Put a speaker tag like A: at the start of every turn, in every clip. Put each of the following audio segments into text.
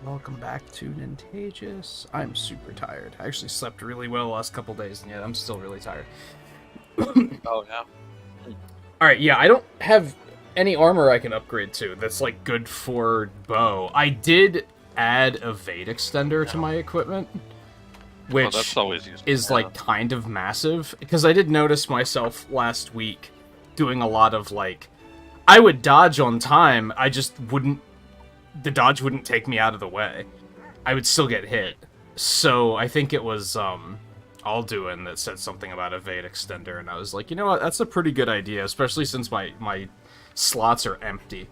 A: Welcome back to Nintagious. I'm super tired. I actually slept really well the last couple days, and yet I'm still really tired.
B: Oh, yeah.
A: Alright, yeah, I don't have any armor I can upgrade to that's, like, good for bow. I did add a Evade extender to my equipment, which
B: that's always useful.
A: is, like, kind of massive, because I did notice myself last week doing a lot of, like, I would dodge on time, I just wouldn't, the dodge wouldn't take me out of the way. I would still get hit. So I think it was, Alduin that said something about a Evade extender, and I was like, you know what, that's a pretty good idea, especially since my slots are empty.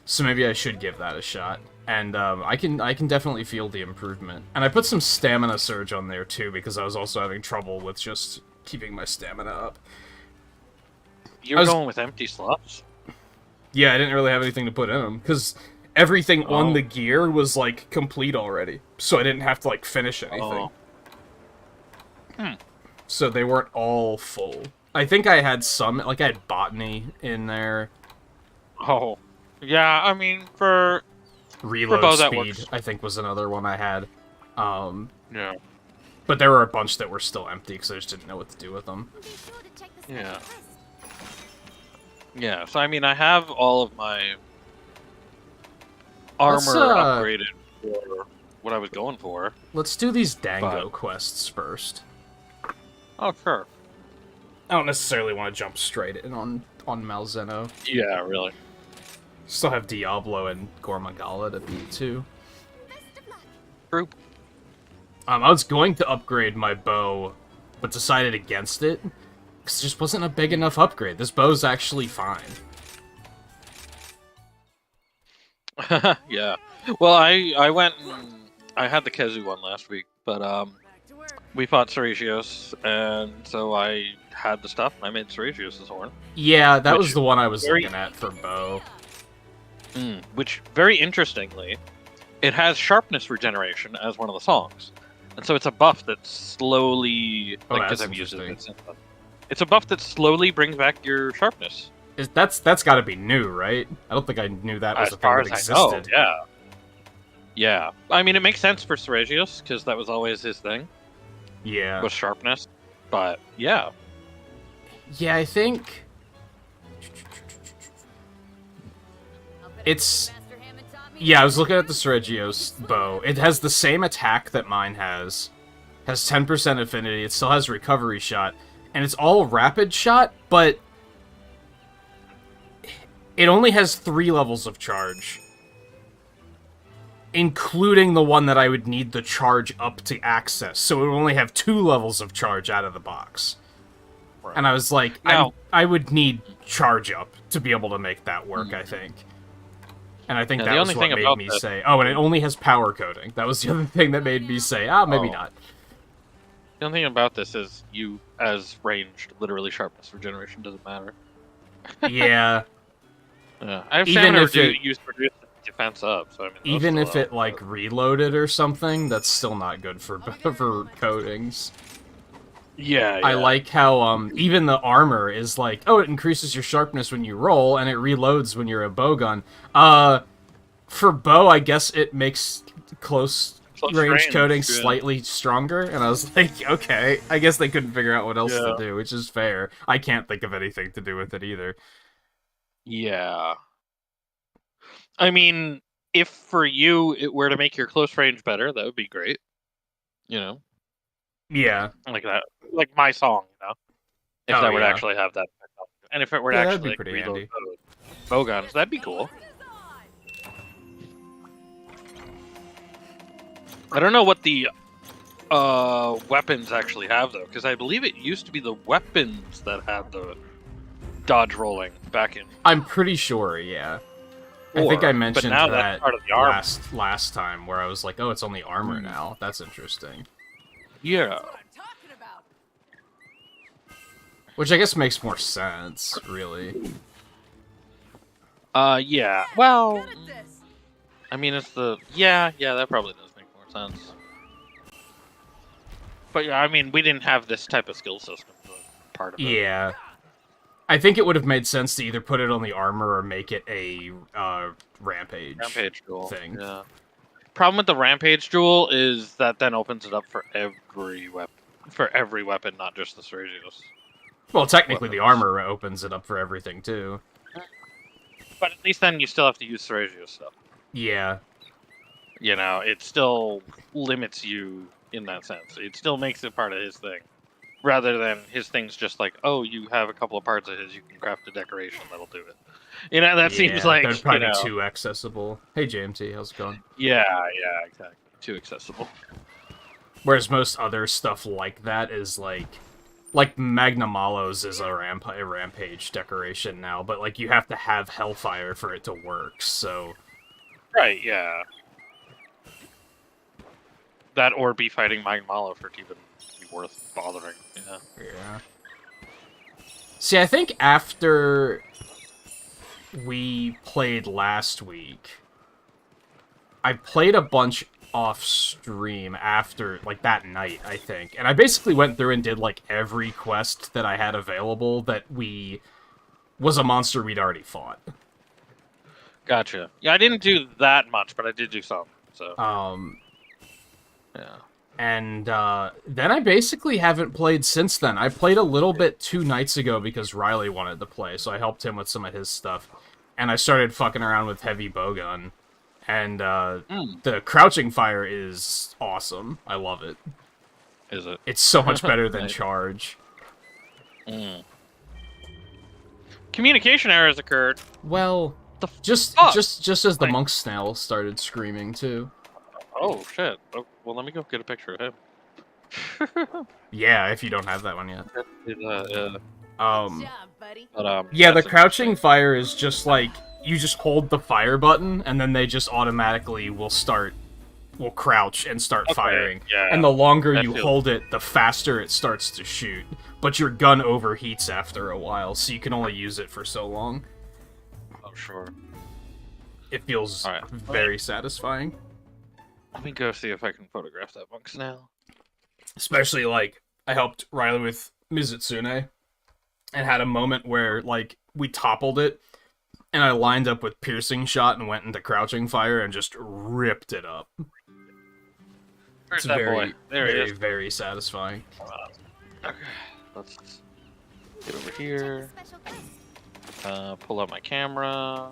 A: So maybe I should give that a shot. And I can definitely feel the improvement. And I put some stamina surge on there too, because I was also having trouble with just keeping my stamina up.
B: You're going with empty slots?
A: Yeah, I didn't really have anything to put in them, because everything on the gear was, like, complete already. So I didn't have to, like, finish anything. So they weren't all full. I think I had some, like, I had botany in there.
B: Oh. Yeah, I mean, for
A: Reload
B: bow,
A: speed, I think, was another one I had.
B: Yeah.
A: But there were a bunch that were still empty, because I just didn't know what to do with them.
B: Yeah. Yeah, so I mean, I have all of my armor upgraded for what I was going for.
A: Let's do these Dango quests first.
B: Oh, sure.
A: I don't necessarily want to jump straight in on Malzeno.
B: Yeah, really.
A: Still have Diablo and Gormagala to beat, too.
B: True.
A: I was going to upgrade my bow, but decided against it, because it just wasn't a big enough upgrade. This bow's actually fine.
B: Yeah. Well, I went and I had the Kezu one last week, but we fought Seragios, and so I had the stuff, and I made Seragios' horn.
A: Yeah, that was the one I was looking at for bow.
B: Which, very interestingly, it has sharpness regeneration as one of the songs. And so it's a buff that slowly...
A: that's
B: I've used it.
A: interesting.
B: It's a buff that slowly brings back your sharpness.
A: That's got to be new, right? I don't think I knew that was a thing that existed.
B: I know, yeah. Yeah. I mean, it makes sense for Seragios, because that was always his thing.
A: Yeah.
B: Was sharpness. But, yeah.
A: Yeah, I think... It's... Yeah, I was looking at the Seragios bow. It has the same attack that mine has. Has 10% affinity, it still has recovery shot. And it's all rapid shot, but... It only has 3 levels of charge. Including the one that I would need the charge up to access. So it would only have 2 levels of charge out of the box. Right. And I was like, I would need charge up to be able to make that work, I think. And I think that was what made me say, oh, and it only has power coding. That was the other thing that made me say, maybe not.
B: The only thing about this is you, as ranged, literally sharpness regeneration doesn't matter.
A: Yeah.
B: Yeah. I have stamina used for defense up, so I mean...
A: Even if it, like, reloaded or something, that's still not good for coatings.
B: Yeah,
A: I like how, even the armor is like, oh, it increases your sharpness when you roll, and it reloads when you're a bowgun. For bow, I guess it makes close range coating slightly stronger, and I was like, okay, I guess they couldn't figure out what else to do, which is fair. I can't think of anything to do with it either.
B: Yeah. I mean, if for you it were to make your close range better, that would be great. You know?
A: Yeah.
B: Like that. Like my song, you know? If that would actually have that. And if it were to actually like, reload bowguns, that'd be cool. I don't know what the weapons actually have, though, because I believe it used to be the weapons that had the dodge rolling back in.
A: I'm pretty sure, yeah. I think I mentioned that last time, where I was like, oh, it's only armor now. That's interesting.
B: Yeah.
A: Which I guess makes more sense, really.
B: Yeah. Well, I mean, it's the... Yeah, that probably does make more sense. But yeah, I mean, we didn't have this type of skill system for part of it.
A: Yeah. I think it would have made sense to either put it on the armor or make it a rampage
B: jewel
A: thing.
B: Yeah. Problem with the rampage jewel is that then opens it up for every weapon, not just the Seragios.
A: Well, technically the armor opens it up for everything too.
B: But at least then you still have to use Seragios stuff.
A: Yeah.
B: You know, it still limits you in that sense. It still makes it part of his thing. Rather than his thing's just like, oh, you have a couple of parts of his, you can craft a decoration that'll do it. You know, that seems like...
A: They're probably too accessible. Hey, JMT, how's it going?
B: Yeah, exactly. Too accessible.
A: Whereas most other stuff like that is like Magnamalos is a rampage decoration now, but like you have to have Hellfire for it to work, so...
B: Right, yeah. That or be fighting Magnamalo for it to even be worth bothering,
A: Yeah. See, I think after we played last week, I played a bunch off stream after, like, that night, I think. And I basically went through and did, like, every quest that I had available that was a monster we'd already fought.
B: Gotcha. Yeah, I didn't do that much, but I did do some, so... Yeah.
A: And then I basically haven't played since then. I played a little bit 2 nights ago because Riley wanted to play, so I helped him with some of his stuff. And I started fucking around with Heavy Bowgun. And the Crouching Fire is awesome. I love it.
B: Is it?
A: It's so much better than Charge.
B: Communication errors occurred.
A: Well, just as the monk snail started screaming, too.
B: Oh, shit. Oh, well, let me go get a picture of him.
A: Yeah, if you don't have that one yet.
B: Yeah,
A: the Crouching Fire is just like, you just hold the fire button, and then they just automatically will crouch and start firing.
B: Yeah,
A: and the longer you hold it, the faster it starts to shoot. But your gun overheats after a while, so you can only use it for so long.
B: Oh, sure.
A: It feels very satisfying.
B: Let me go see if I can photograph that monk now.
A: Especially, like, I helped Riley with Mizutsune, and had a moment where, like, we toppled it, and I lined up with Piercing Shot and went into Crouching Fire and just ripped it up.
B: Where's that boy? There he is.
A: Very satisfying.
B: Okay, let's get over here. Pull out my camera.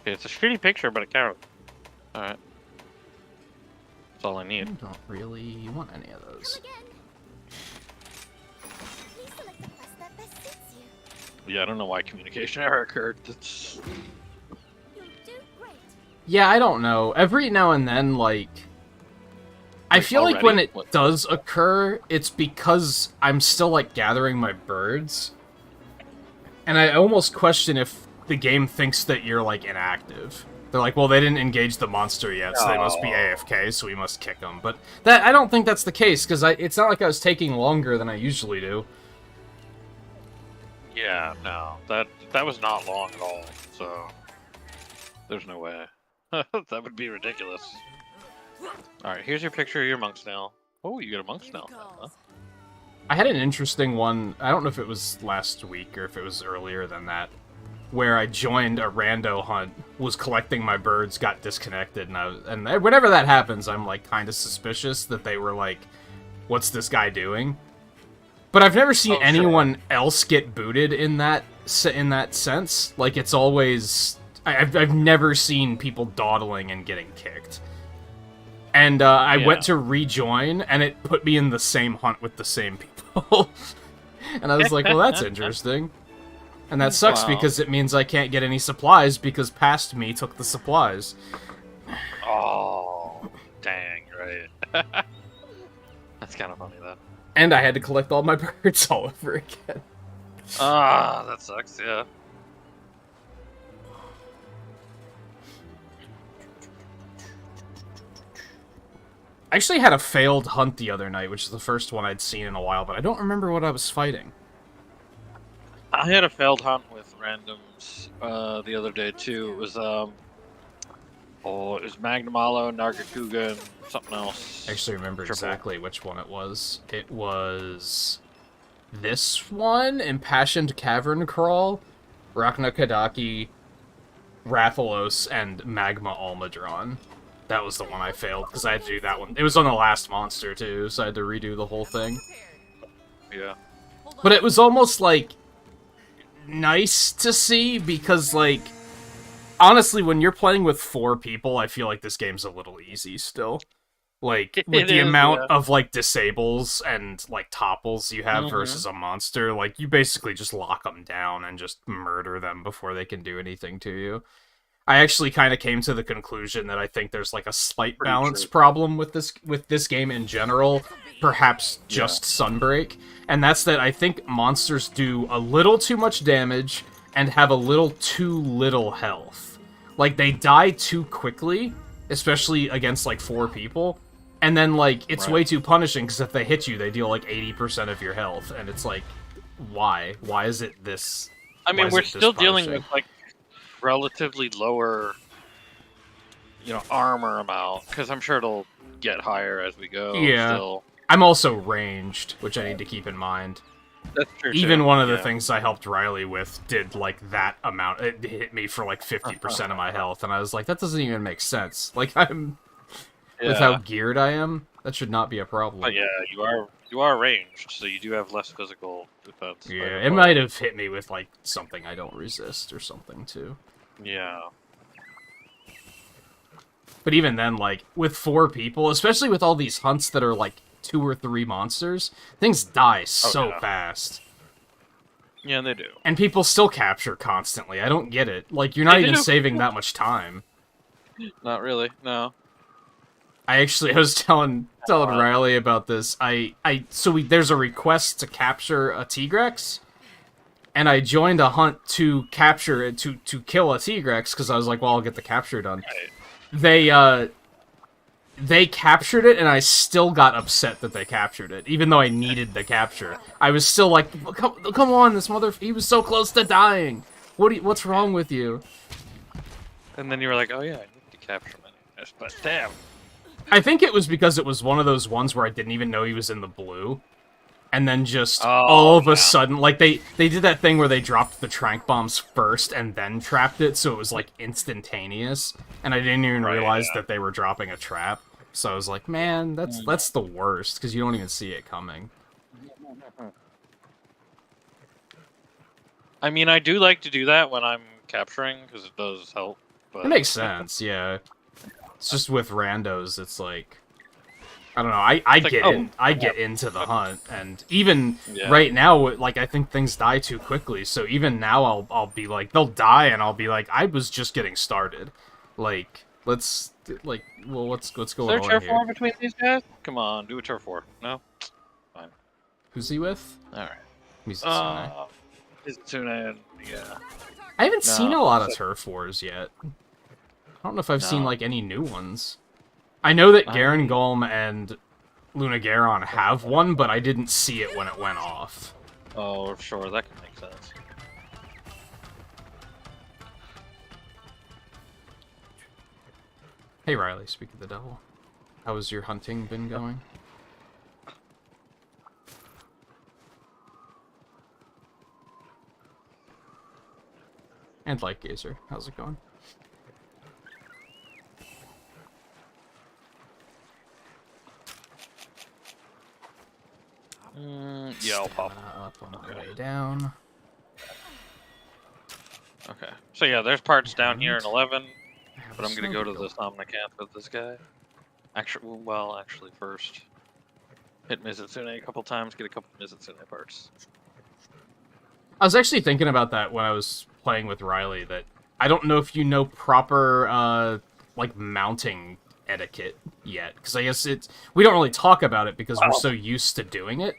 B: Okay, it's a shitty picture, but it counts. Alright. That's all I need.
A: I don't really want any of those.
B: Yeah, I don't know why communication error occurred. That's...
A: Yeah, I don't know. Every now and then, like... I feel like when it does occur, it's because I'm still, like, gathering my birds. And I almost question if the game thinks that you're, like, inactive. They're like, well, they didn't engage the monster yet, so they must be AFK, so we must kick them. But I don't think that's the case, because it's not like I was taking longer than I usually do.
B: Yeah, no. That was not long at all, so... There's no way. That would be ridiculous. Alright, here's your picture of your monk snail. Oh, you got a monk snail now, huh?
A: I had an interesting one, I don't know if it was last week or if it was earlier than that, where I joined a rando hunt, was collecting my birds, got disconnected, and whenever that happens, I'm like kind of suspicious that they were like, what's this guy doing? But I've never seen anyone else get booted in that sense. Like, it's always... I've never seen people dawdling and getting kicked. And I went to rejoin, and it put me in the same hunt with the same people. And I was like, well, that's interesting. And that sucks because it means I can't get any supplies because past me took the supplies.
B: Oh, dang, right. That's kind of funny, though.
A: And I had to collect all my birds all over again.
B: Ah, that sucks, yeah.
A: I actually had a failed hunt the other night, which is the first one I'd seen in a while, but I don't remember what I was fighting.
B: I had a failed hunt with randoms the other day too. It was it was Magnamalo, Nargacuga, and something else.
A: I actually remember exactly which one it was. It was this one, Impassioned Cavern Crawl, Raknakadaki, Rathalos, and Magma Almadron. That was the one I failed, because I had to do that one. It was on the last monster, too, so I had to redo the whole thing.
B: Yeah.
A: But it was almost, like, nice to see, because, like, honestly, when you're playing with 4 people, I feel like this game's a little easy still. Like, with the amount of, like, disables and, like, topples you have versus a monster, like, you basically just lock them down and just murder them before they can do anything to you. I actually kind of came to the conclusion that I think there's, like, a slight balance problem with this game in general, perhaps just Sunbreak, and that's that I think monsters do a little too much damage and have a little too little health. Like, they die too quickly, especially against, like, 4 people, and then, like, it's way too punishing, because if they hit you, they deal, like, 80% of your health, and it's like, why? Why is it this...
B: I mean, we're still dealing with, like, relatively lower, you know, armor amount, because I'm sure it'll get higher as we go.
A: Yeah.
B: Still.
A: I'm also ranged, which I need to keep in mind.
B: That's true,
A: Even one of the things I helped Riley with did, like, that amount. It hit me for, like, 50% of my health, and I was like, that doesn't even make sense. Like, I'm... With how geared I am, that should not be a problem.
B: But yeah, you are ranged, so you do have less physical defense.
A: Yeah, it might have hit me with, like, something I don't resist or something, too.
B: Yeah.
A: But even then, like, with 4 people, especially with all these hunts that are, like, 2 or 3 monsters, things die so fast.
B: Yeah, they do.
A: And people still capture constantly. I don't get it. Like, you're not even saving that much time.
B: Not really, no.
A: I was telling Riley about this. There's a request to capture a Tigrex, and I joined a hunt to capture it, to kill a Tigrex, because I was like, well, I'll get the capture done. Right. They captured it, and I still got upset that they captured it, even though I needed the capture. I was still like, come on, this he was so close to dying. What's wrong with you?
B: And then you were like, oh yeah, I need to capture him. But damn.
A: I think it was because it was one of those ones where I didn't even know he was in the blue. And then just all of a sudden, like, they did that thing where they dropped the trank bombs first and then trapped it, so it was, like, instantaneous. And I didn't even realize that they were dropping a trap. So I was like, man, that's the worst, because you don't even see it coming.
B: I mean, I do like to do that when I'm capturing, because it does help. But...
A: It makes sense, yeah. It's just with randos, it's like... I don't know, I get into the hunt, and even right now, like, I think things die too quickly, so even now I'll be like, they'll die, and I'll be like, I was just getting started. Like, what's going on here? Is
B: there a turf war between these guys? Come on, do a turf war. No? Fine.
A: Who's he with?
B: Alright.
A: Mizutsume.
B: Mizutsume, yeah.
A: I haven't seen a lot of turf wars yet. I don't know if I've seen, like, any new ones. I know that Garen Golm and Luna Garon have one, but I didn't see it when it went off.
B: Oh, sure, that could make sense.
A: Hey Riley, speak of the devil. How has your hunting been going? And Light Gazer, how's it going?
B: Yeah, I'll pop.
A: Up on the way down.
B: Okay. So yeah, there's parts down here in 11, but I'm gonna go to the Somnicant with this guy. Actually, first hit Mizutsume a couple times, get a couple Mizutsume parts.
A: I was actually thinking about that when I was playing with Riley, that I don't know if you know proper, like, mounting etiquette yet, because I guess we don't really talk about it because we're so used to doing it.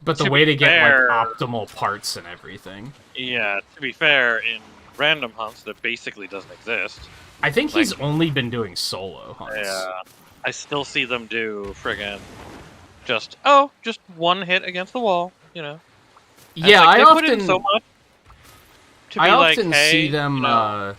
A: But the way to get like optimal parts and everything.
B: Yeah, to be fair, in random hunts that basically doesn't exist.
A: I think he's only been doing solo hunts.
B: Yeah, I still see them do friggin' just one hit against the wall, you know. And
A: yeah,
B: like,
A: I often
B: put in so much to be
A: often
B: hey,
A: see them.
B: You know,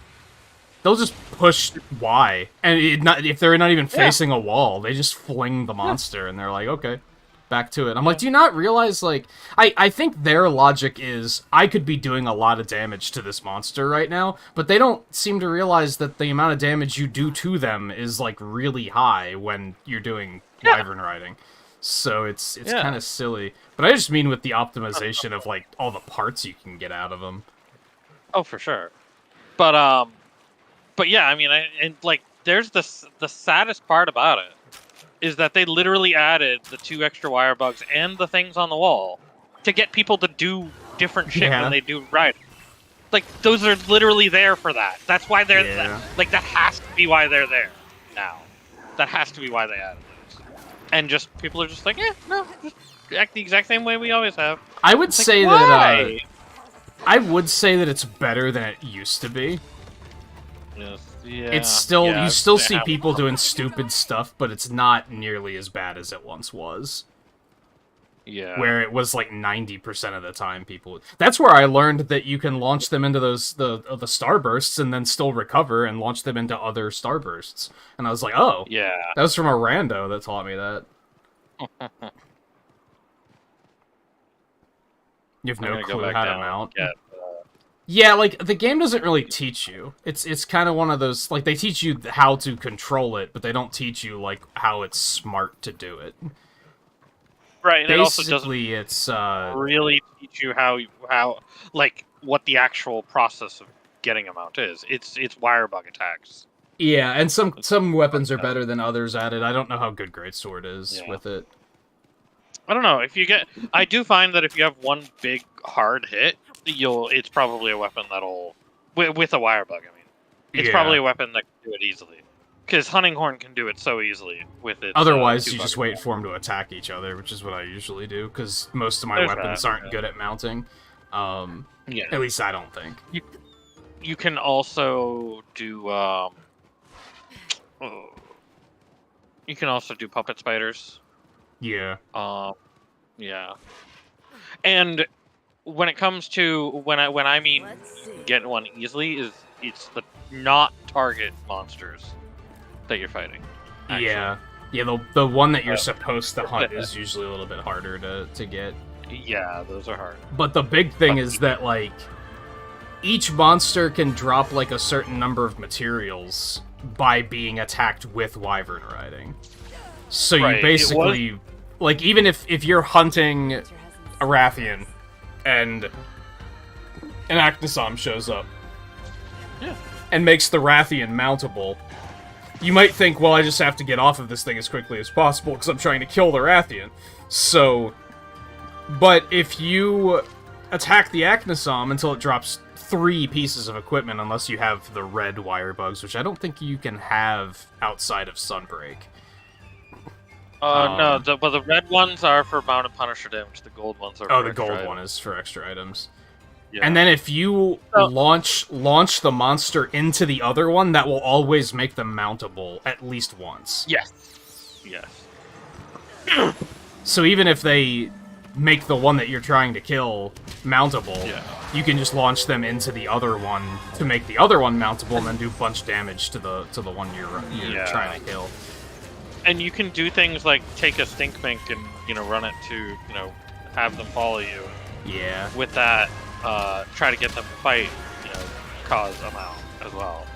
A: they'll just push Y, and if they're not even facing a wall, they just fling the monster, and they're like, okay. back to it. I'm like, do you not realize, like, I think their logic is, I could be doing a lot of damage to this monster right now, but they don't seem to realize that the amount of damage you do to them is, like, really high when you're doing wyvern riding. So it's kind of silly. But I just mean with the optimization of, like, all the parts you can get out of them.
B: Oh, for sure. But yeah, I mean, there's the saddest part about it is that they literally added the 2 extra wire bugs and the things on the wall to get people to do different shit when they do riding. Like, those are literally there for that. That's why they're like, that has to be why they're there now. That has to be why they added those. And just people are just like, no, just act the exact same way we always have.
A: I would say that I would say that it's better than it used to be.
B: Yes. Yeah.
A: It's still you still see people doing stupid stuff, but it's not nearly as bad as it once was.
B: Yeah.
A: Where it was like 90% of the time people. That's where I learned that you can launch them into those the starbursts and then still recover and launch them into other starbursts. And I was like, oh,
B: yeah,
A: that was from a rando that taught me that. You have no clue how to mount. Yeah, like, the game doesn't really teach you. It's kind of one of those, like, they teach you how to control it, but they don't teach you, like, how it's smart to do it.
B: Right, and
A: basically,
B: it also doesn't really teach you how, like, what the actual process of getting a mount is. It's wire bug attacks.
A: Yeah, and some weapons are better than others at it. I don't know how good Greatsword is with it.
B: I don't know. I do find that if you have one big hard hit, it's probably a weapon that'll with a wire bug. I mean, it's probably a weapon that can do it easily because Hunting Horn can do it so easily with it.
A: Otherwise, you just wait for them to attack each other, which is what I usually do because most of my weapons aren't good at mounting. At least I don't think.
B: You can also do. You can also do puppet spiders.
A: Yeah.
B: Yeah. And when it comes to when I mean get one easily it's the not target monsters that you're fighting. Actually.
A: Yeah. The one that you're supposed to hunt is usually a little bit harder to get.
B: Yeah, those are hard.
A: But the big thing is that, like, each monster can drop, like, a certain number of materials by being attacked with wyvern riding. So you basically, like, even if you're hunting a Rathian and an Actisom shows up and makes the Rathian mountable, you might think, well, I just have to get off of this thing as quickly as possible because I'm trying to kill the Rathian. So, but if you attack the Actisom until it drops 3 pieces of equipment, unless you have the red wire bugs, which I don't think you can have outside of Sunbreak.
B: No, but the red ones are for mounted Punisher damage. The gold ones are for
A: the gold one is for extra items.
B: Yeah.
A: And then if you launch the monster into the other one, that will always make them mountable at least once.
B: Yes.
A: So even if they make the one that you're trying to kill mountable, you can just launch them into the other one to make the other one mountable and then do bunch damage to the one you're trying to kill.
B: And you can do things like take a stink mink and, run it to, have them follow you.
A: Yeah.
B: With that, try to get them to fight, cause a mount as well.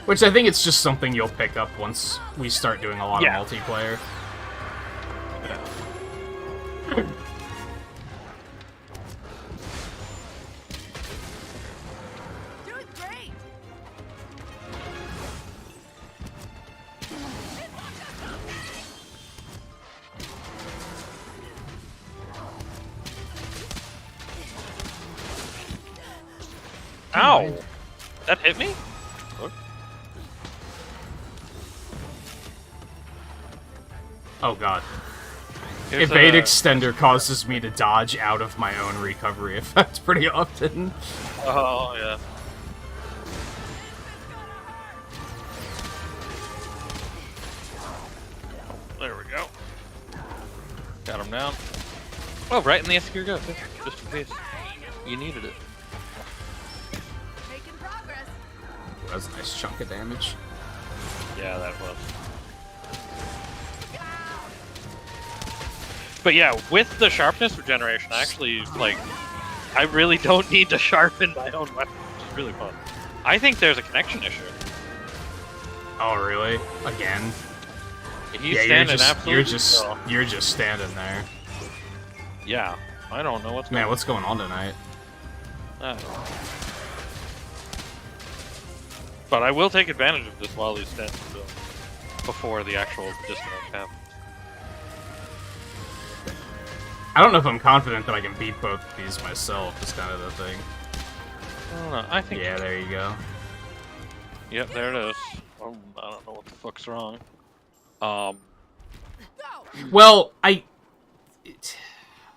A: Which I think it's just something you'll pick up once we start doing a lot of multiplayer.
B: Ow! That hit me?
A: Oh god. Evade extender causes me to dodge out of my own recovery effect pretty often.
B: Oh, yeah. There we go. Got him down. Oh, right in the SQ go. Just in case you needed it.
A: That's a nice chunk of damage.
B: Yeah, that was. But yeah, with the sharpness regeneration, actually, like, I really don't need to sharpen my own weapon, which is really fun. I think there's a connection issue.
A: Oh, really? Again?
B: He's standing absolutely
A: you're just standing there.
B: Yeah, I don't know what's going on.
A: Man, what's going on tonight?
B: I don't know. But I will take advantage of this while he's standing still, before the actual disconnect happens.
A: I don't know if I'm confident that I can beat both of these myself, is kind of the thing.
B: I don't know, I think...
A: Yeah, there you go.
B: Yep, there it is. I don't know what the fuck's wrong.
A: Well,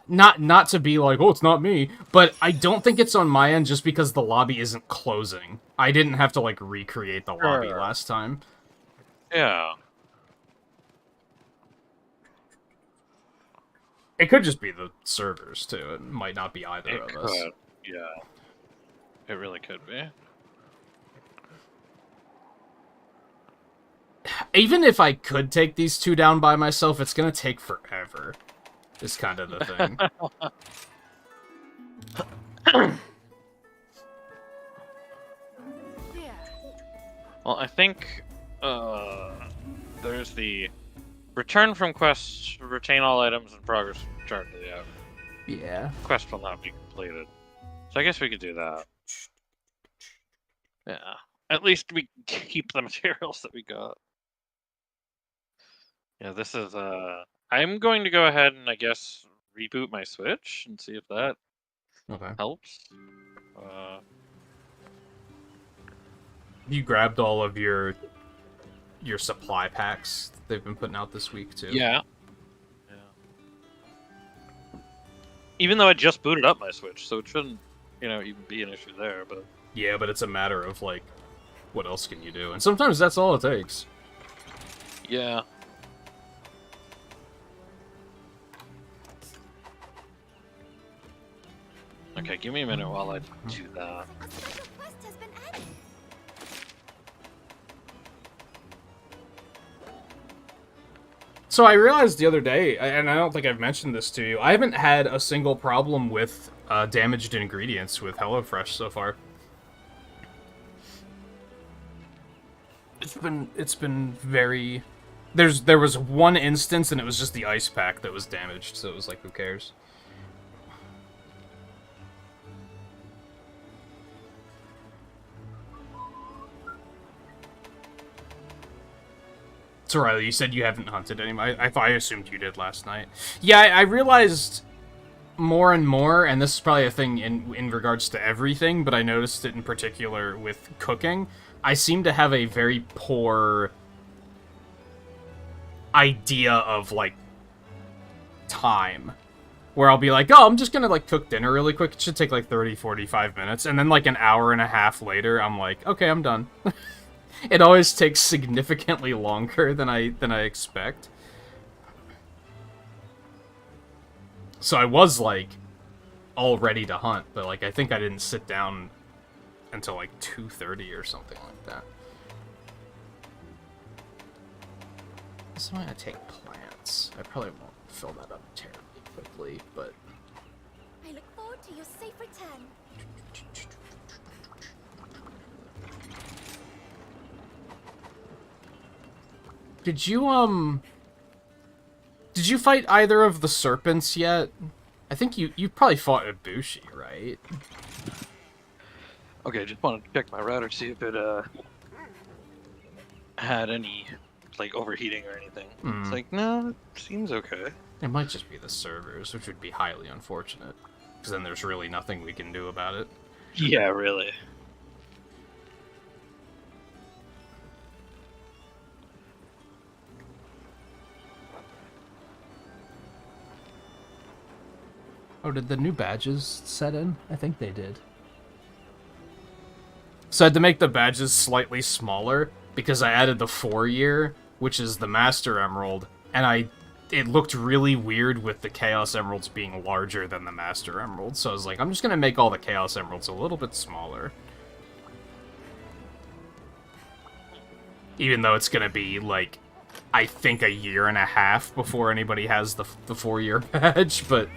A: not to be like, oh, it's not me, but I don't think it's on my end just because the lobby isn't closing. I didn't have to, like, recreate the lobby last time.
B: Yeah.
A: It could just be the servers, too. It might not be either of us.
B: Yeah. It really could be.
A: Even if I could take these two down by myself, it's gonna take forever. Is kind of the thing.
B: Well, I think there's the return from quests, retain all items in progress, return to the app.
A: Yeah.
B: Quest will not be completed. So I guess we could do that. Yeah. At least we keep the materials that we got. Yeah, this is I'm going to go ahead and I guess reboot my Switch and see if that helps.
A: You grabbed all of your supply packs they've been putting out this week too.
B: Yeah. Even though I just booted up my Switch, so it shouldn't, even be an issue there, but
A: yeah, but it's a matter of like what else can you do? And sometimes that's all it takes.
B: Yeah. Okay, give me a minute while I do that.
A: So I realized the other day, and I don't think I've mentioned this to you, I haven't had a single problem with damaged ingredients with HelloFresh so far. It's been very... There was one instance, and it was just the ice pack that was damaged, so it was like, who cares? So Riley, you said you haven't hunted anybody. I assumed you did last night. Yeah, I realized more and more, and this is probably a thing in regards to everything, but I noticed it in particular with cooking. I seem to have a very poor idea of, like, time. Where I'll be like, oh, I'm just gonna, like, cook dinner really quick. It should take, like, 30, 45 minutes. And then, like, an hour and a half later, I'm like, okay, I'm done. It always takes significantly longer than I expect. So I was, like, all ready to hunt, but, like, I think I didn't sit down until, like, 2:30 or something like that. So I'm gonna take plants. I probably won't fill that up terribly quickly, but...
C: I look forward to your safe return.
A: Did you fight either of the serpents yet? I think you probably fought Ibushi, right?
B: Okay, just wanted to check my router to see if it had any like overheating or anything. It's like, no, it seems okay.
A: It might just be the servers, which would be highly unfortunate, because then there's really nothing we can do about it.
B: Yeah, really.
A: Oh, did the new badges set in? I think they did. So I had to make the badges slightly smaller because I added the 4-year, which is the Master Emerald, and it looked really weird with the Chaos Emeralds being larger than the Master Emerald. So I was like, I'm just gonna make all the Chaos Emeralds a little bit smaller. Even though it's gonna be, like, I think a year and a half before anybody has the 4-year badge, but...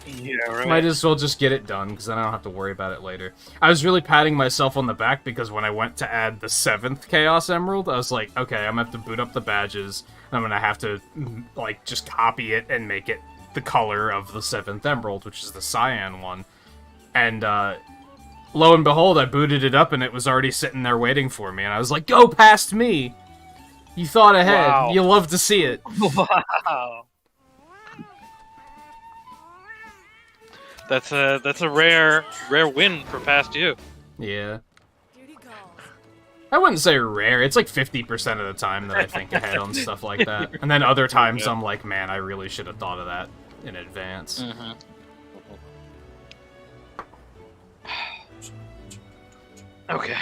B: Yeah, right.
A: Might as well just get it done, because then I don't have to worry about it later. I was really patting myself on the back, because when I went to add the 7th Chaos Emerald, I was like, okay, I'm gonna have to boot up the badges, and I'm gonna have to, like, just copy it and make it the color of the 7th Emerald, which is the cyan one. And, lo and behold, I booted it up, and it was already sitting there waiting for me, and I was like, go past me! You thought ahead.
B: Wow.
A: You love to see it.
B: Wow. That's a rare win for past you.
A: Yeah. I wouldn't say rare. It's like 50% of the time that I think ahead on stuff like that. And then other times I'm like, man, I really should have thought of that in advance.
B: Mm-hmm. Okay.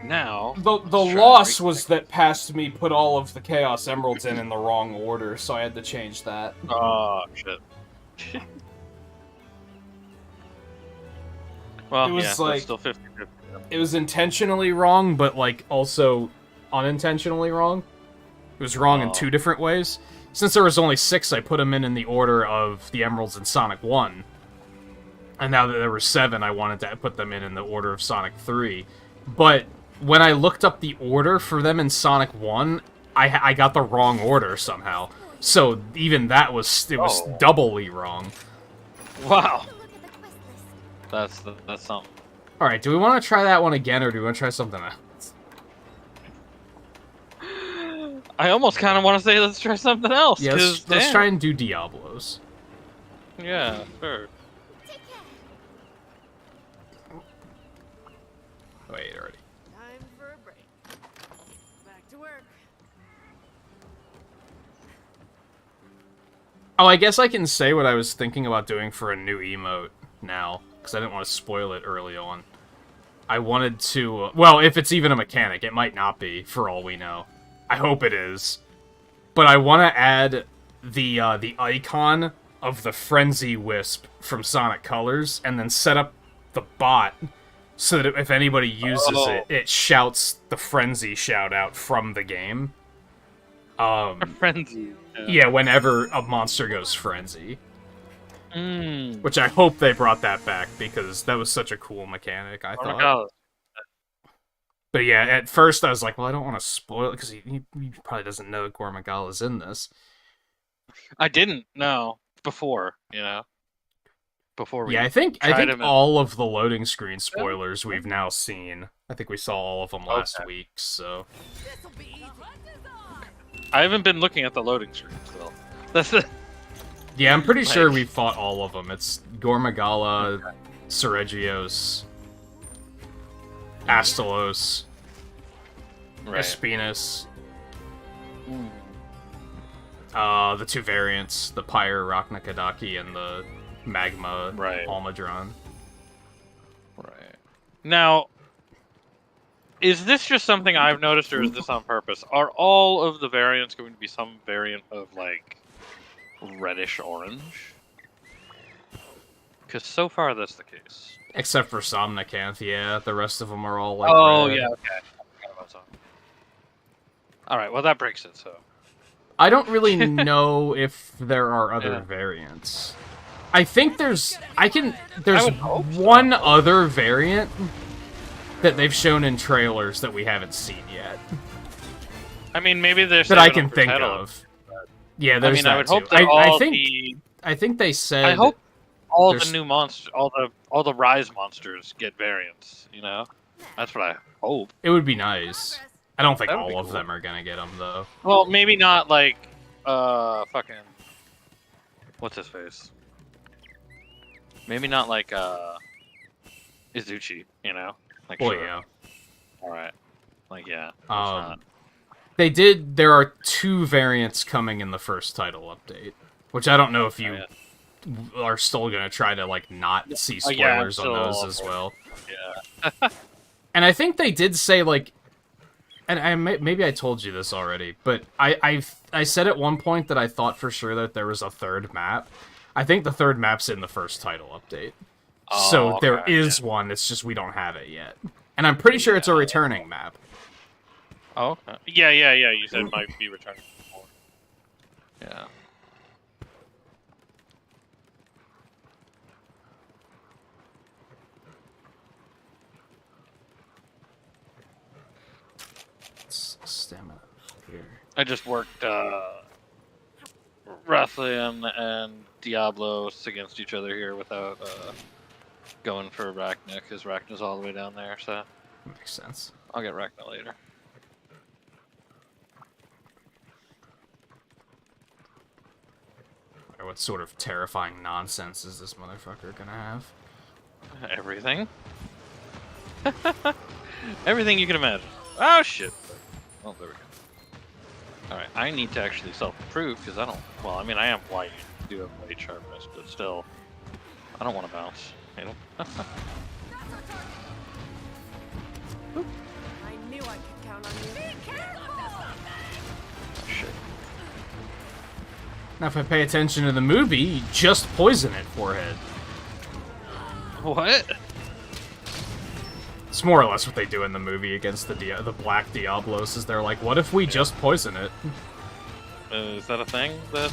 B: Now...
A: The loss was that past me put all of the Chaos Emeralds in the wrong order, so I had to change that.
B: Oh, shit. Well,
A: It was
B: yeah,
A: like-
B: that's still 50-50.
A: It was intentionally wrong, but, like, also unintentionally wrong. It was wrong in 2 different ways. Since there was only 6, I put them in the order of the Emeralds in Sonic 1. And now that there were 7, I wanted to put them in the order of Sonic 3. But when I looked up the order for them in Sonic 1, I got the wrong order somehow. So even that was doubly wrong.
B: Wow. That's something.
A: Alright, do we want to try that one again, or do we want to try something else?
B: I almost kind of want to say let's try something else.
A: Yeah, let's try and do Diablos.
B: Yeah, sure.
A: Wait, already.
D: Time for a break. Back to work.
A: Oh, I guess I can say what I was thinking about doing for a new emote now, because I didn't want to spoil it early on. I wanted to... well, if it's even a mechanic, it might not be, for all we know. I hope it is. But I want to add the icon of the Frenzy Wisp from Sonic Colors, and then set up the bot so that if anybody uses it, it shouts the Frenzy shout-out from the game.
B: Frenzy.
A: Yeah, whenever a monster goes Frenzy.
B: Mm.
A: Which I hope they brought that back, because that was such a cool mechanic, I thought.
B: God.
A: But yeah, at first I was like, well, I don't want to spoil it, because he probably doesn't know Gormagala's in this.
B: I didn't know before, you know. Before we
A: Yeah, I think
B: him
A: all of the loading screen spoilers we've now seen. I think we saw all of them last week, so...
B: I haven't been looking at the loading screen still. That's the...
A: Yeah, I'm pretty sure we fought all of them. It's Gormagala, Seregios, Astalos, Espinus, the 2 variants, the Pyre Raknakadaki and the Magma Almadron.
B: Right. Now, is this just something I've noticed, or is this on purpose? Are all of the variants going to be some variant of, like, reddish-orange? Because so far that's the case.
A: Except for Somnicanth, yeah. The rest of them are all, like, red.
B: Yeah, okay. Alright, well that breaks it, so...
A: I don't really know if there are other variants. I think there's one other variant that they've shown in trailers that we haven't seen yet.
B: I mean, maybe there's
A: that I can think of. Yeah, there's
B: I would hope
A: that
B: that
A: I think they said.
B: I hope all the new monsters, all the Rise monsters get variants. You know, that's what I hope.
A: It would be nice. I don't think
B: That would
A: all
B: be
A: of
B: cool.
A: them are gonna get them though.
B: Well, maybe not like fucking what's his face. Maybe not like Izuchi. You know, like
A: Well,
B: sure.
A: yeah.
B: All right. Like yeah.
A: They did. There are 2 variants coming in the first title update, which I don't know if you are still gonna try to like not see spoilers on those as well.
B: Yeah.
A: And I think they did say like, and maybe I told you this already, but I said at one point that I thought for sure that there was a 3rd map. I think the 3rd map's in the first title update. So there is one, it's just we don't have it yet. And I'm pretty sure it's a returning map.
B: Oh, okay. Yeah. You said might be returning more. Yeah.
A: Stamina here.
B: I just worked Rathian and Diablos against each other here without going for Rachna, because Rachna's all the way down there, so
A: Makes sense.
B: I'll get Rachna later.
A: What sort of terrifying nonsense is this motherfucker gonna have?
B: Everything. Everything you can imagine. Oh shit. Oh, there we go. Alright, I need to actually self-improve, because I don't... Well, I mean, I am white. I do have white sharpness, but still... I don't want to bounce. You know?
D: I knew I could count on you. Be careful!
B: Shit.
A: Now, if I pay attention to the movie, you just poison it, forehead.
B: What?
A: It's more or less what they do in the movie against the Black Diablos, is they're like, what if we just poison it?
B: Is that a thing that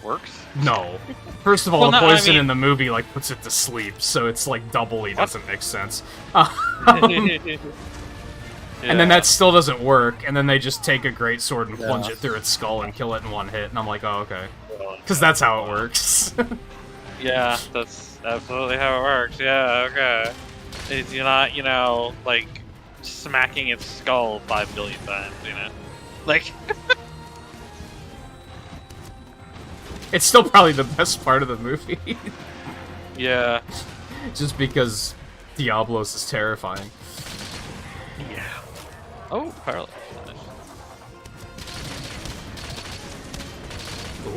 B: works?
A: No. First of all,
B: Well,
A: the
B: no, I
A: poison
B: mean-
A: in the movie, like, puts it to sleep, so it's, like, doubly
B: What?
A: doesn't make sense.
B: Yeah.
A: And then that still doesn't work, and then they just take a great sword and plunge
B: Yeah.
A: it through its skull and kill it in one hit, and I'm like, oh, okay.
B: Well,
A: Because that's how it works.
B: yeah, that's absolutely how it works. Yeah, okay. It's, you're not, you know, like, smacking its skull 5 billion times, you know? Like,
A: It's still probably the best part of the movie.
B: yeah.
A: Just because Diablos is terrifying.
B: Yeah. Oh, paralyzed. Nice.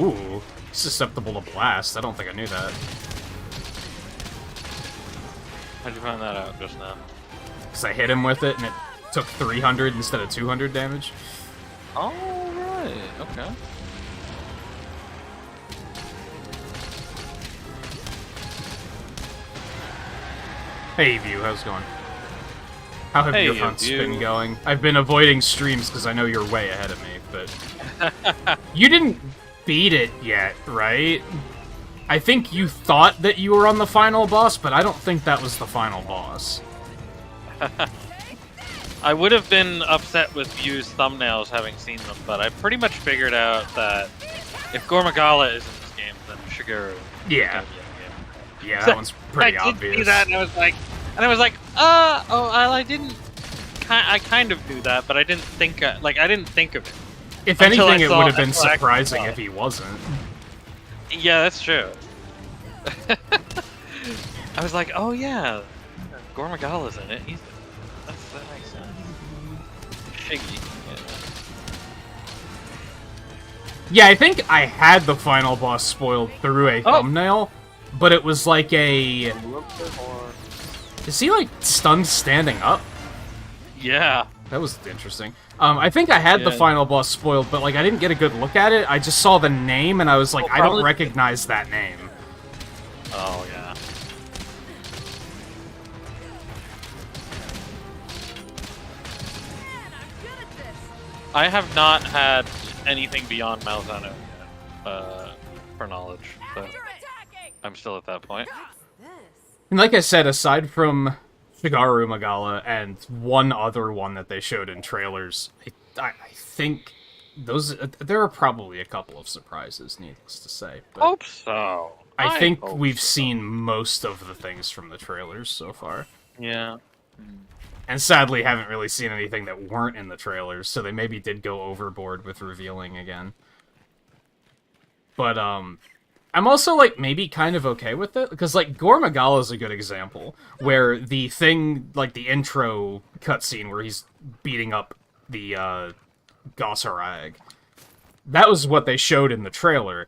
A: Ooh, susceptible to blast. I don't think I knew that.
B: How'd you find that out just now?
A: Because I hit him with it, and it took 300 instead of 200 damage.
B: Oh, right. Okay.
A: Hey, View, how's it going? How have
B: Hey,
A: your hunts
B: View.
A: been going? I've been avoiding streams because I know you're way ahead of me, but... You didn't beat it yet, right? I think you thought that you were on the final boss, but I don't think that was the final boss.
B: I would have been upset with View's thumbnails having seen them, but I pretty much figured out that if Gormagala is in this game, then Shigeru is
A: Yeah.
B: gonna be in the game.
A: Yeah,
B: So,
A: that one's pretty
B: I did
A: obvious.
B: see that, and I was like, I didn't. I kind of knew that, but I didn't think. I didn't think of it.
A: If
B: until I
A: anything, it
B: saw-
A: would have been
B: until I actually
A: surprising
B: saw
A: if he wasn't.
B: Yeah, that's true. I was like, oh yeah, Gormagala's in it. That makes sense. Shiggy.
A: Yeah, I think I had the final boss spoiled through a
B: Oh.
A: thumbnail, but it was like a...
B: Yeah.
A: Is he, like, stunned standing up?
B: Yeah.
A: That was interesting. I think I had the
B: Yeah.
A: final boss spoiled, but, like, I didn't get a good look at it. I just saw the name, and I was like,
B: Well,
A: I don't
B: probably-
A: recognize that name.
B: Oh yeah.
D: Man, I'm good at this.
B: I have not had anything beyond Malzano yet, for knowledge, so
D: You're attacking.
B: I'm still at that point.
D: What's this?
A: And like I said, aside from Shigaru Magala and one other one that they showed in trailers, I think those there are probably a couple of surprises, needless to say. But
B: Hope so.
A: I think
B: hope
A: we've
B: so.
A: seen most of the things from the trailers so far.
B: Yeah.
A: And sadly, haven't really seen anything that weren't in the trailers, so they maybe did go overboard with revealing again. But, I'm also, like, maybe kind of okay with it, because, like, Gormagala is a good example, where the thing, like, the intro cutscene where he's beating up the, Gossarag, that was what they showed in the trailer,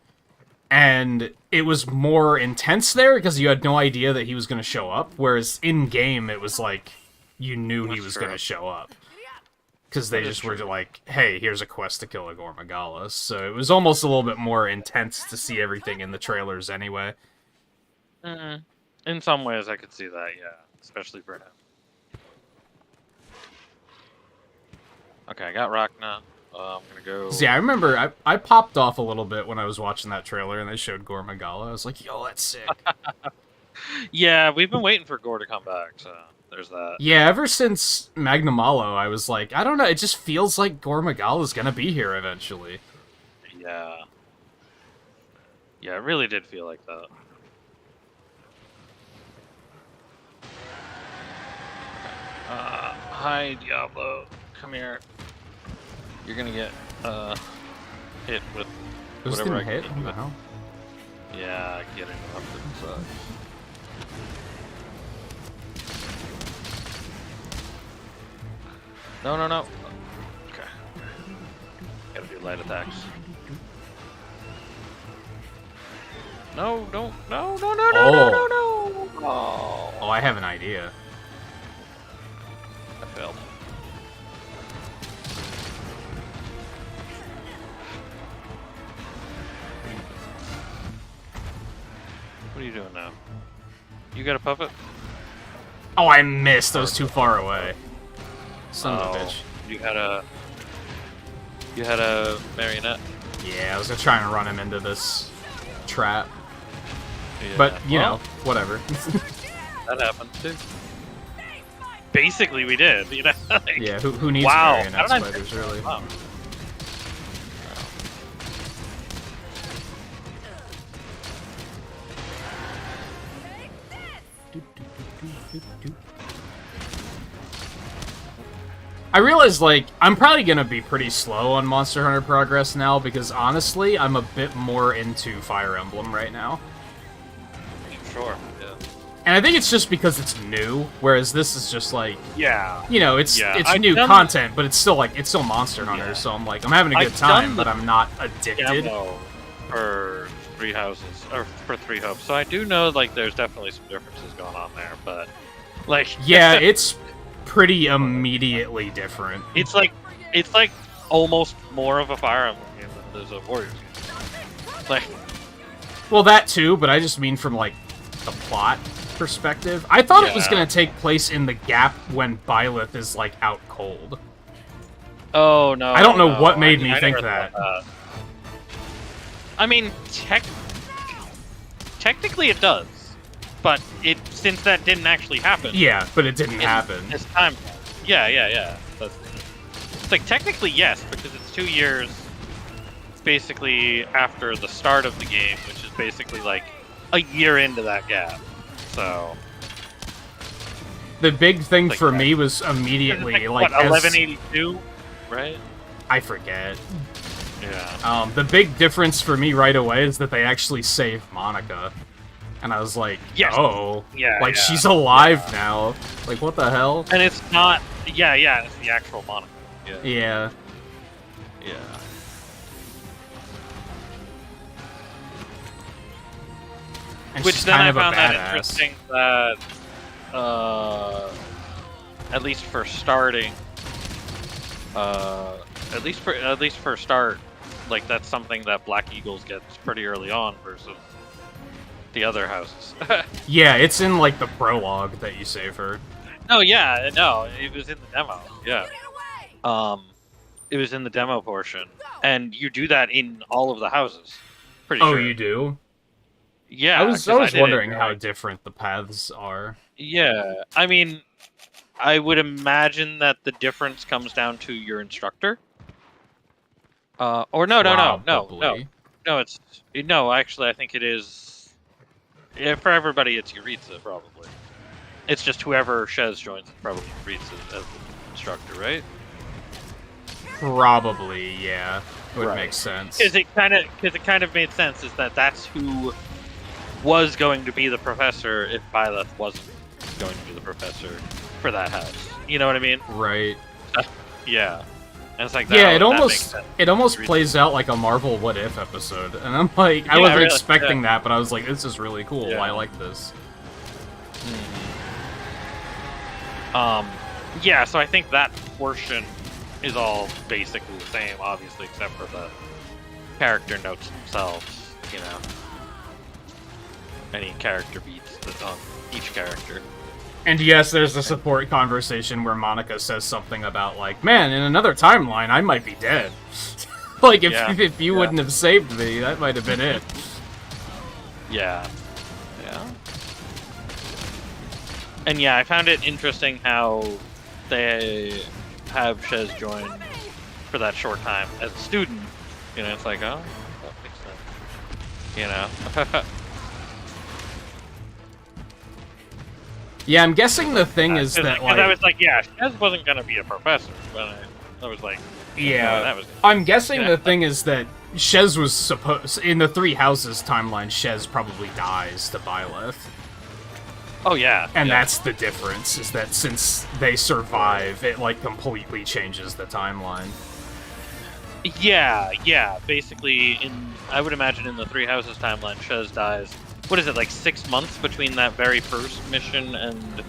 A: and it was more intense there, because you had no idea that he was going to show up, whereas in-game, it was like, you knew he
B: That's
A: was
B: true.
A: going to show up. Because they
B: That is
A: just were
B: true.
A: like, hey, here's a quest to kill a Gormagala. So it was almost a little bit more intense to see everything in the trailers anyway.
B: In some ways, I could see that, yeah. Especially for him. Okay, I got Rachna. I'm gonna go.
A: Yeah, I remember I popped off a little bit when I was watching that trailer and they showed Gore Magala. I was like, yo, that's sick.
B: Yeah, we've been waiting for Gore to come back, so there's that.
A: Yeah, ever since Magnamalo, I was like, I don't know, it just feels like Gore Magala's gonna be here eventually.
B: Yeah. Yeah, it really did feel like that. Hi, Diablo. Come here. You're gonna get hit with
A: Those
B: whatever
A: didn't
B: I
A: hit?
B: can
A: What
B: hit
A: the
B: with.
A: hell?
B: Yeah, get interrupted. So. No, no, no. Okay. Gotta do light attacks. No, don't. No, no, no, no, no, no, no. Oh.
A: Oh, I have an idea.
B: I failed. What are you doing now? You got a puppet?
A: Oh, I missed. I was too far away. Son of a bitch.
B: You had a. You had a marionette.
A: Yeah, I was gonna try and run him into this trap.
B: Yeah.
A: But, you
B: Well,
A: know, whatever.
B: that happened too. Basically, we did. You know. Like,
A: Yeah, who needs
B: wow.
A: marionette
B: How did I-
A: spiders, really?
B: Wow.
A: I realize, like, I'm probably gonna be pretty slow on Monster Hunter Progress now, because honestly, I'm a bit more into Fire Emblem right now.
B: Sure. Yeah.
A: And I think it's just because it's new, whereas this is just like,
B: Yeah.
A: you know, it's
B: Yeah,
A: it's
B: I've
A: new
B: done-
A: content, but it's still like, it's still Monster Hunter,
B: Yeah.
A: so I'm like, I'm having a good
B: I've done
A: time,
B: the
A: but I'm not addicted.
B: Demo for Three Houses, or for Three Hopes. So I do know, like, there's definitely some differences going on there, but, like...
A: Yeah, it's pretty immediately different.
B: it's like almost more of a Fire Emblem game than there's a Warriors game. Like,
A: Well, that too, but I just mean from, like, the plot perspective. I thought it was
B: Yeah.
A: gonna take place in the gap when Byleth is, like, out cold.
B: oh no.
A: I don't know
B: no,
A: what made me
B: I
A: think
B: never
A: that.
B: thought I mean, technically it does, but since that didn't actually happen.
A: Yeah, but it didn't
B: in
A: happen.
B: This time. Yeah. It's like, technically, yes, because it's 2 years. It's basically after the start of the game, which is basically like a year into that gap. So.
A: The big thing
B: Like
A: for
B: that.
A: me was immediately, like,
B: what,
A: as-
B: 1182, right?
A: I forget.
B: Yeah.
A: The big difference for me right away is that they actually save Monica. And I was like,
B: Yes.
A: oh,
B: Yeah.
A: like,
B: yeah.
A: she's alive now. Like, what the hell?
B: And it's not. Yeah. It's the actual Monica. Yeah.
A: Yeah.
B: Yeah.
A: And
B: Which
A: she's
B: then
A: kind
B: I
A: of a
B: found that
A: badass.
B: interesting that, at least for starting, at least for start, like, that's something that Black Eagles gets pretty early on versus the other houses.
A: Yeah, it's in, like, the prologue that you save her.
B: No, it was in the demo. Yeah. It was in the demo portion, and you do that in all of the houses. Pretty
A: Oh,
B: sure.
A: you do?
B: Yeah.
A: I was
B: 'cause did it,
A: wondering how
B: right?
A: different the paths are.
B: Yeah, I mean, I would imagine that the difference comes down to your instructor. Or no,
A: Probably.
B: no. Actually, I think it is. Yeah, for everybody, it's Yuritsa probably. It's just whoever Shez joins is probably Yuritsa as the instructor, right?
A: Probably, yeah. Would
B: Right.
A: make sense.
B: Because it kind of made sense. Is that's who was going to be the professor if Byleth wasn't going to be the professor for that house. You know what I mean?
A: Right.
B: Yeah. And it's like
A: Yeah,
B: that,
A: it
B: that makes
A: almost
B: sense.
A: plays out like a Marvel What If episode, and I'm like, I
B: Yeah,
A: wasn't
B: really,
A: expecting that, but I was like, this is really cool.
B: Yeah.
A: I like this.
B: Yeah, so I think that portion is all basically the same, obviously, except for the character notes themselves, you know. Any character beats that's on each character.
A: And yes, there's a support conversation where Monica says something about, like, man, in another timeline, I might be dead. Like, if you wouldn't have saved me, that might have been it.
B: Yeah. Yeah. And yeah, I found it interesting how they have Shez join for that short time as a student. You know, it's like, oh, that makes sense. You know?
A: Yeah, I'm guessing the thing is that,
B: Because
A: like...
B: I was like, yeah, Shez wasn't going to be a professor, but I was like...
A: Yeah,
B: no, that was...
A: I'm guessing the thing is that Shez was supposed... In the Three Houses timeline, Shez probably dies to Byleth.
B: Oh, yeah.
A: And that's the difference, is that since they survive, it, like, completely changes the timeline.
B: Yeah. Basically, I would imagine in the Three Houses timeline, Shez dies. What is it, like 6 months between that very first mission and,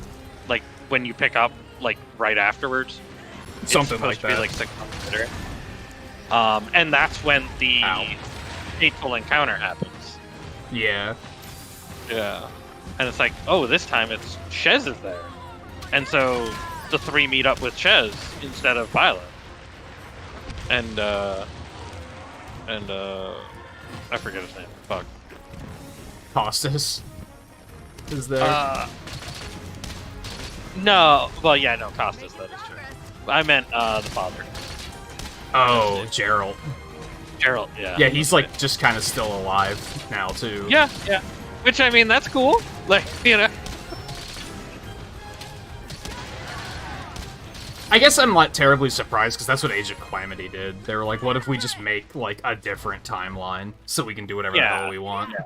B: like, when you pick up, like, right afterwards?
A: Something like that.
B: It's supposed to be, like, 6 months later. And that's when the fateful encounter happens.
A: Yeah.
B: Yeah. And it's like, oh, this time it's Shez is there. And so the three meet up with Shez instead of Violet. And I forget his name. Fuck.
A: Costas is there.
B: No, well, yeah, no, Costas, that is true. I meant the father.
A: Oh, Gerald.
B: Gerald, yeah.
A: Yeah, he's, like, just kind of still alive now, too.
B: Yeah. Which, I mean, that's cool. Like, you know.
A: I guess I'm not terribly surprised, because that's what Age of Calamity did. They were like, what if we just make, like, a different timeline, so we can do whatever the hell we want?
B: Yeah.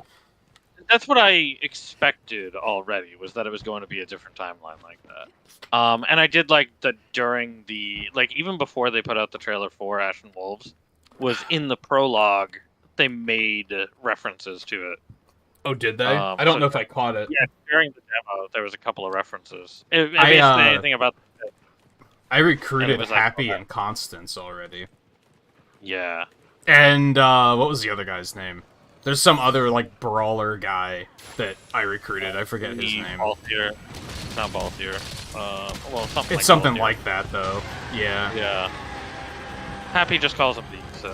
B: That's what I expected already, was that it was going to be a different timeline like that. And I did like that during the, like, even before they put out the trailer for Ashen Wolves, was in the prologue, they made references to it.
A: Oh, did they? I don't know if I caught it.
B: Yeah, during the demo, there was a couple of references. It basically anything about the,
A: I recruited
B: like,
A: Happy and Constance already.
B: Yeah.
A: And, what was the other guy's name? There's some other, like, brawler guy that I recruited. I forget his name.
B: Balthier. It's not Balthier. Well, something
A: it's
B: like
A: something
B: Balthier.
A: like that, though. Yeah.
B: Yeah. Happy just calls him B, so...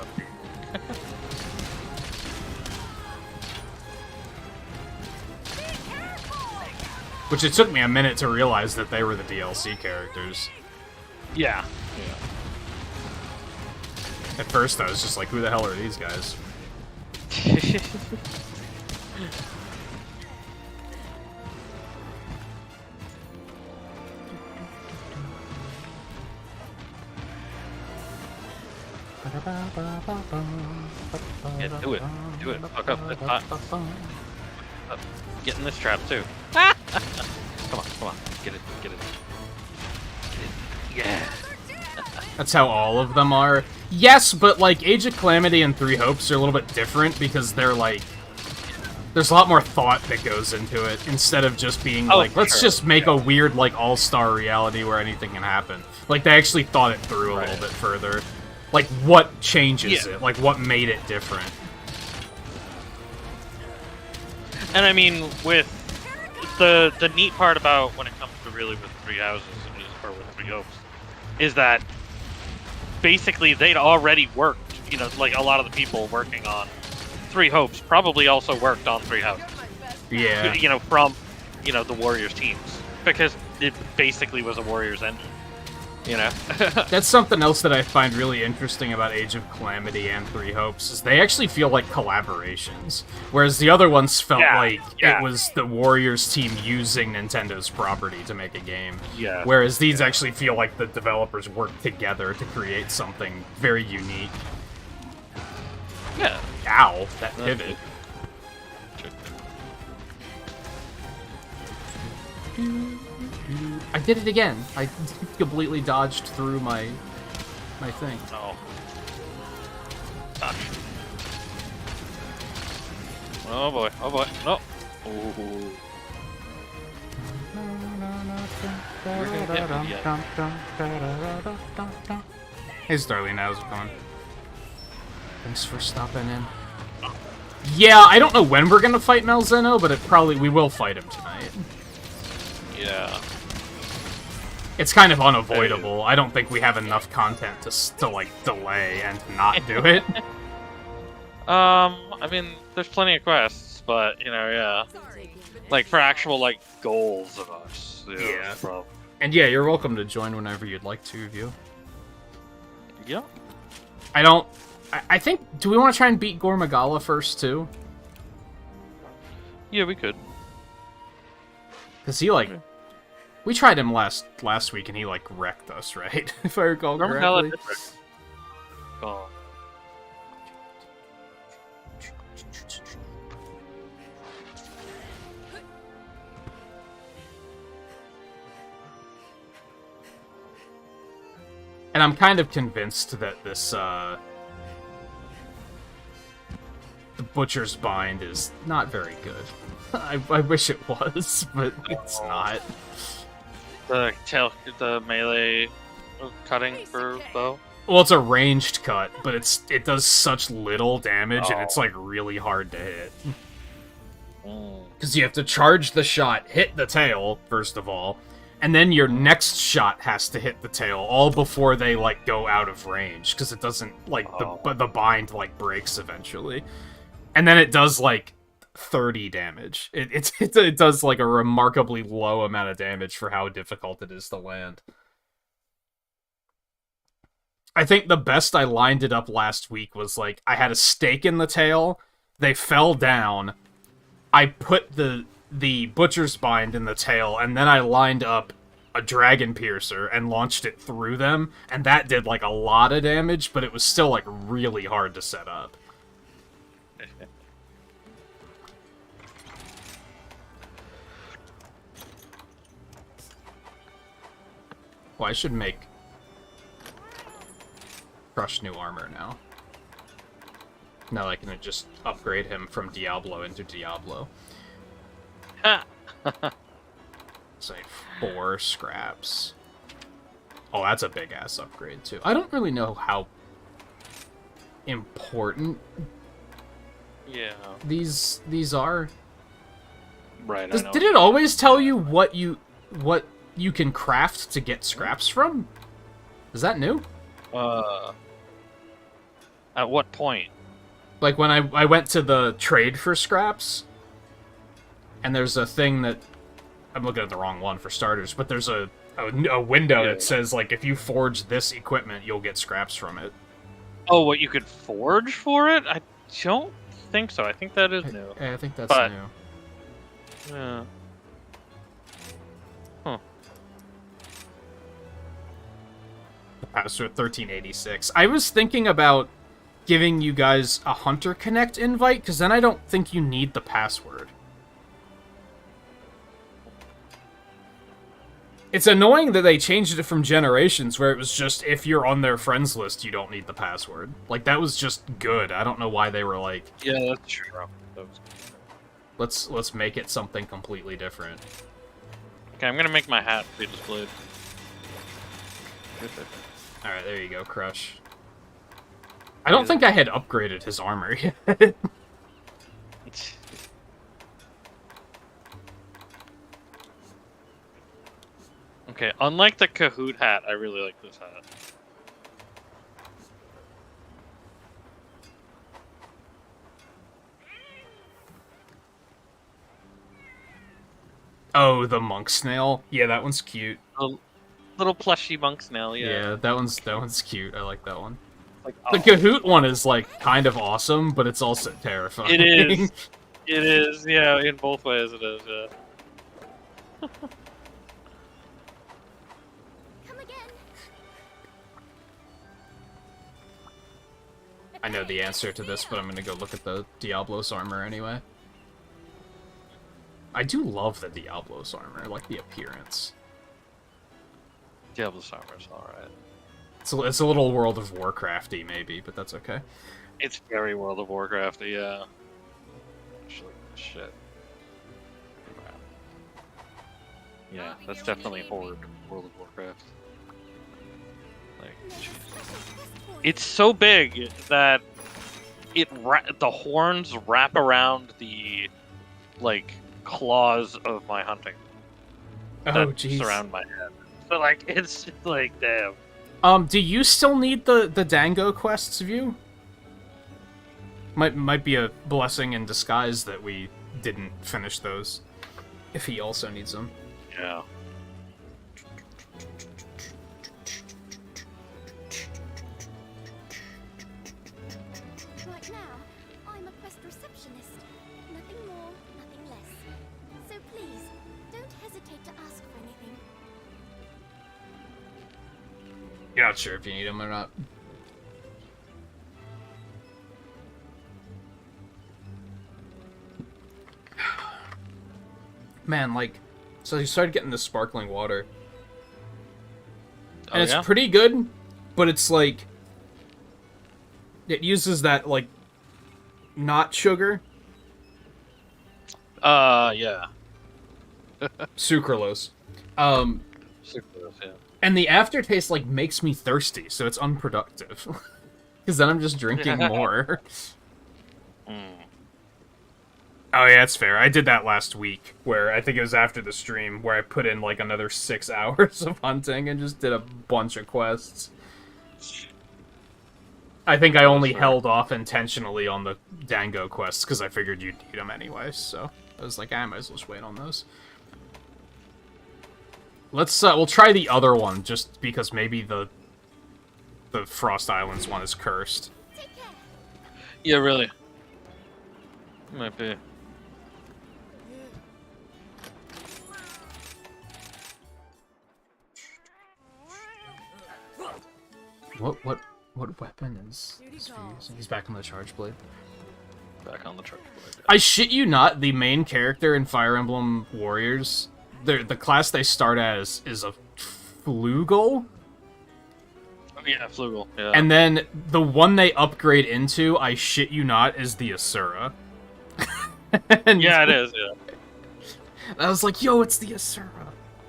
A: Which it took me a minute to realize that they were the DLC characters.
B: Yeah.
A: At first, I was just like, who the hell are these guys?
B: Yeah, do it. Do it. Fuck up. It's hot. Get in this trap, too. Come on. Get it. Yeah.
A: That's how all of them are. Yes, but, like, Age of Calamity and Three Hopes are a little bit different because they're, like... There's a lot more thought that goes into it, instead of just being like, let's just make a weird, like, all-star reality where anything can happen. Like, they actually thought it through a little bit further. Like, what changes it? Like, what made it different?
B: And I mean, with the neat part about when it comes to really with Three Houses, or with Three Hopes, is that basically they'd already worked, you know, like a lot of the people working on Three Hopes probably also worked on Three Houses.
A: Yeah.
B: You know, from, you know, the Warriors teams. Because it basically was a Warriors engine. You know?
A: That's something else that I find really interesting about Age of Calamity and Three Hopes, is they actually feel like collaborations. Whereas the other ones felt like it was the Warriors team using Nintendo's property to make a game.
B: Yeah.
A: Whereas these actually feel like the developers worked together to create something very unique.
B: Yeah.
A: Ow, that pivot. I did it again. I completely dodged through my thing.
B: Oh. Gosh. Oh boy. No. Ooh.
A: Hey Starling, how's it going? Thanks for stopping in. Yeah, I don't know when we're gonna fight Malzeno, but we will fight him tonight.
B: Yeah.
A: It's kind of unavoidable. I don't think we have enough content to like delay and not do it.
B: I mean, there's plenty of quests, but you know, yeah,
D: Sorry.
B: like for actual like goals of us.
A: Yeah.
B: From...
A: And yeah, you're welcome to join whenever you'd like to, View.
B: Yeah.
A: I think, do we want to try and beat Gormagala first, too?
B: Yeah, we could.
A: Because he, like, we tried him last week, and he, like, wrecked us, right? If I recall correctly.
B: Oh.
A: And I'm kind of convinced that this, the Butcher's Bind is not very good. I wish it was, but it's not.
B: The melee cutting for bow.
A: Well, it's a ranged cut, but it does such little damage, and it's, like, really hard to hit. Because you have to charge the shot, hit the tail, first of all, and then your next shot has to hit the tail, all before they, like, go out of range, because it doesn't, like, the bind, like, breaks eventually. And then it does, like, 30 damage. It does, like, a remarkably low amount of damage for how difficult it is to land. I think the best I lined it up last week was, like, I had a stake in the tail, they fell down, I put the Butcher's Bind in the tail, and then I lined up a Dragon Piercer and launched it through them, and that did, like, a lot of damage, but it was still, like, really hard to set up. Well, I should make Crush new armor now. Now I can just upgrade him from Diablo into Diablo.
B: Ha!
A: So I need 4 scraps. Oh, that's a big-ass upgrade, too. I don't really know how important these are.
B: Right,
A: Did it always tell you what you can craft to get scraps from? Is that new?
B: At what point?
A: Like, when I went to the trade for scraps, and there's a thing that... I'm looking at the wrong one for starters, but there's a window that says, like, if you forge this equipment, you'll get scraps from it.
B: Oh, what you could forge for it? I don't think so. I think that is new.
A: I think that's new.
B: Yeah. Huh.
A: The password 1386. I was thinking about giving you guys a Hunter Connect invite, because then I don't think you need the password. It's annoying that they changed it from Generations, where it was just, if you're on their friends list, you don't need the password. Like, that was just good. I don't know why they were like...
B: Yeah, that's true. That was...
A: Let's make it something completely different.
B: Okay, I'm gonna make my hat be displayed.
A: Alright, there you go, Crush. I don't think I had upgraded his armor yet.
B: Okay, unlike the Kahoot hat, I really like this hat.
A: Oh, the monk snail? Yeah, that one's cute.
B: Little plushy monk snail, yeah.
A: Yeah, that one's cute. I like that one.
B: Like,
A: The Kahoot one is, like, kind of awesome, but it's also terrifying.
B: It is. It is, yeah, in both ways it is, yeah.
C: Come again.
A: I know the answer to this, but I'm gonna go look at the Diablos armor anyway. I do love the Diablos armor. I like the appearance.
B: Diablo's armor's alright.
A: It's a little World of Warcrafty, maybe, but that's okay.
B: It's very World of Warcraft, yeah. Actually, shit. Yeah, that's definitely Horde World of Warcraft. Like, it's so big that the horns wrap around the like claws of my hunting.
A: Oh,
B: that
A: jeez.
B: surround my head. but like it's just like damn.
A: Do you still need the Dango quests view? Might be a blessing in disguise that we didn't finish those. If he also needs them.
B: Yeah.
C: Right now, I'm a quest receptionist. Nothing more, nothing less. So please, don't hesitate to ask for anything.
A: You're not sure if you need them or not. Man, like, so you started getting the sparkling water. And it's pretty good, but it's like... It uses that, like, not sugar.
B: Yeah.
A: Sucralose.
B: Sucralose, yeah.
A: And the aftertaste, like, makes me thirsty, so it's unproductive. Because then I'm just drinking more. Oh yeah, that's fair. I did that last week, where I think it was after the stream, where I put in like another 6 hours of hunting and just did a bunch of quests. I think I only held off intentionally on the Dango quests, because I figured you'd need them anyway, so I was like, I might as well just wait on those. Let's, we'll try the other one, just because maybe the Frost Islands one is cursed.
B: Yeah, really. Might be.
A: What weapon is using? He's back on the charge blade.
B: Back on the charge blade.
A: I shit you not, the main character in Fire Emblem Warriors, the class they start as is a Flugel?
B: Yeah, Flugel. Yeah.
A: And then the one they upgrade into, I shit you not, is the Asura. And
B: yeah, it is, yeah.
A: I was like, yo, it's the Asura.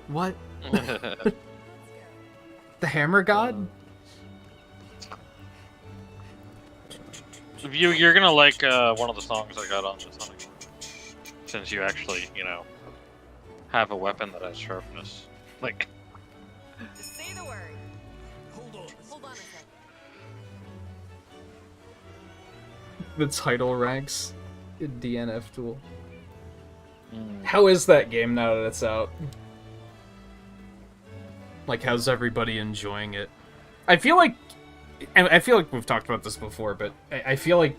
A: What? The Hammer God?
B: You're gonna like one of the songs I got on this hunting, since you actually, you know, have a weapon that has sharpness. Like,
D: Just say the word. Hold on a second.
A: The title ranks in DNF Duel. How is that game now that it's out? Like, how's everybody enjoying it? I feel like, and I feel like we've talked about this before, but I feel like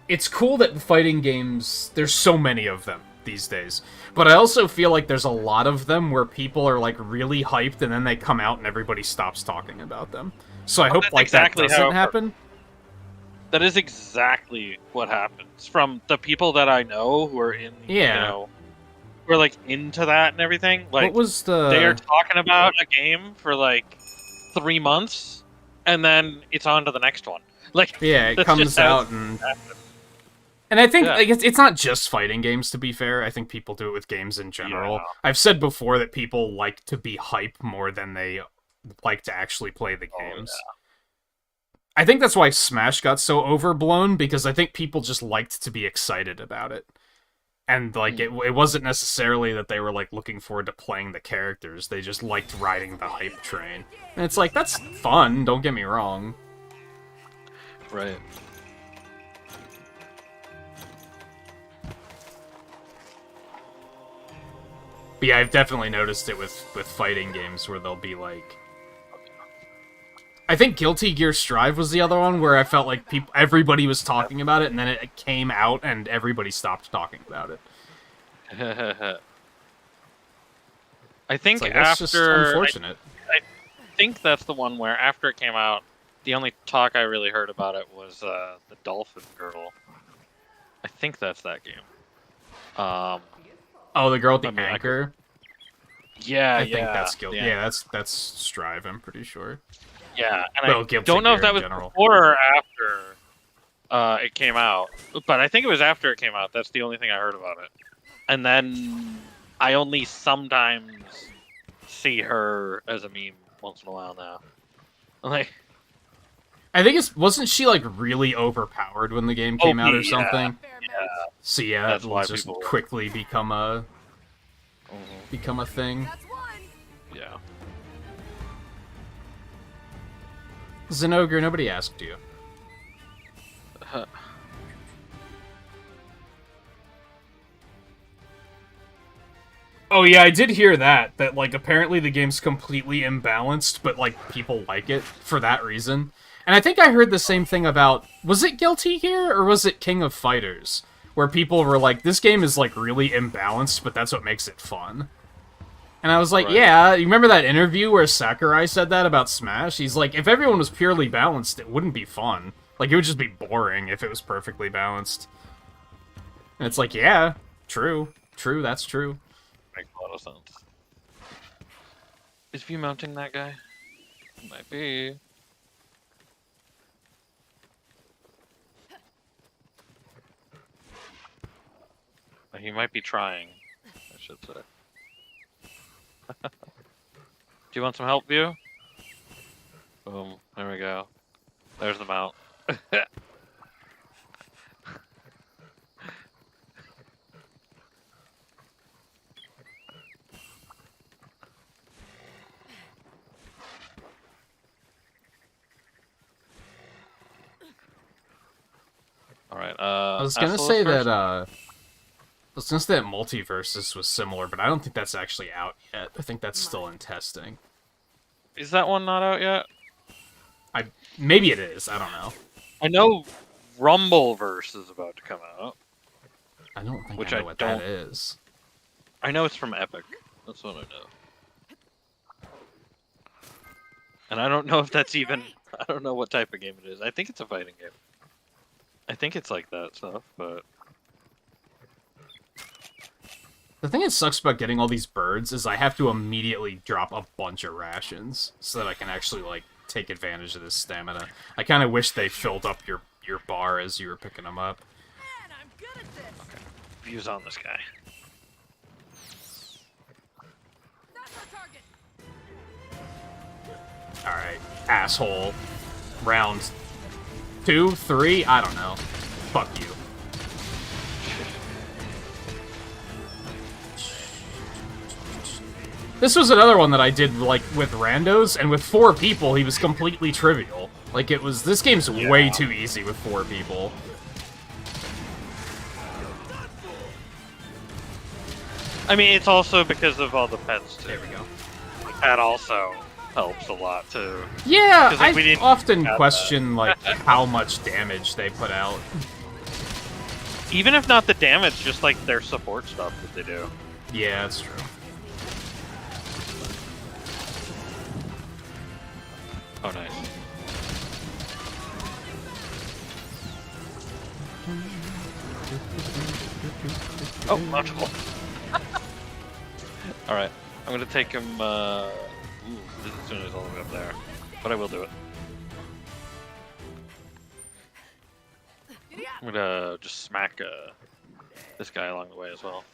A: it's cool that fighting games, there's so many of them these days. But I also feel like there's a lot of them where people are, like, really hyped, and then they come out and everybody stops talking about them. So I hope, like,
B: exactly
A: that doesn't happen.
B: That is exactly what happens. From the people that I know who are in, you know, who are, like, into that and everything. Like,
A: what was the...
B: They are talking about a game for, like, 3 months, and then it's on to the next one. Like,
A: yeah, it comes out and... And I think like, it's not just fighting games, to be fair. I think people do it with games in general. Yeah. I've said before that people like to be hype more than they like to actually play the games. Yeah. I think that's why Smash got so overblown, because I think people just liked to be excited about it. And, like, it wasn't necessarily that they were, like, looking forward to playing the characters. They just liked riding the hype train. And it's like, that's fun, don't get me wrong.
B: Right.
A: But yeah, I've definitely noticed it with fighting games where they'll be like... I think Guilty Gear Strive was the other one where I felt like everybody was talking about it, and then it came out and everybody stopped talking about it.
B: I think
A: like,
B: after...
A: just unfortunate.
B: I think that's the one where after it came out, the only talk I really heard about it was the Dolphin Girl. I think that's that game.
A: Oh, the girl with the anchor?
B: Yeah,
A: I think that's Guilty. Yeah, that's Strive, I'm pretty sure.
B: Yeah, and I don't know if that was before or after it came out, but I think it was after it came out. That's the only thing I heard about it. And then I only sometimes see her as a meme once in a while now. Like,
A: I think wasn't she like really overpowered when the game came out or something?
B: Yeah.
A: So yeah, it'll just quickly become a thing.
D: That's one.
B: Yeah.
A: Zenogre, nobody asked you. Oh yeah, I did hear that like apparently the game's completely imbalanced, but like people like it for that reason. And I think I heard the same thing about, was it Guilty Gear or was it King of Fighters, where people were like, this game is like really imbalanced, but that's what makes it fun. And I was like,
B: Right.
A: yeah, you remember that interview where Sakurai said that about Smash? He's like, if everyone was purely balanced, it wouldn't be fun. Like, it would just be boring if it was perfectly balanced. And it's like, yeah, true, that's true.
B: Makes a lot of sense. Is View mounting that guy? Might be. He might be trying, I should say. Do you want some help, View? Boom. There we go. There's the mount. Alright,
A: I was gonna say that, Multiversus was similar, but I don't think that's actually out yet. I think that's still in testing.
B: Is that one not out yet?
A: Maybe it is, I don't know.
B: I know Rumbleverse is about to come out.
A: I don't think
B: Which
A: I
B: I
A: know what
B: don't-
A: that is.
B: I know it's from Epic. That's what I know. And I don't know if that's even... I don't know what type of game it is. I think it's a fighting game. I think it's like that stuff, but...
A: The thing that sucks about getting all these birds is I have to immediately drop a bunch of rations so that I can actually, like, take advantage of this stamina. I kind of wish they filled up your bar as you were picking them up.
D: Man, I'm good at this.
B: Okay. Views on this guy.
D: That's our target.
A: Alright, asshole. Round 2, 3, I don't know. Fuck you. This was another one that I did, like, with randos, and with 4 people, he was completely trivial. Like, it was... This game's way too easy with 4 people.
B: I mean, it's also because of all the pets, too.
A: There we go.
B: That also helps a lot, too.
A: Yeah,
B: 'Cause, like, we
A: I
B: didn't
A: often
B: have
A: question, like, how much damage they put out.
B: Even if not the damage, just, like, their support stuff that they do.
A: Yeah, that's true.
B: Oh, nice. Oh, logical. Alright, I'm gonna take him, ooh, as soon as he's all the way up there. But I will do it. I'm gonna just smack, this guy along the way as well.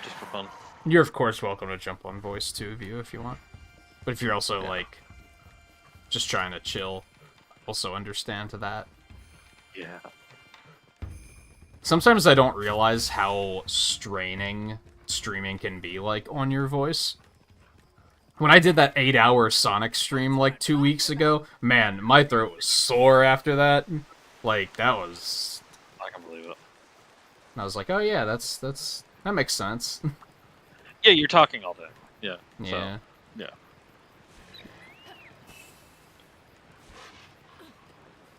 B: Just for fun.
A: You're, of course, welcome to jump on voice, too, View, if you want. But if you're also, like, just trying to chill, also understand to that.
B: Yeah.
A: Sometimes I don't realize how straining streaming can be, like, on your voice. When I did that 8-hour Sonic stream, like, 2 weeks ago, man, my throat was sore after that. Like, that was...
B: I can believe it.
A: I was like, oh yeah, that makes sense.
B: Yeah, you're talking all day. Yeah.
A: Yeah.
B: So, yeah.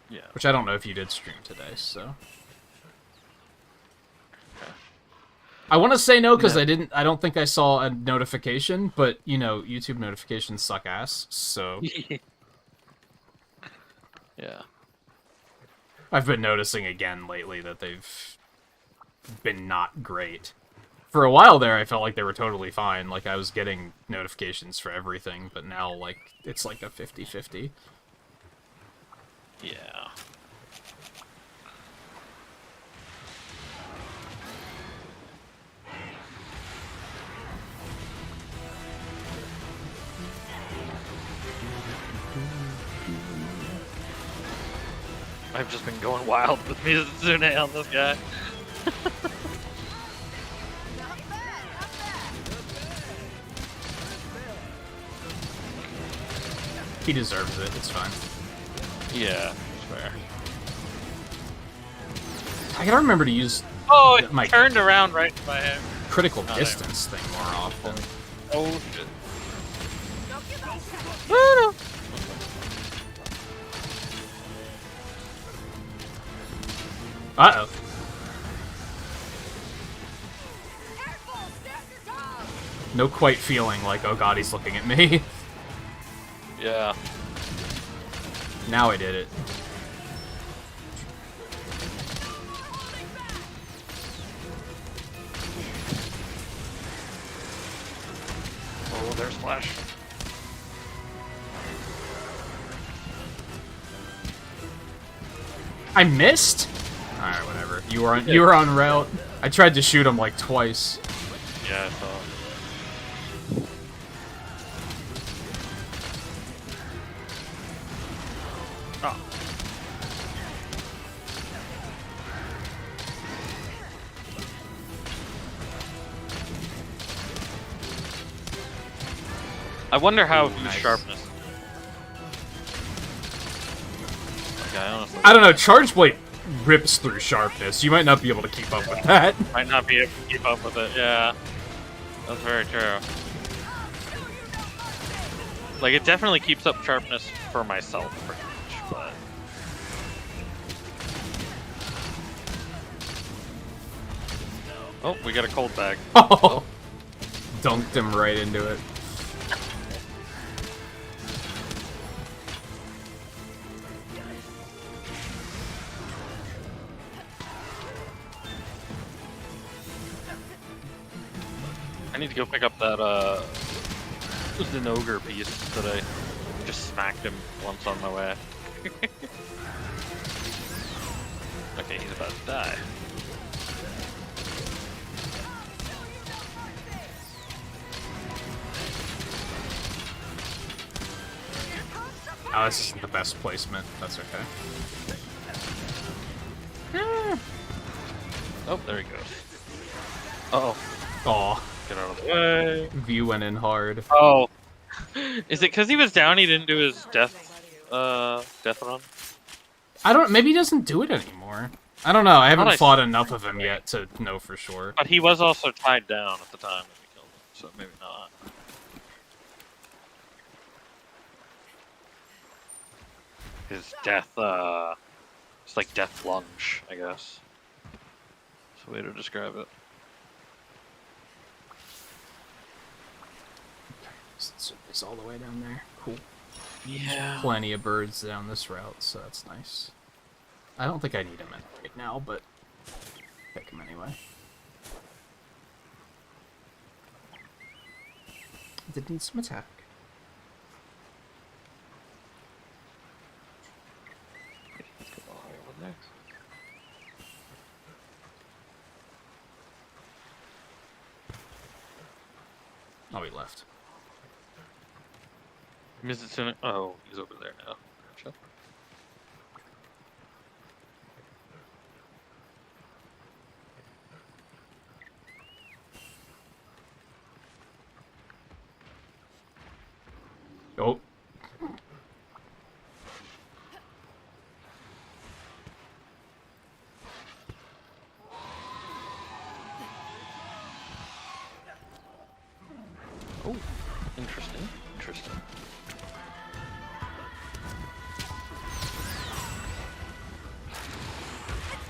B: Yeah.
A: Which I don't know if you did stream today, so... I want to say no because I don't think I saw a notification, but, you know, YouTube notifications suck ass, so...
B: Yeah.
A: I've been noticing again lately that they've been not great. For a while there, I felt like they were totally fine. Like, I was getting notifications for everything, but now, like, it's like a 50-50.
B: Yeah. I've just been going wild with Mizune on this guy.
A: He deserves it, it's fine.
B: Yeah, that's fair.
A: I gotta remember to use
B: Oh, it
A: my
B: turned around right by him.
A: critical
B: Oh,
A: distance thing more often.
B: Oh shit.
A: Uh-oh. No quite feeling like, oh god, he's looking at me.
B: Yeah.
A: Now I did it.
B: Oh, there's Flash.
A: I missed? Alright, whatever. You were on route. I tried to shoot him like twice.
B: Yeah, I saw. Oh. I wonder how his
A: nice.
B: sharpness. Okay, honestly.
A: I don't know, Charge Blade rips through sharpness. You might not be able to keep up with that.
B: Might not be able to keep up with it, yeah. That's very true. Like, it definitely keeps up sharpness for myself, pretty much, but... Oh, we got a cold bag.
A: Oh. Dunked him right into it.
B: I need to go pick up that, Zinogre piece that I just smacked him once on my way. Okay, he's about to die.
A: Oh, this isn't the best placement. That's okay.
B: Oh, there he goes. Uh-oh.
A: Aw.
B: Get out of the way.
A: View went in hard.
B: Oh. Is it because he was down he didn't do his death run?
A: I don't. Maybe he doesn't do it anymore. I don't know. I haven't
B: I
A: fought enough of him yet to know for sure.
B: But he was also tied down at the time that we killed him, so maybe not. His death, it's like death lunge, I guess. That's the way to describe it.
A: It's all the way down there. Cool.
B: Yeah.
A: Plenty of birds down this route, so that's nice. I don't think I need him in right now, but pick him anyway. Did need some attack.
B: Let's go all the way over there.
A: Oh, he left.
B: Mizutsuno. Oh, he's over there now. Gotcha.
A: Oh.
B: Oh, interesting. Interesting.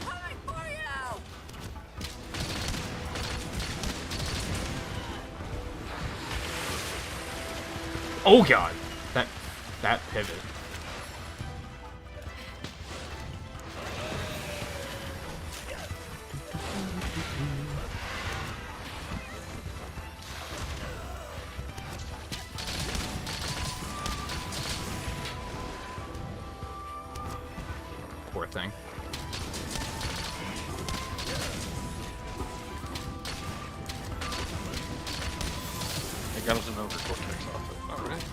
D: Coming for you!
A: Oh god. That pivot. Poor thing.
B: I got us an over cortex off it. Alright.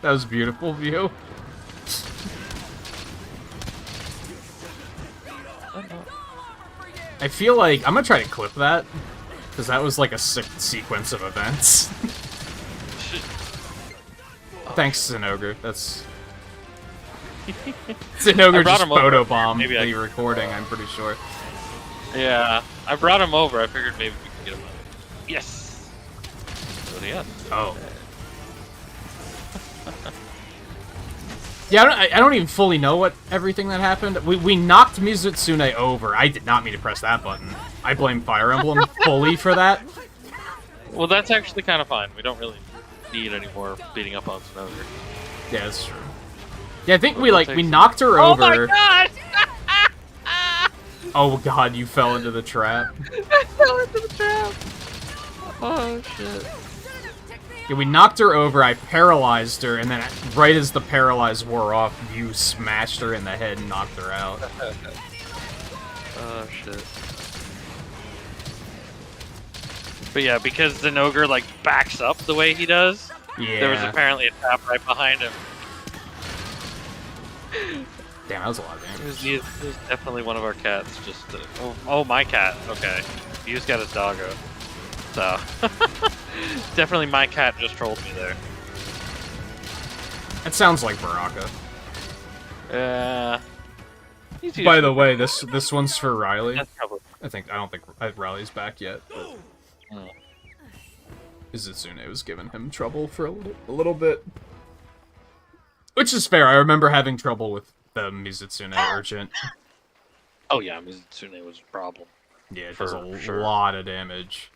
A: That was a beautiful view. I feel like I'm gonna try to clip that Because that was like a sick sequence of events. Thanks, Zinogre. That's... Zinogre
B: brought
A: just
B: him over.
A: photobombed
B: Maybe
A: the recording, I'm pretty sure.
B: Yeah, I brought him over. I figured maybe we could get him out. Yes! What do you got?
A: Oh. Yeah, I don't even fully know what everything that happened. We knocked Mizutsune over. I did not mean to press that button. I blame Fire Emblem fully for that.
B: Well, that's actually kind of fine. We don't really need any more beating up on Snow here.
A: Yeah, that's true. Yeah, I think we knocked her over.
B: Oh my god!
A: Oh god, you fell into the trap.
B: I fell into the trap! Oh shit.
A: Yeah, we knocked her over, I paralyzed her, and then right as the paralyze wore off, you smashed her in the head and knocked her out.
B: Oh shit. But yeah, because Zinogre like backs up the way he does,
A: Yeah.
B: there was apparently a trap right behind him.
A: Damn, that was a lot of damage.
B: It was definitely one of our cats. Just oh, my cat. Okay, he's got his doggo. So definitely my cat just trolled me there.
A: That sounds like Baraka. By the way, this one's for Riley.
B: That's probably.
A: I don't think Riley's back yet. But
B: Hmm.
A: Izitsune was giving him trouble for a little bit. Which is fair, I remember having trouble with the Mizutsune Urgent.
B: Oh yeah, Mizutsune was a problem.
A: Yeah, it does a
B: sure.
A: lot of damage.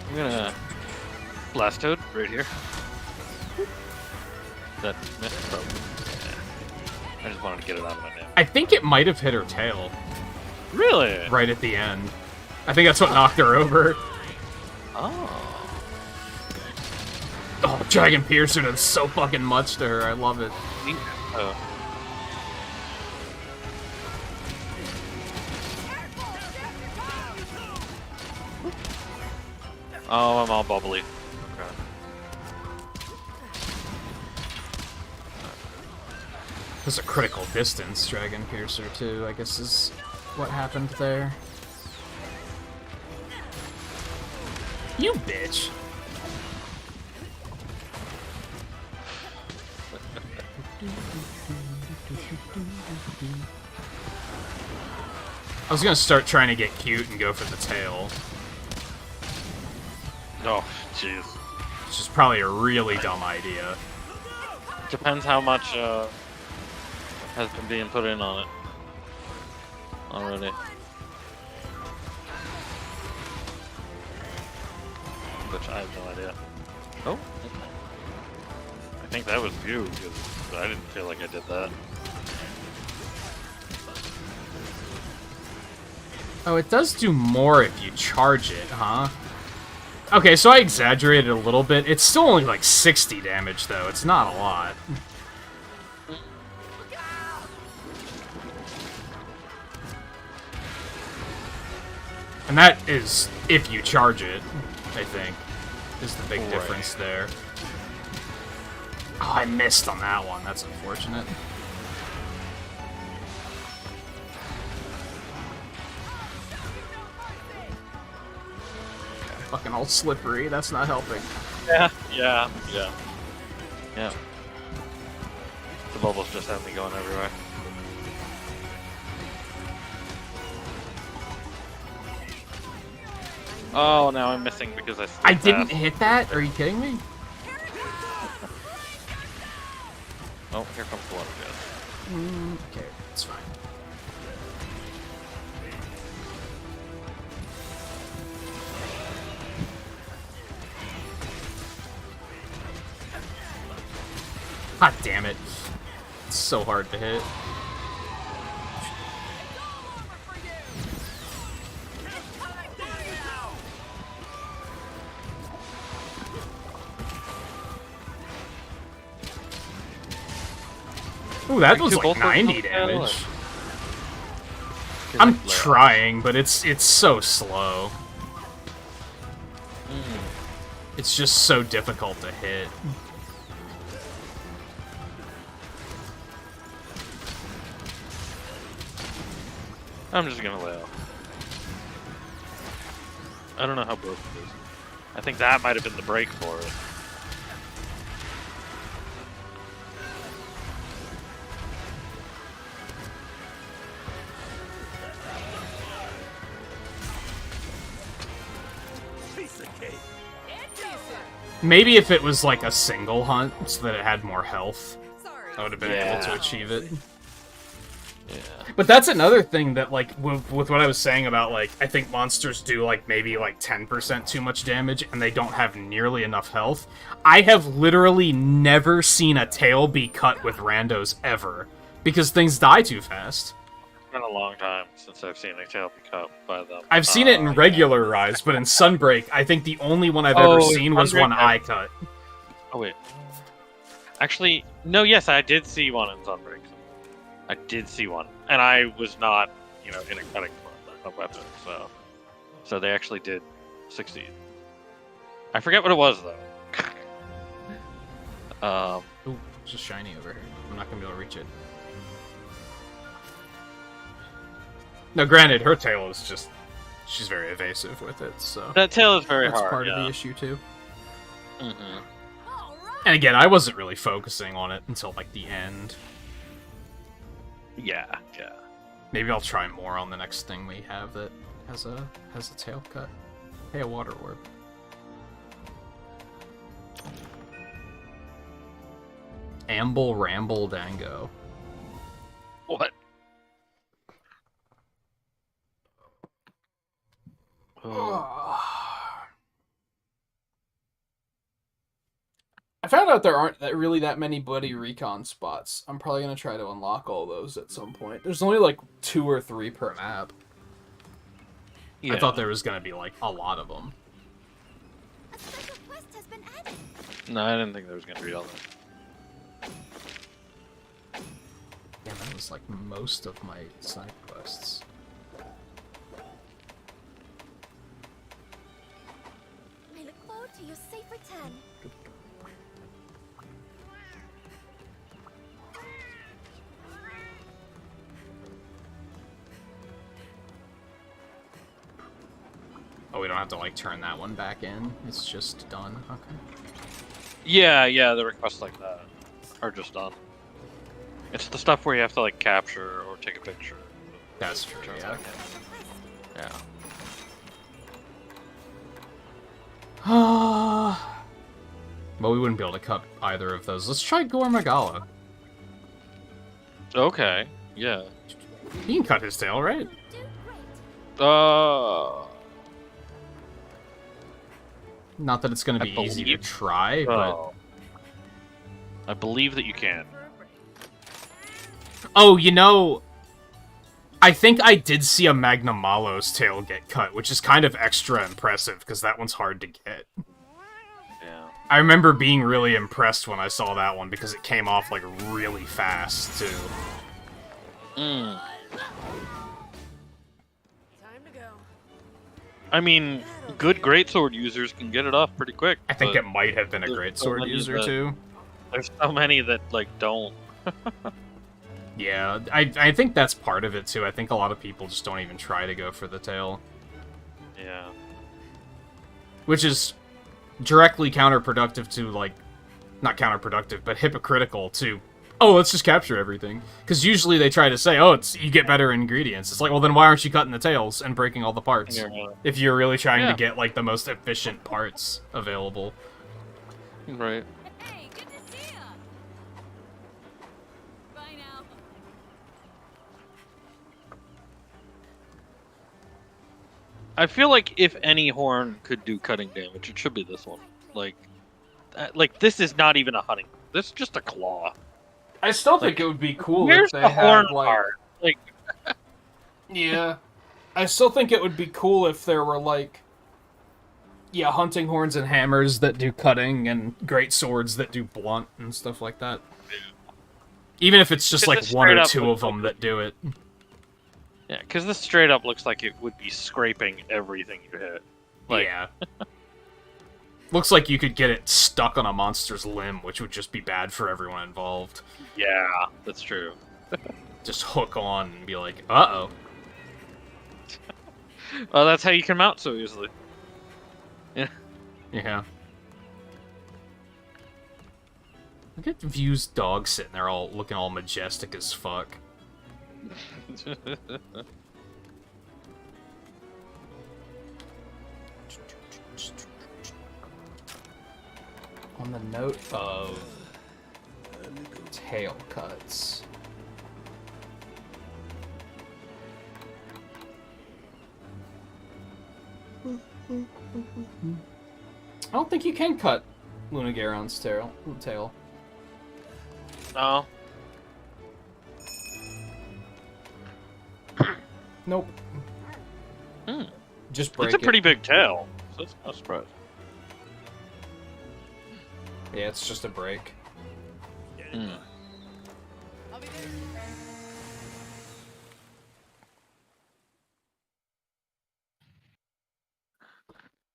B: I'm gonna Blast Toad right here. That missed probably. Yeah. I just wanted to get it out of my name.
A: I think it might have hit her tail
B: Really?
A: right at the end. I think that's what knocked her over.
B: Oh.
A: Oh, Dragon Piercer does so fucking much to her. I love it.
B: Oh. Oh, I'm all bubbly. Okay.
A: There's a critical distance Dragon Piercer too, I guess is what happened there. You bitch! I was gonna start trying to get cute and go for the tail,
B: Oh, jeez.
A: which is probably a really dumb idea.
B: Depends how much has been being put in on it already. Which I have no idea. Oh, I think that was you, because I didn't feel like I did that.
A: Oh, it does do more if you charge it, huh? Okay, so I exaggerated a little bit. It's still only like 60 damage, though. It's not a lot. And that is if you charge it, I think, is the big difference there. Oh, I missed on that one. That's unfortunate. Fucking all slippery. That's not helping.
B: Yeah. The bubbles just have me going everywhere. Oh, now I'm missing because I
A: I didn't hit that? Are you kidding me?
B: Oh, here comes the water jet.
A: Okay, it's fine. God damn it. It's so hard to hit. Ooh, that was like 90 damage. I'm trying, but it's so slow. It's just so difficult to hit.
B: I'm just gonna lay off. I don't know how broken it is. I think that might have been the break for it.
A: Maybe if it was like a single hunt, so that it had more health,
D: Sorry.
A: I would have been
B: Yeah.
A: able to achieve it.
B: Yeah.
A: But that's another thing that, like, with what I was saying about, like, I think monsters do, like, maybe, like, 10% too much damage, and they don't have nearly enough health. I have literally never seen a tail be cut with randos, ever. Because things die too fast.
B: It's been a long time since I've seen a tail be cut by them.
A: I've seen it in regular Rise, but in Sunbreak, I think the only one I've ever seen was one I cut.
B: Oh, wait. Actually, no, yes, I did see one in Sunbreak. I did see one. And I was not, you know, in a cutting weapon, so they actually did succeed. I forget what it was, though.
A: Ooh, there's a shiny over here. I'm not gonna be able to reach it. Now, granted, her tail is just... she's very evasive with it, so...
B: That tail is very
A: that's
B: hard,
A: part
B: yeah.
A: of the issue, too.
B: Mm-hmm.
D: All right.
A: And again, I wasn't really focusing on it until, like, the end.
B: Yeah, yeah.
A: Maybe I'll try more on the next thing we have that has a tail cut. Hey, a water orb. Amble Ramble Dango.
B: What? Oh.
A: I found out there aren't really that many Bloody Recon spots. I'm probably going to try to unlock all those at some point. There's only like 2 or 3 per map.
B: Yeah.
A: I thought there was going to be like a lot of them.
C: A special quest has been added.
B: No, I didn't think there was going to be all that.
A: Yeah, that was like most of my side quests.
C: I look forward to your safe return.
A: Oh, we don't have to like turn that one back in. It's just done. Okay.
B: Yeah, yeah, the requests like that are just done. It's the stuff where you have to like capture or take a picture.
A: That's true. Yeah.
B: Yeah.
A: Well, we wouldn't be able to cut either of those. Let's try Gore Magala.
B: Okay. Yeah.
A: He can cut his tail, right?
C: Do great.
A: Not that it's going to
B: I
A: be easy to
B: believe-
A: try, but...
B: Oh. I believe that you can.
A: Oh, you know... I think I did see a Magnamalo's tail get cut, which is kind of extra impressive, because that one's hard to get.
B: Yeah.
A: I remember being really impressed when I saw that one, because it came off, like, really fast, too.
B: Mm.
D: Time to go.
B: I mean, good greatsword users can get it off pretty quick.
A: I think
B: but
A: it might have been a
B: there's
A: great
B: so
A: sword
B: many
A: user,
B: that-
A: too.
B: There's so many that, like, don't.
A: Yeah, I think that's part of it, too. I think a lot of people just don't even try to go for the tail.
B: Yeah.
A: Which is directly counterproductive to, like... Not counterproductive, but hypocritical to... Oh, let's just capture everything. Because usually they try to say, oh, you get better ingredients. It's like, well, then why aren't you cutting the tails and breaking all the parts?
B: Yeah.
A: If you're really trying
B: Yeah.
A: to get, like, the most efficient parts available.
B: Right.
D: Hey, good to see ya. Bye now.
B: I feel like if any horn could do cutting damage, it should be this one. Like this is not even a hunting. This is just a claw.
A: I still
B: think
A: it would be cool
B: Where's the horn part? Like,
A: Yeah. I still think it would be cool if there were, like... Yeah, hunting horns and hammers that do cutting, and great swords that do blunt, and stuff like that. Even if it's just, like,
B: Because
A: one
B: straight
A: or
B: up
A: two of
B: looks
A: them
B: like
A: that do it.
B: yeah, because this straight up looks like it would be scraping everything you hit. Like,
A: Yeah. Looks like you could get it stuck on a monster's limb, which would just be bad for everyone involved.
B: yeah, that's true.
A: Just hook on and be like, uh-oh.
B: Well, that's how you can mount so easily. Yeah.
A: Yeah. Look at View's dog sitting there all looking all majestic as fuck. On the note of tail cuts. I don't think you can cut Luna Garon's tail.
B: No.
A: Nope.
B: Hmm.
A: Just break
B: It's a pretty big tail. So that's no surprise.
A: Yeah, it's just a break.
B: Hmm.
D: I'll be there.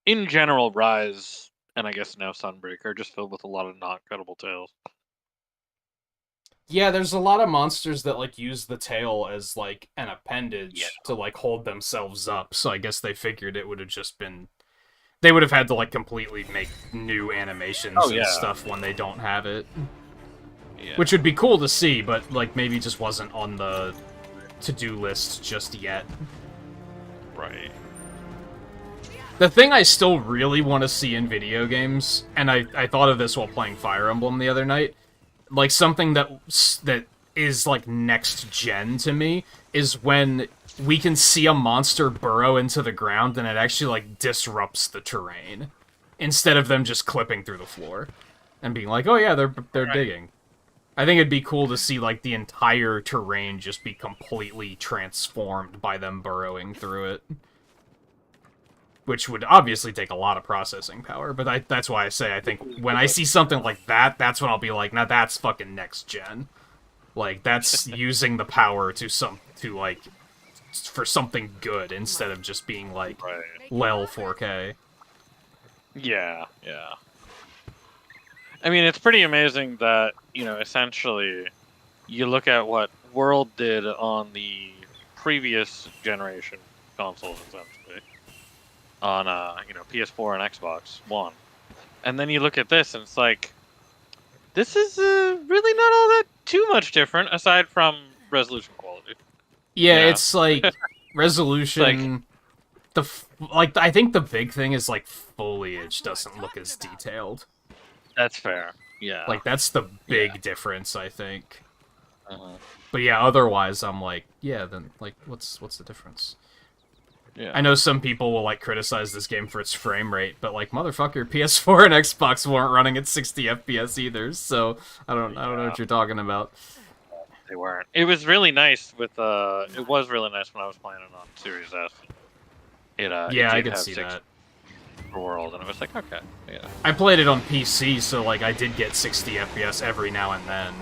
B: In general, Rise and I guess now Sunbreak are just filled with a lot of not cuttable tails.
A: Yeah, there's a lot of monsters that like use the tail as like an appendage
B: Yeah.
A: to like hold themselves up. So I guess they figured it would have just been they would have had to like completely make new animations
B: Oh,
A: and
B: yeah.
A: stuff when they don't have it.
B: Yeah.
A: Which would be cool to see, but like maybe just wasn't on the to-do list just yet.
B: Right.
A: The thing I still really want to see in video games, and I thought of this while playing Fire Emblem the other night, like something that is like next gen to me, is when we can see a monster burrow into the ground and it actually like disrupts the terrain, instead of them just clipping through the floor and being like, oh yeah, they're
B: Right.
A: digging. I think it'd be cool to see like the entire terrain just be completely transformed by them burrowing through it. Which would obviously take a lot of processing power, but that's why I say I think when I see something like that, that's when I'll be like, now that's fucking next gen. Like, that's using the power for something good instead of just being like,
B: Right.
A: lel 4K.
B: Yeah, yeah. I mean, it's pretty amazing that, essentially, you look at what World did on the previous generation consoles, essentially, on, PS4 and Xbox One. And then you look at this, and it's like, this is really not all that too much different, aside from resolution quality.
A: Yeah,
B: Yeah.
A: it's like, resolution... I think the big thing is, like, foliage doesn't look as detailed.
B: That's fair. Yeah.
A: Like, that's the big difference, I think.
B: Uh-huh.
A: But yeah, otherwise, I'm like, yeah, then, like, what's the difference?
B: Yeah.
A: I know some people will, like, criticize this game for its frame rate, but, like, motherfucker, PS4 and Xbox weren't running at 60 FPS either, so I don't know what you're talking about.
B: They weren't. It was really nice with, it was really nice when I was playing it on Series S.
A: Yeah,
B: it
A: I
B: did
A: could
B: have
A: see
B: 60
A: that.
B: per world, and it was like, okay, yeah.
A: I played it on PC, so, like, I did get 60 FPS every now and then.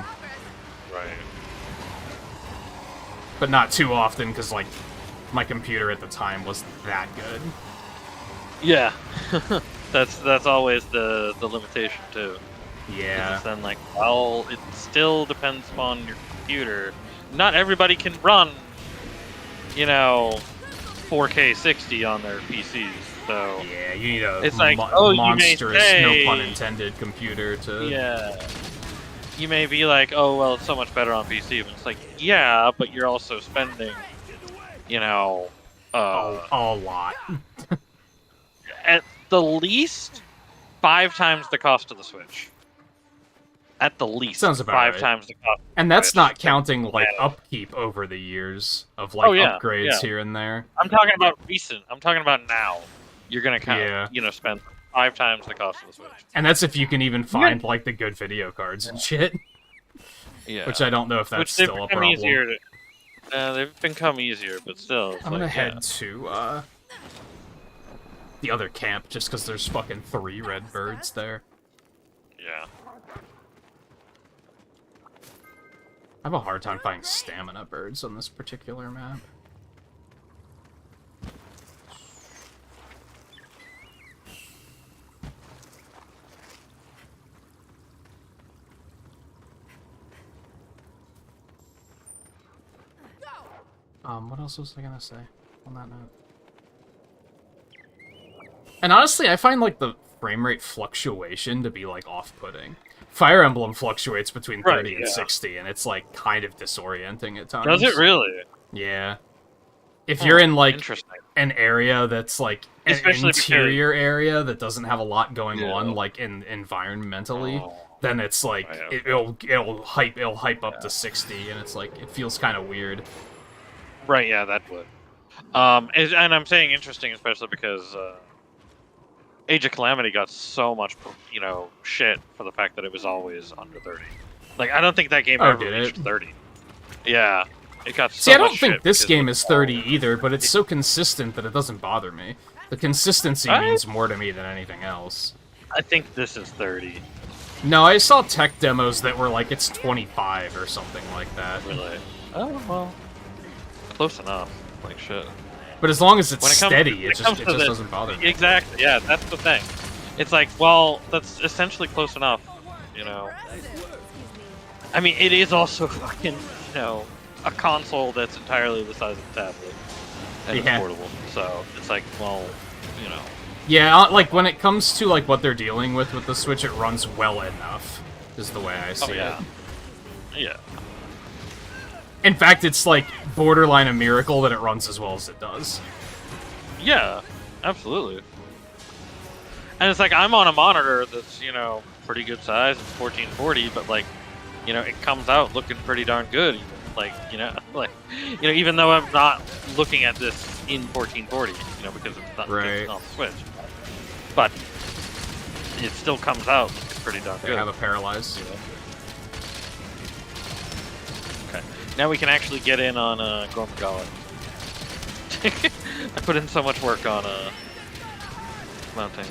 B: Right.
A: But not too often, because, like, my computer at the time wasn't that good.
B: Yeah. that's always the limitation, too.
A: Yeah.
B: It's then like, well, it still depends upon your computer. Not everybody can run, 4K 60 on their PCs, so...
A: Yeah, you need a
B: It's like, you may
A: monstrous,
B: say-
A: no pun intended, computer to...
B: Yeah. You may be like, oh, well, it's so much better on PC, but it's like, yeah, but you're also spending,
A: a lot.
B: at the least 5 times the cost of the Switch. At the least.
A: Sounds about
B: 5
A: right.
B: times the cost.
A: And that's
B: Switch.
A: not counting, like,
B: Yeah.
A: upkeep over the years of, like,
B: Oh, yeah,
A: upgrades
B: yeah.
A: here and there.
B: I'm talking about recent. I'm talking about now. You're gonna
A: Yeah.
B: spend 5 times the cost of the Switch.
A: And that's if you can even find, like, the good video cards and shit.
B: Yeah.
A: Which I don't know if that's
B: Which they've
A: still a
B: become
A: problem.
B: easier to... they've become easier, but still. It's
A: I'm gonna
B: like,
A: head to, the other camp, just because there's fucking 3 red birds there.
B: Yeah.
A: I have a hard time finding stamina birds on this particular map. What else was I gonna say on that note? And honestly, I find like the frame rate fluctuation to be like off-putting. Fire Emblem fluctuates between 30 and 60, and it's like kind of disorienting at times.
B: Does it really?
A: Yeah. If you're in like
B: Interesting.
A: an area that's like an
B: Especially
A: interior area that doesn't have a lot going
B: Yeah.
A: on, like environmentally,
B: Oh.
A: then it's like
B: Yeah.
A: it'll hype up to 60, and it's like it feels kind of weird.
B: Right, yeah, that would. And I'm saying interesting, especially because Age of Calamity got so much, shit for the fact that it was always under 30. Like, I don't think that game ever
A: did
B: reached
A: it?
B: 30. Yeah, it got so
A: See, I don't
B: much
A: think
B: shit
A: this
B: because
A: game
B: of
A: is 30 either, but it's so consistent that it doesn't bother me. The consistency
B: Right?
A: means more to me than anything else.
B: I think this is 30.
A: No, I saw tech demos that were like it's 25 or something like that.
B: Really? Oh, well. Close enough. Like, shit.
A: But as long as it's
B: When it comes-
A: steady,
B: when
A: it
B: it
A: just
B: comes to this-
A: doesn't bother me.
B: Exactly, yeah, that's the thing. It's like, well, that's essentially close enough, you know. I mean, it is also fucking, a console that's entirely the size of a tablet. And it's
A: Yeah.
B: portable. So, it's like, well,
A: Yeah, like when it comes to like what they're dealing with the Switch, it runs well enough. Is the way I see
B: oh, yeah.
A: it.
B: Yeah.
A: In fact, it's like borderline a miracle that it runs as well as it does.
B: Yeah, absolutely. And it's like, I'm on a monitor that's, pretty good size. It's 1440, but like, it comes out looking pretty darn good. Like, even though I'm not looking at this in 1440, because it's not
A: Right.
B: on the Switch. But it still comes out looking pretty darn
A: They
B: good.
A: have a paralyze.
B: Okay. Now we can actually get in on Gormagala. I put in so much work on mounting.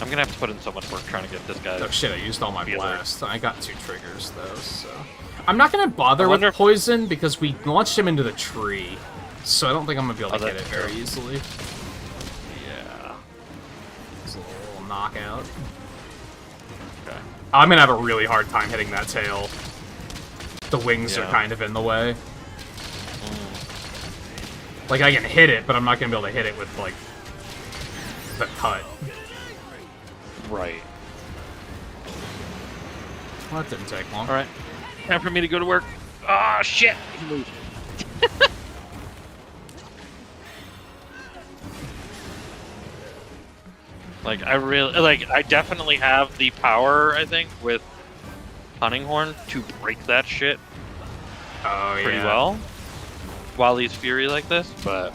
B: I'm gonna have to put in so much work trying to get this guy.
A: Oh shit, I used all my
B: Together.
A: blast. I got 2 triggers though, so... I'm not gonna bother
B: I
A: with
B: wonder if-
A: poison because we launched him into the tree. So I don't think I'm gonna be able to
B: Oh,
A: get it
B: that's
A: very
B: true.
A: easily.
B: Yeah.
A: It's a little knockout.
B: Okay.
A: I'm gonna have a really hard time hitting that tail. The wings are
B: Yeah.
A: kind of in the way. Like, I can hit it, but I'm not gonna be able to hit it with, like, the cut.
B: Right.
A: Well, that didn't take long.
B: All right. Time for me to go to work. Ah, shit. He moved. Like, I definitely have the power, I think, with Hunting Horn to break that shit
A: Oh,
B: pretty
A: yeah.
B: well while he's Fury like this, but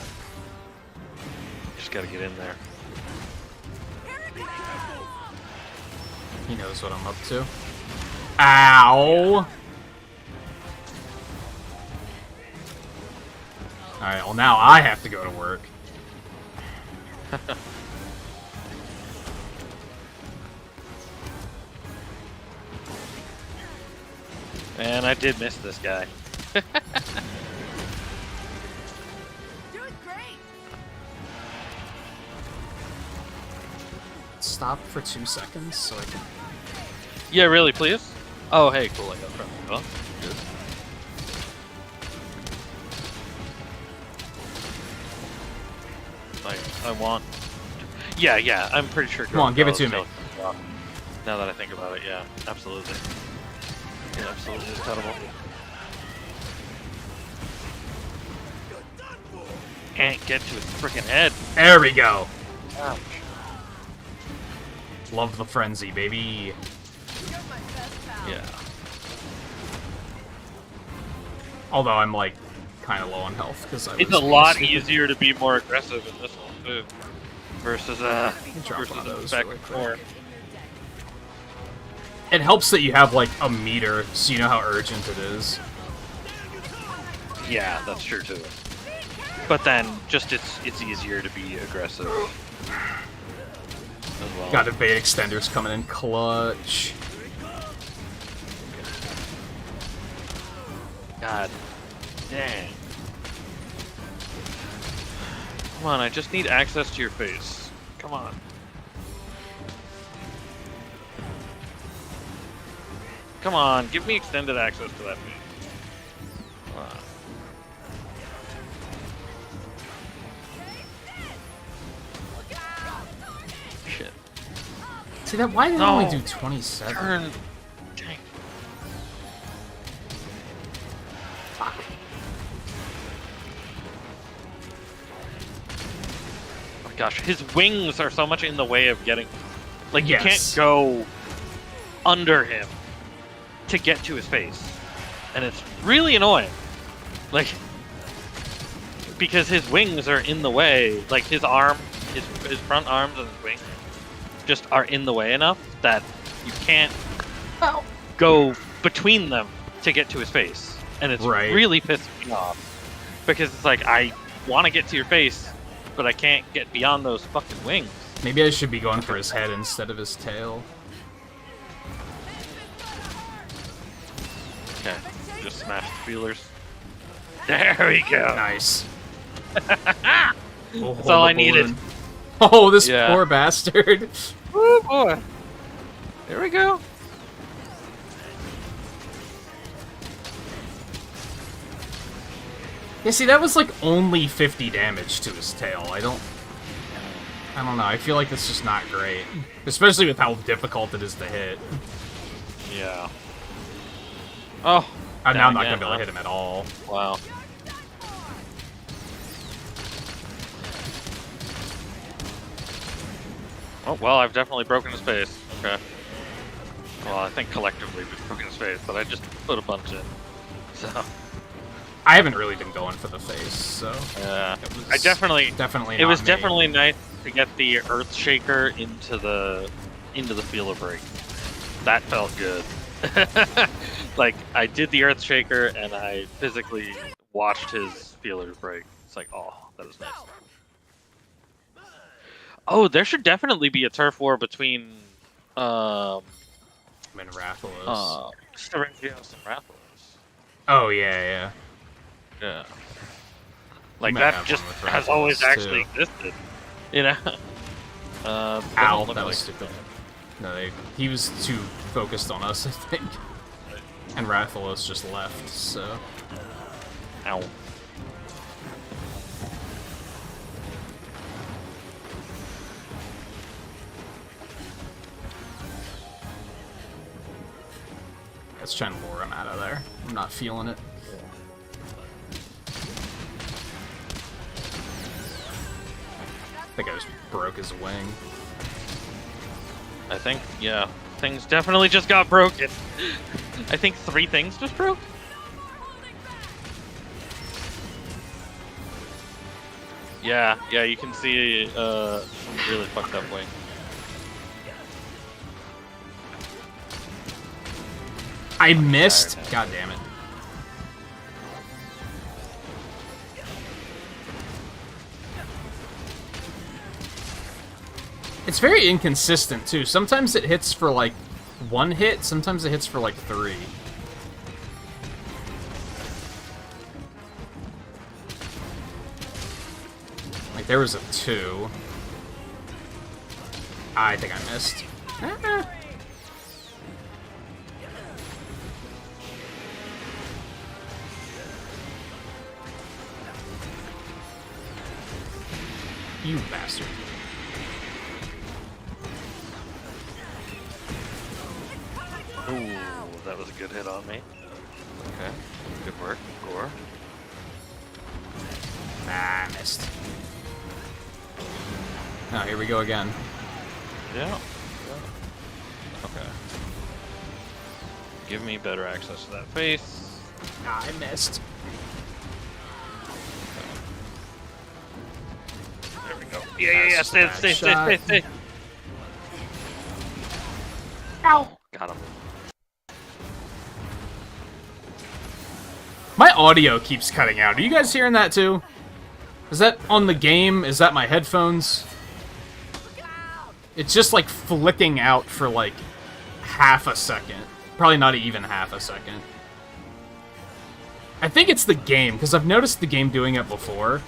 B: just gotta get in there.
A: He knows what I'm up to. Ow! Alright, well now I have to go to work.
B: Man, I did miss this guy.
D: Doing great.
A: Stop for 2 seconds so I can...
B: Yeah, really, please? Oh, hey, cool, I got friendly. Well, good. Like, I want... Yeah, I'm pretty sure...
A: Come on, give it to
B: Gormagala
A: me.
B: is still- Now that I think about it, yeah, absolutely. It absolutely is cuttable. Can't get to his freaking head.
A: There we go!
B: Ouch.
A: Love the frenzy, baby.
D: You're my best pal.
B: Yeah.
A: Although I'm, like, kind of low on health, because I was...
B: It's a lot easier to be more aggressive in this one, too. Versus,
A: Drop
B: versus
A: one of those
B: back
A: really
B: before.
A: quick. It helps that you have, like, a meter, so you know how urgent it is.
B: Yeah, that's true too. But then, just it's easier to be aggressive as well.
A: Got evade extenders coming in clutch.
B: God dang. Come on, I just need access to your face. Come on. Come on, give me extended access to that face. Come on. Shit.
A: See that? Why did it
B: No.
A: only do 27?
B: Turn. Dang.
A: Fuck.
B: Oh my gosh, his wings are so much in the way of getting. Like, you
A: Yes.
B: can't go under him to get to his face. And it's really annoying. Like, because his wings are in the way. Like, his front arms and his wings just are in the way enough that you can't go between them to get to his face. And it's
A: Right.
B: really pissing me off. Because it's like, I want to get to your face, but I can't get beyond those fucking wings.
A: Maybe I should be going for his head instead of his tail.
B: Okay, just smash the feelers. There we go.
A: Nice. We'll
B: That's all
A: hold
B: I
A: the
B: needed.
A: balloon. Oh, this
B: Yeah.
A: poor bastard.
B: Woo boy. There we go.
A: Yeah, see, that was like only 50 damage to his tail. I don't know. I feel like that's just not great. Especially with how difficult it is to hit.
B: Yeah. Oh.
A: Now
B: down
A: I'm not
B: again,
A: going to be able to hit him at all.
B: Wow. Oh, well, I've definitely broken his face. Okay. Well, I think collectively we've broken his face, but I just put a bunch in. So,
A: I haven't really been going for the face, so...
B: yeah.
A: It was
B: I definitely...
A: Definitely
B: It
A: not
B: was
A: me.
B: definitely nice to get the Earth Shaker into the feeler break. That felt good. Like, I did the Earth Shaker and I physically watched his feelers break. It's like, oh, that was nice. Oh, there should definitely be a turf war between
A: I'm in Rathalos.
B: Nintagious and Rathalos.
A: Oh, yeah.
B: Yeah. Like,
A: might
B: that
A: have
B: just
A: one with
B: has always
A: Rathalos,
B: actually
A: too.
B: existed. You know?
A: Ow,
B: doesn't look
A: that was
B: like-
A: stupid. No, he was too focused on us, I think. And Rathalos just left, so...
B: Ow.
A: Let's try and lure him out of there. I'm not feeling it. I think I just broke his wing.
B: I think, yeah, things definitely just got broken. I think 3 things just broke. Yeah, you can see some really fucked up wing.
A: I missed!
B: tired now.
A: God damn it. It's very inconsistent, too. Sometimes it hits for, like, 1 hit, sometimes it hits for, like, 3. Like, there was a 2. I think I missed. Ah. You bastard.
B: Ooh, that was a good hit on me. Okay, good work, Gore.
A: Ah, I missed. Oh, here we go again.
B: Yeah. Okay. Give me better access to that face.
A: Ah, I missed.
B: There we go. Yeah.
A: That's
B: Stay.
A: just a bad shot.
B: Ow! Got him.
A: My audio keeps cutting out. Are you guys hearing that too? Is that on the game? Is that my headphones? It's just like flicking out for like half a second. Probably not even half a second. I think it's the game, because I've noticed the game doing it before.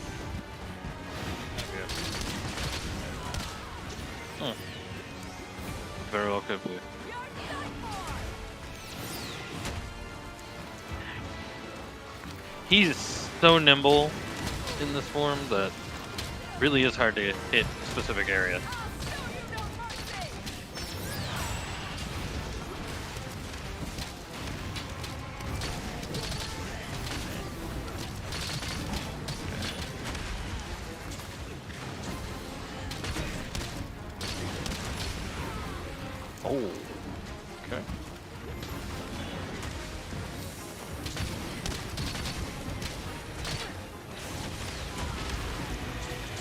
B: Very well could be. He's so nimble in this form that really is hard to hit a specific area. Oh. Okay.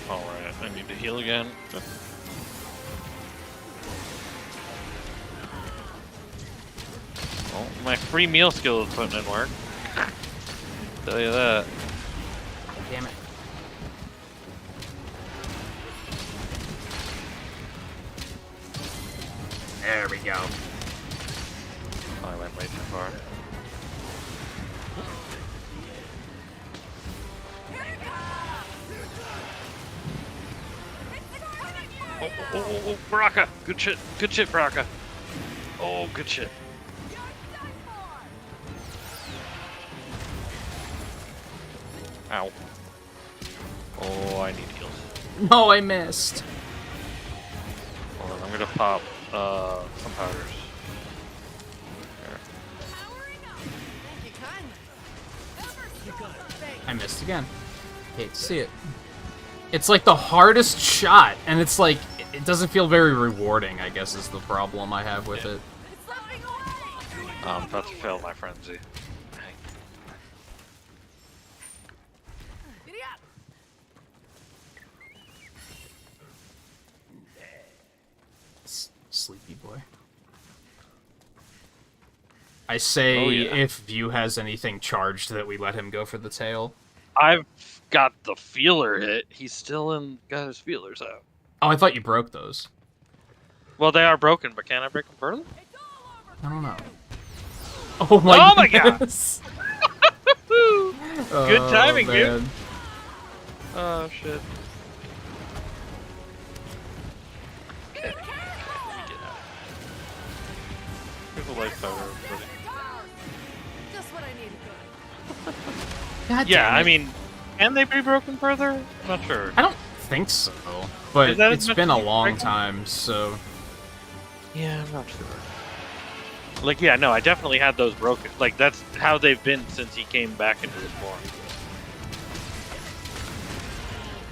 B: Alright, I need to heal again. Oh, my free meal skill is putting in work. Tell you that.
A: Damn it. There we go.
B: Oh, I went way too far. Oh, Baraka! Good shit, Baraka. Oh, good shit. Ow. Oh, I need heals.
A: No, I missed.
B: Hold on, I'm gonna pop some powders. There.
A: I missed again. Hate to see it. It's like the hardest shot, and it's like, it doesn't feel very rewarding, I guess is the problem I have with it.
B: I'm about to fail my frenzy.
A: Sleepy boy. I say,
B: Oh, yeah.
A: if View has anything charged, that we let him go for the tail.
B: I've got the feeler hit. He's still got his feelers out.
A: Oh, I thought you broke those.
B: Well, they are broken, but can I break them further?
A: I don't know. Oh my,
B: Oh my god!
A: goodness.
B: Good timing,
A: man.
B: dude. Oh shit. Okay. Here's a life powder.
D: Just what I needed.
A: God
B: Yeah,
A: damn it.
B: I mean, can they be broken further? I'm not sure.
A: I don't think so, but
B: Is that
A: it's
B: as much
A: been a
B: as you
A: long
B: break them?
A: time, so...
B: Yeah, I'm not sure. Like, yeah, no, I definitely had those broken. Like, that's how they've been since he came back into his form.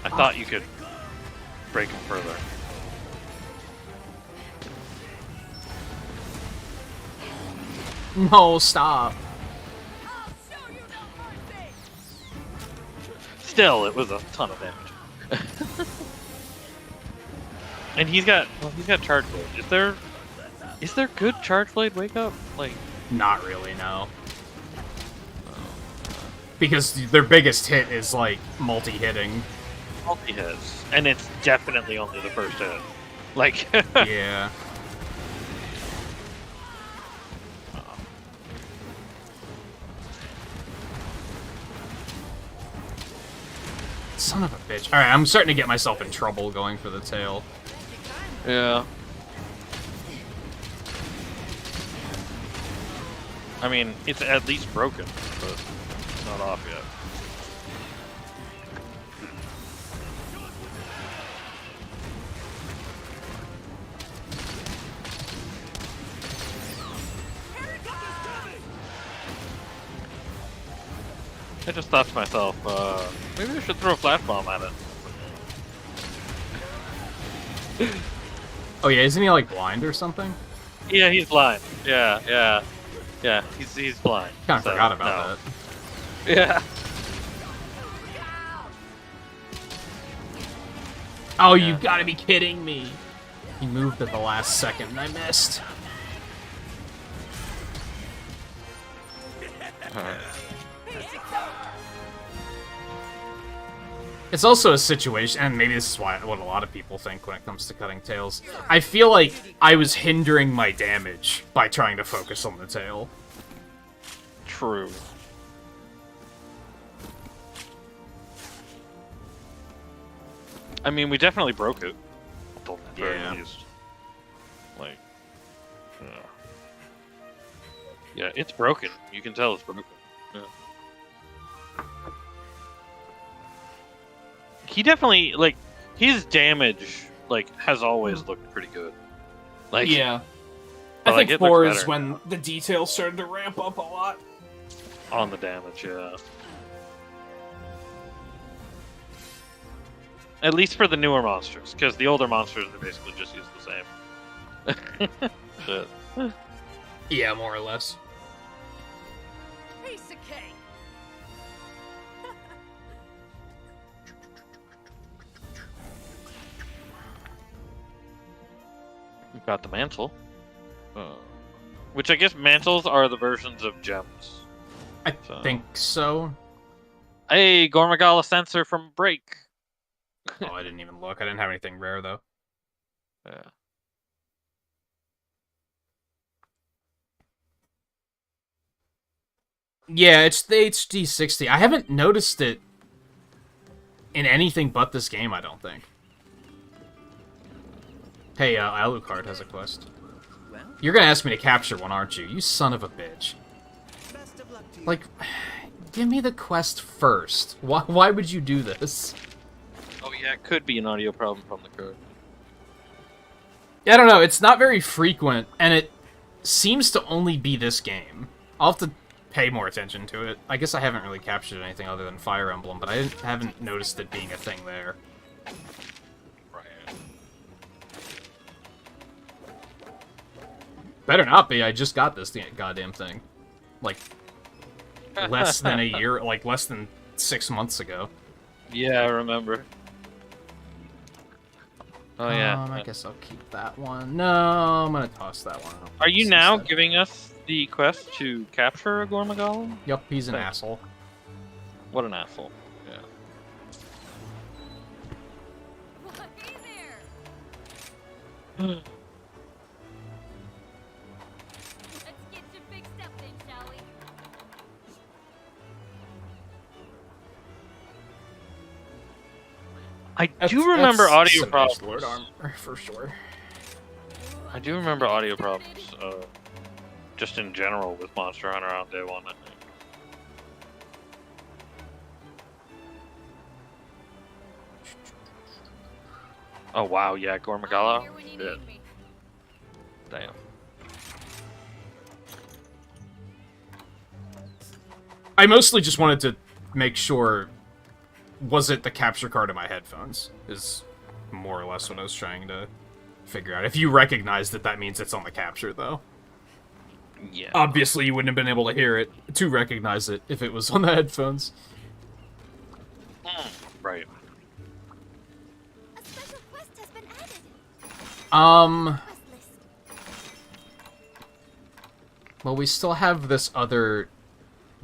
B: I thought you could break them further.
A: No, stop.
B: Still, it was a ton of damage. And he's got charge blade. Is there good charge blade wake up? Like,
A: Not really, no. Because their biggest hit is, like, multi-hitting.
B: multi hits, and it's definitely only the first hit. Like,
A: Yeah. Son of a bitch. Alright, I'm starting to get myself in trouble going for the tail.
B: yeah. I mean, it's at least broken, but it's not off yet. I just thought to myself, maybe I should throw a flash bomb at it.
A: Oh yeah, isn't he, like, blind or something?
B: Yeah, he's blind. Yeah. He's blind.
A: Kinda
B: so,
A: forgot about
B: no. Yeah.
A: Oh, you
B: Yeah.
A: gotta be kidding me! He moved at the last second and I missed. It's also a situation, and maybe this is what a lot of people think when it comes to cutting tails. I feel like I was hindering my damage by trying to focus on the tail.
B: True. I mean, we definitely broke it. At the very
A: Yeah.
B: least. Like, yeah, it's broken. You can tell it's broken. Yeah. He definitely, like, his damage, like, has always looked pretty good. Like,
A: Yeah.
B: but,
A: I
B: like,
A: think
B: it looks
A: 4 is
B: better
A: when the details started to ramp up a lot.
B: on the damage, yeah. At least for the newer monsters, because the older monsters, they basically just use the same. Shit.
A: Yeah, more or less.
D: Piece of cake.
B: We've got the mantle. Which I guess mantles are the versions of gems.
A: I think so.
B: Hey, Gormagala sensor from Break.
A: Oh, I didn't even look. I didn't have anything rare, though.
B: Yeah.
A: Yeah, it's the HD 60. I haven't noticed it in anything but this game, I don't think. Hey, Alucard has a quest. You're gonna ask me to capture one, aren't you? You son of a bitch. Like, give me the quest first. Why would you do this?
B: Oh yeah, it could be an audio problem from the code.
A: Yeah, I don't know. It's not very frequent, and it seems to only be this game. I'll have to pay more attention to it. I guess I haven't really captured anything other than Fire Emblem, but I haven't noticed it being a thing there.
B: Right.
A: Better not be. I just got this goddamn thing. Like, less than a year, like less than 6 months ago.
B: Yeah, I remember. Oh yeah.
A: I guess I'll keep that one. No, I'm gonna toss that one out.
B: Are you now giving us the quest to capture a Gormagala?
A: Yep, he's an
B: Thanks.
A: asshole.
B: What an asshole. Yeah.
C: Well, hey there. Let's get you fixed up then, shall we?
B: I do remember audio
A: some nice
B: problems.
A: Lord armor, for sure.
B: I do remember audio problems, just in general with Monster Hunter on day one, I think. Oh wow, yeah,
C: I'm
B: Gormagala?
C: here when you
B: Shit.
C: need me.
B: Damn.
A: I mostly just wanted to make sure, was it the capture card in my headphones? Is more or less what I was trying to figure out. If you recognize that, that means it's on the capture, though.
B: Yeah.
A: Obviously, you wouldn't have been able to hear it, to recognize it, if it was on the headphones.
B: Right.
C: A special quest has been added. Quest list.
A: Well, we still have this other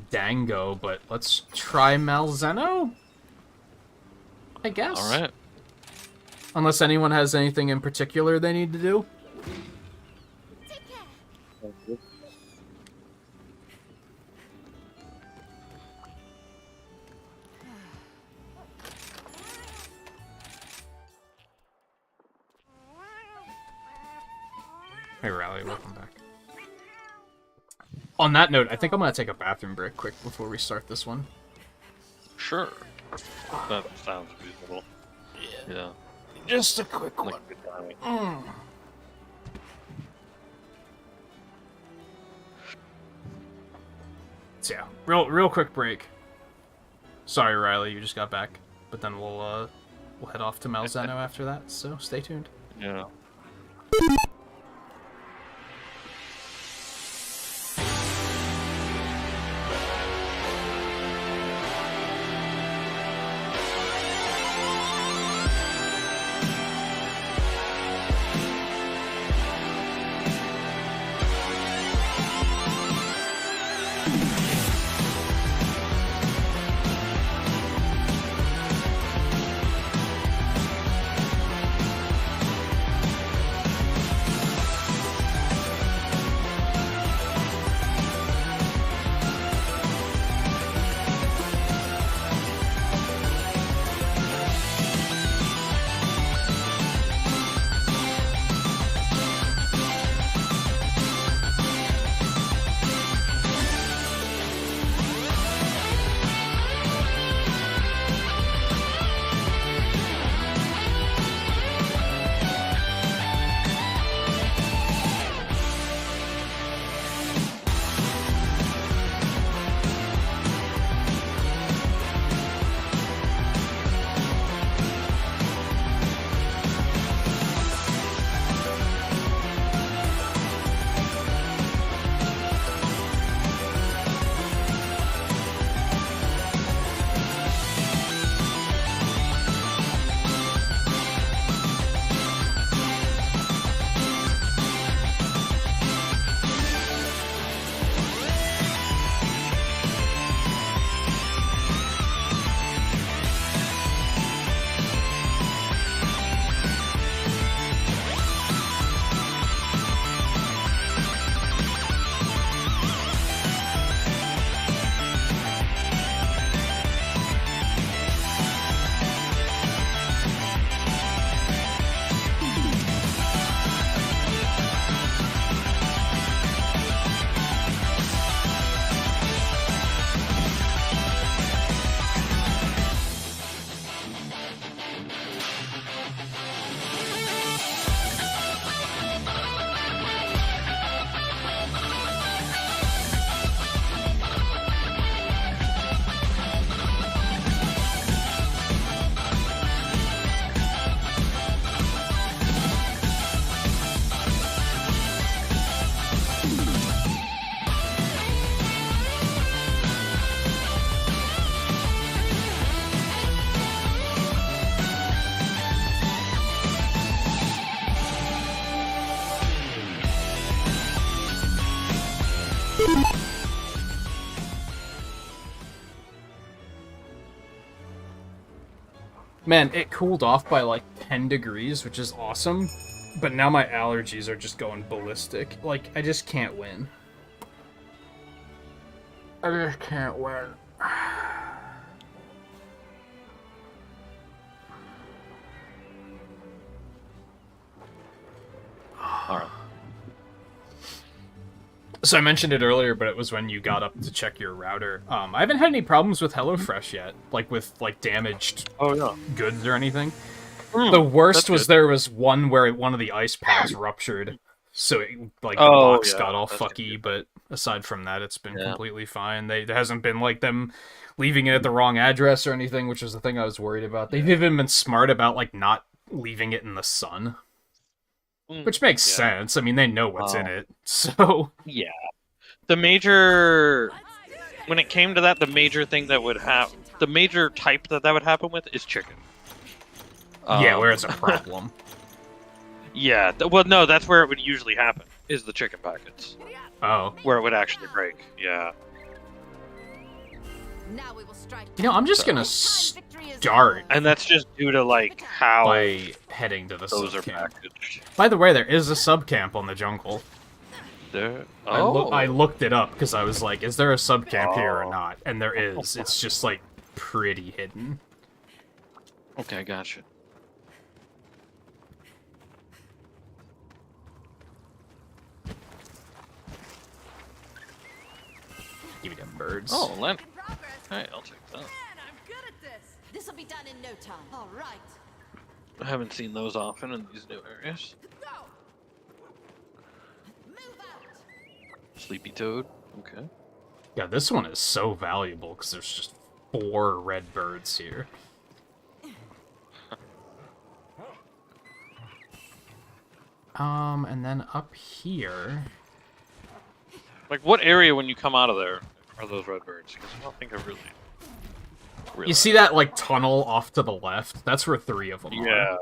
A: Dango, but let's try Malzeno? I guess.
B: Alright.
A: Unless anyone has anything in particular they need to do.
C: Take care.
A: Hey, Rally, welcome back. On that note, I think I'm gonna take a bathroom break quick before we start this one.
B: Sure. That sounds reasonable. Yeah.
A: Just a quick one.
B: Like good timing.
A: So yeah, real quick break. Sorry, Riley, you just got back, but then we'll head off to Malzeno after that. So stay tuned.
B: Yeah.
A: Man, it cooled off by like 10 degrees, which is awesome. But now my allergies are just going ballistic. Like, I just can't win. I just can't win.
B: Alright.
A: So I mentioned it earlier, but it was when you got up to check your router. I haven't had any problems with HelloFresh yet, like with like damaged goods or anything. The worst was there was one where one of the ice packs ruptured, so it, like the box got all fucky. But aside from that, it's been completely fine. There hasn't been like them leaving it at the wrong address or anything, which was the thing I was worried about. They've even been smart about like not leaving it in the sun. Which makes sense. I mean, they know what's in it, so...
B: Yeah. The major... When it came to that, the major thing that would happen... The major type that would happen with is chicken.
A: Yeah, where it's a problem.
B: Yeah. Well, no, that's where it would usually happen, is the chicken packets.
A: Oh.
B: Where it would actually break, yeah.
C: Now we will strike.
A: You know, I'm just gonna start...
B: And that's just due to, like, how...
A: By heading to the
B: those are
A: sub-camp.
B: packaged.
A: By the way, there is a sub-camp on the jungle.
B: There...
A: I looked it up, because I was like, is there a sub-camp here or not? And there is. It's just, like, pretty hidden.
B: Okay, gotcha.
A: Give me them birds.
B: Oh, Len. Alright, I'll take that.
D: Man, I'm good at this.
C: This will be done in no time. All right.
B: I haven't seen those often in these new areas.
D: Go.
C: Move out.
B: Sleepy Toad. Okay.
A: Yeah, this one is so valuable, because there's just 4 red birds here. And then up here...
B: Like, what area when you come out of there are those red birds? Because I don't think I've really...
A: You see that, like, tunnel off to the left? That's where 3 of them are.
B: Yeah.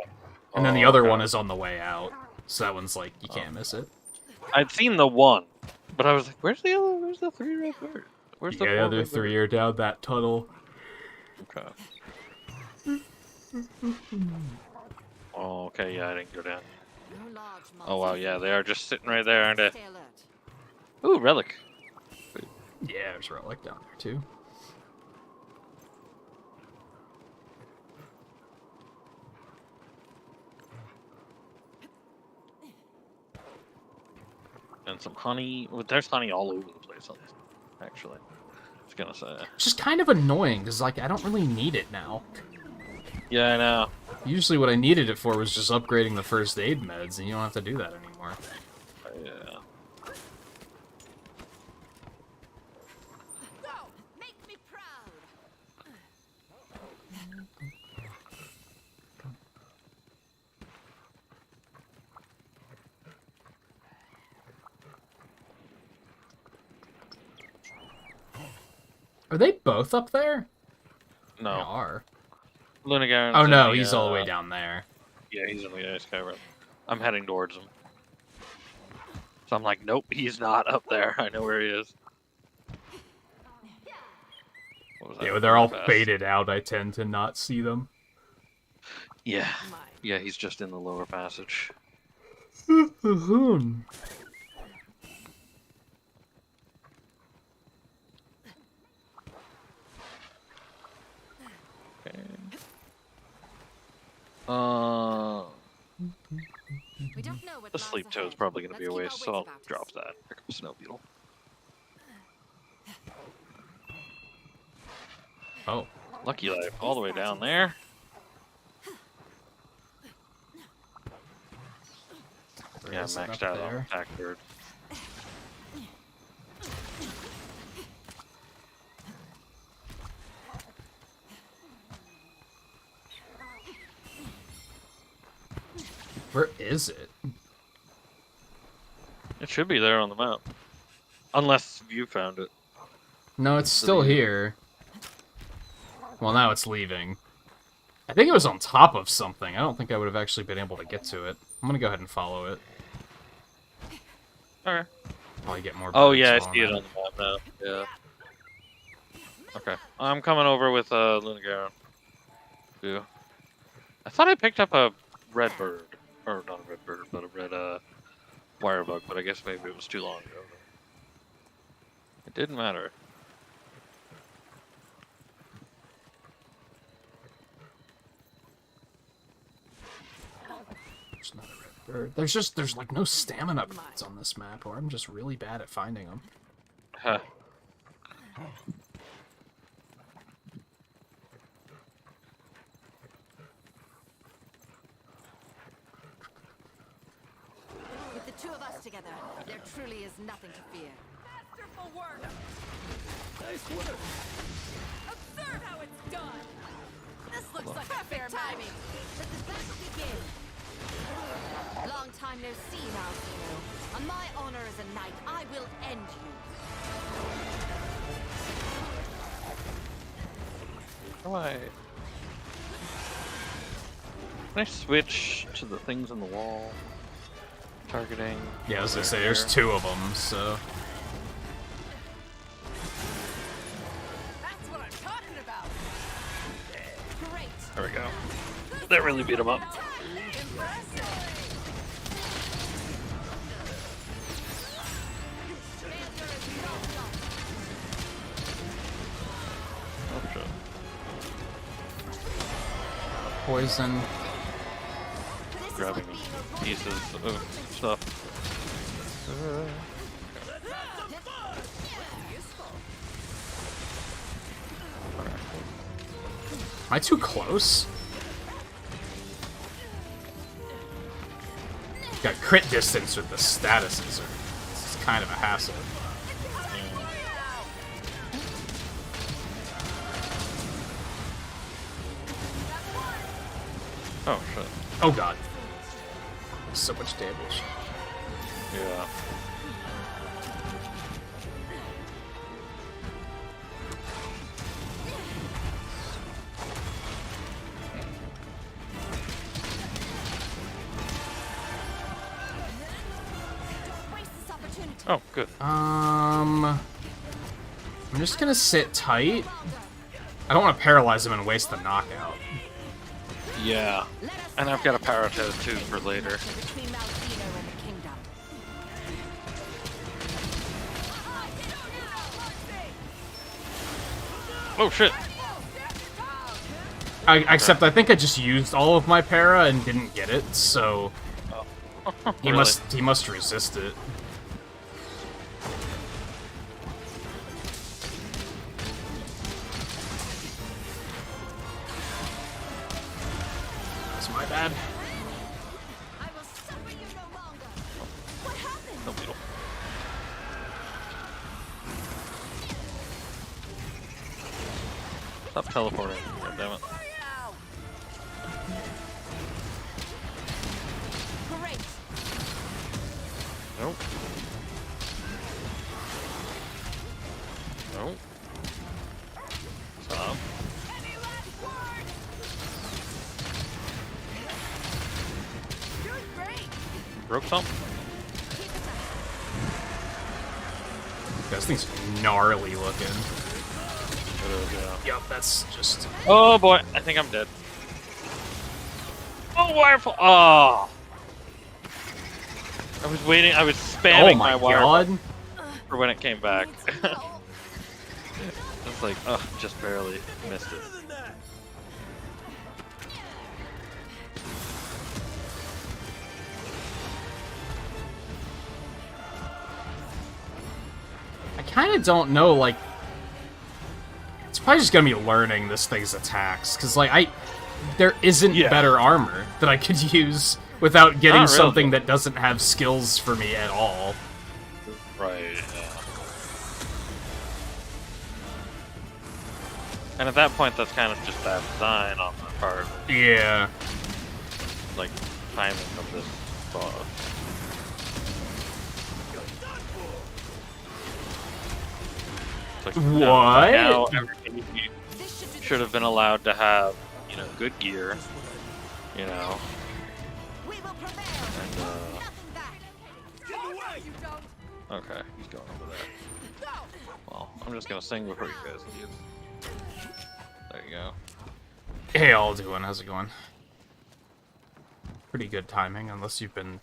A: And then the other one is on the way out. So that one's like, you can't miss it.
B: I'd seen the one, but I was like, where's the other, where's the 3 red birds? Where's the
A: Yeah, the other 3 are down that tunnel.
B: Okay. Oh, okay, yeah, I didn't go down.
C: No large
B: Oh, wow, yeah, they are just sitting right there, aren't they?
C: Stay alert.
B: Ooh, relic.
A: Yeah, there's a relic down there, too.
B: And some honey. Well, there's honey all over the place on this, actually. I was gonna say.
A: It's just kind of annoying, because, like, I don't really need it now.
B: Yeah, I know.
A: Usually what I needed it for was just upgrading the first aid meds, and you don't have to do that anymore.
B: Yeah.
C: Go. Make me proud.
A: Are they both up there? They
B: No.
A: are.
B: Lunigaren's
A: Oh no,
B: in the,
A: he's all the way down there.
B: Yeah, he's in the ice cavern. I'm heading towards him. So I'm like, nope, he's not up there. I know where he is. What was that?
A: Yeah, when they're all
B: Fast.
A: faded out, I tend to not see them.
B: Yeah. Yeah, he's just in the lower passage. Okay.
C: We don't know what
B: The
C: lies
B: sleep toad's
C: ahead.
B: probably going to be a
C: Let's
B: waste,
C: keep
B: so
C: our
B: I'll
C: wits about
B: drop
C: us.
B: that. Here comes Snow Beetle.
A: Oh.
B: Lucky Life, all the way down there.
A: Where
B: Yeah,
A: is it
B: maxed
A: up
B: out on
A: there?
B: attack bird.
A: Where is it?
B: It should be there on the map. Unless you found it.
A: No, it's still here. Well, now it's leaving. I think it was on top of something. I don't think I would have actually been able to get to it. I'm gonna go ahead and follow it.
B: Okay.
A: Probably get more.
B: Oh
A: birds
B: yeah, I
A: while
B: see
A: I'm
B: it
A: at
B: on the map now. Yeah. Okay, I'm coming over with Lintagious. Yeah. I thought I picked up a red bird, or not a red bird, but a red wire bug. But I guess maybe it was too long ago. It didn't matter.
A: There's not a red bird. There's like no stamina points on this map, or I'm just really bad at finding them.
B: Huh.
E: With the two of us together, there truly is nothing to fear.
D: Masterful work. Nice work. Observe how it's done.
E: This looks like fair timing. Let the battle begin. Long time no see now, Zeno. On my honor as a knight, I will end you.
B: Can I switch to the things on the wall? Targeting.
A: Yeah, I was gonna say there's two of them, so.
D: That's what I'm talking about.
E: Great.
B: There we go. That really beat him up. Oh shit.
A: Poison.
B: Grabbing pieces of stuff.
A: Am I too close? Got crit distance with the statuses. This is kind of a hassle.
B: Oh shit.
A: Oh god. So much damage.
B: Yeah.
E: Don't waste this opportunity.
B: Oh, good.
A: I'm just gonna sit tight. I don't want to paralyze him and waste the knockout.
B: Yeah. And I've got a Paratoad too for later.
E: Between Mount Zeno and the kingdom.
B: Oh shit.
A: Except I think I just used all of my para and didn't get it, so he
B: Really?
A: must resist it. It's my bad.
E: I will suffer you no longer. What happened?
B: No beetle. Stop teleporting. God damn it.
E: Great.
B: Nope. Nope. Stop.
D: Any last word? Doing great.
B: Broke something?
A: This thing's gnarly looking.
B: It is, yeah.
A: Yup, that's just.
B: Oh boy, I think I'm dead. Oh, wirefall! Oh! I was waiting, I was spamming
A: Oh my
B: wirefall
A: god!
B: for when it came back. It's like, oh, just barely missed it.
A: I kind of don't know, like. It's probably just gonna be learning this thing's attacks, because, like, there isn't
B: Yeah.
A: better armor that I could use without getting
B: Not really.
A: something that doesn't have skills for me at all.
B: Right, yeah. And at that point, that's kind of just bad design on my part.
A: Yeah.
B: Like, timing of this boss. It's like,
A: What?
B: Now everybody should have been allowed to have, you know, good gear, you know,
E: We will prevail.
B: and
E: Nothing back.
D: Get away, you don't.
B: Okay, he's going over there. Well, I'm just gonna sing before you guys leave. There you go.
A: Hey, all doing? How's it going? Pretty good timing, unless you've been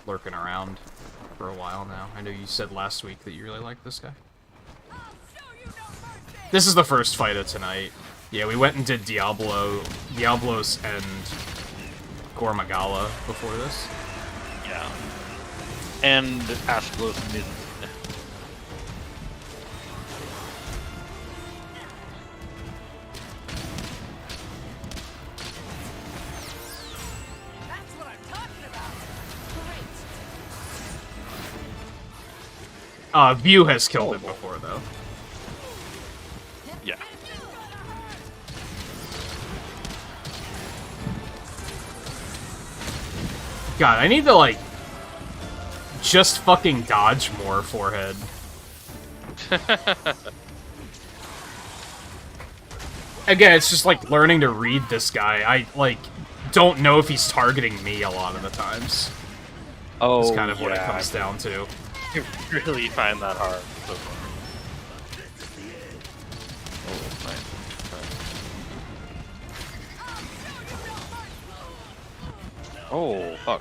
A: lurking around for a while now. I know you said last week that you really liked this guy. This is the first fight of tonight. Yeah, we went and did Diablos and Gormagala before this.
B: Yeah. And Ashglo's Mid.
D: That's what I'm talking about. Great.
A: View has killed him before, though.
B: Yeah.
A: God, I need to, like, just fucking dodge more, Forehead. Again, it's just, like, learning to read this guy. I, like, don't know if he's targeting me a lot of the times.
B: Oh,
A: That's kind of what it
B: yeah.
A: comes down to.
B: I really find that hard so far. Oh, nice. Oh, fuck.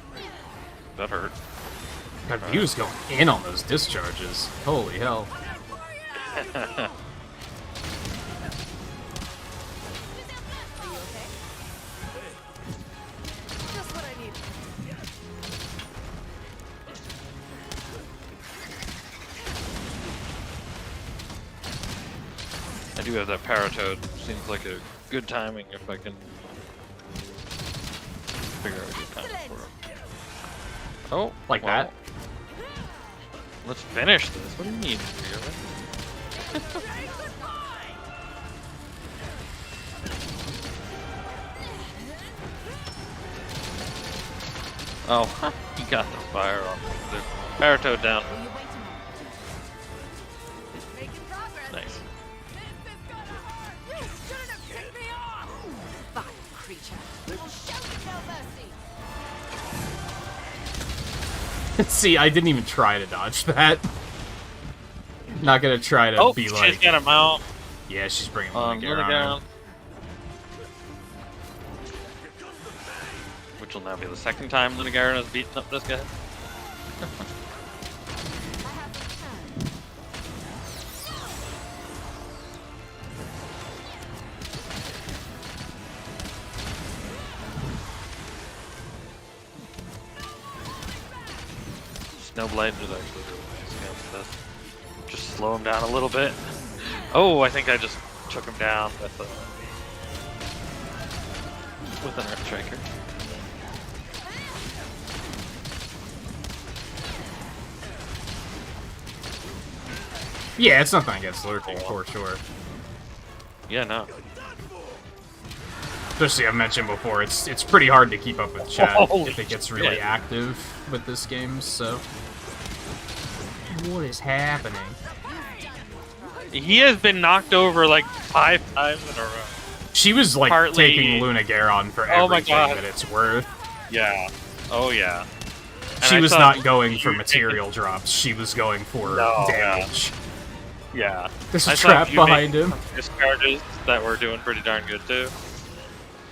B: That hurt.
A: God, View's going in on those discharges. Holy hell.
D: Just what I need.
B: I do have that Paratoad. Seems like a good timing if I can figure out a good time for him. Oh,
A: Like
B: well,
A: that?
B: Let's finish this. What do you mean, really? Oh, he got the fire off. The Paratoad down.
E: Will you wait a moment?
D: Making progress.
B: Nice.
D: This is gonna hurt. You shouldn't have kicked me off.
E: Vile creature. We will show you no mercy.
A: See, I didn't even try to dodge that. Not gonna try to
B: Oh,
A: be
B: she's
A: like...
B: got him out.
A: Yeah, she's bringing
B: Luna
A: Lunagare on
B: down.
A: him.
B: Which will now be the second time Lunagaren has beaten up this guy.
E: I have returned.
B: Snowblind is actually really nice against this. Just slow him down a little bit. Oh, I think I just took him down with an Earth Striker.
A: Yeah, it's nothing against lurking, for sure.
B: Yeah, no.
A: Especially, I've mentioned before, it's pretty hard to keep up with chat
B: Holy
A: if it gets really
B: shit.
A: active with this game, so... What is happening?
B: He has been knocked over like 5 times in a row.
A: She was, like,
B: Partly-
A: taking Lunagare on for
B: Oh my
A: everything
B: God.
A: that it's worth.
B: Yeah. Oh, yeah. And
A: She
B: I
A: was
B: saw
A: not going
B: you
A: for
B: make
A: material drops, she was going for
B: No,
A: damage.
B: Yeah.
A: There's
B: I
A: a
B: saw
A: trap
B: you make
A: behind him.
B: Discharges that were doing pretty darn good too.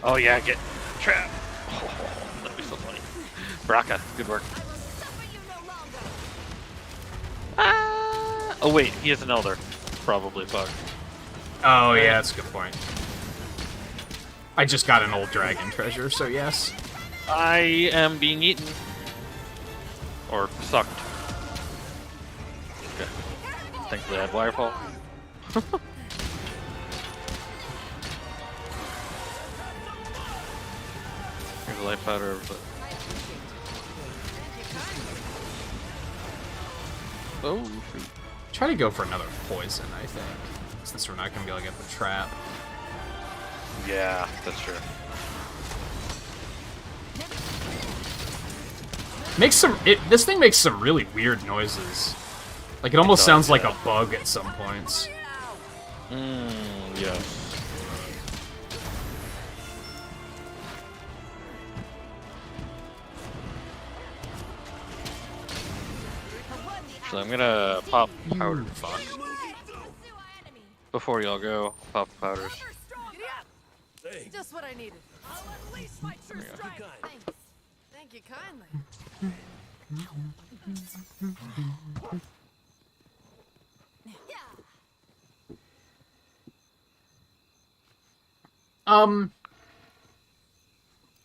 B: Oh yeah, get trap. Oh, that'd be so funny. Baraka, good work.
E: I will suffer you no longer.
B: Oh wait, he is an elder. Probably bug.
A: Oh, yeah, that's a good point. I just got an old dragon treasure, so yes.
B: I am being eaten. Or sucked. Okay. Thankfully I had wirefall. Here's a life powder, but oh shoot.
A: Try to go for another poison, I think. Since we're not going to be able to get the trap.
B: Yeah, that's true.
A: Makes some... this thing makes some really weird noises. Like, it almost
B: does,
A: sounds like
B: yeah.
A: a bug at some points.
B: Yes.
E: For one
B: So I'm gonna pop powder
A: Fuck.
B: before y'all go. Pop powders.
D: Just what I needed. I'll unleash my true strike. Thanks. Thank you kindly.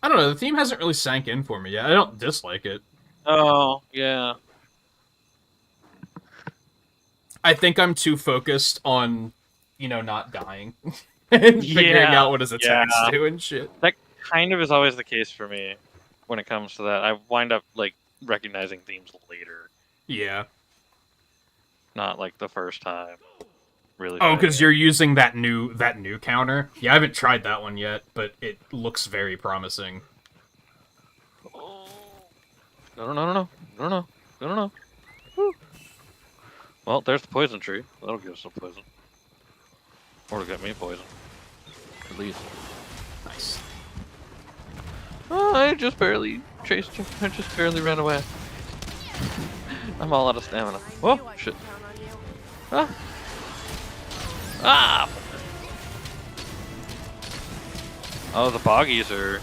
A: I don't know, the theme hasn't really sank in for me yet. I don't dislike it.
B: Oh, yeah.
A: I think I'm too focused on, you know, not dying. And figuring out what his attacks do and shit.
B: That kind of is always the case for me when it comes to that. I wind up, like, recognizing themes later.
A: Yeah.
B: Not, like, the first time. Really.
A: Oh, because you're using that new counter? Yeah, I haven't tried that one yet, but it looks very promising.
B: No. Woo. Well, there's the poison tree. That'll give us some poison. Or it'll get me poison. At least.
A: Nice.
B: Oh, I just barely chased you. I just barely ran away. I'm all out of stamina. Whoa, shit. Ah! Ah! Oh, the boggies are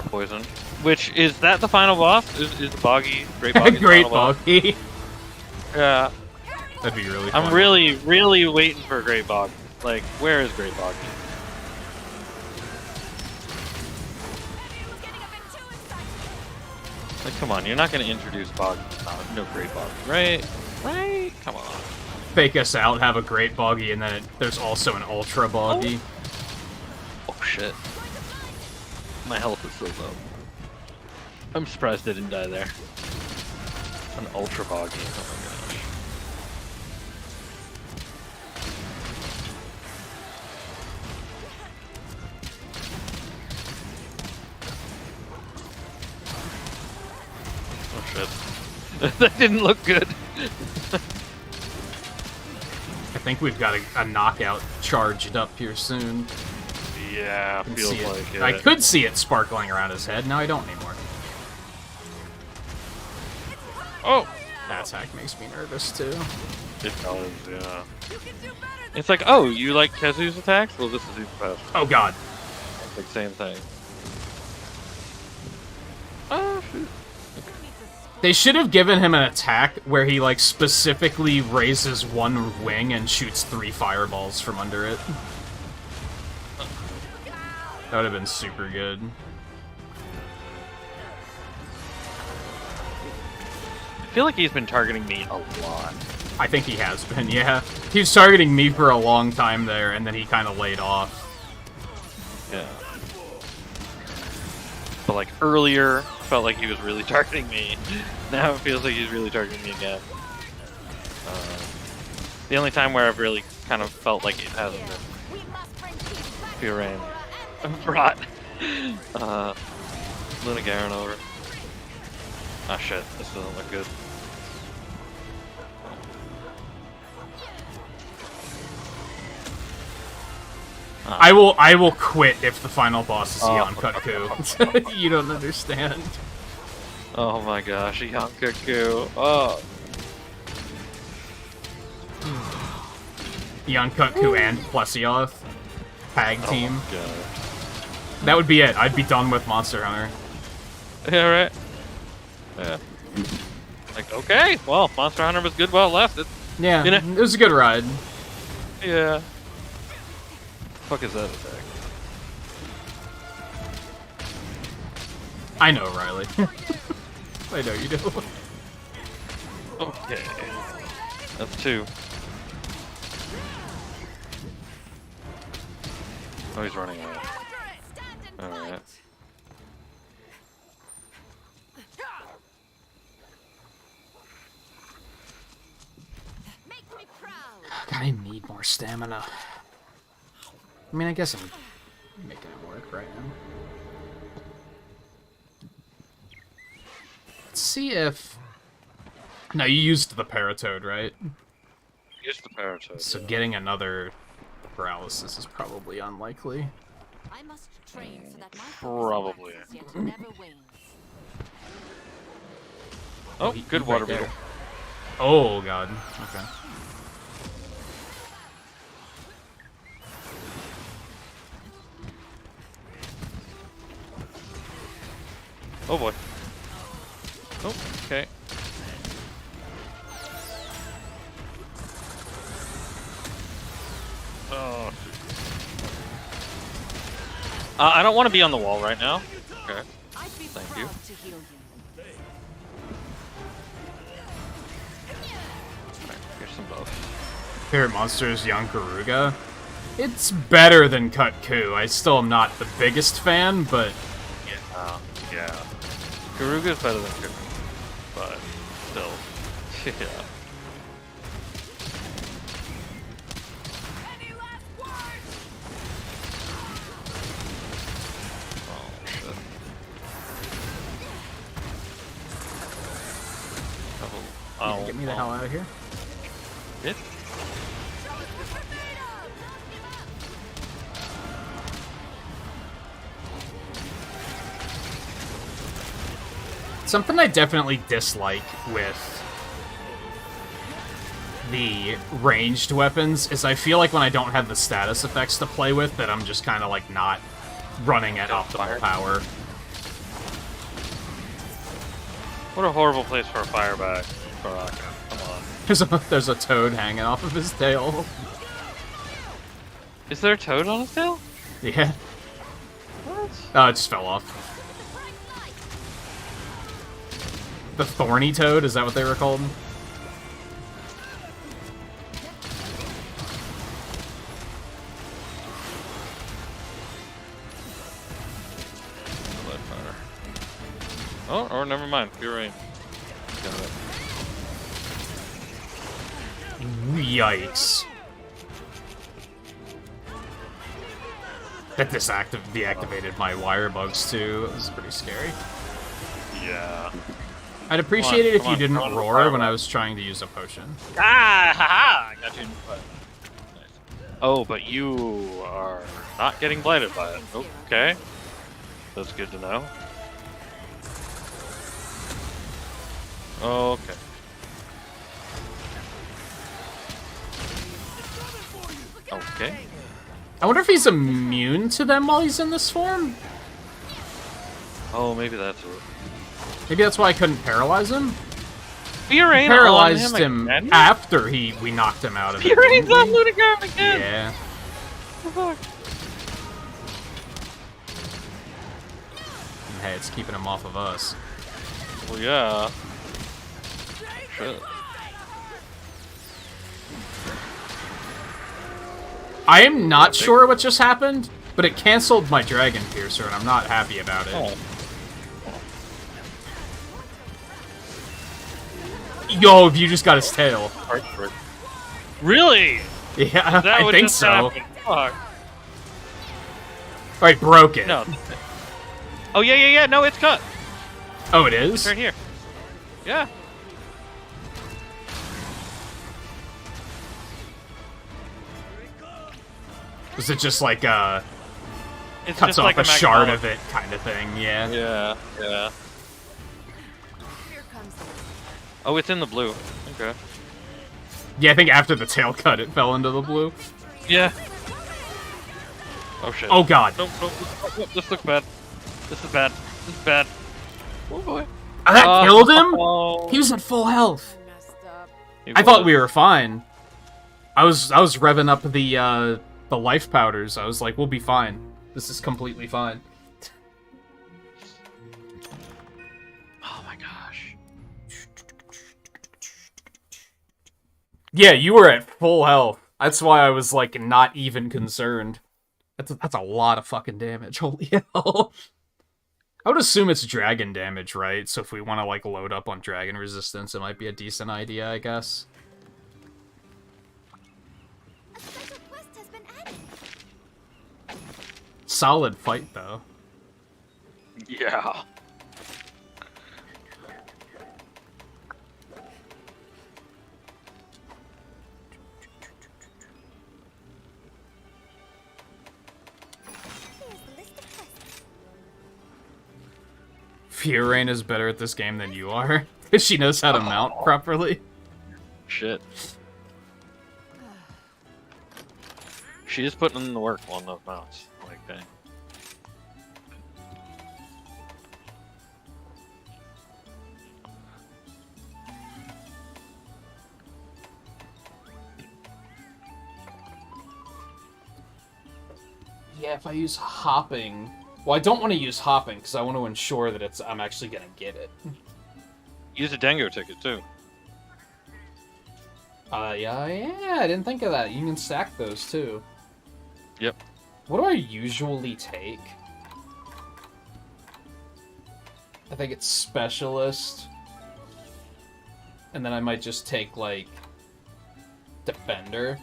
B: poison. Which, is that the final boss? Is the boggy, Great Boggy the
A: Great
B: final boss?
A: Boggy.
B: Yeah.
A: That'd be really fun.
B: I'm really waiting for Great Boggy. Like, where is Great Boggy? Like, come on, you're not gonna introduce Boggy. No Great Boggy, right? Right? Come on.
A: Fake us out, have a Great Boggy, and then there's also an Ultra Boggy.
B: Oh shit. My health is so low. I'm surprised I didn't die there. An Ultra Boggy. Oh my gosh. Oh shit. That didn't look good.
A: I think we've got a knockout charged up here soon.
B: Yeah, feels
A: See it.
B: like it.
A: I could see it sparkling around his head. Now I don't anymore.
B: Oh!
A: That attack makes me nervous too.
B: It does, yeah. It's like, oh, you like Kezu's attacks? Well, this is even faster.
A: Oh god.
B: It's like, same thing. Oh, shoot.
A: They should have given him an attack where he, like, specifically raises one wing and shoots 3 fireballs from under it. That would have been super good.
B: I feel like he's been targeting me a lot.
A: I think he has been, yeah. He was targeting me for a long time there, and then he kind of laid off.
B: Yeah. But, like, earlier, felt like he was really targeting me. Now it feels like he's really targeting me again. The only time where I've really kind of felt like it hasn't been Fiorane brought Luna Garen over. Ah shit, this doesn't look good.
A: I will quit if the final boss is Eon Kutku. You don't understand.
B: Oh my gosh, Yonkaku. Oh.
A: Eon Kutku and Plesioth. Tag team.
B: Oh god.
A: That would be it. I'd be done with Monster Hunter.
B: Yeah, right? Yeah. Like, okay, well, Monster Hunter was good while it lasted.
A: Yeah,
B: You know?
A: it was a good ride.
B: Yeah. Fuck is that attack?
A: I know, Riley. I know you do.
B: Okay. That's 2. Oh, he's running away. Alright.
A: God, I need more stamina. I mean, I guess I'm making it work right now. Let's see if... No, you used the Paratoad, right?
B: Use the Paratoad.
A: So getting another paralysis is probably unlikely.
E: I must train so that my
B: Probably.
E: focus yet never wanes.
B: Oh,
A: He-
B: good
A: he's
B: water
A: right
B: beetle.
A: Oh god. Okay.
B: Oh boy. Oh, okay. Oh. I don't want to be on the wall right now. Okay.
E: I'd be
B: Thank you.
E: proud to heal you.
B: Okay, here's some buff.
A: Favorite monster is young Garuga. It's better than Kut-Ku. I still am not the biggest fan, but
B: Yeah. Garuga's better than Kuku, but still. Yeah.
E: Any last words?
B: Oh, shit. Oh,
A: get me the hell out of here.
B: It?
A: Something I definitely dislike with the ranged weapons is I feel like when I don't have the status effects to play with that I'm just kind of like not running at optimal power.
B: What a horrible place for a fire bat, Baraka. Come on.
A: There's a toad hanging off of his tail.
B: Is there a toad on his tail?
A: Yeah.
B: What?
A: Oh, it just fell off. The thorny toad, is that what they were called?
B: Oh, or never mind. You're right. Got it.
A: Yikes. That deactivated my wire bugs too. It was pretty scary.
B: Yeah.
A: I'd appreciate it if
B: come
A: you
B: on,
A: didn't
B: come on,
A: roar
B: fire
A: when I
B: back.
A: was trying to use a potion.
B: Ah, haha! I got you in the butt. Nice. Oh, but you are not getting blighted by it. Okay. That's good to know. Okay. Okay.
A: I wonder if he's immune to them while he's in this form?
B: Oh, maybe that's it.
A: Maybe that's why I couldn't paralyze him?
B: Furane
A: Paralyzed
B: on
A: him
B: again?
A: after we knocked him out of it.
B: Furane's
A: didn't
B: on
A: we?
B: Ludigarm again!
A: Yeah.
B: What the fuck?
A: Hey, it's keeping him off of us.
B: Well, yeah. Shit.
A: I am not sure what just happened, but it canceled my Dragon Piercer, and I'm not happy about it.
B: Oh.
A: Yo, if you just got his tail.
B: Really?
A: Yeah,
B: That
A: I
B: would
A: think
B: just
A: so.
B: happen. Fuck.
A: Alright, broke it.
B: No. Oh, yeah. No, it's cut.
A: Oh, it
B: It's
A: is?
B: right here. Yeah.
A: Is it just like,
B: It's
A: cuts
B: just
A: off
B: like
A: a shard
B: magnetic-
A: of it kind of thing, yeah.
B: Yeah.
E: Here comes the
B: Oh, it's in the blue. Okay.
A: Yeah, I think after the tail cut, it fell into the blue.
B: Yeah. Oh shit.
A: Oh god.
B: Nope. This looks bad. This is bad. This is bad. Oh boy.
A: That killed him?
B: Oh.
A: He was at full health.
D: Messed up.
A: I thought we were fine. I was revving up the life powders. I was like, we'll be fine. This is completely fine.
B: Oh my gosh.
A: Yeah, you were at full health. That's why I was like not even concerned. That's a lot of fucking damage. Holy hell. I would assume it's dragon damage, right? So if we want to like load up on dragon resistance, it might be a decent idea, I guess.
C: A special quest has been added.
A: Solid fight though.
B: Yeah.
C: Here's the list of quests.
A: Furane is better at this game than you are. She knows how to mount properly.
B: Shit. She is putting in the work on those mounts. Like, dang.
A: Yeah, if I use hopping... Well, I don't want to use hopping, because I want to ensure that I'm actually going to get it.
B: Use a Dango ticket, too.
A: Yeah, I didn't think of that. You can stack those, too.
B: Yep.
A: What do I usually take? I think it's Specialist. And then I might just take, like, Defender.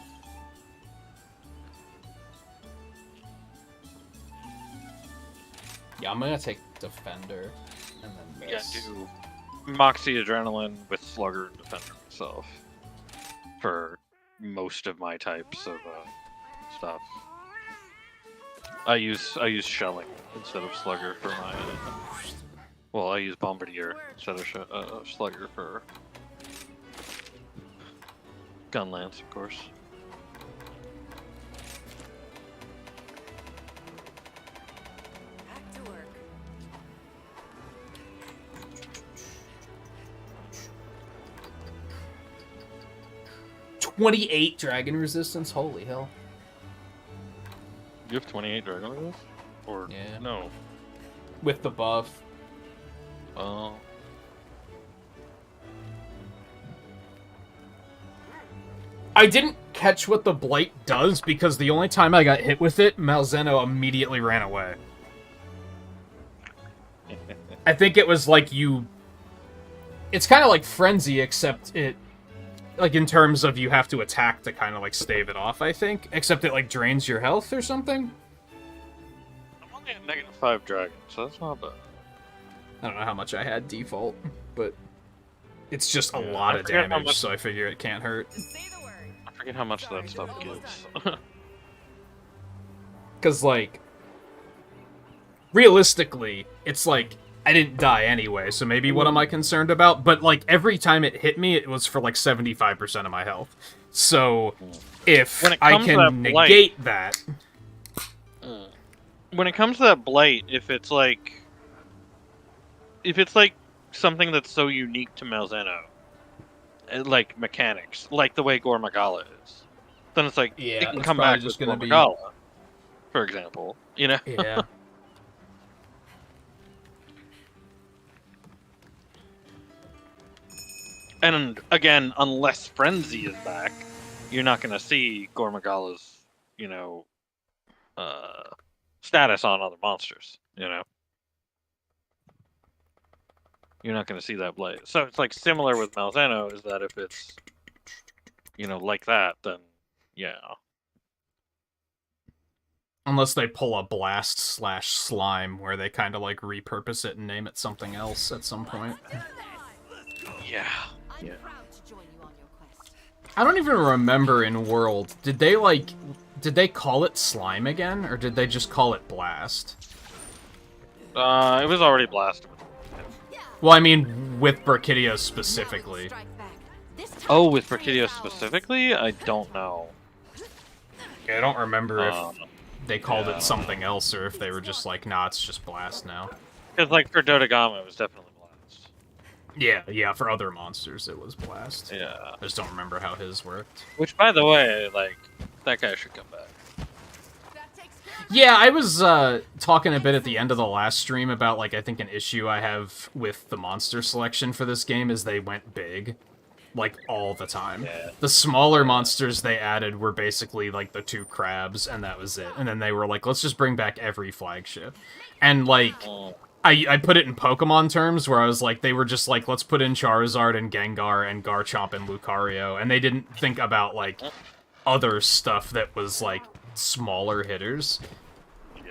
A: Yeah, I'm gonna take Defender, and then
B: Yeah,
A: this.
B: do Moxie Adrenaline with Slugger and Defender myself. For most of my types of stuff. I use Shelling instead of Slugger for my... well, I use Bombardier instead of Slugger for... Gun Lance, of course.
D: Back to work.
A: 28 dragon resistance? Holy hell.
B: You have 28 Dragon Resist? Or...
A: Yeah.
B: no.
A: With the buff.
B: Oh.
A: I didn't catch what the Blight does, because the only time I got hit with it, Malzeno immediately ran away. I think it was like you... It's kind of like Frenzy, except it... Like, in terms of you have to attack to kind of, like, stave it off, I think. Except it, like, drains your health or something?
B: I'm only at -5 Dragon, so that's not bad.
A: I don't know how much I had default, but... It's just a
B: Yeah,
A: lot
B: I
A: of
B: forget how
A: damage,
B: much-
A: so I figure it can't hurt.
D: Say the word.
B: I forget how much that stuff gives.
A: Because, like... Realistically, it's like... I didn't die anyway, so maybe what am I concerned about? But, like, every time it hit me, it was for, like, 75% of my health. So, if
B: When it
A: I
B: comes to
A: can
B: that blight-
A: negate that...
B: When it comes to that Blight, if it's like something that's so unique to Malzeno, like mechanics, like the way Gore Magala is, then it's like
A: Yeah,
B: it can
A: it's
B: come
A: probably
B: back
A: just
B: with
A: gonna
B: Gore
A: be-
B: Magala, for example. You know?
A: Yeah.
B: And again, unless Frenzy is back, you're not going to see Gore Magala's, status on other monsters. You know, you're not going to see that Blight. So it's like similar with Malzeno, is that if it's, like that, then yeah.
A: Unless they pull a Blast / Slime, where they kind of, like, repurpose it and name it something else at some point.
B: Yeah.
E: I'm
B: Yeah.
E: proud to join you on your quest.
A: I don't even remember in World. Did they call it Slime again, or did they just call it Blast?
B: It was already blasted.
A: Well, I mean, with Brachydios specifically.
E: Strike back. This time
B: Oh, with
E: it's
B: Brachydios
E: ours.
B: specifically? I don't know.
A: Yeah, I don't remember if
B: Um,
A: they called
B: yeah.
A: it something else, or if they were just like, nah, it's just Blast now.
B: Because, like, for Dodogama, it was definitely blast.
A: Yeah, for other monsters it was Blast.
B: Yeah.
A: I just don't remember how his worked.
B: Which, by the way, like, that guy should come back.
D: That takes care of
A: Yeah, I was talking a bit at the end of the last stream about, like, I think an issue I have with the monster selection for this game is they went big. Like, all the time.
B: Yeah.
A: The smaller monsters they added were basically, like, the 2 crabs, and that was it. And then they were like, let's just bring back every flagship. And, like, I put it in Pokemon terms, where I was like, they were just like, let's put in Charizard and Gengar and Garchomp and Lucario, and they didn't think about, like, other stuff that was, like, smaller hitters.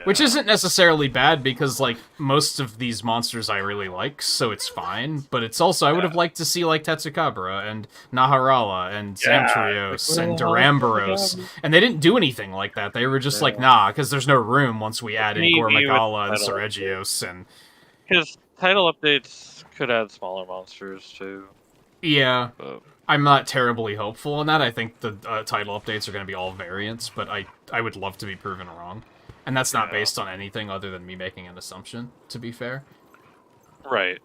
A: Which isn't necessarily bad, because, like, most of these monsters I really like, so it's fine. But it's also, I would have liked to see, like, Tetsukabura and Naharala and Samtrios and Duramboros. And they didn't do anything like that. They were just like, nah, because there's no room once we add in
B: Maybe with
A: Gormagala and
B: Title
A: Seregios and...
B: Because title updates could add smaller monsters, too.
A: Yeah.
B: But,
A: I'm not terribly hopeful on that. I think the title updates are going to be all variants, but I would love to be proven wrong. And that's not based on anything other than me making an assumption, to be fair.
B: right.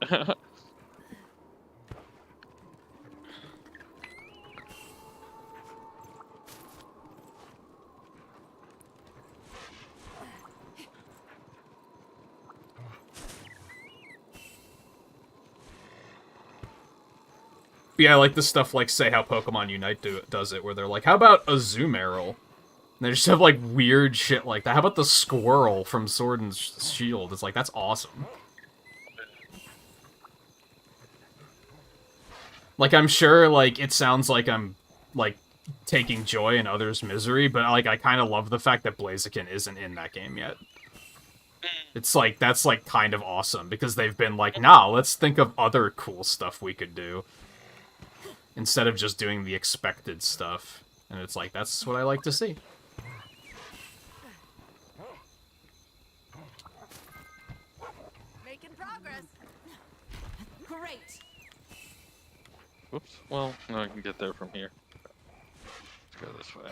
A: But yeah, I like the stuff like, say, how Pokemon Unite does it, where they're like, how about a Zoomeryl? And they just have, like, weird shit like that. How about the squirrel from Sword and Shield? It's like, that's awesome. Like, I'm sure, like, it sounds like I'm, like, taking joy in others' misery, but, like, I kind of love the fact that Blaziken isn't in that game yet. It's like, that's, like, kind of awesome, because they've been like, nah, let's think of other cool stuff we could do. Instead of just doing the expected stuff. And it's like, that's what I like to see.
D: Making progress.
E: Great.
B: Whoops. Well, no, I can get there from here. Let's go this way.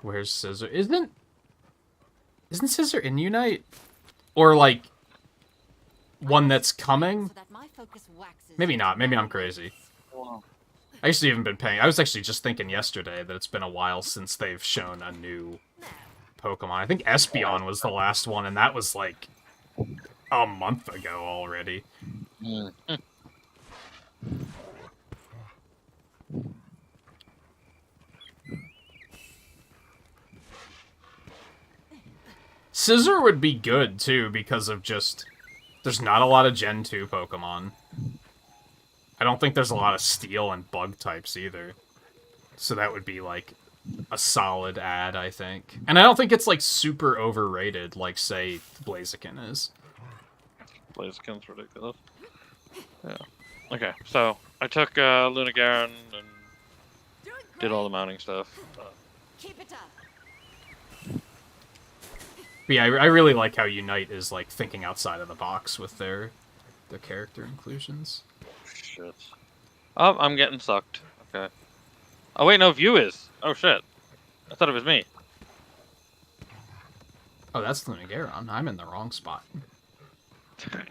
A: Where's Scissor? Isn't Scissor in Unite? Or, like, one that's coming?
E: So that my focus waxes.
A: Maybe not. Maybe I'm crazy. I actually haven't been paying. I was actually just thinking yesterday that it's been a while since they've shown a new Pokemon. I think Espeon was the last one, and that was, like, a month ago already. Scissor would be good, too, because of just... There's not a lot of Gen 2 Pokemon. I don't think there's a lot of Steel and Bug types, either. So that would be, like, a solid add, I think. And I don't think it's, like, super overrated, like, say, Blaziken is.
B: Blaziken's ridiculous. Yeah. Okay, so I took Lunagaron and did all the mounting stuff.
E: Keep it up.
A: But yeah, I really like how Unite is, like, thinking outside of the box with their character inclusions.
B: Shit. Oh, I'm getting sucked. Okay. Oh, wait, no, View is. Oh, shit. I thought it was me.
A: Oh, that's Lunagaron. I'm in the wrong spot. I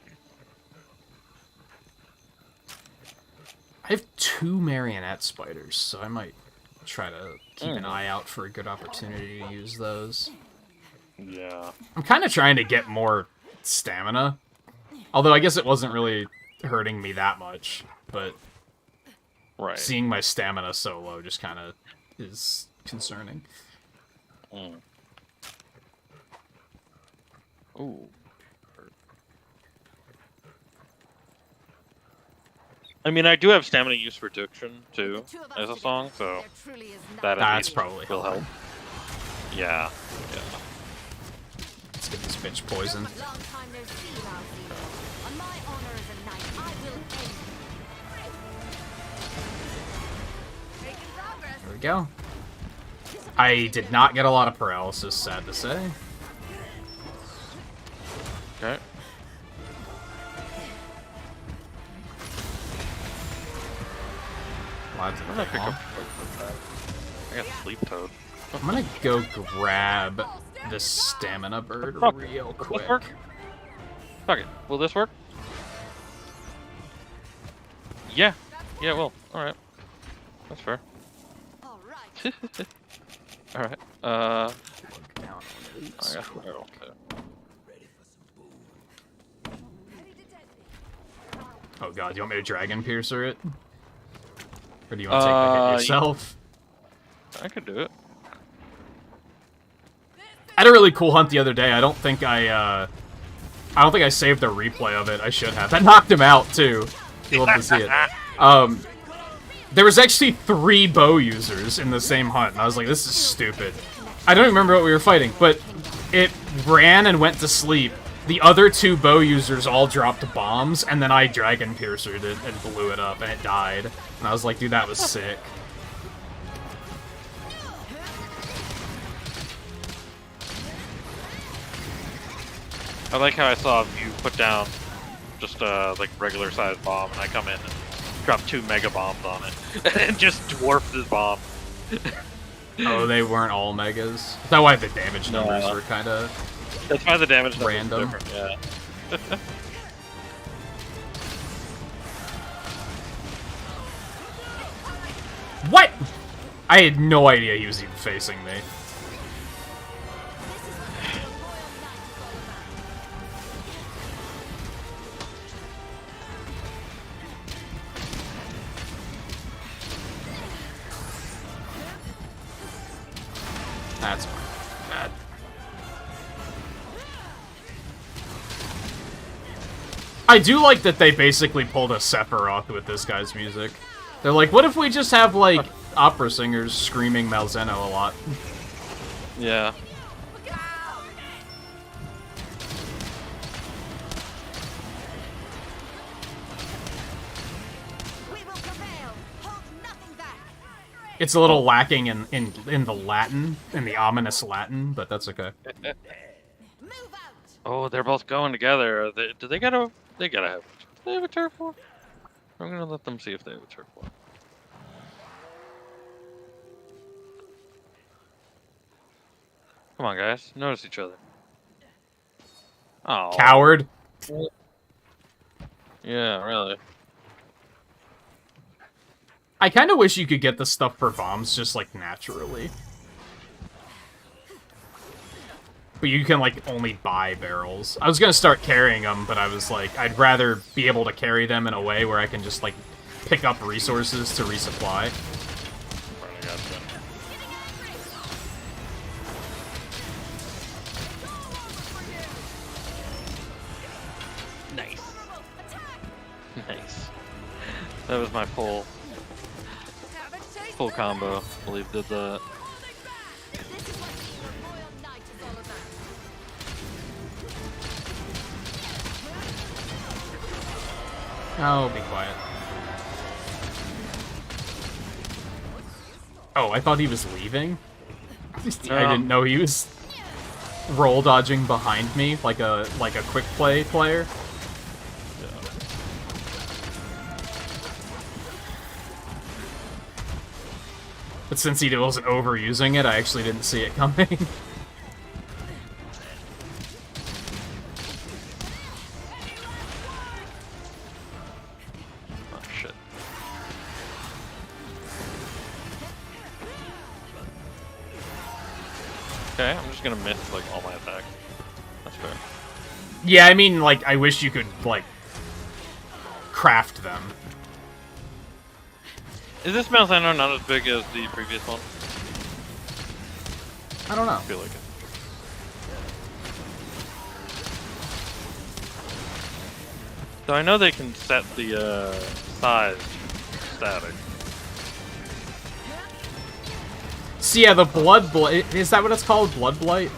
A: have 2 Marionette Spiders, so I might try to keep an eye out for a good opportunity to use those.
B: Yeah.
A: I'm kind of trying to get more stamina. Although I guess it wasn't really hurting me that much, but
B: Right.
A: seeing my stamina so low just kind of is concerning.
B: Ooh. I mean, I do have stamina use reduction, too, as a song, so that at
A: That's
B: least
A: probably
B: will help. Yeah. Yeah.
A: Let's get this bitch poisoned.
E: Long time no see, Malzino. On my honor as a knight, I will end you.
D: Making progress.
A: There we go. I did not get a lot of paralysis, sad to say.
B: Okay.
A: Why did
B: I'm gonna
A: it
B: pick
A: fall?
B: up. I got Sleep Toad.
A: I'm gonna go grab this stamina bird
B: Fuck.
A: real
B: Will
A: quick.
B: this work? Fuck it. Will this work? Yeah. Yeah, it will. Alright. That's fair.
E: All right.
B: Alright.
A: Down on
B: I
A: these.
B: got the barrel too.
A: Oh god, do you want me to Dragon Piercer it? Or do you want to take the hit yourself?
B: I could do it.
A: I had a really cool hunt the other day. I don't think I saved a replay of it. I should have. That knocked him out, too. You'll love to see it. There was actually 3 bow users in the same hunt, and I was like, this is stupid. I don't even remember what we were fighting, but it ran and went to sleep. The other 2 bow users all dropped bombs, and then I Dragon Piercered it and blew it up, and it died. And I was like, dude, that was sick.
B: I like how I saw you put down just a like regular sized bomb, and I come in and drop 2 mega bombs on it, and just dwarf this bomb.
A: Oh, they weren't all megas. Is that why the damage numbers
B: No.
A: were kind of
B: That's why the damage numbers are
A: random?
B: different. Yeah.
A: What? I had no idea he was even facing me. That's bad. I do like that they basically pulled a Sephiroth with this guy's music. They're like, what if we just have, like, opera singers screaming Malzeno a lot?
B: Yeah.
E: We will prevail. Hold nothing back.
A: It's a little lacking in the Latin, in the ominous Latin, but that's okay.
E: Move out.
B: Oh, they're both going together. Do they gotta? They gotta have. Do they have a turf war? I'm gonna let them see if they have a turf war. Come on, guys. Notice each other. Oh.
A: Coward.
B: Yeah, really.
A: I kind of wish you could get the stuff for bombs just, like, naturally. But you can, like, only buy barrels. I was gonna start carrying them, but I was like, I'd rather be able to carry them in a way where I can just, like, pick up resources to resupply.
B: Running out of Nice. Nice. That was my full combo. I believe did the.
E: This is what being a royal knight is all about.
A: Oh, be quiet. Oh, I thought he was leaving? I didn't know he was roll dodging behind me like a quick play player. But since he wasn't overusing it, I actually didn't see it coming.
B: Oh shit. Okay, I'm just gonna miss like all my attacks. That's fair.
A: Yeah, I mean, like, I wish you could, like, craft them.
B: Is this Malzeno not as big as the previous one?
A: I don't know.
B: I feel like it. So I know they can set the size static.
A: So yeah, the Blood Blight, is that what it's called? Blood Blight?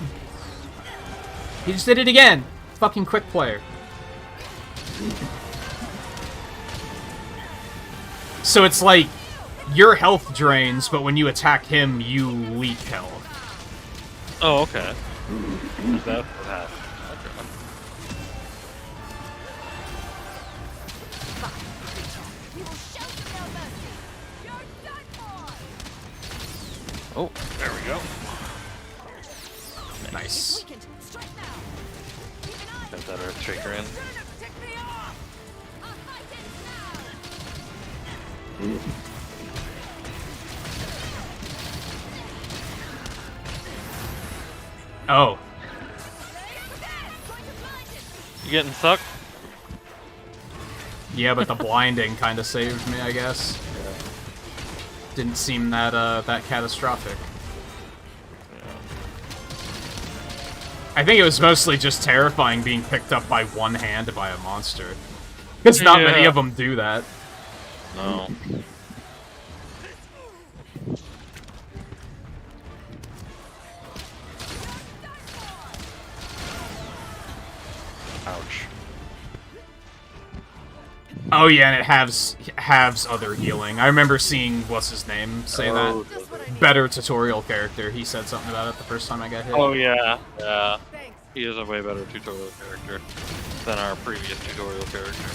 A: He just did it again! Fucking quick player. So it's like, your health drains, but when you attack him, you leak health.
B: Oh, okay. Is that what happened?
E: We will show you no mercy. You're done for.
B: Oh, there we go.
A: Nice.
E: Weakened. Strike now. Keep an eye.
B: Got that Earth Shaker in.
E: Tick me off. I'll fight it now.
A: Oh.
B: You getting sucked?
A: Yeah, but the blinding kind of saved me, I guess. Didn't seem that, that catastrophic. I think it was mostly just terrifying being picked up by one hand by a monster. Because not many
B: Yeah.
A: of them do that.
B: No. Ouch.
A: Oh yeah, and it halves other healing. I remember seeing, what's his name, say
B: Oh,
A: that. Better tutorial character. He said something about it the first time I got hit.
B: Oh yeah, yeah.
D: Thanks.
B: He is a way better tutorial character than our previous tutorial character.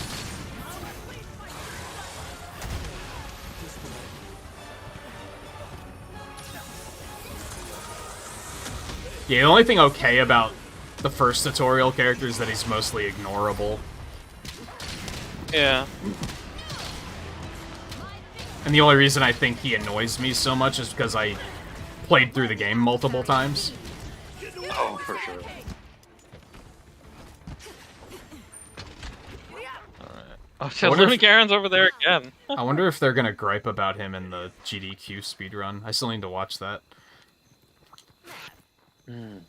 A: Yeah, the only thing okay about the first tutorial character is that he's mostly ignorable.
B: Yeah.
A: And the only reason I think he annoys me so much is because I played through the game multiple times.
B: Oh, for sure. Alright. Oh, shit,
A: wonder
B: Lemmy
A: if-
B: Garen's over there again.
A: I wonder if they're gonna gripe about him in the GDQ speedrun. I still need to watch that. I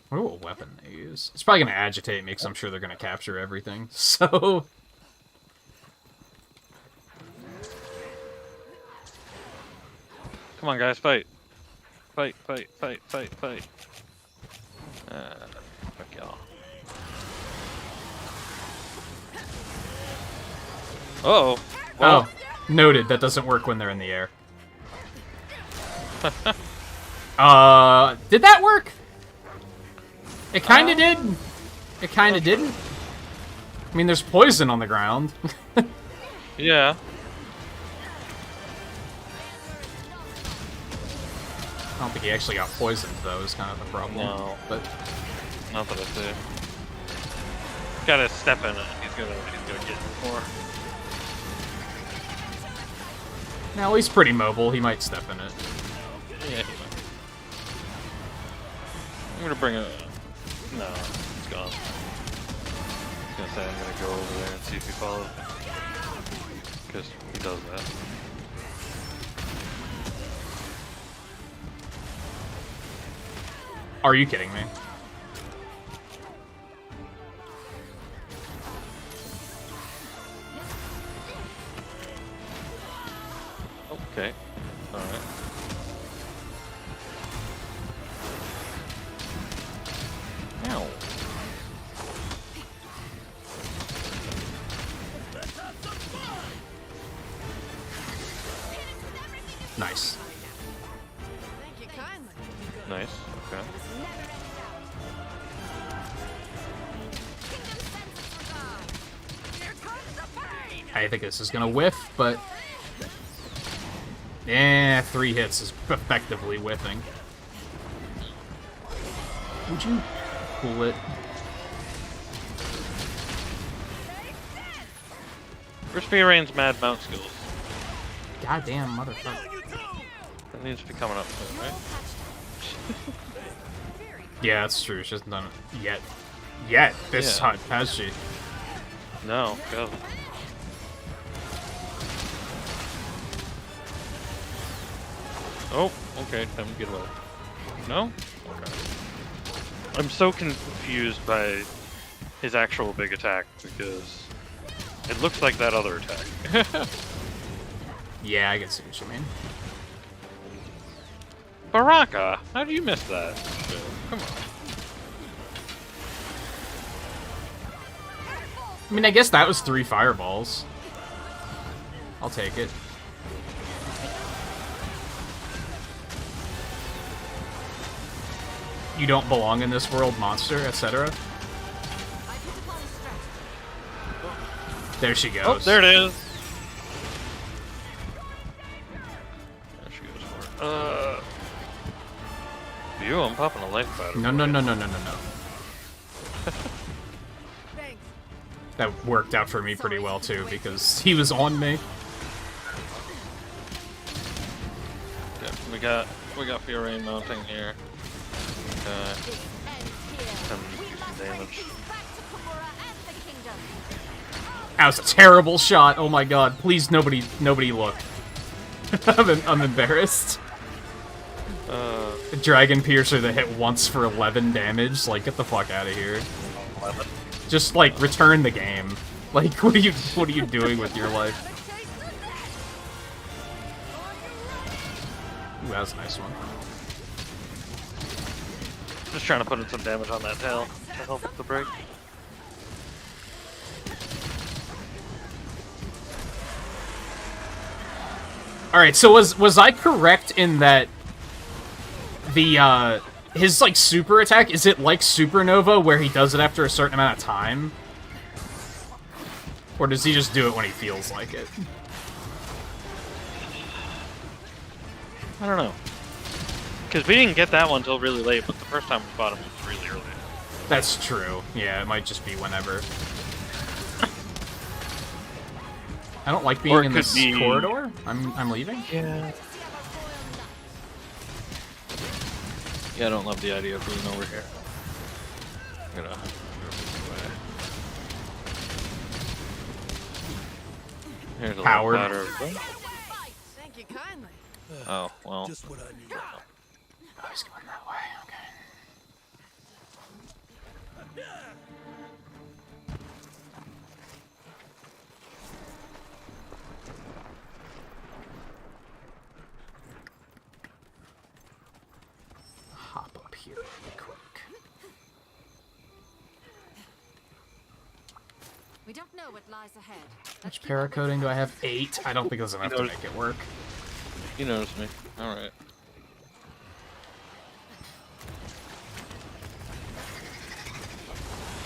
A: wonder what weapon they use. It's probably gonna agitate me, because I'm sure they're gonna capture everything. So...
B: Come on, guys, fight. Fight, fight, fight, fight, fight. Fuck y'all. Uh-oh.
A: Oh, noted. That doesn't work when they're in the air. Did that work? It kinda did. It kinda didn't. I mean, there's poison on the ground.
B: Yeah.
A: I don't think he actually got poisoned, though, is kind of the problem.
B: No.
A: But
B: Not that I see. Gotta step in it. He's gonna get more.
A: now he's pretty mobile. He might step in it.
B: Yeah, he might. I'm gonna bring it. No, it's gone. I was gonna say I'm gonna go over there and see if he follows. Because he does that.
A: Are you kidding me?
B: Okay. Alright. Ow.
A: Nice.
D: Thank you kindly.
B: Nice. Okay.
A: I think this is gonna whiff, but... Eh, 3 hits is effectively whiffing. Would you pull it?
B: Where's Rain's mad mount skills?
A: Goddamn motherfucker.
B: That needs to be coming up soon, right?
A: Yeah, that's true. She hasn't done it yet. Yet, this
B: Yeah.
A: hunt, has she?
B: No, go. Oh, okay, time to get away. No? Okay. I'm so confused by his actual big attack because it looks like that other attack.
A: Yeah, I can see what you mean.
B: Baraka! How do you miss that? Shit, come on.
A: I mean, I guess that was 3 fireballs. I'll take it. You don't belong in this world, monster, etc. There she goes.
B: Oh, there it is! There she goes for it. You, I'm popping a life battery.
A: No, no, no, no, no, no, no.
D: Thanks.
A: That worked out for me pretty well, too, because he was on me.
B: Yeah, we got Fiore mounting here. Some damage.
A: That was a terrible shot. Oh my god. Please, nobody look. I'm embarrassed. The Dragon Piercer that hit once for 11 damage. Like, get the fuck out of here.
B: 11.
A: Just, like, return the game. Like, what are you doing with your life? Ooh, that was a nice one.
B: Just trying to put in some damage on that tail to help with the break.
A: Alright, so was I correct in that the his, like, super attack, is it like Supernova, where he does it after a certain amount of time? Or does he just do it when he feels like it?
B: I don't know. Because we didn't get that one until really late, but the first time we fought him was really early.
A: That's true. Yeah, it might just be whenever. I don't like being in this corridor. I'm leaving.
B: Yeah. Yeah, I don't love the idea of being over here. I'm gonna Here's a
A: Howard.
B: little powder.
D: Thank you kindly.
B: Oh, well.
F: Just what I need.
A: Oh, he's going that way. Okay. Hop up here really quick.
E: We don't know what lies ahead.
A: Which paracoating do I have? 8. I don't think that's enough to make it work.
B: You noticed me. Alright.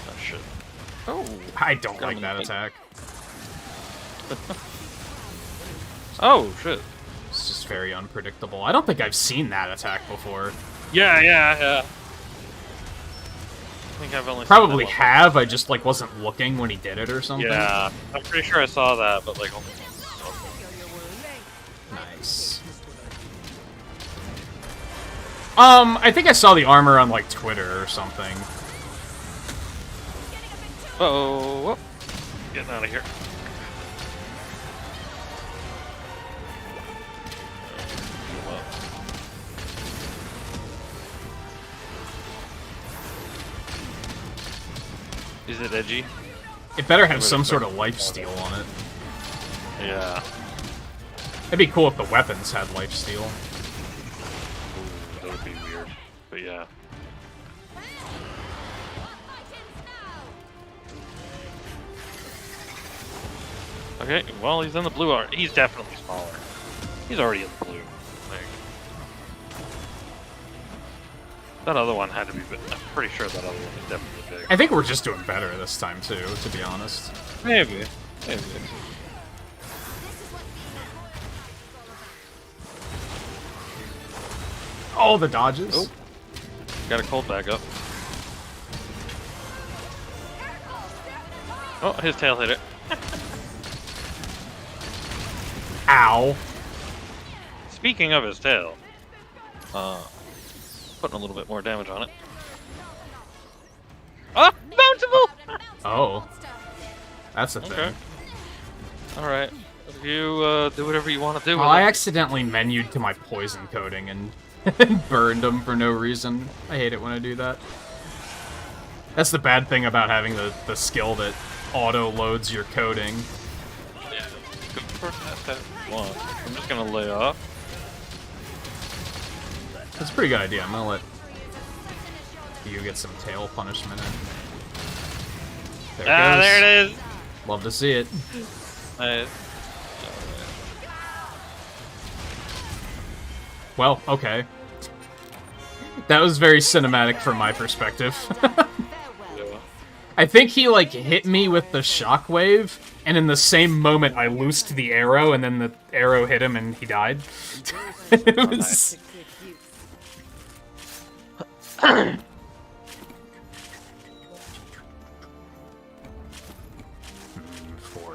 B: Oh, shit. Oh!
A: I don't like that attack.
B: Oh, shit.
A: It's just very unpredictable. I don't think I've seen that attack before.
B: Yeah. I think I've only
A: Probably
B: seen that
A: have, I just, like, wasn't looking when he did it or something.
B: Yeah, I'm pretty sure I saw that, but like only once.
A: Nice. I think I saw the armor on, like, Twitter or something.
B: Oh, getting out of here. Is it edgy?
A: It better have some sort of lifesteal on it.
B: Yeah.
A: It'd be cool if the weapons had lifesteal.
B: Ooh, that would be weird. But yeah. Okay, well, he's in the blue armor. He's definitely smaller. He's already in the blue. Like, that other one had to be big. I'm pretty sure that other one is definitely big.
A: I think we're just doing better this time, too, to be honest.
B: Maybe.
A: Oh, the dodges.
B: Oh. Got a cold back up. Oh, his tail hit it.
A: Ow.
B: Speaking of his tail, putting a little bit more damage on it. Oh, bountiful!
A: Oh. That's the thing.
B: Okay. Alright. You, do whatever you want to do
A: Oh,
B: with
A: I
B: it.
A: accidentally menued to my poison coating and burned them for no reason. I hate it when I do that. That's the bad thing about having the skill that auto-loads your coating.
B: Yeah, go for that if you want. I'm just gonna lay off.
A: That's a pretty good idea. I'm gonna let you get some tail punishment in. There it goes.
B: There it is!
A: Love to see it.
B: Nice.
A: Well, okay. That was very cinematic from my perspective. I think he, like, hit me with the shockwave, and in the same moment I loosed the arrow, and then the arrow hit him and he died. It was... 4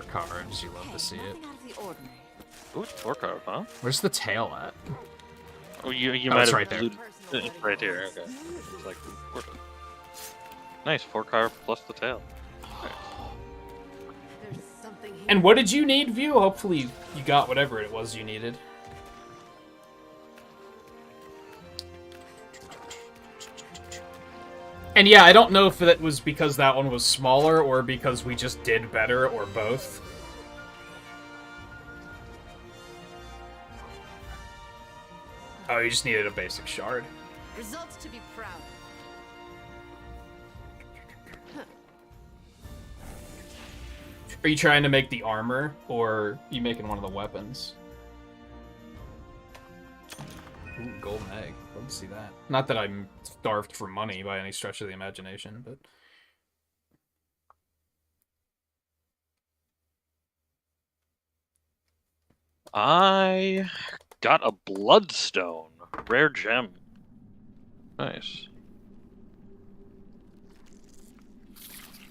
A: cards, you love to see it.
B: Ooh, 4 cards, huh?
A: Where's the tail at?
B: Oh, you
A: Oh,
B: might
A: it's
B: have
A: right there.
B: It's right here, okay. It's like, nice, 4 cards plus the tail.
D: There's something here.
A: And what did you need, View? Hopefully you got whatever it was you needed. And yeah, I don't know if that was because that one was smaller, or because we just did better, or both. Oh, you just needed a basic shard.
D: Results to be proud of.
A: Are you trying to make the armor, or are you making one of the weapons? Ooh, golden egg. Love to see that. Not that I'm starved for money by any stretch of the imagination, but...
B: I got a bloodstone. Rare gem. Nice.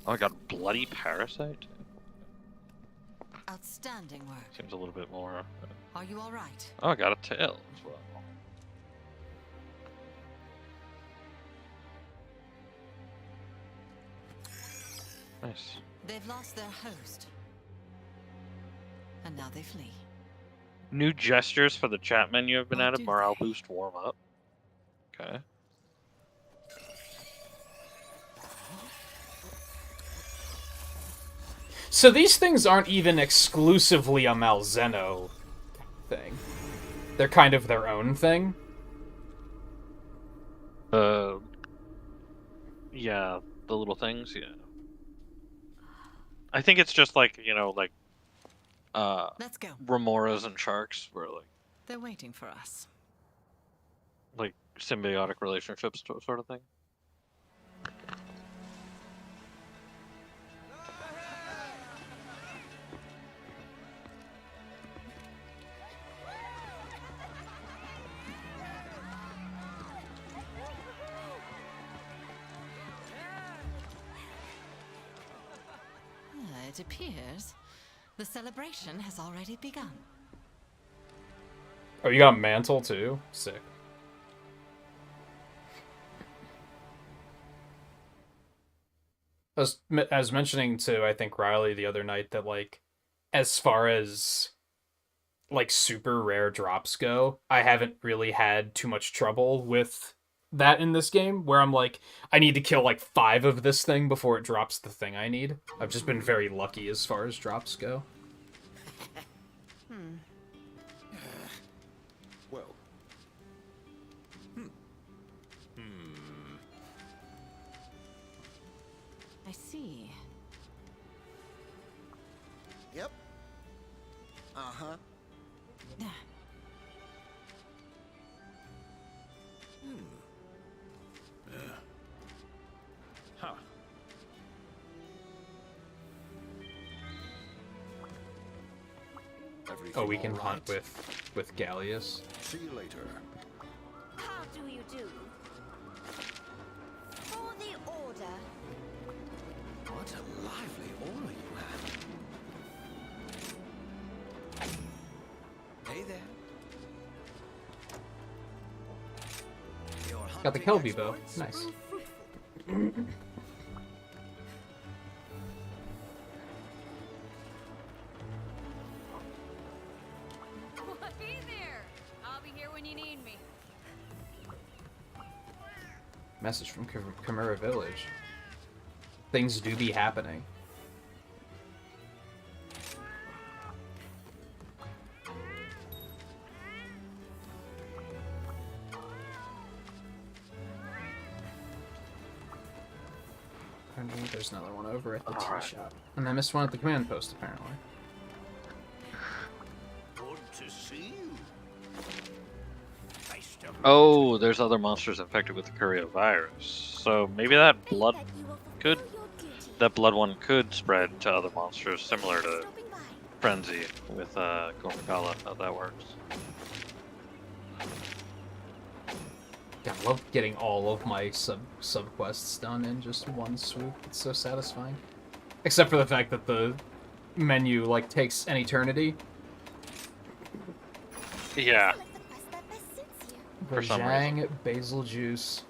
B: Oh, I got bloody parasite?
E: Outstanding work.
B: Seems a little bit more...
E: Are you all right?
B: Oh, I got a tail as well. Nice.
E: They've lost their host. And now they flee.
B: New gestures for the chat menu have been
E: What
B: added.
E: do
B: Morale
E: they?
B: boost, warm up. Okay.
A: So these things aren't even exclusively a Malzeno thing. They're kind of their own thing.
B: Yeah, the little things, yeah. I think it's just like, you know, like,
E: Let's go.
B: remoras and sharks were
E: They're waiting for us.
B: like symbiotic relationships sort of thing.
E: It appears the celebration has already begun.
A: Oh, you got a mantle too? Sick. I was mentioning to, I think, Riley the other night that, like, as far as, like, super rare drops go, I haven't really had too much trouble with that in this game, where I'm like, I need to kill, like, 5 of this thing before it drops the thing I need. I've just been very lucky as far as drops go.
F: Well.
E: I see.
F: Yep. Uh-huh.
G: Huh.
A: Oh, we can
F: all
A: hunt
F: right?
A: with Gallius.
F: See you later.
C: How do you do? For the order.
F: What a lively aura you have. Hey there. Your
A: Got the
F: hunting
A: Kelby bow.
F: exploits
A: Nice.
F: prove fruitful.
H: Well, hey there! I'll be here when you need me.
A: Message from Chimera Village. Things do be happening. Apparently there's another one over at the tea shop. And I missed one at the command post, apparently.
G: Good to see you. Nice to
B: Oh, there's other monsters infected with the Curio virus. So maybe that
C: Faith
B: blood
C: that you will
B: could
C: fulfill your duty.
B: that blood one could spread to other monsters, similar to
C: Stopping by.
B: Frenzy with Gormagala, how that works.
A: God, I love getting all of my sub-quests done in just one swoop. It's so satisfying. Except for the fact that the menu, like, takes an eternity.
B: Yeah.
C: Select the quest that best suits you.
B: For some
A: Rajang, Basil Juice,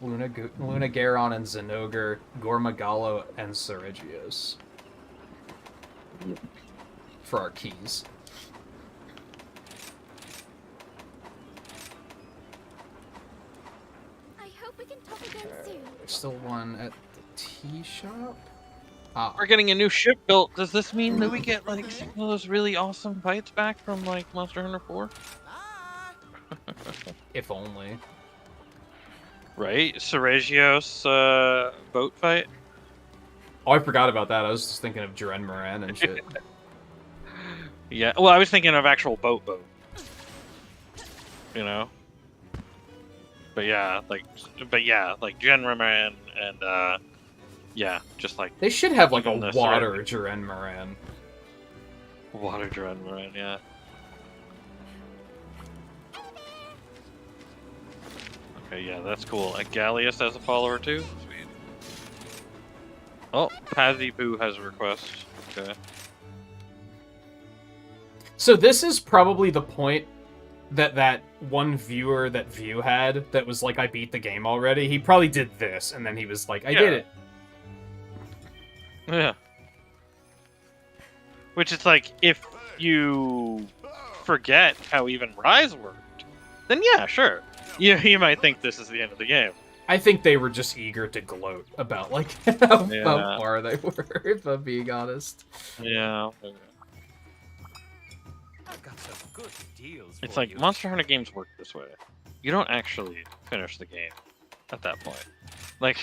A: Luna Garon and Zenogre, Gormagalo, and Serigios. For our keys.
C: I hope we can talk again soon.
A: There's still one at the tea shop? Ah,
B: We're getting a new ship built. Does this mean that we get like some of those really awesome fights back from like Monster Hunter 4?
A: if only.
B: Right? Seregios boat fight?
A: Oh, I forgot about that. I was just thinking of Jaren Moran and shit.
B: Yeah. Well, I was thinking of actual boat. You know? But yeah, like Genraman and yeah, just like
A: They should have like a
B: Even the
A: water Jiren
B: water Genraman, yeah. Okay, yeah, that's cool. And Gallius has a follower too? Sweet. Oh, Pazzy Poo has a request. Okay.
A: So this is probably the point that one viewer that View had that was like, I beat the game already. He probably did this, and then he was like, I did it.
B: Yeah. Which is like, if you forget how even Rise worked, then yeah, sure. You might think this is the end of the game.
A: I think they were just eager to gloat about like how far they were, if I'm being honest.
B: Yeah.
F: I've got some good deals
B: It's
F: for
B: like
F: you.
B: Monster Hunter games work this way. You don't actually finish the game at that point. Like,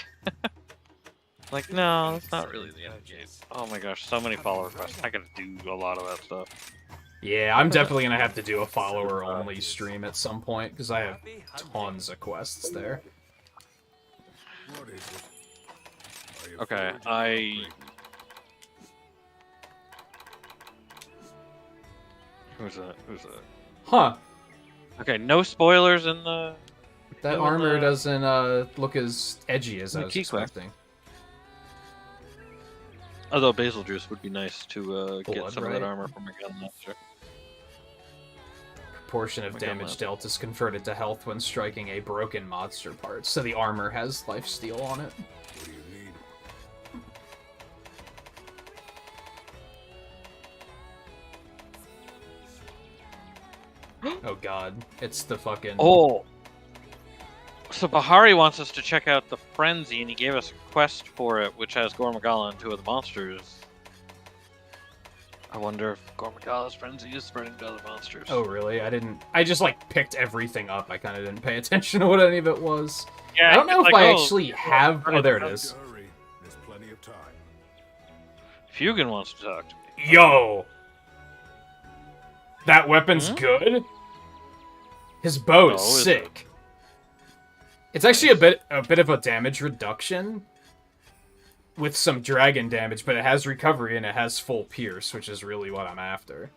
B: like no, that's not really the end of the game. Oh my gosh, so many follow requests. I gotta do a lot of that stuff.
A: Yeah, I'm definitely gonna have to do a follower-only stream at some point, because I have tons of quests there.
G: What is it? Are you
B: Okay,
G: afraid?
B: Who's that?
A: Huh.
B: Okay, no spoilers in the...
A: That
B: No,
A: armor
B: the-
A: doesn't look as edgy as I
B: the
A: was
B: key quest.
A: expecting.
B: Although Basil Juice would be nice to get
A: Blood,
B: some of
A: right?
B: that armor from a gun launcher.
A: Proportion of
B: Okay,
A: damage
B: left.
A: dealt is converted to health when striking a broken monster part, so the armor has lifesteal on it.
G: What do you need?
A: Oh god, it's the fucking...
B: Oh! So Bahari wants us to check out the Frenzy, and he gave us a quest for it, which has Gormagala and two of the monsters. I wonder if Gormagala's Frenzy is spreading to other monsters.
A: Oh really? I just like picked everything up. I kind of didn't pay attention to what any of it was.
B: Yeah,
A: I don't know
B: it's
A: if
B: like,
A: I
B: oh,
A: actually have... Oh, there it
G: Don't
A: is.
G: hurry. There's plenty of time.
B: Fugan wants to talk to me.
A: Yo! That weapon's
B: Hmm?
A: good? His bow is
B: Oh, is
A: sick. It's actually a bit of a damage reduction with some dragon damage, but it has recovery and it has full pierce, which is really what I'm after.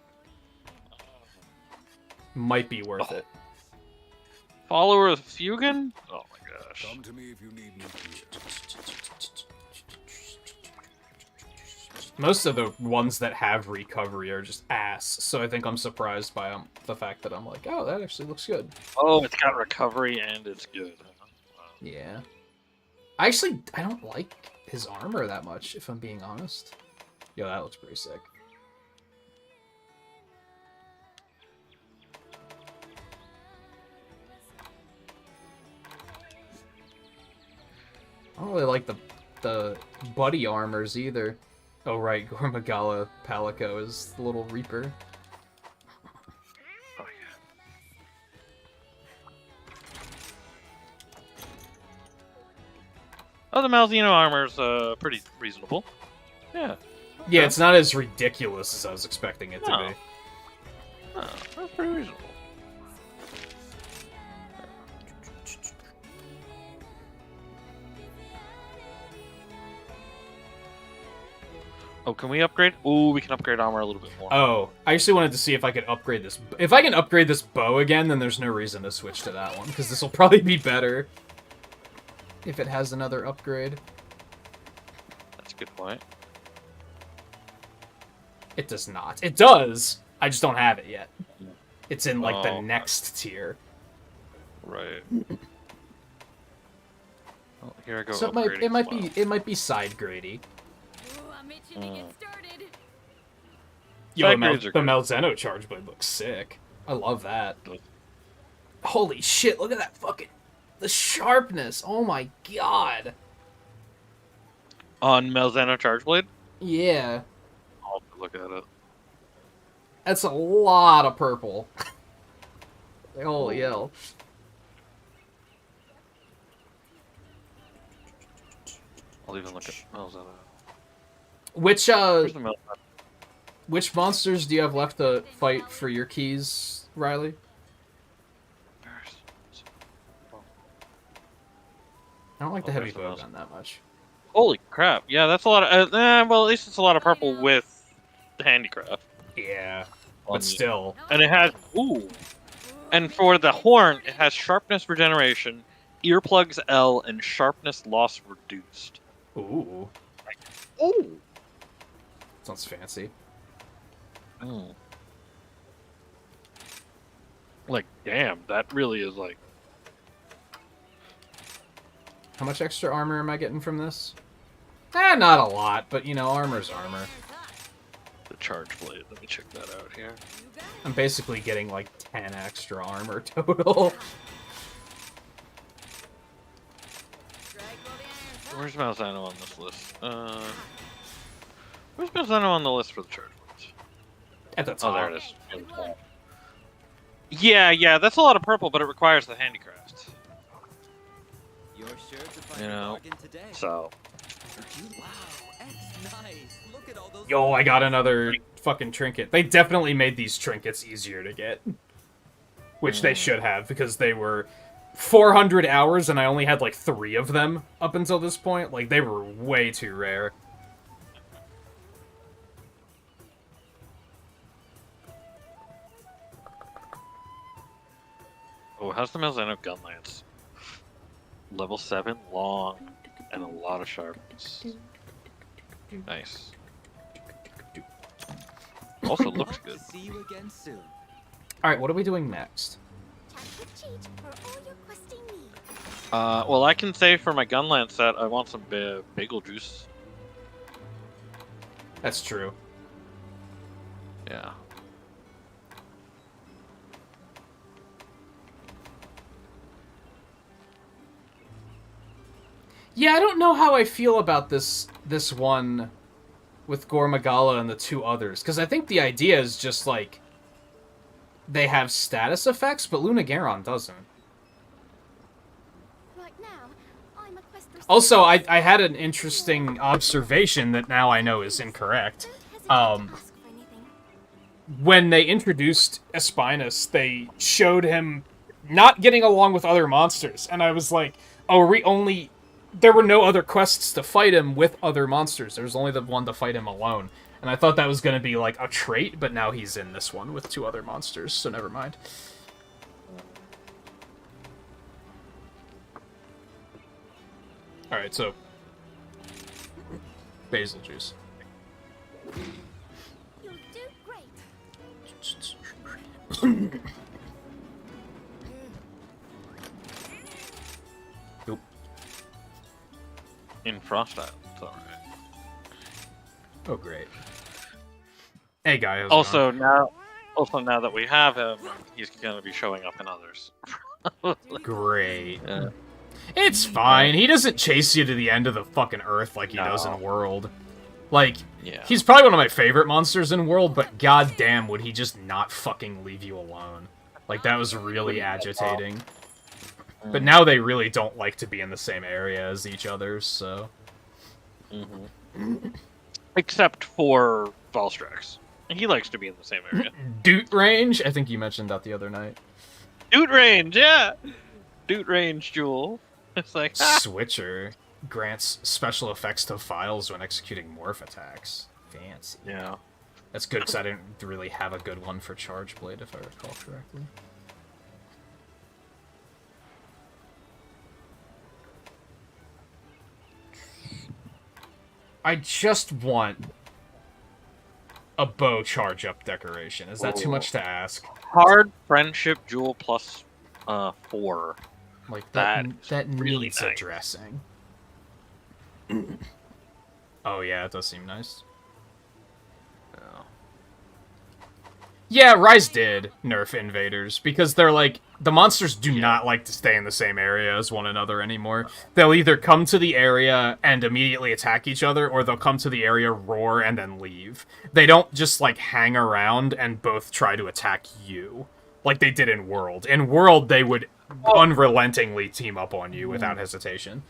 A: Might be worth it.
B: Follower of Fugan? Oh my gosh.
G: Come to me if you need me here.
A: Most of the ones that have recovery are just ass, so I think I'm surprised by the fact that I'm like, oh, that actually looks good.
B: Oh, it's got recovery and it's good.
A: Yeah. I don't like his armor that much, if I'm being honest. Yo, that looks pretty sick. I don't really like the buddy armors either. Oh right, Gormagala Palico is the little Reaper.
B: Oh, yeah. Oh, the Malzeno armor's pretty reasonable. Yeah.
A: Yeah, it's not as ridiculous as I was expecting it to
B: No.
A: be.
B: Oh, that's pretty reasonable. Oh, can we upgrade? Ooh, we can upgrade armor a little bit more.
A: Oh, I actually wanted to see if I could upgrade this. If I can upgrade this bow again, then there's no reason to switch to that one, because this will probably be better if it has another upgrade.
B: That's a good point.
A: It does not. It does! I just don't have it yet. It's in, like, the
B: Oh.
A: next tier.
B: Right. Oh, here I go.
A: So
B: upgrading as well.
A: it might be side grady.
H: Ooh, I'm itching to get started.
A: Yo,
B: Side grades are
A: the
B: good.
A: Malzeno charge blade looks sick. I love that. Holy shit, look at that fucking... The sharpness! Oh my god!
B: On Malzeno Charge Blade?
A: Yeah.
B: I'll have to look at it.
A: That's a lot of purple. Holy hell.
B: I'll even look at Malzeno.
A: Which
B: Where's the Malzeno?
A: which monsters do you have left to fight for your keys, Riley? I don't like the heavy
B: there's the mouse.
A: bowgun that much.
B: Holy crap! Yeah, that's a lot of. Well, at least it's a lot of purple with the handicraft.
A: Yeah,
B: On
A: but
B: the-
A: still.
B: And it has and for the horn, it has sharpness regeneration, earplugs L, and sharpness loss reduced.
A: Ooh,
B: Ooh.
A: sounds fancy.
B: Mm. Like, damn, that really is like.
A: How much extra armor am I getting from this? Not a lot, but you know, armor's armor.
B: The charge blade. Let me check that out here.
A: I'm basically getting like 10 extra armor total.
B: Where's Malzano on this list? Where's Malzano on the list for the charge blades?
A: At the top.
B: Oh, there it is. Yeah, that's a lot of purple, but it requires the handicraft.
F: You're sure to find
B: You
F: a
B: know,
F: bargain today.
B: so.
F: Wow, that's nice. Look at all those.
A: Yo, I got another fucking trinket. They definitely made these trinkets easier to get. Which they should have, because they were 400 hours and I only had like 3 of them up until this point. Like, they were way too rare.
B: Oh, how's the Malzano gun lance? Level 7, long, and a lot of sharpness. Nice. Also looks good.
F: See you again soon.
A: Alright, what are we doing next?
C: Chat with Cheat for all your questing needs.
B: Well, I can say for my gun lance set, I want some bagel juice.
A: That's true.
B: Yeah.
A: Yeah, I don't know how I feel about this one with Gormagala and the 2 others, because I think the idea is just like they have status effects, but Lunagaron doesn't.
C: Right now, I'm a quest
A: Also, I had an interesting observation that now I know is incorrect.
C: Don't hesitate to ask for anything.
A: When they introduced Espinus, they showed him not getting along with other monsters, and I was like, oh, are we only... There were no other quests to fight him with other monsters. There was only the one to fight him alone. And I thought that was going to be, like, a trait, but now he's in this one with 2 other monsters, so never mind. Alright, so... Basil juice.
C: You'll do great.
A: Nope.
B: In Frost Isle, it's alright.
A: Oh, great. Hey, guy. how's it
B: Also now that we have him, he's gonna be showing up in others.
A: going? Great.
B: Yeah.
A: It's fine. He doesn't chase you to the end of the fucking earth like he does in World. Like,
B: Yeah.
A: he's probably one of my favorite monsters in World, but goddamn, would he just not fucking leave you alone? Like, that was really agitating. But now they really don't like to be in the same area as each other, so...
B: Except for Valstrax. He likes to be in the same area.
A: Doot range? I think you mentioned that the other night.
B: Doot range, yeah! Doot range, Jewel. It's like,
A: Switcher grants special effects to files when executing morph attacks. Fancy.
B: yeah.
A: That's good, because I didn't really have a good one for Charge Blade, if I recall correctly. I just want a bow charge up decoration. Is that too much to ask?
B: Hard friendship Jewel plus 4.
A: Like
B: That
A: that
B: is really
A: needs
B: nice.
A: addressing. Oh yeah, it does seem nice. Yeah, Rise did nerf invaders, because they're like, the monsters do not like to stay in the same area as one another anymore. They'll either come to the area and immediately attack each other, or they'll come to the area, roar, and then leave. They don't just, like, hang around and both try to attack you, like they did in World. In World, they would unrelentingly team up on you without hesitation.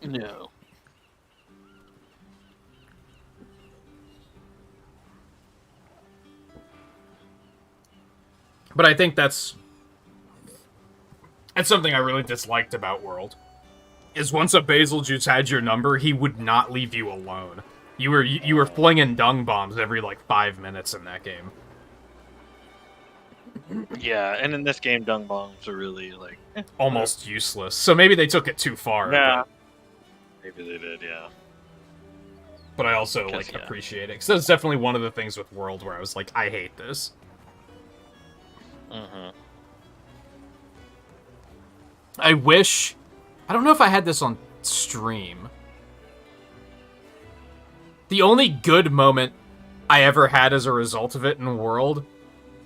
B: No.
A: But I think that's something I really disliked about World. is once a Betelgeuse had your number, he would not leave you alone. You were flinging dung bombs every like 5 minutes in that game.
B: Yeah, and in this game, dung bombs are really like
A: Almost useless. So maybe they took it too far.
B: Yeah, maybe they did. Yeah,
A: But I also like appreciate it because that's definitely one of the things with World where I was like, I hate this. I wish. I don't know if I had this on stream. The only good moment I ever had as a result of it in World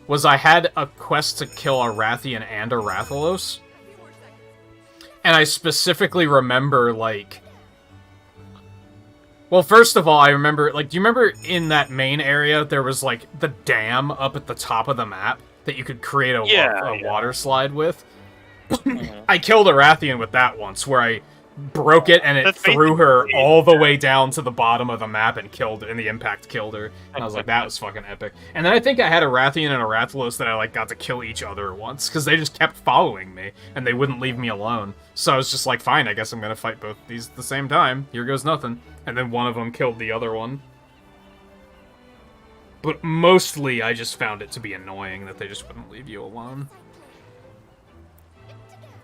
A: was I had a quest to kill a Rathian and a Rathalos. And I specifically remember, like... Well, first of all, I remember, like, do you remember in that main area there was, like, the dam up at the top of the map that you could create a water slide with? I killed a Rathian with that once, where I broke it and it threw her all the way down to the bottom of the map and killed, and the impact killed her. And I was like, that was fucking epic. And then I think I had a Rathian and a Rathalos that I like got to kill each other once, because they just kept following me, and they wouldn't leave me alone. So I was just like, fine, I guess I'm gonna fight both these at the same time. Here goes nothing. And then one of them killed the other one. But mostly, I just found it to be annoying that they just wouldn't leave you alone.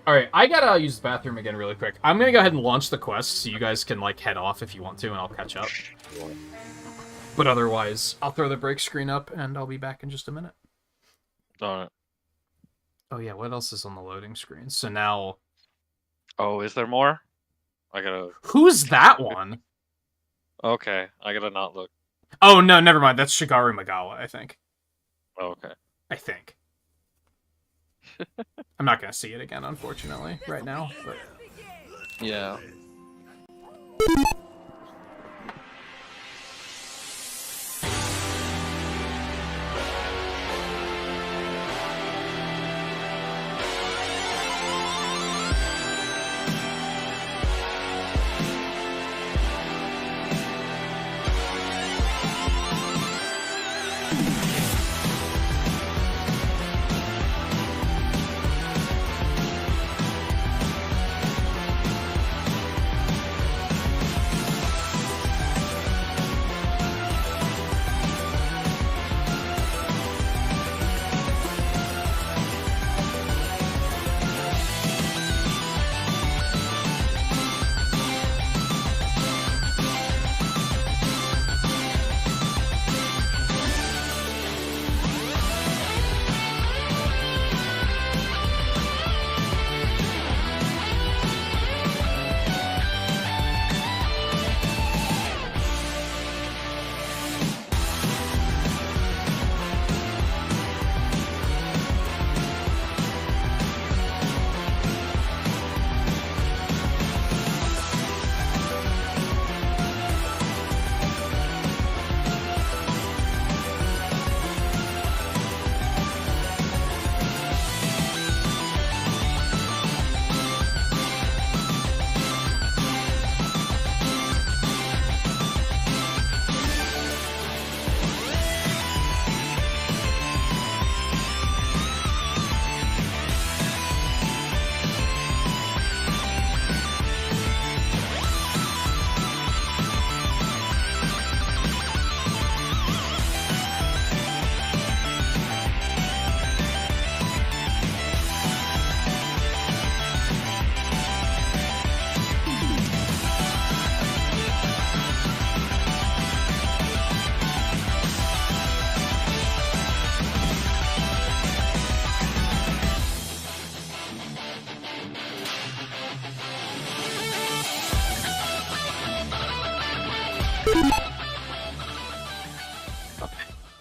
A: Alright, I gotta use the bathroom again really quick. I'm gonna go ahead and launch the quest so you guys can, like, head off if you want to, and I'll catch up. But otherwise, I'll throw the break screen up, and I'll be back in just a minute.
B: Alright.
A: Oh yeah, what else is on the loading screen? So now...
B: Oh, is there more? I gotta...
A: Who's that one?
B: Okay, I gotta not look.
A: Oh, no, never mind. That's Shigaru Magawa, I think.
B: Oh, okay.
A: I think. I'm not gonna see it again, unfortunately, right now, but...
B: Yeah.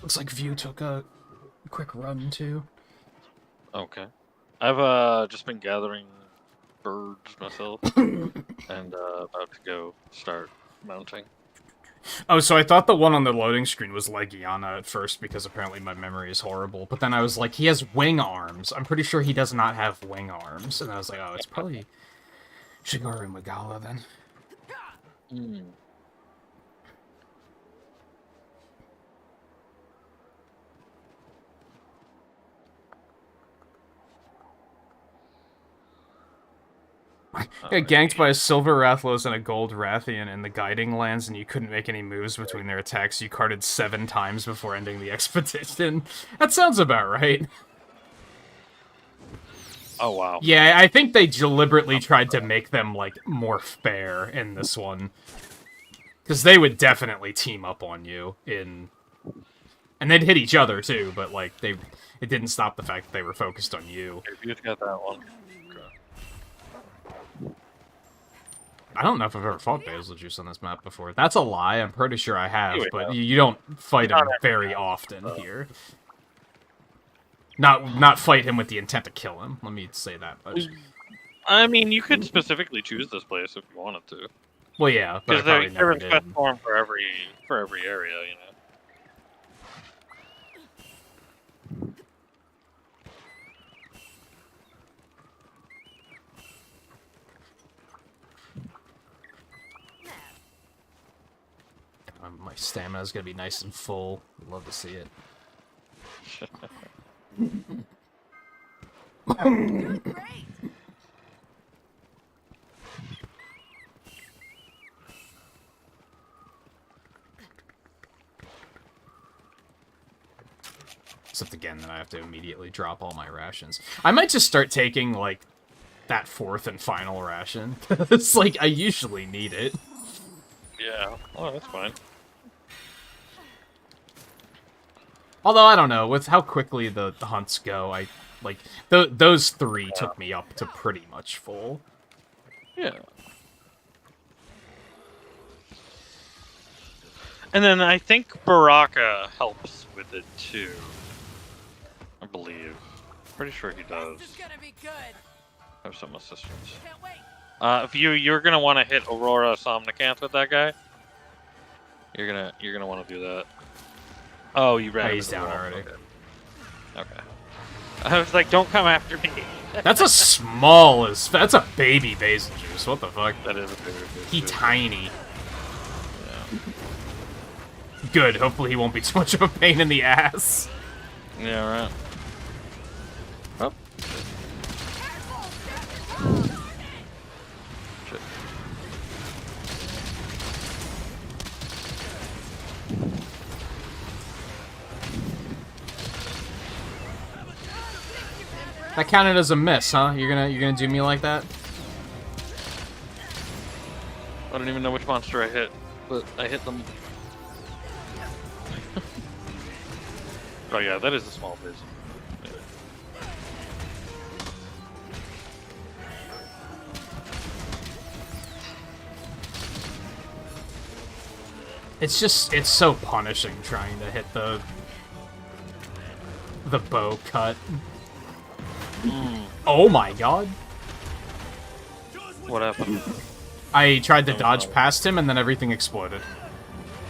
A: Looks like View took a quick run, too.
B: Okay. I've just been gathering birds myself, and about to go start mounting.
A: Oh, so I thought the one on the loading screen was Legiana at first, because apparently my memory is horrible. But then I was like, he has wing arms. I'm pretty sure he does not have wing arms. And I was like, oh, it's probably Shigaru Magawa, then.
B: Hmm.
A: Got ganked by a Silver Rathlos and a Gold Rathian in the Guiding Lands, and you couldn't make any moves between their attacks. You carded 7 times before ending the expedition. That sounds about right.
B: Oh, wow.
A: Yeah, I think they deliberately tried to make them, like, more fair in this one. Because they would definitely team up on you in... And they'd hit each other, too, but, like, it didn't stop the fact that they were focused on you.
B: You got that one.
A: I don't know if I've ever fought Betelgeuse on this map before. That's a lie. I'm pretty sure I have, but you don't fight him very often here. Not fight him with the intent to kill him. Let me say that much.
B: I mean, you could specifically choose this place if you wanted to.
A: Well, yeah, but
B: because
A: I
B: they're in best form for every area, you know.
A: My stamina's gonna be nice and full. I'd love to see it.
D: Doing great.
A: Except again, then I have to immediately drop all my rations. I might just start taking, like, that 4th and final ration. It's like, I usually need it.
B: Yeah, oh, that's fine.
A: Although, I don't know, with how quickly the hunts go, those 3 took me up to pretty much full.
B: Yeah. And then I think Baraka helps with it too. I believe. Pretty sure he does
D: This is gonna be good.
B: have some assistance.
D: Can't wait.
B: If you're gonna want to hit Aurora Somnicant with that guy, you're gonna want to do that. Oh, you ran.
A: He's down already.
B: Okay. I was like, don't come after me.
A: That's that's a baby Betelgeuse. What the fuck?
B: That is a bigger.
A: He tiny. Good. Hopefully he won't be too much of a pain in the ass.
B: Yeah, right. Oh. Shit.
A: That counted as a miss, huh? You're gonna do me like that?
B: I don't even know which monster I hit, but I hit them. Oh yeah, that is a small biz.
A: It's so punishing trying to hit the bow cut. Oh my god.
B: What happened?
A: I tried to dodge past him and then everything exploded.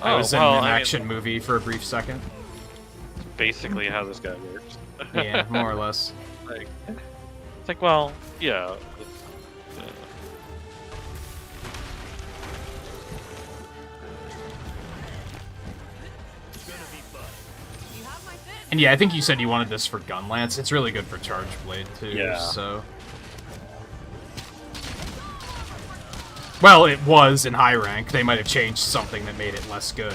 A: I was in an action movie for a brief second.
B: Basically how this guy works.
A: Yeah, more or less.
B: It's like, well, yeah.
A: And yeah, I think you said you wanted this for Gunlance. It's really good for Charge Blade too,
B: Yeah.
A: so... Well, it was in high rank. They might have changed something that made it less good.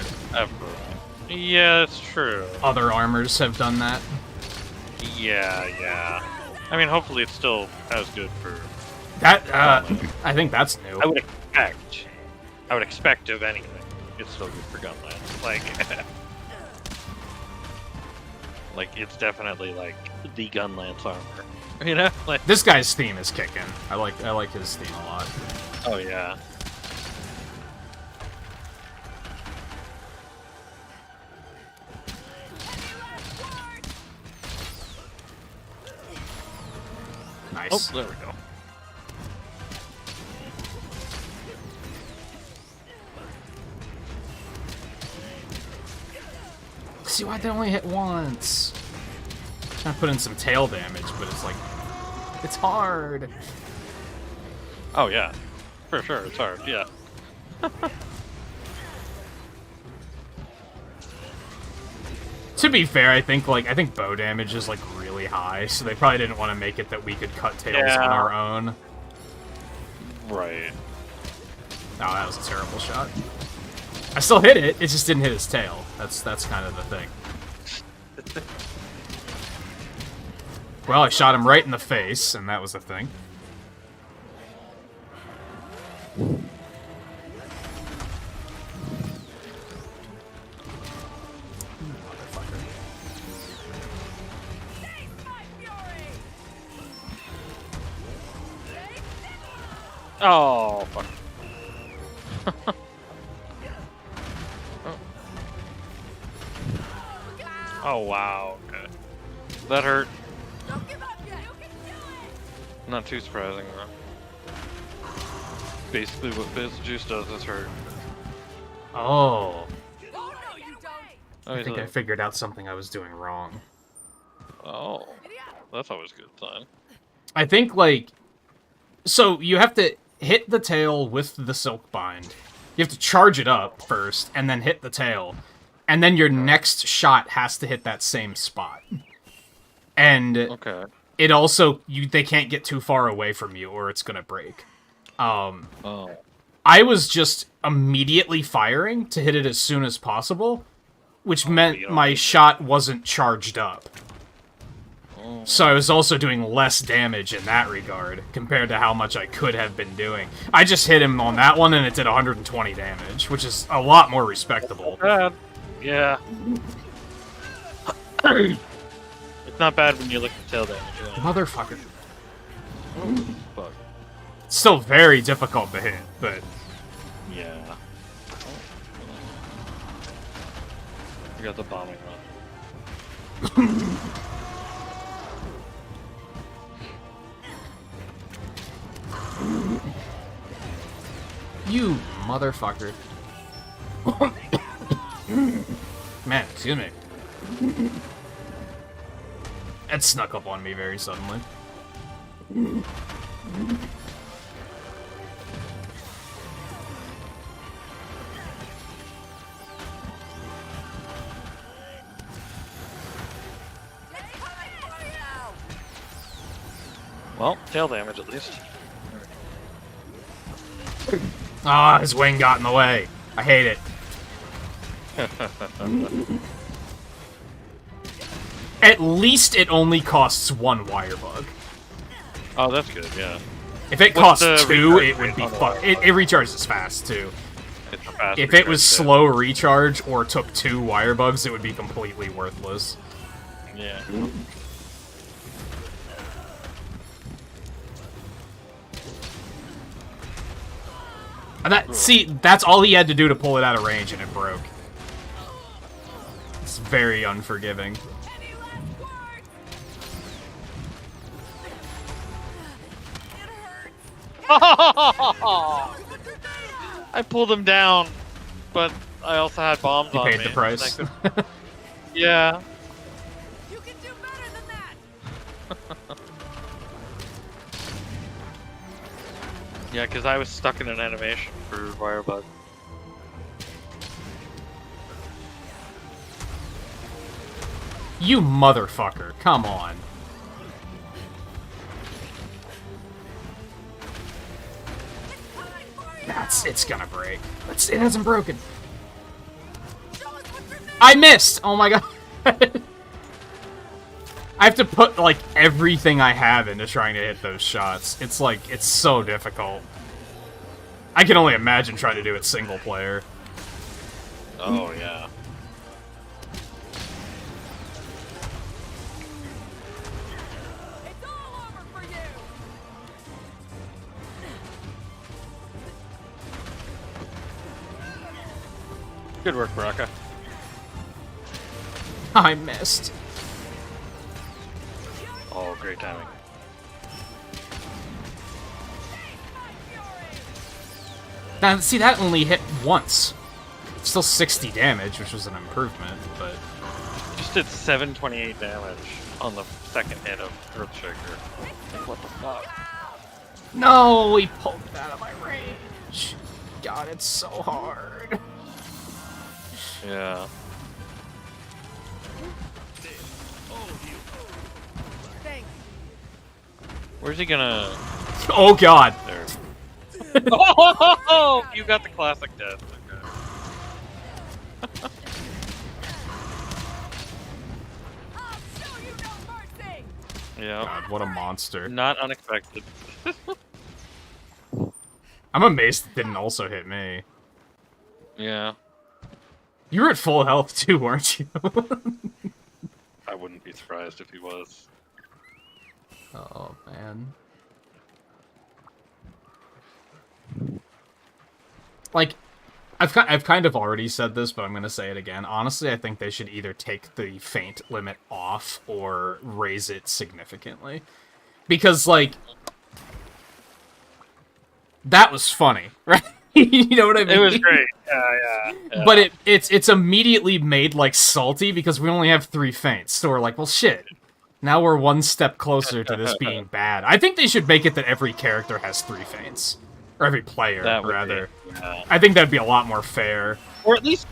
B: Yeah, it's true.
A: Other armors have done that.
B: Yeah. I mean, hopefully it's still as good for...
A: That, I think that's new.
B: I would expect if anything, it's still good for Gunlance. Like, it's definitely, like, the Gunlance armor. You know? Like,
A: This guy's theme is kicking. I like his theme a lot.
B: oh, yeah.
A: Nice.
B: Oh, there we go.
A: See, why'd they only hit once? Trying to put in some tail damage, but it's like... It's hard.
B: Oh, yeah. For sure, it's hard, yeah.
A: To be fair, I think bow damage is like really high, so they probably didn't want to make it that we could cut tails on our own.
B: Right.
A: Oh, that was a terrible shot. I still hit it, it just didn't hit his tail. That's kind of the thing. Well, I shot him right in the face, and that was the thing. Motherfucker.
B: Oh, fuck. Oh, wow. Okay. That hurt.
D: Don't give up yet. You can do it.
B: Not too surprising, though. Basically, what Juice does is hurt.
A: Oh.
D: Oh no, you don't.
B: Oh,
A: I
B: he's
A: think I
B: a-
A: figured out something I was doing wrong.
B: oh. That's always a good sign.
A: I think, like... So, you have to hit the tail with the silk bind. You have to charge it up first, and then hit the tail. And then your next shot has to hit that same spot. And
B: Okay.
A: it also... they can't get too far away from you, or it's gonna break.
B: Oh.
A: I was just immediately firing to hit it as soon as possible, which meant my shot wasn't charged up. So I was also doing less damage in that regard, compared to how much I could have been doing. I just hit him on that one, and it did 120 damage, which is a lot more respectable.
B: Bad. Yeah. It's not bad when you look at tail damage. Yeah.
A: Motherfucker.
B: Fuck.
A: It's still very difficult to hit, but...
B: Yeah. We got the bombing run.
A: You motherfucker. Man, excuse me. That snuck up on me very suddenly.
B: Well, tail damage at least.
A: Ah, his wing got in the way. I hate it. At least it only costs one wire bug.
B: Oh, that's good, yeah.
A: If it
B: What's
A: cost
B: the
A: two,
B: recharge
A: it would
B: rate
A: be
B: on the
A: fuck.
B: wire
A: It recharges fast too.
B: It's a fast
A: If it was
B: recharge,
A: slow recharge or took 2 wire bugs, it would be completely worthless.
B: Yeah.
A: And that's all he had to do to pull it out of range, and it broke. It's very unforgiving.
B: I pulled him down, but I also had bombs
A: You
B: on
A: paid
B: me.
A: the price.
B: Yeah.
D: You can do better than that.
B: Yeah, because I was stuck in an animation for Firebug.
A: You motherfucker, come on. It's gonna break. It hasn't broken. I missed! Oh my god. I have to put, like, everything I have into trying to hit those shots. It's like, it's so difficult. I can only imagine trying to do it single player.
B: Oh, yeah.
D: It's all over for you.
B: Good work, Baraka.
A: I missed.
B: Oh, great timing.
A: Now, see, that only hit once. It's still 60 damage, which was an improvement, but...
B: Just did 728 damage on the second hit of Earthshaker. Like, what the fuck?
A: No, he pulled it out of my range. God, it's so hard.
B: Yeah.
D: Thanks.
B: Where's he gonna...
A: Oh god.
B: There. Oh, you got the classic death. Okay.
D: I'll show you no mercy.
B: Yeah.
A: God, what a monster.
B: Not unexpected.
A: I'm amazed it didn't also hit me.
B: Yeah.
A: You were at full health too, weren't you?
B: I wouldn't be surprised if he was.
A: Oh, man. Like, I've kind of already said this, but I'm gonna say it again. Honestly, I think they should either take the feint limit off or raise it significantly. Because, like, that was funny, right? You know what I mean?
B: It was great. Yeah.
A: But it's immediately made, like, salty because we only have 3 feints. So we're like, well, shit. Now we're one step closer to this being bad. I think they should make it that every character has 3 feints. Or every player, rather. I think that'd be a lot more fair.
B: Or at least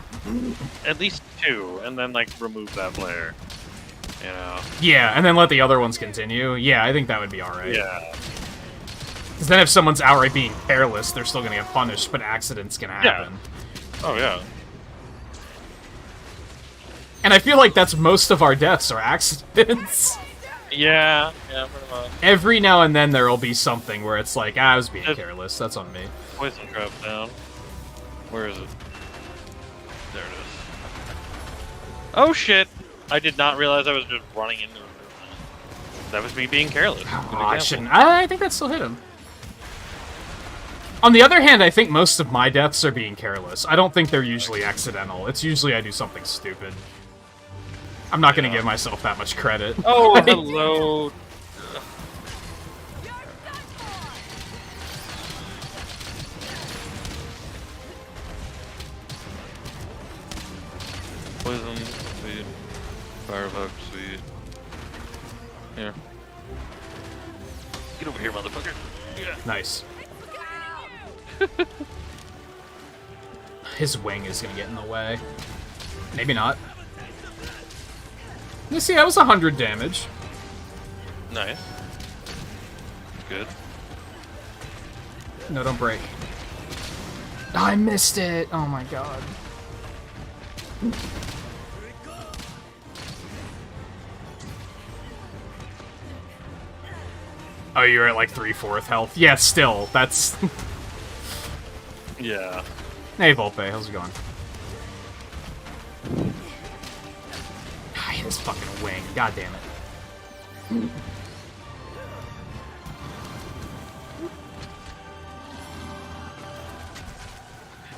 B: 2, and then, like, remove that player. You know?
A: Yeah, and then let the other ones continue. Yeah, I think that would be alright.
B: Yeah.
A: Because then if someone's outright being careless, they're still gonna get punished, but accidents can happen.
B: Oh, yeah.
A: And I feel like that's most of our deaths are accidents.
B: Yeah, pretty much.
A: Every now and then there'll be something where it's like, I was being careless, that's on me.
B: Poison drop down. Where is it? There it is. Oh shit! I did not realize I was just running into him. That was me being careless.
A: I shouldn't. I think that still hit him. On the other hand, I think most of my deaths are being careless. I don't think they're usually accidental. It's usually I do something stupid. I'm not gonna give myself that much credit.
B: Oh, hello. Poison, sweet. Firebug, sweet. Here. Get over here, motherfucker. Yeah.
A: Nice. His wing is gonna get in the way. Maybe not. You see, that was 100 damage.
B: Nice. Good.
A: No, don't break. Oh, I missed it! Oh my god. Oh, you're at like 3/4 health. Yeah, still, that's...
B: Yeah.
A: Hey, Volpe, how's it going? Ah, his fucking wing. God damn it.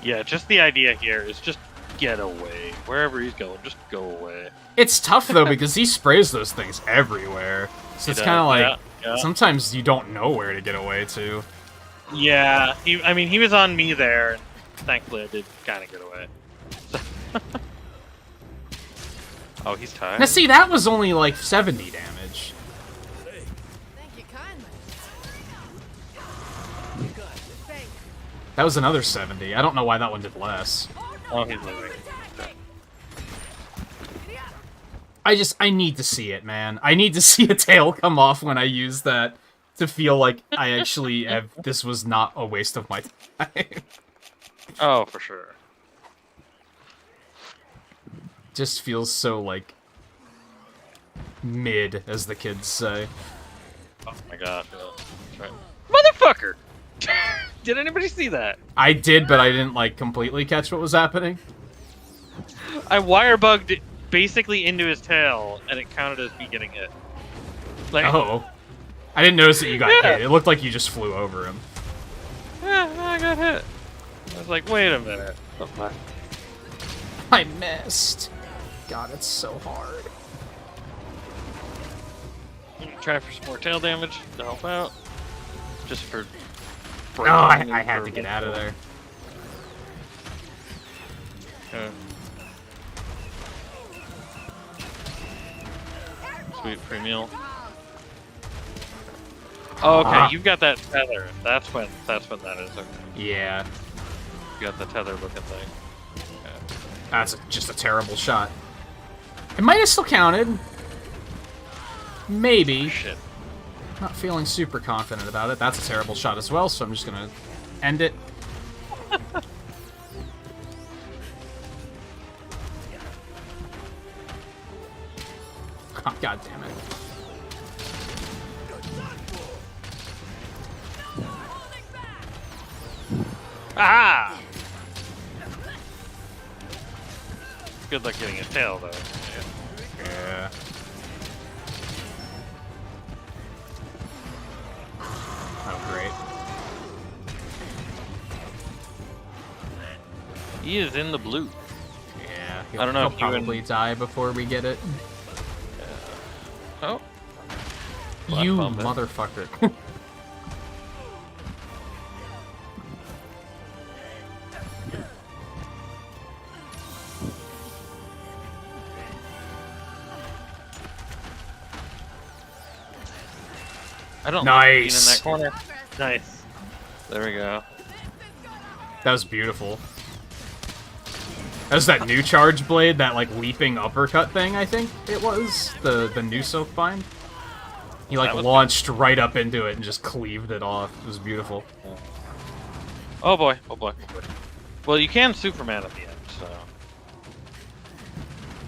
B: Yeah, just the idea here is just get away. Wherever he's going, just go away.
A: It's tough, though, because he sprays those things everywhere. So it's kind of like, sometimes you don't know where to get away to.
B: Yeah, I mean, he was on me there, and thankfully I did kind of get away. Oh, he's tired?
A: Now, see, that was only like 70 damage.
D: Thank you kindly.
A: That was another 70. I don't know why that one did less.
B: Oh, he's moving.
A: I need to see it, man. I need to see a tail come off when I use that to feel like I actually have, this was not a waste of my time.
B: Oh, for sure.
A: Just feels so, like, mid, as the kids say.
B: Oh my god. Right. Motherfucker! Did anybody see that?
A: I did, but I didn't, like, completely catch what was happening.
B: I wire-bugged it basically into his tail, and it counted as me getting hit. Like,
A: Oh. I didn't notice that you got hit. It looked like you just flew over him.
B: Yeah, I got hit. I was like, wait a minute.
A: I missed. God, it's so hard.
B: I'm gonna try for some more tail damage to help out. Just for...
A: Oh, I had to get out of there.
B: Okay. Sweet free meal. Oh, okay, you've got that tether. That's when that is. Okay.
A: Yeah.
B: You got the tether looking thing. Okay.
A: That's just a terrible shot. It might have still counted. Maybe.
B: Shit.
A: Not feeling super confident about it. That's a terrible shot as well, so I'm just gonna End it. Oh, God damn it.
B: Ah! Good luck getting a tail, though.
A: Yeah. Oh, great.
B: He is in the blue.
A: Yeah.
B: I don't know
A: He'll
B: if you
A: probably die before we get it.
B: Oh.
A: You
B: Black Mamba.
A: motherfucker.
B: I don't like being in
A: Nice.
B: that corner. Nice. There we go.
A: That was beautiful. That was that new charge blade, that like leaping uppercut thing, I think it was. The new soap bind. He like
B: That was
A: launched right up into it and just cleaved it off. It was beautiful.
B: Oh boy. Oh boy. Well, you can Superman at the end, so.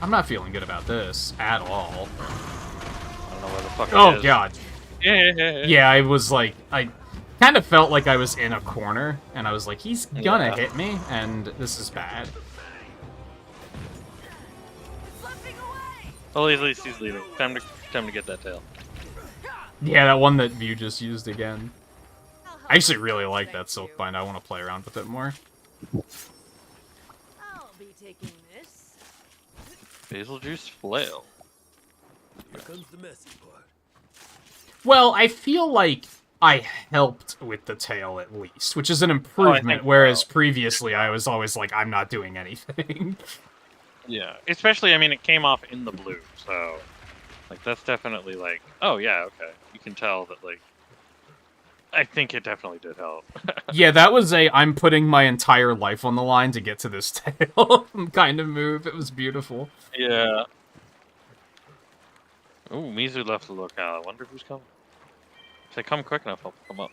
A: I'm not feeling good about this at all.
B: I don't know where the fuck it
A: Oh
B: is.
A: god.
B: Yeah.
A: Yeah, I was like, I kind of felt like I was in a corner, and I was like, he's gonna
B: Yeah.
A: hit me, and this is bad.
B: Well, at least he's leaving. Time to get that tail.
A: Yeah, that one that you just used again. I actually really like that silk bind. I want to play around with it more.
D: I'll be taking this.
B: Basil juice flail.
F: Here comes the messy part.
A: Well, I feel like I helped with the tail at least, which is an improvement,
B: think
A: whereas
B: so.
A: previously I was always like, I'm not doing anything.
B: Yeah. Especially, I mean, it came off in the blue, so. Like, that's definitely like, oh yeah, okay. You can tell that, like. I think it definitely did help.
A: Yeah, that was a I'm putting my entire life on the line to get to this tail kind of move. It was beautiful.
B: Yeah. Ooh, Mizu left the locale. I wonder who's coming. If they come quick enough, I'll come up.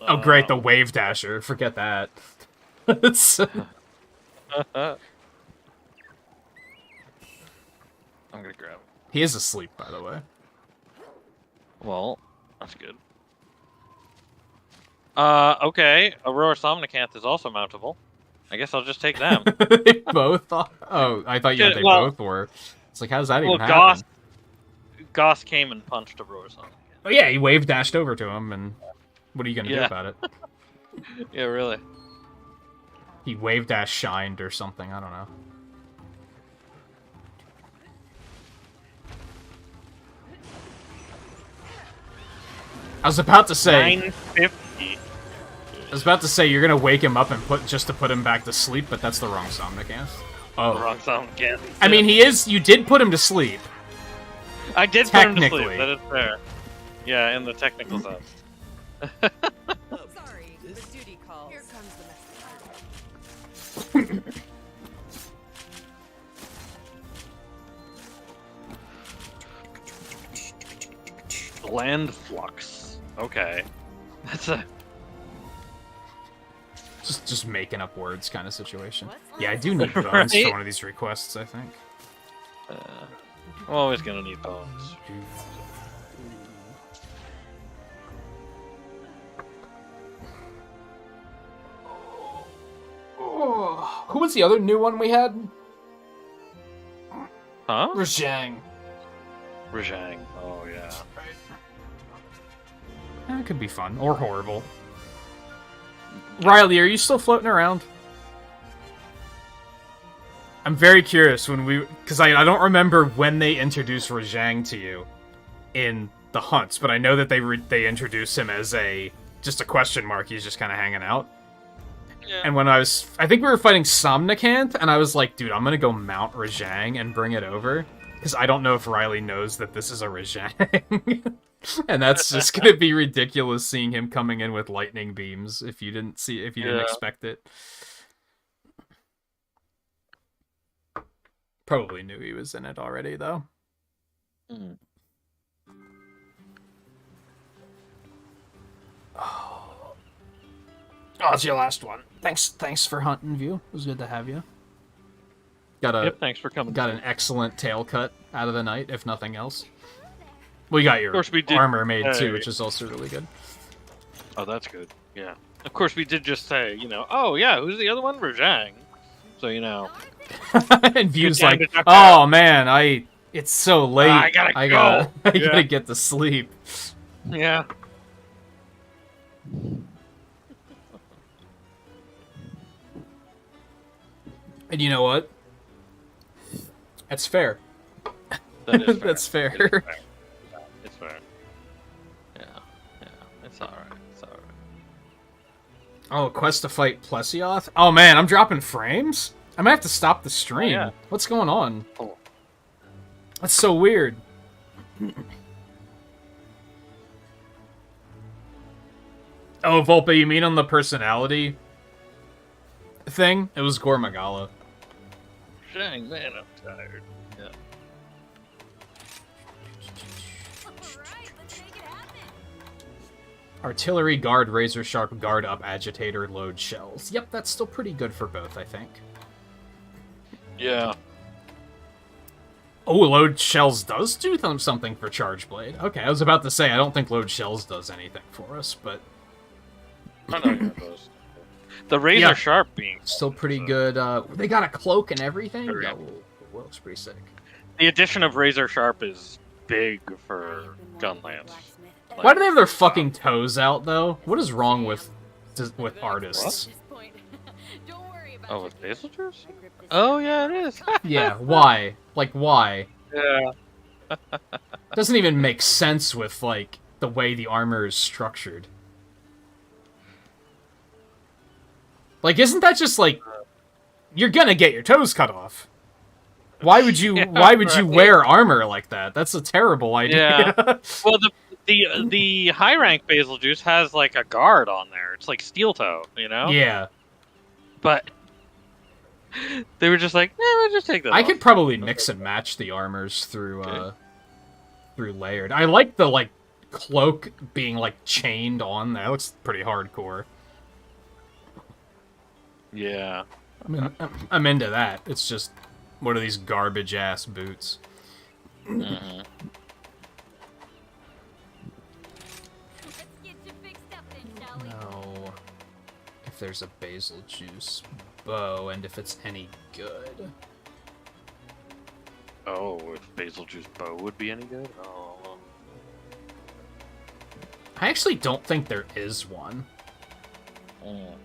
A: Oh, great, the wave dasher. Forget that. It's-
B: I'm gonna grab him.
A: He is asleep, by the way.
B: Well, that's good. Okay. Aurora Somnicanth is also mountable. I guess I'll just take them.
A: They both are? Oh, I thought you meant they
B: Well-
A: both were. It's like, how's that
B: Well,
A: even happen?
B: Goss came and punched Aurora Somnicanth.
A: Oh yeah, he wave dashed over to him, and what are you gonna do
B: Yeah.
A: about it?
B: Yeah, really.
A: He wave dash shined or something, I don't know. I was about to say,
B: 950.
A: I was about to say you're gonna wake him up and just to put him back to sleep, but that's the wrong Somnicanth. Oh,
B: Wrong Somnicanth.
A: I mean, you did put him to sleep.
B: I did put him to
A: technically.
B: sleep. That is fair. Yeah, in the technical sense.
D: Sorry, the duty calls. Here comes the message.
B: Land flux. Okay. That's a.
A: Just making up words kind of situation.
D: What's
A: Yeah, I do need bones
B: Right?
A: for one of these requests, I think.
B: I'm always gonna need bones.
A: Oh, who was the other new one we had?
B: Huh?
A: Rajang.
B: Rajang. Oh yeah.
A: That could be fun. Or horrible. Riley, are you still floating around? I'm very curious when because I don't remember when they introduced Rajang to you in the hunts, but I know that they introduced him as just a question mark. He's just kind of hanging out.
B: Yeah.
A: And when I think we were fighting Somnicanth, and I was like, dude, I'm gonna go mount Rajang and bring it over, because I don't know if Riley knows that this is a Rajang. And that's just gonna be ridiculous seeing him coming in with lightning beams if you didn't expect it. Probably knew he was in it already, though.
B: Mm.
A: Oh, it's your last one. Thanks for hunting, View. It was good to have you.
B: Yep, thanks for coming.
A: Got an excellent tail cut out of the night, if nothing else. Well, you got your
B: Of course we did,
A: armor made too, which is also really good.
B: Oh, that's good. Yeah. Of course we did just say, oh yeah, who's the other one? Rajang. So,
A: And View's
B: Good time
A: like,
B: to talk
A: oh man, it's so late.
B: I gotta go."
A: I
B: Yeah.
A: gotta get to sleep.
B: Yeah.
A: And you know what? That's fair.
B: That is fair.
A: That's fair.
B: It is fair. Yeah, it's fair. Yeah. It's alright. It's alright.
A: Oh, quest to fight Plesioth? Oh man, I'm dropping frames? I might have to stop the stream.
B: yeah.
A: What's going on?
B: Oh.
A: That's so weird. Oh, Volpe, you mean on the personality thing? It was Gormagala.
B: Dang, man, I'm tired. Yeah.
H: Alright, let's make it happen.
A: Artillery, guard, razor sharp, guard up, agitator, load shells. Yep, that's still pretty good for both, I think.
B: Yeah.
A: Oh, load shells does do something for Charge Blade. Okay, I was about to say, I don't think load shells does anything for us, but
B: I know you're opposed. The razor
A: Yeah.
B: sharp being
A: still pretty good. They got a cloak and everything?
B: Very
A: Yeah,
B: good.
A: looks pretty sick.
B: The addition of razor sharp is big for Gunlance.
A: Why do they have their fucking toes out, though? What is wrong with artists?
H: At this point. Don't worry about
B: Oh,
H: your
B: with basil
H: gift.
B: juice?
H: I gripped this
B: Oh yeah, it is.
A: Yeah, why? Like, why?
B: Yeah.
A: Doesn't even make sense with, like, the way the armor is structured. Like, isn't that just, like... You're gonna get your toes cut off. Why would you
B: Yeah,
A: Why would you
B: right.
A: wear armor like that? That's a terrible idea.
B: Well, the high rank basil juice has like a guard on there. It's like steel toe,
A: Yeah.
B: But they were just like, we'll just take that.
A: I
B: off.
A: could probably mix and match the armors through layered. I like the, like, cloak being, like, chained on. That looks pretty hardcore.
B: Yeah.
A: I'm into that. It's just, what are these garbage-ass boots?
B: Mhm.
H: Let's get you fixed up then, shall we?
A: No. If there's a basil juice bow, and if it's any good.
B: Oh, if basil juice bow would be any good? Oh.
A: I actually don't think there is one.
B: Mm.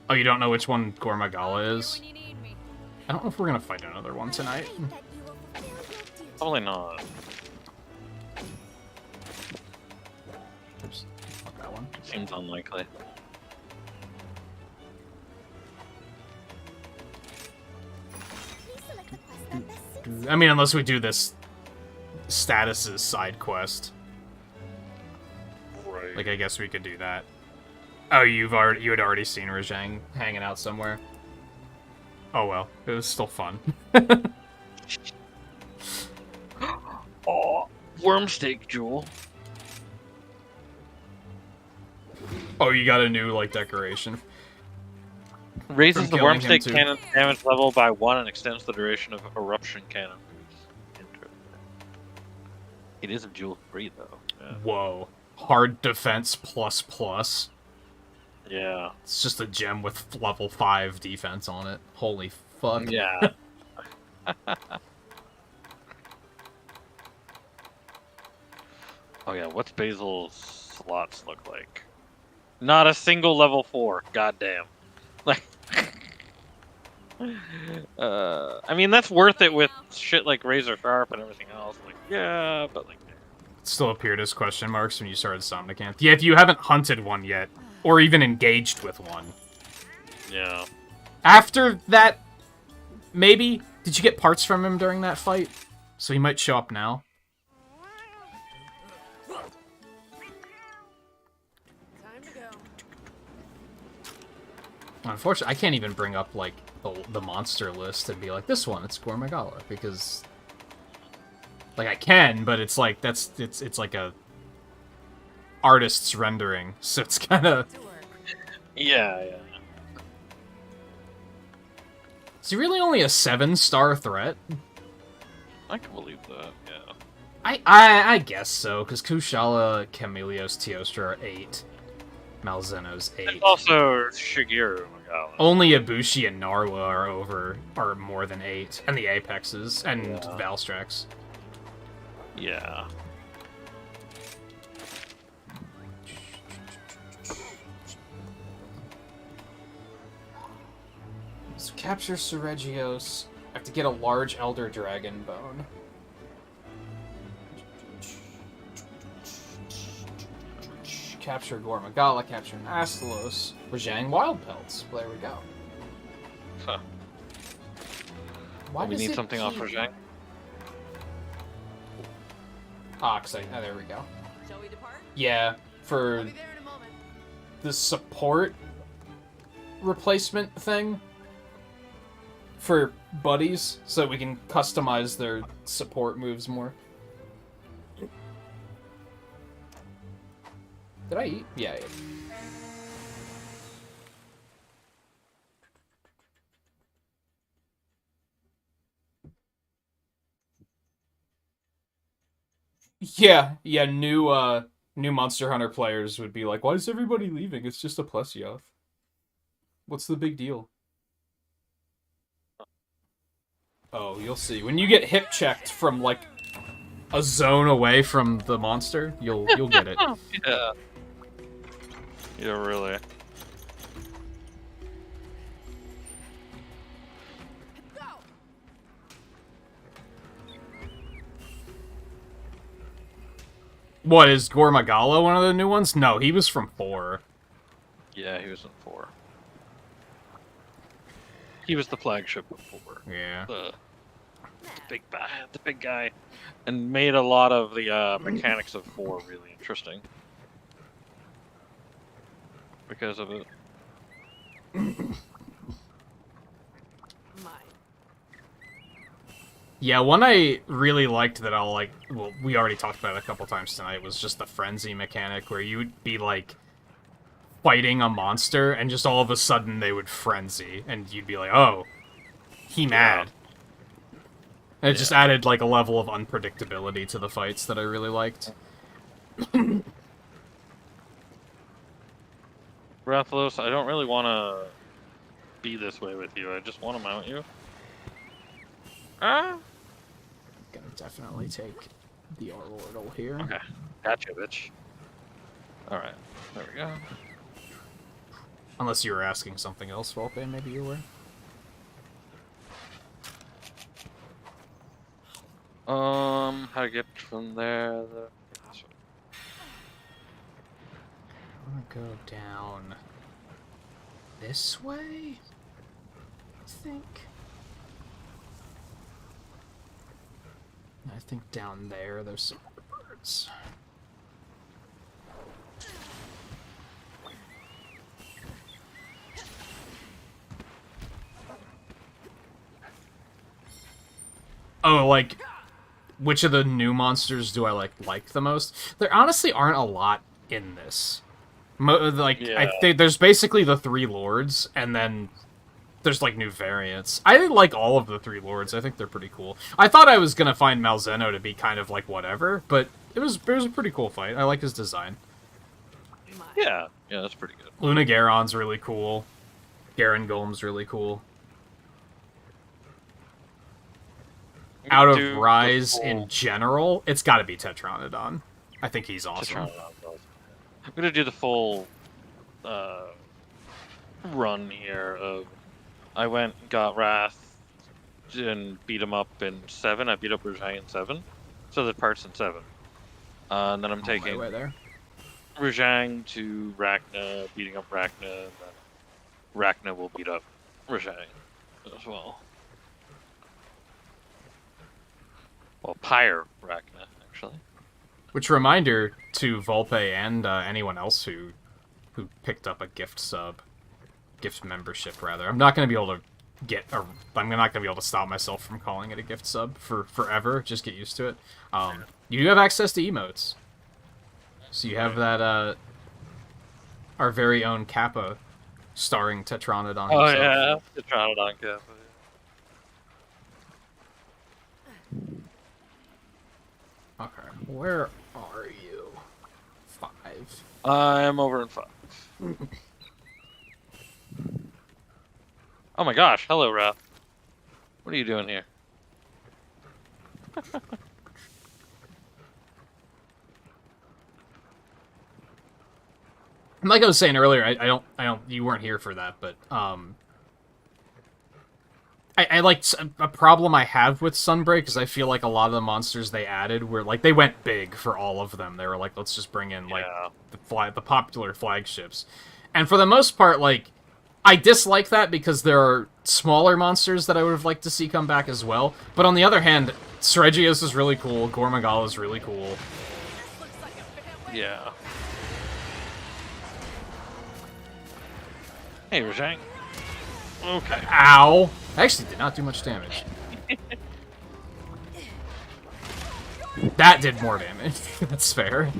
A: Oh, you don't know which one Gormagala
H: Here
A: is?
H: when you need me.
A: I don't know if we're gonna fight another one tonight.
C: Pray that you will fulfill your duty.
B: Probably not.
A: Oops. Not that one.
B: Seems unlikely.
C: Please select the quest that best suits
A: I mean, unless we do this statuses side quest.
B: Right.
A: Like, I guess we could do that. Oh, you had already seen Rajang hanging out somewhere. Oh well, it was still fun.
B: Oh, worm steak, Jewel.
A: Oh, you got a new, like, decoration.
B: Raises
A: From
B: the
A: killing
B: worm steak
A: him, too.
B: cannon damage level by 1 and extends the duration of eruption cannon. Interesting. It is a Jewel 3 though. Yeah.
A: Whoa. Hard defense plus.
B: Yeah.
A: It's just a gem with level 5 defense on it. Holy fuck.
B: Yeah. Oh yeah, what's Basil's slots look like? Not a single level 4. Goddamn. Like, I mean that's worth it with shit like Razor Sharp and everything else. Like, yeah, but like,
A: It still appeared as question marks when you started Somnicanth. Yeah, if you haven't hunted one yet, or even engaged with one.
B: yeah.
A: After that, maybe? Did you get parts from him during that fight? So he might show up now.
D: Time to go.
A: Unfortunately, I can't even bring up, like, the monster list and be like, this one, it's Gormagala, because like I can, but it's like it's like a artist's rendering, so it's kind of.
B: Yeah.
A: Is he really only a 7-star threat?
B: I can believe that. Yeah.
A: I guess so, because Kushala, Chameleos, Teostra are 8. Malzeno's 8.
B: And also Shigeru Magala.
A: Only Ibushi and Narwa are more than 8, and the Apexes and Valstrax.
B: Yeah.
A: So capture Seregios. I have to get a large Elder Dragon bone. Capture Gormagala, capture Astalos. Rajang Wild Pelts. Well, there we go.
B: Huh.
A: Why
B: We
A: does
B: need
A: it
B: something off
A: keep-
B: Rajang.
A: there we go.
E: Shall we depart?
A: Yeah, for
D: I'll be there in a moment.
A: the support replacement thing for buddies, so that we can customize their support moves more. Did I eat? Yeah, I ate. Yeah, new Monster Hunter players would be like, why is everybody leaving? It's just a Plesioth. What's the big deal? Oh, you'll see. When you get hip checked from like a zone away from the monster, you'll get it.
B: Yeah. Yeah, really.
D: Go!
A: What, is Gormagala one of the new ones? No, he was from 4.
B: Yeah, he was in 4. He was the flagship of 4.
A: Yeah.
B: The big guy, and made a lot of the mechanics of 4 really interesting because of it.
A: Yeah, one I really liked that I'll like, well, we already talked about it a couple times tonight, was just the frenzy mechanic, where you would be like fighting a monster and just all of a sudden they would frenzy and you'd be like, oh, he mad. And it just added like a level of unpredictability to the fights that I really liked.
B: Rathalos, I don't really want to be this way with you. I just want to mount you.
A: Gonna definitely take the Orlordle here.
B: Okay. Gotcha, bitch. Alright. There we go.
A: Unless you were asking something else, Volpe, maybe you were.
B: How to get from there?
A: I want to go down this way, I think. I think down there's some birds. Oh, like, which of the new monsters do I like the most? There honestly aren't a lot in this. I think there's basically the 3 lords, and then there's like new variants. I like all of the 3 lords. I think they're pretty cool. I thought I was gonna find Malzeno to be kind of like whatever, but it was a pretty cool fight. I like his design.
B: Yeah, that's pretty good.
A: Luna Garon's really cool. Garen Golm's really cool. Out of Rise in general, it's got to be Tetranodon. I think he's awesome.
B: I'm gonna do the full run here of I went, got Wrath, and beat him up in 7. I beat up Rajang in 7. So the parts in 7. And then I'm taking
A: way there.
B: Rajang to Rachna, beating up Rachna, and then Rachna will beat up Rajang as well. Well, Pyre Rachna, actually.
A: Which, reminder to Volpe and anyone else who picked up a gift membership, rather. I'm not going to be able to I'm not gonna be able to stop myself from calling it a gift sub for forever. Just get used to it. You do have access to emotes, so you have that our very own Kappa, starring Tetranodon
B: Oh
A: himself.
B: yeah, the Tetranodon Kappa.
A: Okay, where are you? 5.
B: I'm over in 5. Oh my gosh, hello, Raph. What are you doing here?
A: Like I was saying earlier, I don't, you weren't here for that, but, I like, a problem I have with Sunbreak is I feel like a lot of the monsters they added were, like, they went big for all of them. They were like, let's just bring in, like, the popular flagships. And for the most part, like, I dislike that because there are smaller monsters that I would have liked to see come back as well. But on the other hand, Nintagious is really cool, Gormagala is really cool.
B: Yeah. Hey, Rajang. Okay.
A: Ow! Actually did not do much damage. That did more damage. That's fair.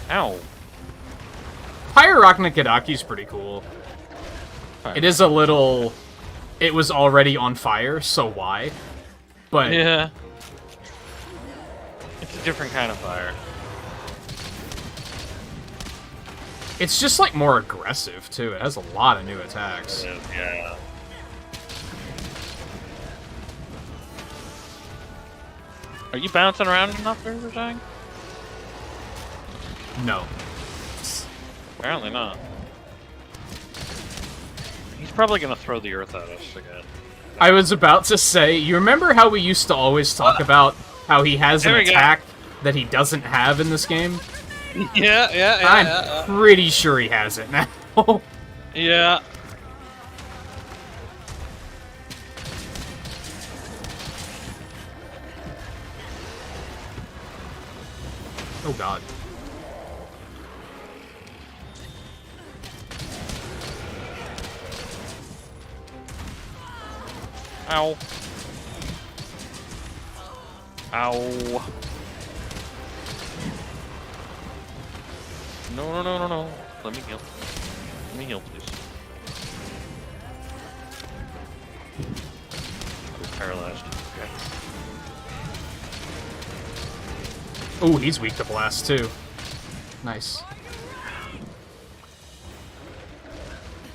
B: Ow.
A: Pyroraknikadaki's pretty cool. It is a little... It was already on fire, so why? But...
B: Yeah. It's a different kind of fire.
A: It's just, like, more aggressive, too. It has a lot of new attacks.
B: It is, yeah. Are you bouncing around enough there, Rajang?
A: No.
B: Apparently not. He's probably gonna throw the earth at us again.
A: I was about to say, you remember how we used to always talk about how he has an attack that he doesn't have in this game?
B: Yeah.
A: I'm pretty sure he has it now.
B: Yeah.
A: Oh god.
B: Ow. Ow. No. Let me heal. Let me heal, please. I was paralyzed. Okay.
A: Oh, he's weak to blast too. Nice.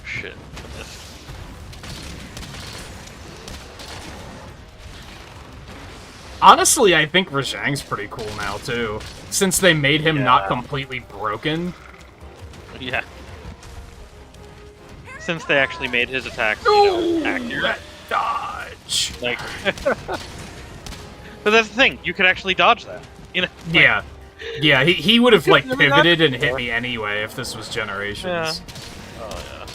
B: Shit. I missed.
A: Honestly, I think Rajang's pretty cool now too, since they made him not
B: Yeah.
A: completely broken.
B: Yeah. Since they actually made his attacks, you know, accurate.
A: Dodge.
B: Like, but that's the thing. You could actually dodge that. You know. Like,
A: Yeah, he would have like
B: Never got
A: pivoted and hit
B: before.
A: me anyway if this was Generations.
B: Yeah. Oh yeah.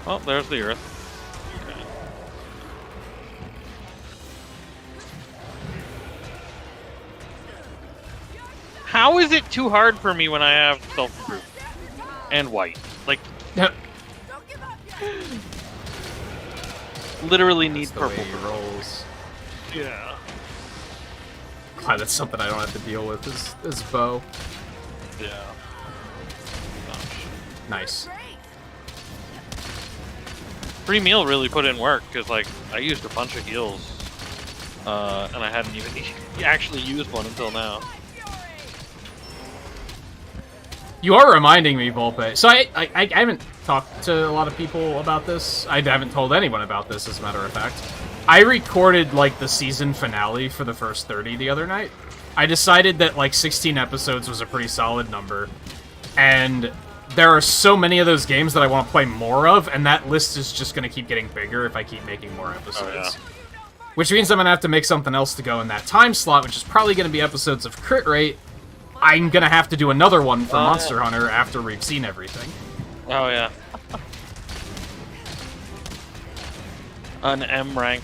B: Well, there's the Earth. Okay. How is it too hard for me when I have self-proof and white? Like, literally need
A: That's the way
B: purple.
A: he rolls.
B: Yeah.
A: God, that's something I don't have to deal with. Is bow.
B: Yeah.
A: Nice.
B: Free meal really put in work because, like, I used a bunch of heals, and I hadn't even actually used one until now.
A: You are reminding me, Volpe. So I haven't talked to a lot of people about this. I haven't told anyone about this, as a matter of fact. I recorded, like, the season finale for the first 30 the other night. I decided that, like, 16 episodes was a pretty solid number. And there are so many of those games that I want to play more of, and that list is just going to keep getting bigger if I keep making more episodes.
B: Oh, yeah.
A: Which means I'm going to have to make something else to go in that time slot, which is probably going to be episodes of Crit Rate. I'm going to have to do another one for Monster Hunter after we've seen everything.
B: Oh yeah. An M rank.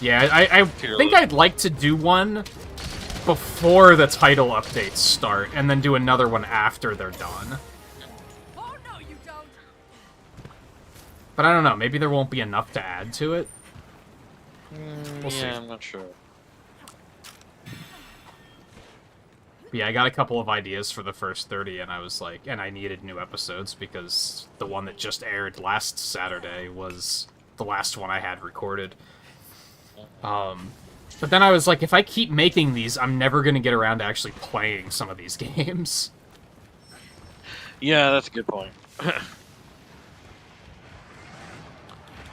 A: Yeah, I
B: Tier
A: think
B: list.
A: I'd like to do one before the title updates start, and then do another one after they're done.
D: Oh no, you don't.
A: But I don't know, maybe there won't be enough to add to it. We'll see.
B: I'm not sure.
A: But yeah, I got a couple of ideas for the first 30, and I was like, and I needed new episodes because the one that just aired last Saturday was the last one I had recorded. But then I was like, if I keep making these, I'm never going to get around to actually playing some of these games.
B: Yeah, that's a good point.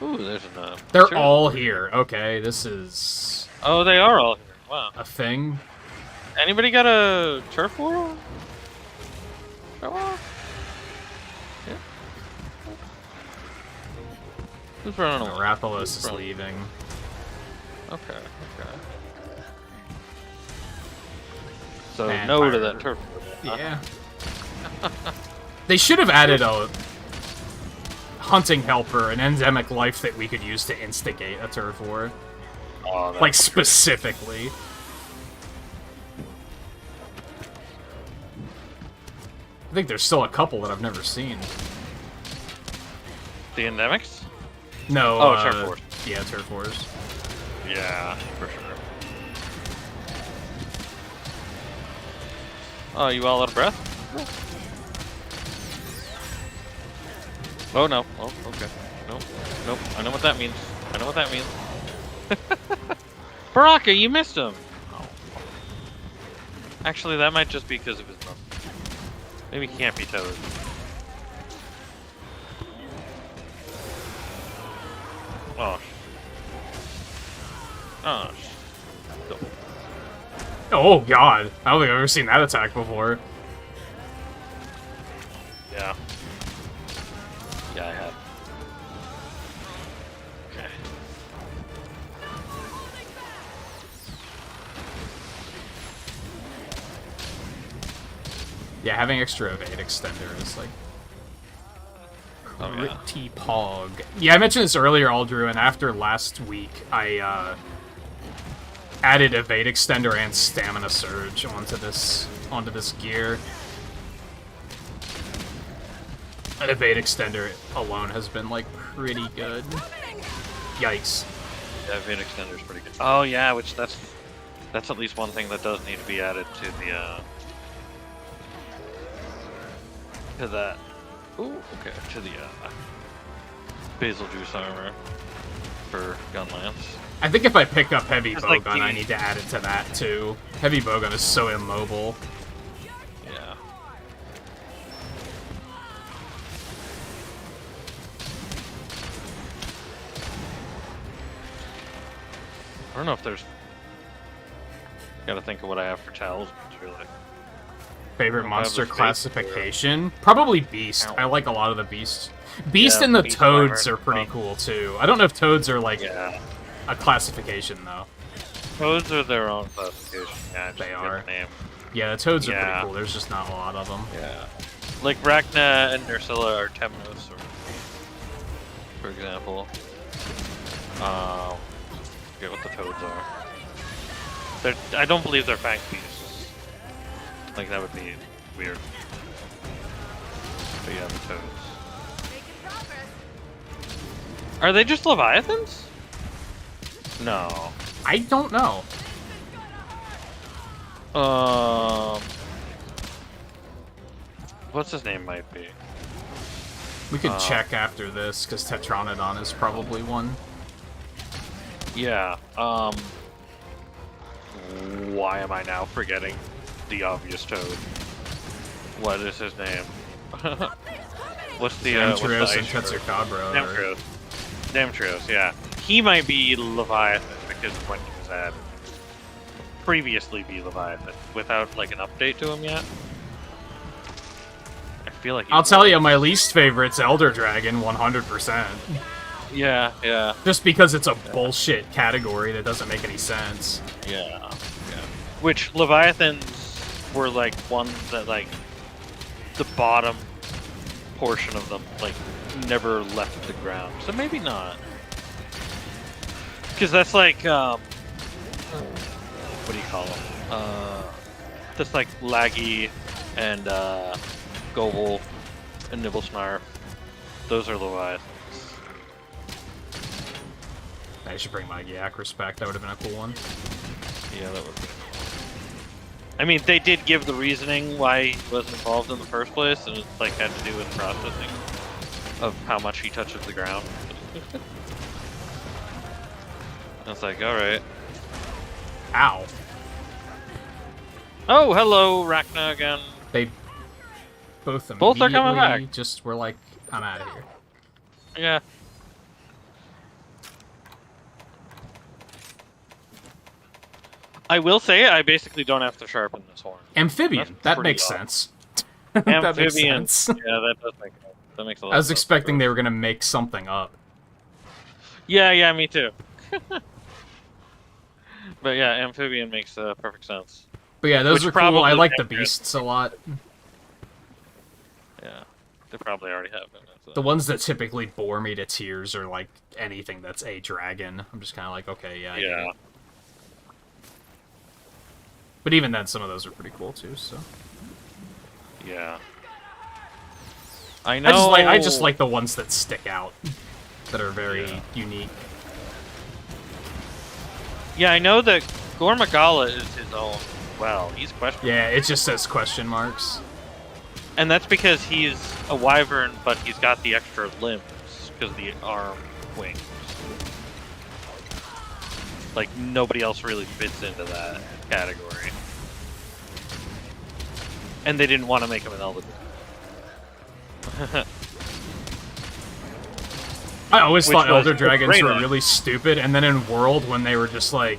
B: Ooh, there's a...
A: They're all here. Okay, this is
B: Oh, they are all here. Wow.
A: a thing.
B: Anybody got a turf war? Show off? Yeah. Who's running away?
A: Rathalos is leaving.
B: Okay, okay. So
A: Man,
B: no to
A: fire.
B: that turf war.
A: Yeah. They should have added a hunting helper, an endemic life that we could use to instigate a turf war.
B: Oh,
A: Like, specifically. I think there's still a couple that I've never seen.
B: the endemics?
A: No,
B: Oh, turf wars.
A: Yeah, turf wars.
B: Yeah, for sure. Oh, you all out of breath? Oh no. Oh, okay. Nope. Nope. I know what that means. I know what that means. Baraka, you missed him! Oh. Actually, that might just be because of his mom. Maybe he can't be Toad. Oh. Oh.
A: Oh god, I don't think I've ever seen that attack before.
B: Yeah. Yeah, I have. Okay.
A: Yeah, having extra evade extender is like
B: Oh, yeah.
A: pretty pog. Yeah, I mentioned this earlier, Aldrew, and after last week, I added evade extender and stamina surge onto this gear. And evade extender alone has been like pretty good. Yikes.
B: Yeah, evade extender is pretty good. Oh yeah, which that's at least one thing that does need to be added to the to that. Ooh, okay, to the basil juice armor for Gunlance.
A: I think if I pick up heavy
B: It's
A: bowgun,
B: like
A: I need to add it to that too. Heavy bowgun is so immobile.
B: Yeah. I don't know if there's. Gotta think of what I have for talismans, really.
A: Favorite
B: I have
A: monster
B: the face
A: classification? Probably Beast.
B: Ow.
A: I like a lot of the Beasts. Beast
B: Yeah,
A: and the
B: Beast
A: Toads
B: Wyvern.
A: are pretty cool too. I don't know if Toads are like
B: Yeah.
A: a classification though.
B: Toads are their own classification. Yeah, I just
A: They
B: forget
A: are.
B: the name.
A: Yeah, the Toads are
B: Yeah.
A: pretty cool. There's just not a lot of them.
B: Yeah. Like Rachna and Nursilla are Temnos, for example. I forget what the Toads are. I don't believe they're Fang Beasts. Like, that would be weird. But yeah, the Toads.
D: Making progress.
B: Are they just Leviathans? No.
A: I don't know.
B: What's his name might be?
A: We could check after this because Tetranodon is probably one.
B: Yeah, why am I now forgetting the obvious Toad? What is his name? What's the
A: Amtrios and
B: ice shard?
A: Tetsucabra.
B: Damtrios. Damtrios, yeah. He might be Leviathan because of when he was added. Previously be Leviathan, without like an update to him yet. I feel like
A: I'll tell you, my least favorite's Elder Dragon, 100%.
B: Yeah, yeah,
A: Just because it's a bullshit category that doesn't make any sense.
B: yeah, yeah. Which Leviathans were like ones that like the bottom portion of them like never left the ground. So maybe not. Because that's like what do you call them? Just like Laggy and Goble and Nibblesnarf. Those are the Leviathans.
A: I should bring my Yakris back. That would have been a cool one.
B: Yeah, that would be. I mean, they did give the reasoning why he wasn't involved in the first place, and it like had to do with processing of how much he touches the ground. I was like, all right.
A: Ow.
B: Oh, hello, Rachna again.
A: They both
B: Both are coming
A: immediately
B: back.
A: just were like, I'm out of here.
B: Yeah. I will say, I basically don't have to sharpen this horn.
A: Amphibian.
B: That's
A: That
B: pretty
A: makes
B: odd.
A: sense.
B: Amphibian.
A: That makes sense.
B: Yeah, that does make sense. That makes a lot
A: I was
B: of sense.
A: expecting they were gonna make something up.
B: Yeah, me too. But yeah, amphibian makes perfect sense.
A: But yeah, those
B: Which
A: are cool. I
B: probably
A: like the
B: accurate.
A: beasts a lot.
B: Yeah, they probably already have them. So.
A: The ones that typically bore me to tears are like anything that's a dragon. I'm just kind of like, okay, yeah. I get
B: Yeah.
A: it. But even then, some of those are pretty cool too. So
B: Yeah. I know.
A: I just like the ones that stick out, that are very unique.
B: Yeah, I know that Gormagala is his own. Well, he's questionable.
A: Yeah, it just says question marks.
B: And that's because he's a wyvern, but he's got the extra limbs because of the arm wings. Like nobody else really fits into that category. And they didn't want to make him an elder.
A: I always
B: Which
A: thought
B: was
A: Elder Dragons
B: great
A: were
B: on.
A: really stupid, and then in World, when they were just like,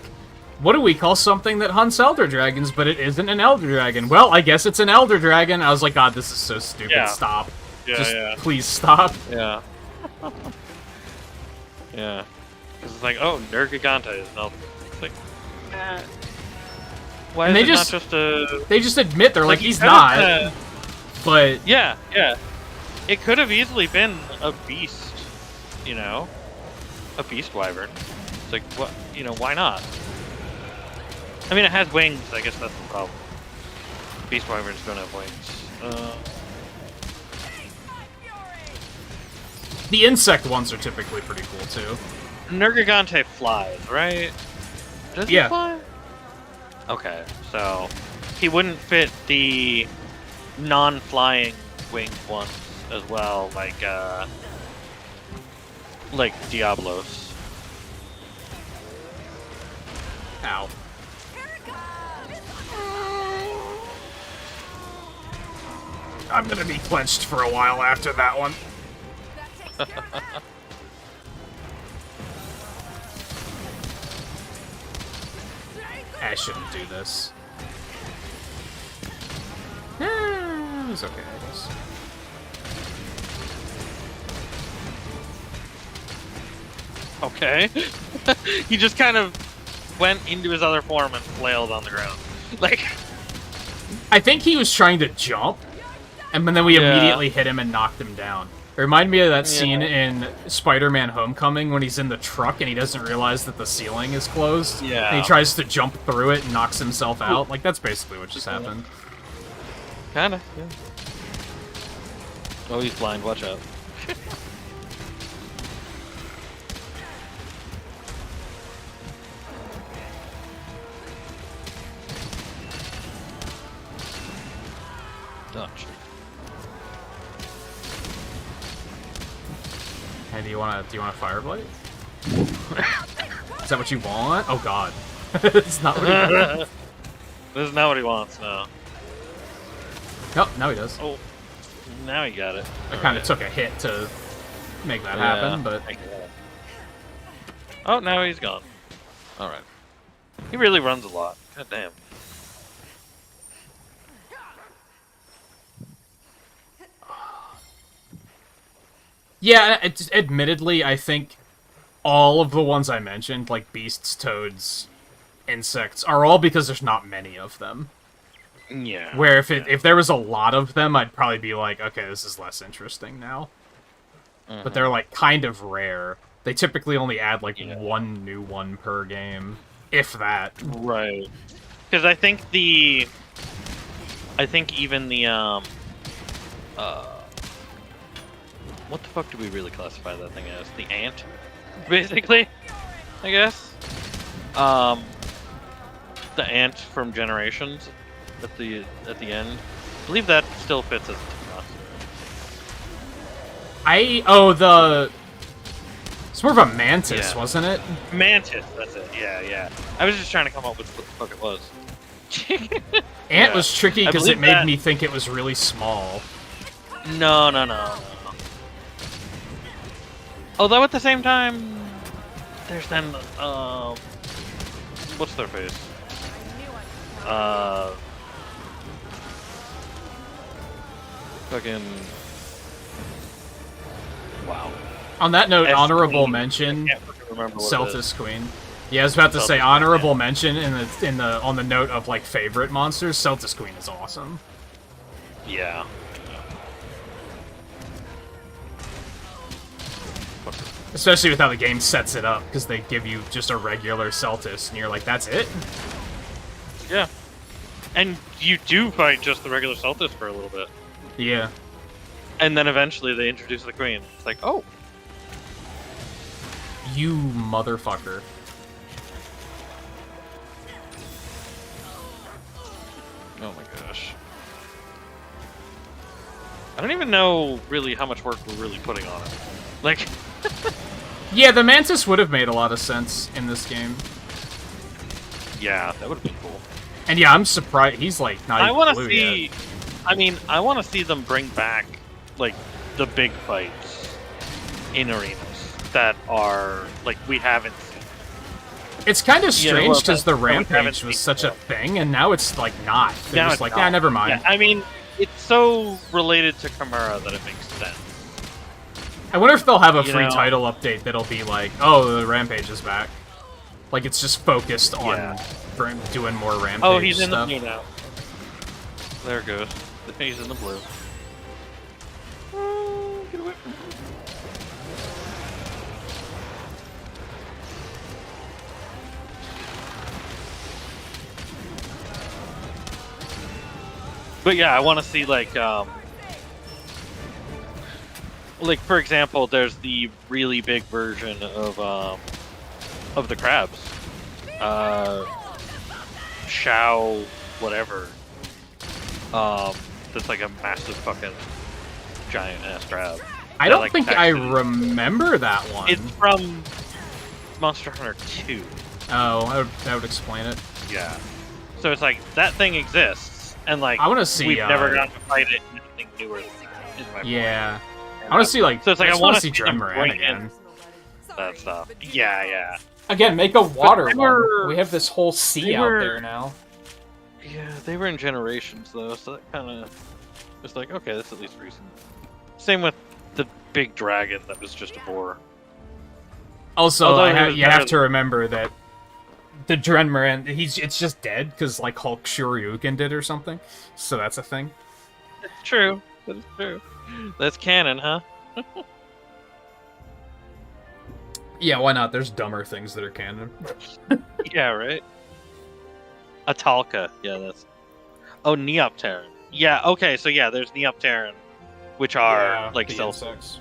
A: what do we call something that hunts Elder Dragons, but it isn't an Elder Dragon? Well, I guess it's an Elder Dragon. I was like, God, this is so stupid.
B: Yeah.
A: Stop.
B: Yeah,
A: Just
B: yeah.
A: please stop.
B: Yeah. Yeah. It's like, oh, Nergigante is an elder. It's like, why
A: And
B: is
A: they
B: it
A: just-
B: not just a...
A: They just admit, they're like,
B: you
A: he's
B: could've,
A: not. But
B: Yeah. It could have easily been a beast, you know? A beast wyvern. It's like, what? You know, why not? I mean, it has wings. I guess that's the problem. Beast wyverns don't have wings.
A: the insect ones are typically pretty cool too.
B: Nergigante flies, right? Does he
A: Yeah.
B: fly? Okay, so he wouldn't fit the non-flying winged ones as well, like Diablos.
A: Ow. I'm gonna be clenched for a while after that one. I shouldn't do this. It was okay, I guess.
B: Okay. He just kind of went into his other form and flailed on the ground. Like,
A: I think he was trying to jump, and then we
B: Yeah.
A: immediately hit him and knocked him down. It reminded me of that
B: Yeah.
A: scene in Spider-Man Homecoming when he's in the truck and he doesn't realize that the ceiling is closed.
B: Yeah.
A: And he tries to jump through it and knocks himself out. Like, that's basically what just happened.
B: kinda, yeah. Oh, he's blind, watch out. Oh, shit.
A: Hey, do you want a Fireblade? Is that what you want? Oh god. It's not what he wants.
B: This is not what he wants, no.
A: Nope, now he does.
B: Oh, now he got it.
A: I kind of took a hit to make that happen, but...
B: Oh, now he's gone. Alright. He really runs a lot. God damn.
A: Yeah, admittedly, I think all of the ones I mentioned, like beasts, toads, insects, are all because there's not many of them.
B: Yeah.
A: Where if there was a lot of them, I'd probably be like, okay, this is less interesting now. But they're like kind of rare. They typically only add like one new one per game, if that.
B: Right. Because I think even the what the fuck do we really classify that thing as? The ant, basically, I guess. The ant from Generations at the end. I believe that still fits as a
A: It's more of a mantis,
B: Yeah.
A: wasn't it?
B: mantis. That's it. Yeah. I was just trying to come up with what the fuck it was.
A: Ant
B: Yeah.
A: was tricky
B: I
A: because it
B: believe
A: made
B: that-
A: me think it was really small.
B: No. Although at the same time, there's then what's their face? Fucking wow.
A: On that note,
B: S
A: honorable
B: Queen.
A: mention,
B: I can't fucking remember what it is.
A: Celtis Queen. Yeah, I was about to say
B: Celtis Queen,
A: honorable mention on the note of like favorite monsters. Celtis Queen is awesome.
B: Yeah.
A: Especially with how the game sets it up, because they give you just a regular Celtis, and you're like, that's it?
B: Yeah. And you do fight just the regular Celtis for a little bit.
A: Yeah.
B: And then eventually they introduce the Queen. It's like, oh.
A: You motherfucker.
B: Oh my gosh. I don't even know really how much work we're really putting on it. Like,
A: Yeah, the Mantis would have made a lot of sense in this game.
B: yeah, that would have been cool.
A: And yeah, I'm surprised he's like not
B: I
A: even
B: want to
A: blue
B: see.
A: yet.
B: I mean, I want to see them bring back like the big fights in arenas that are like we haven't seen.
A: It's kind of
B: Yeah, well,
A: strange because the
B: that we haven't
A: Rampage
B: seen
A: was such a
B: before.
A: thing, and now it's like not. They're
B: Now
A: just
B: it's
A: like,
B: not.
A: ah, never mind.
B: Yeah, I mean, it's so related to Chimera that it makes sense.
A: I wonder if they'll have a
B: You
A: free
B: know-
A: title update that'll be like, oh, the Rampage is back. Like it's just focused on
B: Yeah.
A: doing more Rampage
B: Oh, he's in the
A: stuff.
B: blue now. There it goes. He's in the blue. Oh, get away from me. But yeah, I want to see like for example, there's the really big version of the crabs. Shao whatever. That's like a massive fucking giant ass crab.
A: I
B: That,
A: don't
B: like,
A: think I
B: actually-
A: remember that one.
B: It's from Monster Hunter 2.
A: Oh, that would explain it.
B: Yeah. So it's like that thing exists, and like
A: I wanna see,
B: we've never gotten to fight it in anything newer than that. Is my
A: Yeah.
B: point.
A: I want to see like.
B: So it's like I
A: just
B: want
A: wanna
B: to
A: see
B: see them
A: Dremoran
B: bring
A: again.
B: in that stuff. Yeah.
A: Again, make a water
B: they
A: one.
B: were-
A: We have this whole sea
B: they
A: out
B: were-
A: there now.
B: Yeah, they were in Generations though, so that kind of was like, okay, that's at least recent. Same with the big dragon that was just a boar.
A: Also,
B: Although he was
A: you have
B: better
A: to remember that the Drenmoran, it's just dead because like Hulk Shoryuken did or something. So that's a thing.
B: True, that is true. That's canon, huh?
A: Yeah, why not? There's dumber things that are canon.
B: Yeah, right. Atalka, yeah, that's. Oh, Neopteran. Yeah, okay, so yeah, there's Neopteran, which are like
A: the
B: self.
A: insects.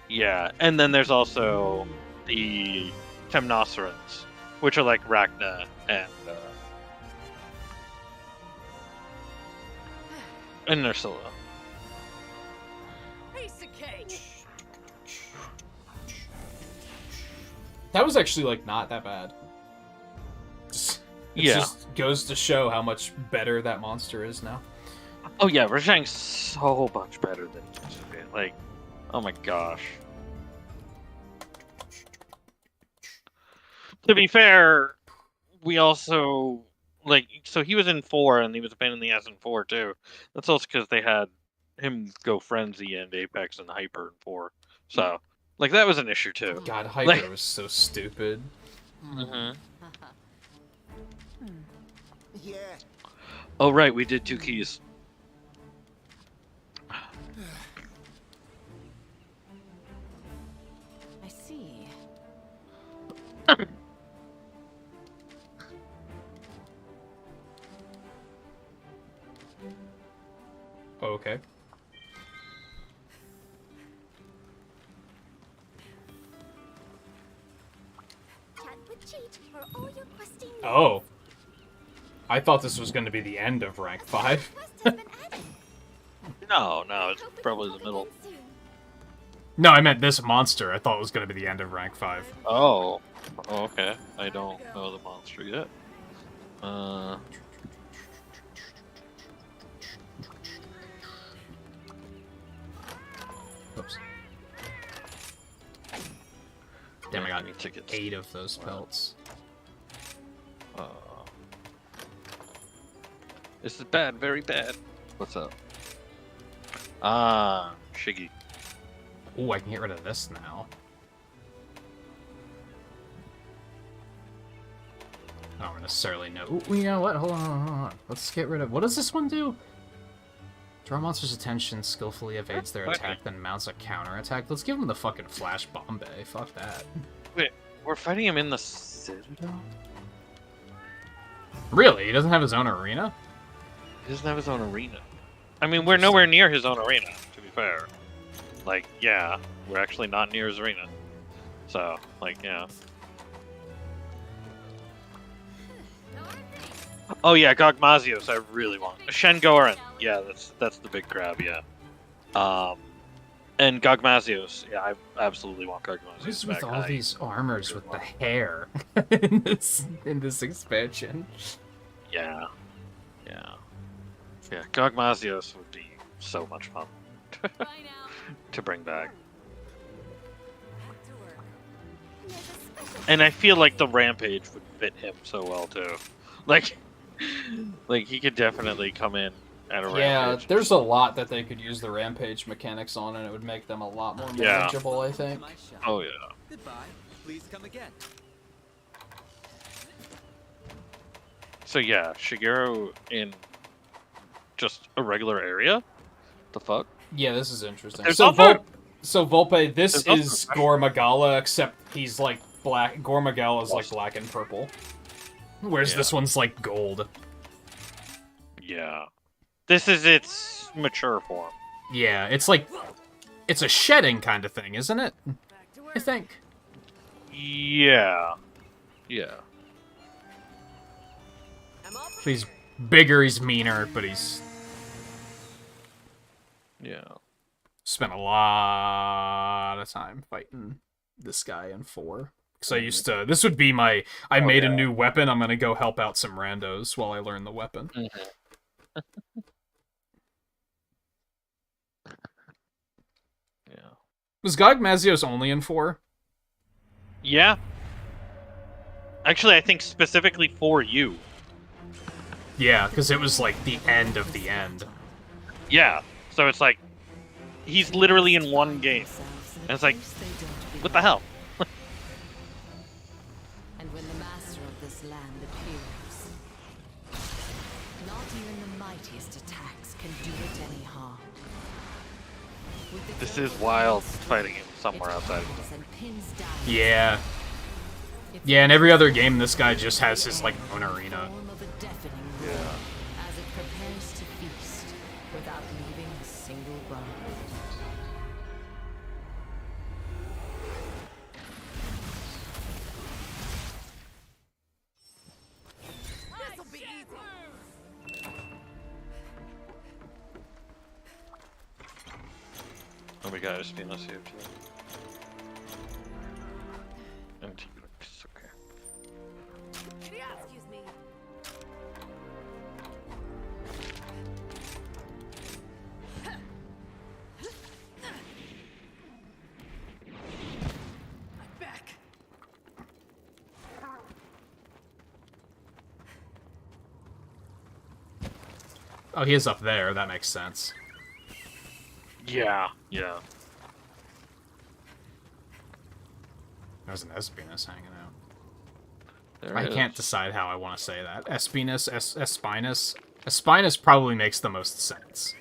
B: Yeah, and then there's also the Temnocerans, which are like Rachna and Ursula.
D: Piece of cake.
A: That was actually like not that bad. It
B: Yeah.
A: just goes to show how much better that monster is now.
B: Oh yeah, Rajang's so much better than it used to be. Like, oh my gosh. To be fair, we also so he was in 4 and he was a pain in the ass in 4 too. That's also because they had him go Frenzy and Apex and Hyper in 4. So like that was an issue too.
A: God, Hyper
B: Like-
A: was so stupid.
B: Mm-hmm.
F: Yeah.
B: Oh right, we did 2 keys.
E: I see.
A: okay.
C: Chat with Cheat for all your questing needs.
A: Oh. I thought this was going to be the end of rank 5.
C: Quest has been added.
B: No, it's
C: Hope we
B: probably
C: can
B: the middle.
C: talk again soon.
A: No, I meant this monster. I thought it was going to be the end of rank 5.
B: Oh, okay. I don't know the monster yet.
A: Oops. Damn, I got
B: need tickets.
A: 8 of those pelts.
B: This is bad, very bad. What's up? Shiggy.
A: Ooh, I can get rid of this now. I don't necessarily know. Ooh, you know what? Hold on. Let's get rid of... What does this one do? Draw monster's attention, skillfully evades their attack, then mounts a counterattack. Let's give him the fucking Flash Bombay. Fuck that.
B: Wait, we're fighting him in the Citadel?
A: Really? He doesn't have his own arena?
B: He doesn't have his own arena. I mean, we're nowhere near his own arena, to be fair. Like, yeah, we're actually not near his arena. So, like, yeah. Oh yeah, Gogmazios, I really want. Shen Goran, yeah, that's the big grab, yeah. And Gogmazios, yeah, I absolutely want Gogmazios.
A: What's
B: back.
A: with all these armors with the hair in this expansion?
B: Yeah. Gogmazios would be so much fun
H: Bye now.
B: to bring back.
C: Back to work. There's a special
B: And I feel like the Rampage would fit him so well too. Like he could definitely come in at a
A: Yeah,
B: Rampage.
A: there's a lot that they could use the rampage mechanics on, and it would make them a lot more
B: Yeah.
A: manageable, I think.
B: Oh yeah.
F: Goodbye. Please come again.
B: So yeah, Shigeru in just a regular area? The fuck?
A: Yeah, this is interesting.
B: There's
A: So,
B: other-
A: Volpe, this
B: There's also
A: is
B: special-
A: Gormagala, except he's like black. Gormagala is like black and purple, whereas
B: Yeah.
A: this one's like gold.
B: Yeah. This is its mature form.
A: Yeah, it's like it's a shedding kind of thing, isn't it?
D: Back to work.
A: I think.
B: Yeah. Yeah.
D: I'm all
A: He's
D: prepared.
A: bigger, he's meaner, but he's
B: Yeah.
A: spent a lot of time fighting this guy in 4. Because I used to... This would be my... I made a new weapon, I'm gonna go help out some randos while I learn the weapon.
B: Yeah.
A: Was Gogmazios only in 4?
B: Yeah. Actually, I think specifically for you.
A: Yeah, because it was like the end of the end.
B: Yeah. So it's like he's literally in one game. And it's like, what the hell?
E: And when the master of this land appears, not even the mightiest attacks can do it any harm. With the
B: This is
E: global
B: wild
E: landscape,
B: fighting him somewhere
E: it
B: outside.
E: humbles and pins down
A: Yeah.
E: its
A: Yeah, in every other game, this guy just has his, like, own arena.
E: form of a deafening roar as it prepares to feast without leaving a single bone.
D: This'll be easy.
B: Oh my god, it's been us here too. And it's okay.
D: Yeah, excuse me. I'm back.
A: Oh, he is up there, that makes sense.
B: Yeah. Yeah.
A: There's an Espinus hanging out.
B: There
A: I
B: it
A: can't
B: is.
A: decide how I want to say that. Espinus, Espinus. Espinus probably makes the most sense.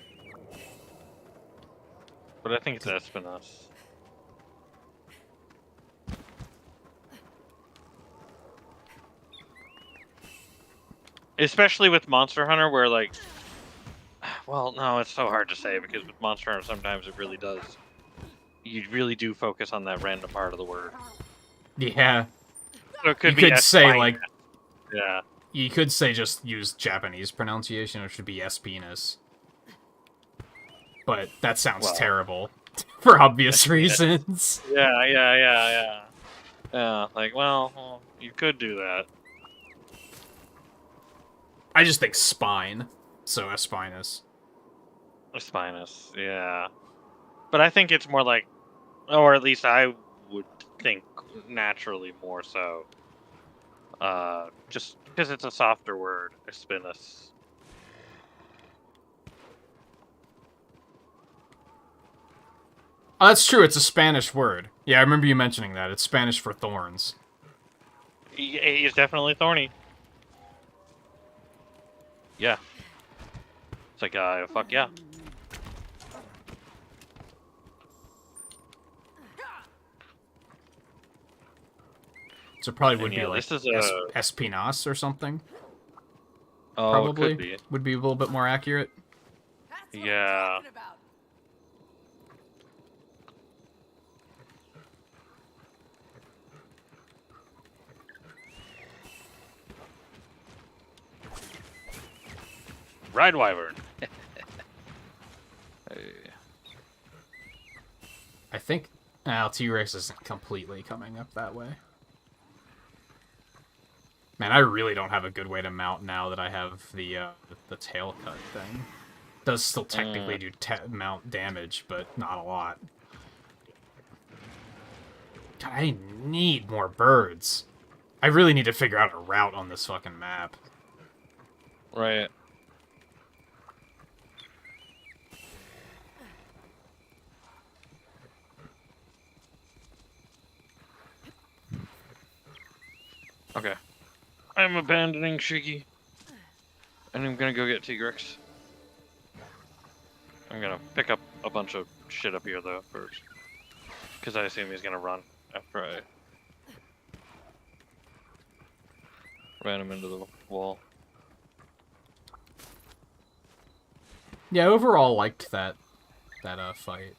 B: But I think it's Espinas. Especially with Monster Hunter, where like, Well, no, it's so hard to say because with Monster Hunter sometimes it really does. You really do focus on that random part of the word.
A: Yeah.
B: So it could
A: You
B: be
A: could say,
B: espinous.
A: like...
B: Yeah.
A: You could say just use Japanese pronunciation, which would be espinous. But that sounds
B: Well.
A: terrible. For obvious reasons.
B: Yeah, like, well, you could do that.
A: I just think spine. So espinous.
B: Espinous, yeah. But I think it's more like, or at least I would think naturally more so. Just because it's a softer word, espinous.
A: Oh, that's true, it's a Spanish word. Yeah, I remember you mentioning that. It's Spanish for thorns.
B: He's definitely thorny. Yeah. It's like, fuck yeah.
A: So it probably
B: And
A: would
B: yeah,
A: be like
B: this is
A: espinas or something.
B: Oh,
A: Probably
B: it could be.
A: would be a little bit more accurate.
D: That's what
B: Yeah.
D: I'm talking about.
B: Ride Wyvern. Hey.
A: I think T-Rex isn't completely coming up that way. Man, I really don't have a good way to mount now that I have the tail cut thing. Does still technically do mount damage, but not a lot. God, I need more birds. I really need to figure out a route on this fucking map.
B: Right. Okay. I'm abandoning Shiggy. And I'm gonna go get Tigrex. I'm gonna pick up a bunch of shit up here though first. Because I assume he's gonna run after I ran him into the wall.
A: Yeah, overall liked that fight.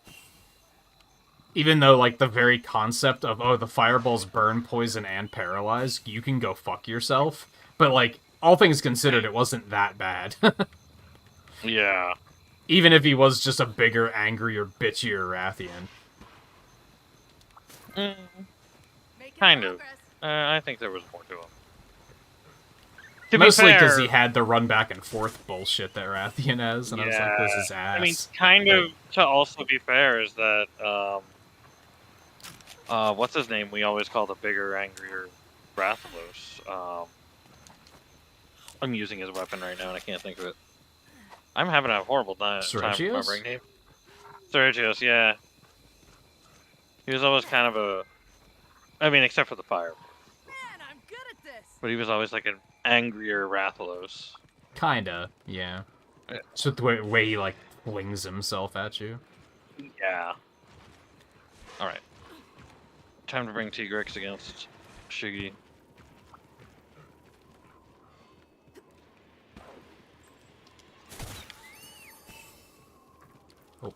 A: Even though, like, the very concept of, oh, the fireballs burn, poison, and paralyze, you can go fuck yourself. But, like, all things considered, it wasn't that bad.
B: Yeah.
A: Even if he was just a bigger, angrier, bitchier Rathian.
D: Making
B: Kind of.
D: progress.
B: I think there was more to him. To
A: Mostly
B: be
A: because
B: fair,
A: he had the run back and forth bullshit that Rathian has, and I was like, this is ass.
B: I mean, kind of, to also be fair, is that, what's his name? We always call the bigger, angrier Rathalos. I'm using his weapon right now and I can't think of it. I'm having a horrible time remembering name. Sergios, yeah. He was always kind of a... I mean, except for the fire.
D: Man, I'm good at this.
B: But he was always like an angrier Rathalos.
A: Kinda, yeah.
B: Yeah.
A: So the way he, like, flings himself at you.
B: Yeah. Alright. Time to bring Tigrex against Shiggy.
A: Oh,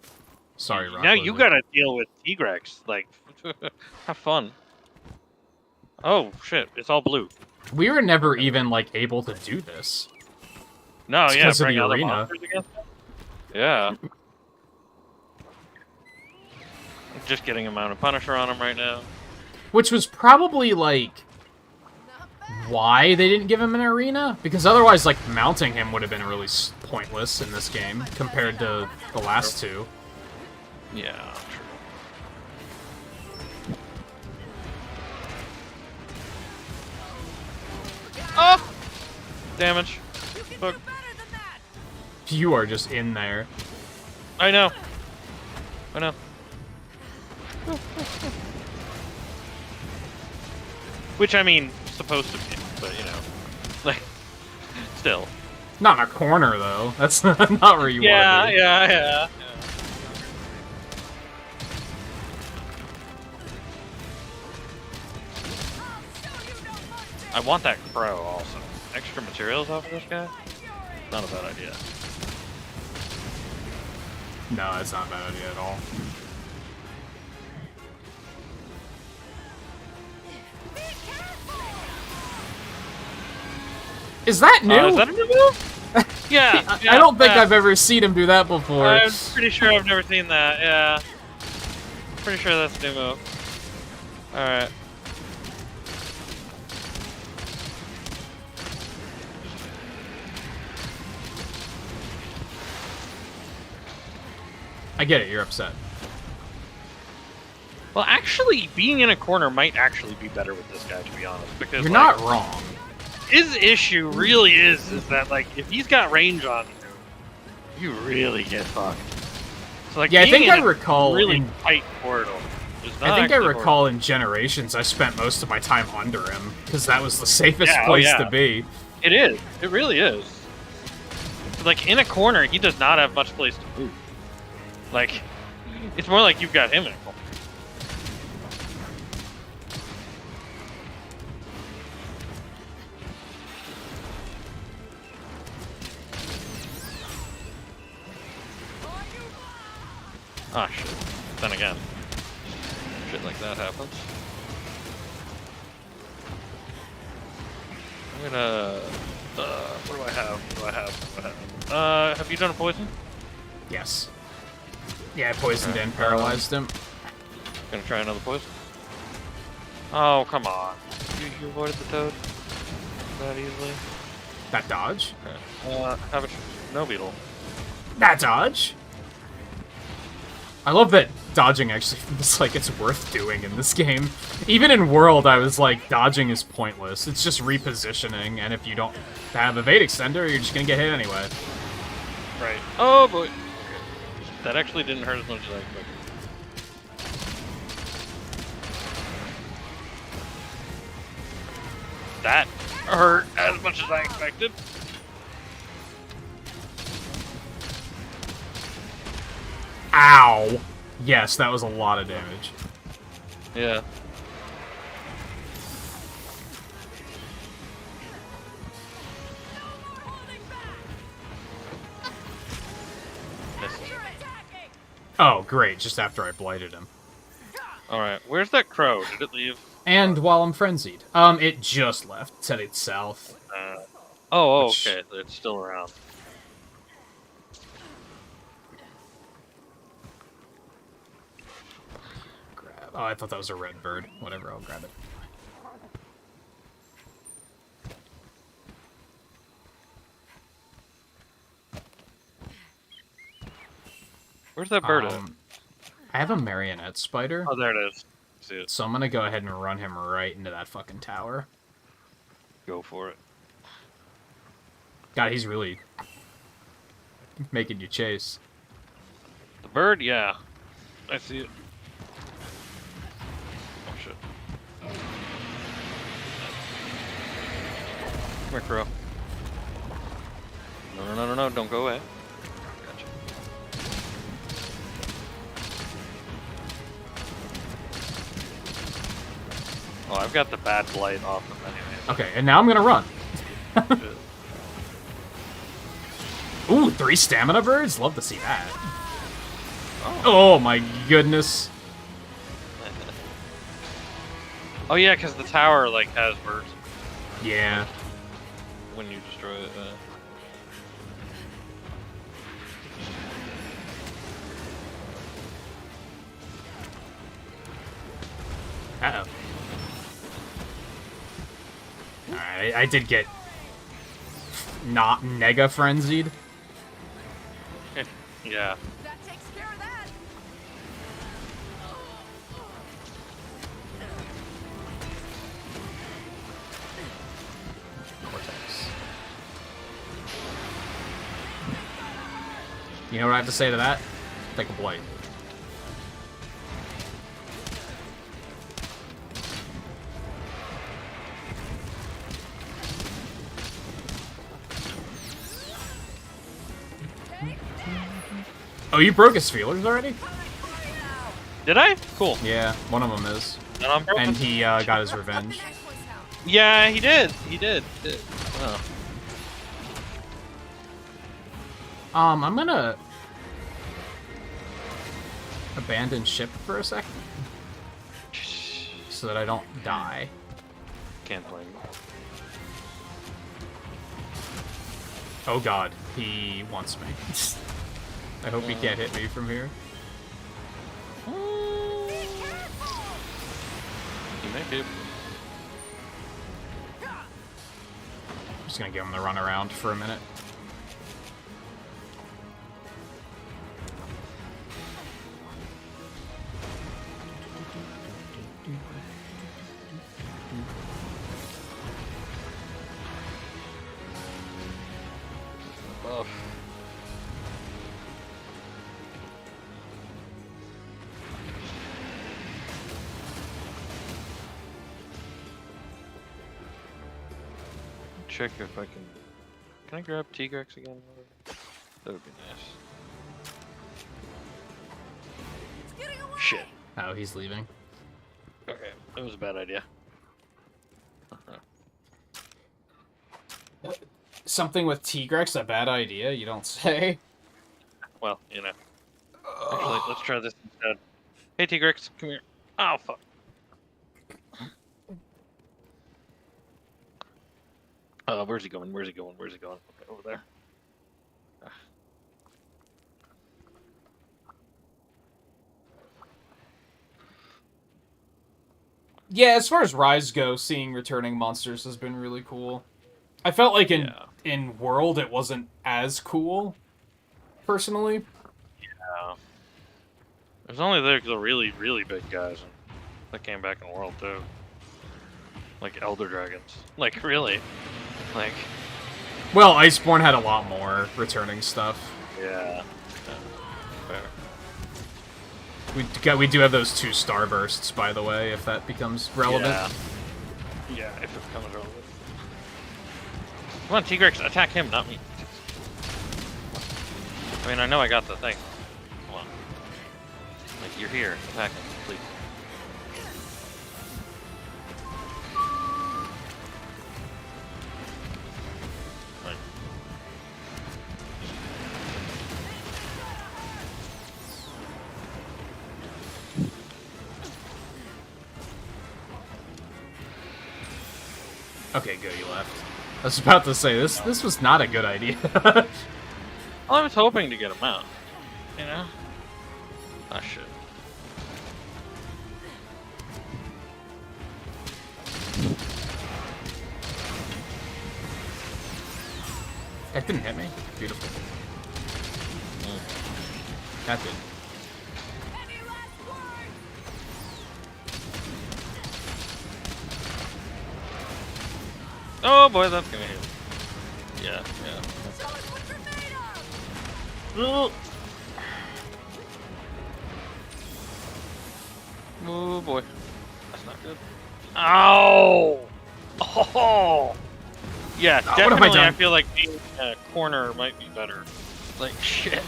A: sorry, Rock
B: Now you
A: Lizard.
B: gotta deal with Tigrex. Like, have fun. Oh, shit. It's all blue.
A: We were never even, like, able to do this.
B: No,
A: It's
B: yeah,
A: 'cause of
B: bring
A: the
B: other
A: arena.
B: monsters against him? Yeah. Just getting a Mount of Punisher on him right now.
A: Which was probably, like,
D: Not bad.
A: why they didn't give him an arena? Because otherwise, like, mounting him would have been really pointless in this game compared to the last two.
B: Yeah, true. Oh! Damage.
D: You can
B: Fuck.
D: do better than that.
A: You are just in there.
B: I know. I know. Which, I mean, supposed to be, but, you know. Like, still.
A: Not in a corner, though. That's not where you want to be.
B: Yeah. I want that crow also. Extra materials off of this guy? Not a bad idea.
A: No, that's not a bad idea at all. Is that new?
B: Is that a new move? Yeah.
A: I don't think I've ever seen him do that before.
B: I'm pretty sure I've never seen that. Yeah. Pretty sure that's a new move. All right.
A: I get it. You're upset.
B: Well, actually, being in a corner might actually be better with this guy, to be honest, because
A: You're
B: like,
A: not wrong.
B: his issue really is that like if he's got range on you, you really get fucked. So like,
A: Yeah, I
B: being
A: think
B: in
A: I
B: a
A: recall
B: really
A: in-
B: tight corridor. is not
A: I think I
B: actually
A: recall in Generations I spent most of my time under him because that was the safest
B: Yeah, oh,
A: place
B: yeah.
A: to be.
B: It is. It really is. Like in a corner, he does not have much place to move. Like, it's more like you've got him in a corner. Ah, shit. Then again, shit like that happens. I'm gonna. What do I have? What do I have? What do I have? Have you done a poison?
A: Yes. Yeah, I poisoned and paralyzed him.
B: Gonna try another poison. Oh, come on. You avoided the toad that easily.
A: That dodge?
B: Okay. Have a snow beetle.
A: That dodge? I love that dodging actually feels like it's worth doing in this game. Even in World, I was like, dodging is pointless. It's just repositioning, and if you don't have evade extender, you're just gonna get hit anyway.
B: Right. Oh boy. That actually didn't hurt as much as I expected. That hurt as much as I expected.
A: Ow! Yes, that was a lot of damage.
B: Yeah. Missed.
A: Oh, great, just after I blighted him.
B: Alright, where's that crow? Did it leave?
A: And while I'm frenzied. It just left. It's headed south. Which-
B: Okay, it's still around.
A: Grab. Oh, I thought that was a red bird. Whatever, I'll grab it.
B: Where's that bird at?
A: I have a marionette spider,
B: Oh, there it is. See it.
A: so I'm gonna go ahead and run him right into that fucking tower.
B: Go for it.
A: God, he's really making you chase.
B: The bird, yeah. I see it. Oh shit. Come here, crow. No, don't go away. Gotcha. Oh, I've got the bad blight off them anyway.
A: Okay, and now I'm gonna run. Ooh, 3 stamina birds? Love to see that. Oh my goodness.
B: Oh yeah, because the tower like has birds
A: Yeah.
B: when you destroy it.
A: Uh-oh. Alright, I did get not nega frenzied.
B: Yeah.
D: That takes care of that.
A: Cortex. You know what I have to say to that? Take a blight. Oh, you broke his feelers already?
B: Did I? Cool.
A: Yeah, one of them is.
B: And I'm broken.
A: And he got his revenge.
B: Yeah, he did. He did. Oh.
A: I'm gonna... abandon ship for a second so that I don't die.
B: Can't blame you.
A: Oh god, he wants me. I hope he can't hit me from here.
B: You may be.
A: I'm just gonna give him the run around for a minute.
B: Buff. Check if I can. Can I grab Tigrex again? That would be nice. Shit.
A: Oh, he's leaving.
B: Okay, that was a bad idea.
A: Something with Tigrex, a bad idea, you don't say?
B: Well, you know. Actually, let's try this instead. Hey, Tigrex, come here. Oh, fuck. Where's he going? Where's he going? Where's he going? Okay, over there.
A: Yeah, as far as Rise go, seeing returning monsters has been really cool. I felt like in World it wasn't as cool, personally.
B: Yeah. There's only the really, really big guys that came back in World, too. Like Elder Dragons. Like, really. Like...
A: Well, Iceborne had a lot more returning stuff.
B: Yeah. Fair.
A: We do have those 2 starbursts, by the way, if that becomes relevant.
B: Yeah, if it becomes relevant. Come on, Tigrex, attack him, not me. I mean, I know I got the thing. Come on. Like, you're here. Attack him, please. Right.
A: Okay, good, you left. I was about to say, this was not a good idea.
B: Well, I was hoping to get him out. You know? Ah, shit.
A: That didn't hit me. Beautiful. That did.
B: Oh boy, that's gonna hit. Yeah, yeah. Oh boy. That's not good. Ow! Oh! Yeah,
A: what have I
B: definitely I
A: done?
B: feel like being in a corner might be better. Like, shit.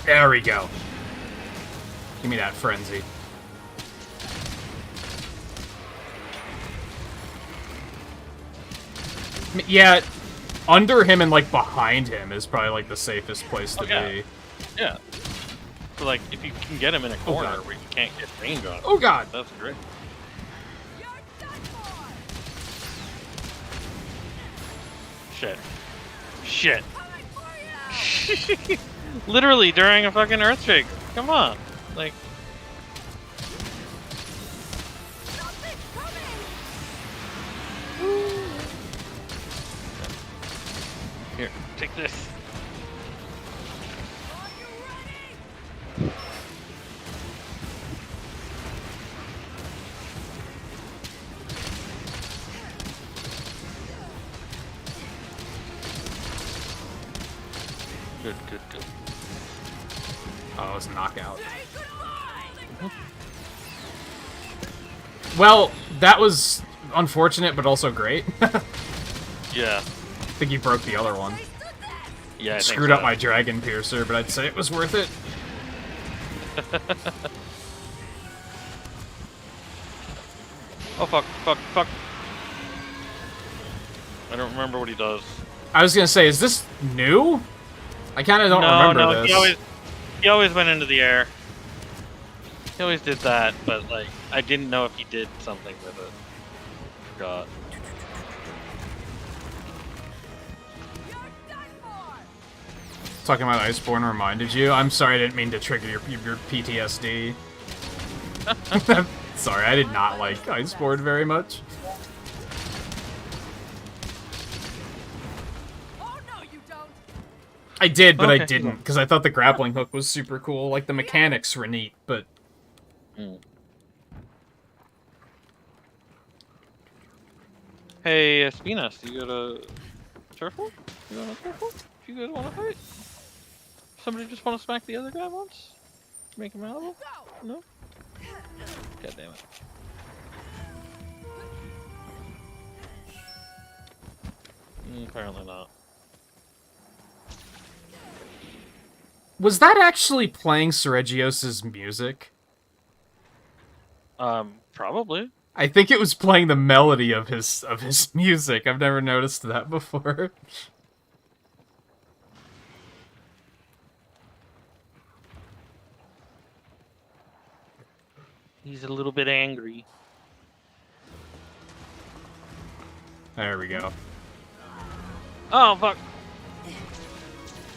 A: There we go. Give me that frenzy. Yeah, under him and, like, behind him is probably, like, the safest place to be.
B: Yeah. So, like, if you can get him in a corner
A: God.
B: where you can't get range on him,
A: Oh, God!
B: that's great. Shit. Shit. Literally during a fucking earthshake. Come on. Like... Here, take this. Good, good, good.
A: Oh, it was a knockout. Well, that was unfortunate, but also great.
B: Yeah.
A: I think he broke the other one.
B: Yeah, I think
A: Screwed
B: so.
A: up my Dragon Piercer, but I'd say it was worth it.
B: Oh, fuck, fuck, fuck. I don't remember what he does.
A: I was gonna say, is this new? I kind of don't remember this.
B: He always went into the air. He always did that, but like I didn't know if he did something with it. Forgot.
A: Talking about Iceborne reminded you. I'm sorry, I didn't mean to trigger your PTSD. Sorry, I did not like Iceborne very much.
D: Oh no, you don't.
A: I did, but I
B: Okay.
A: didn't, because I thought the grappling hook was super cool. Like, the mechanics were neat, but...
B: Hey, Spinas, you got a turtle? You want a turtle? You guys want to fight? Somebody just want to smack the other guy once? Make him out? No? God damn it. Apparently not.
A: Was that actually playing Seregios' music?
B: Probably.
A: I think it was playing the melody of his music. I've never noticed that before.
B: He's a little bit angry.
A: There we go.
B: Oh, fuck.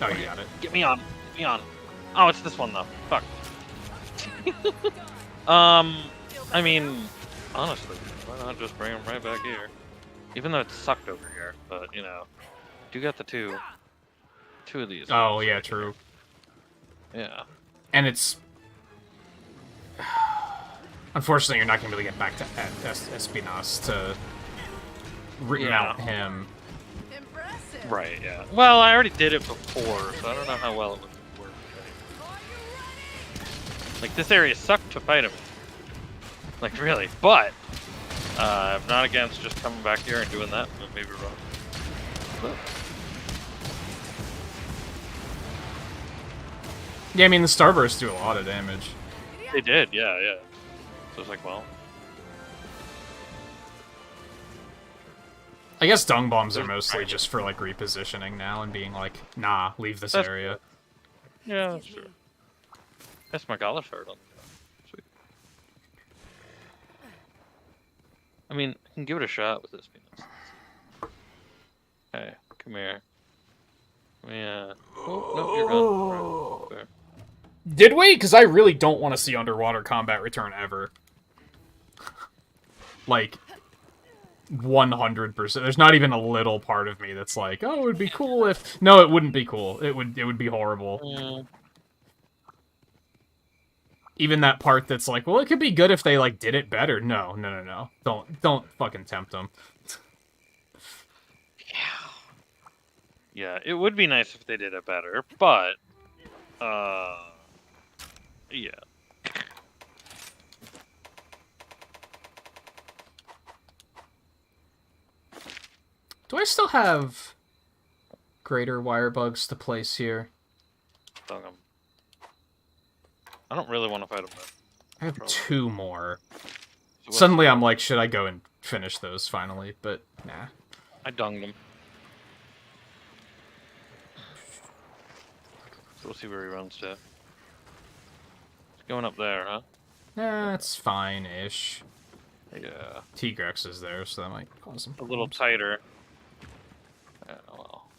A: Oh, you got it.
B: Get me on. Get me on. Oh, it's this one, though. Fuck. I mean, honestly, why not just bring him right back here? Even though it sucked over here, but, you know, you got the two of these.
A: Oh, yeah, true.
B: Yeah.
A: And it's... Unfortunately, you're not going to be able to get back to Espinas to remount him.
D: Impressive.
B: Right, yeah. Well, I already did it before, so I don't know how well it would work. Like, this area sucked to fight him. Like, really. But, I'm not against just coming back here and doing that, but maybe wrong. But,
A: Yeah, I mean, the Starbursts do a lot of damage.
B: they did, yeah, yeah. So it's like, well,
A: I guess dung bombs are mostly just for, like, repositioning now and being like, nah, leave this
B: That's-
A: area.
B: yeah, that's true. That's my Gala shirt on. Sweet. I mean, I can give it a shot with this penis. Hey, come here. Yeah. Oh, no, you're gone. Right. Fair.
A: Did we? Because I really don't want to see underwater combat return ever. Like, 100%. There's not even a little part of me that's like, oh, it would be cool if... No, it wouldn't be cool. It would be horrible. Even that part that's like, well, it could be good if they, like, did it better. No, no, no, no. Don't fucking tempt them.
B: Yeah, it would be nice if they did it better, but, yeah.
A: Do I still have greater wire bugs to place here?
B: Dung 'em. I don't really want to fight them, though.
A: I have
B: Probably.
A: 2 more.
B: So what's-
A: Suddenly I'm like, should I go and finish those finally? But, nah.
B: I dunged him. So we'll see where he runs to. He's going up there, huh?
A: Nah, it's fine-ish.
B: Yeah.
A: Tigrex is there, so that might cause some
B: A little tighter. Yeah, well.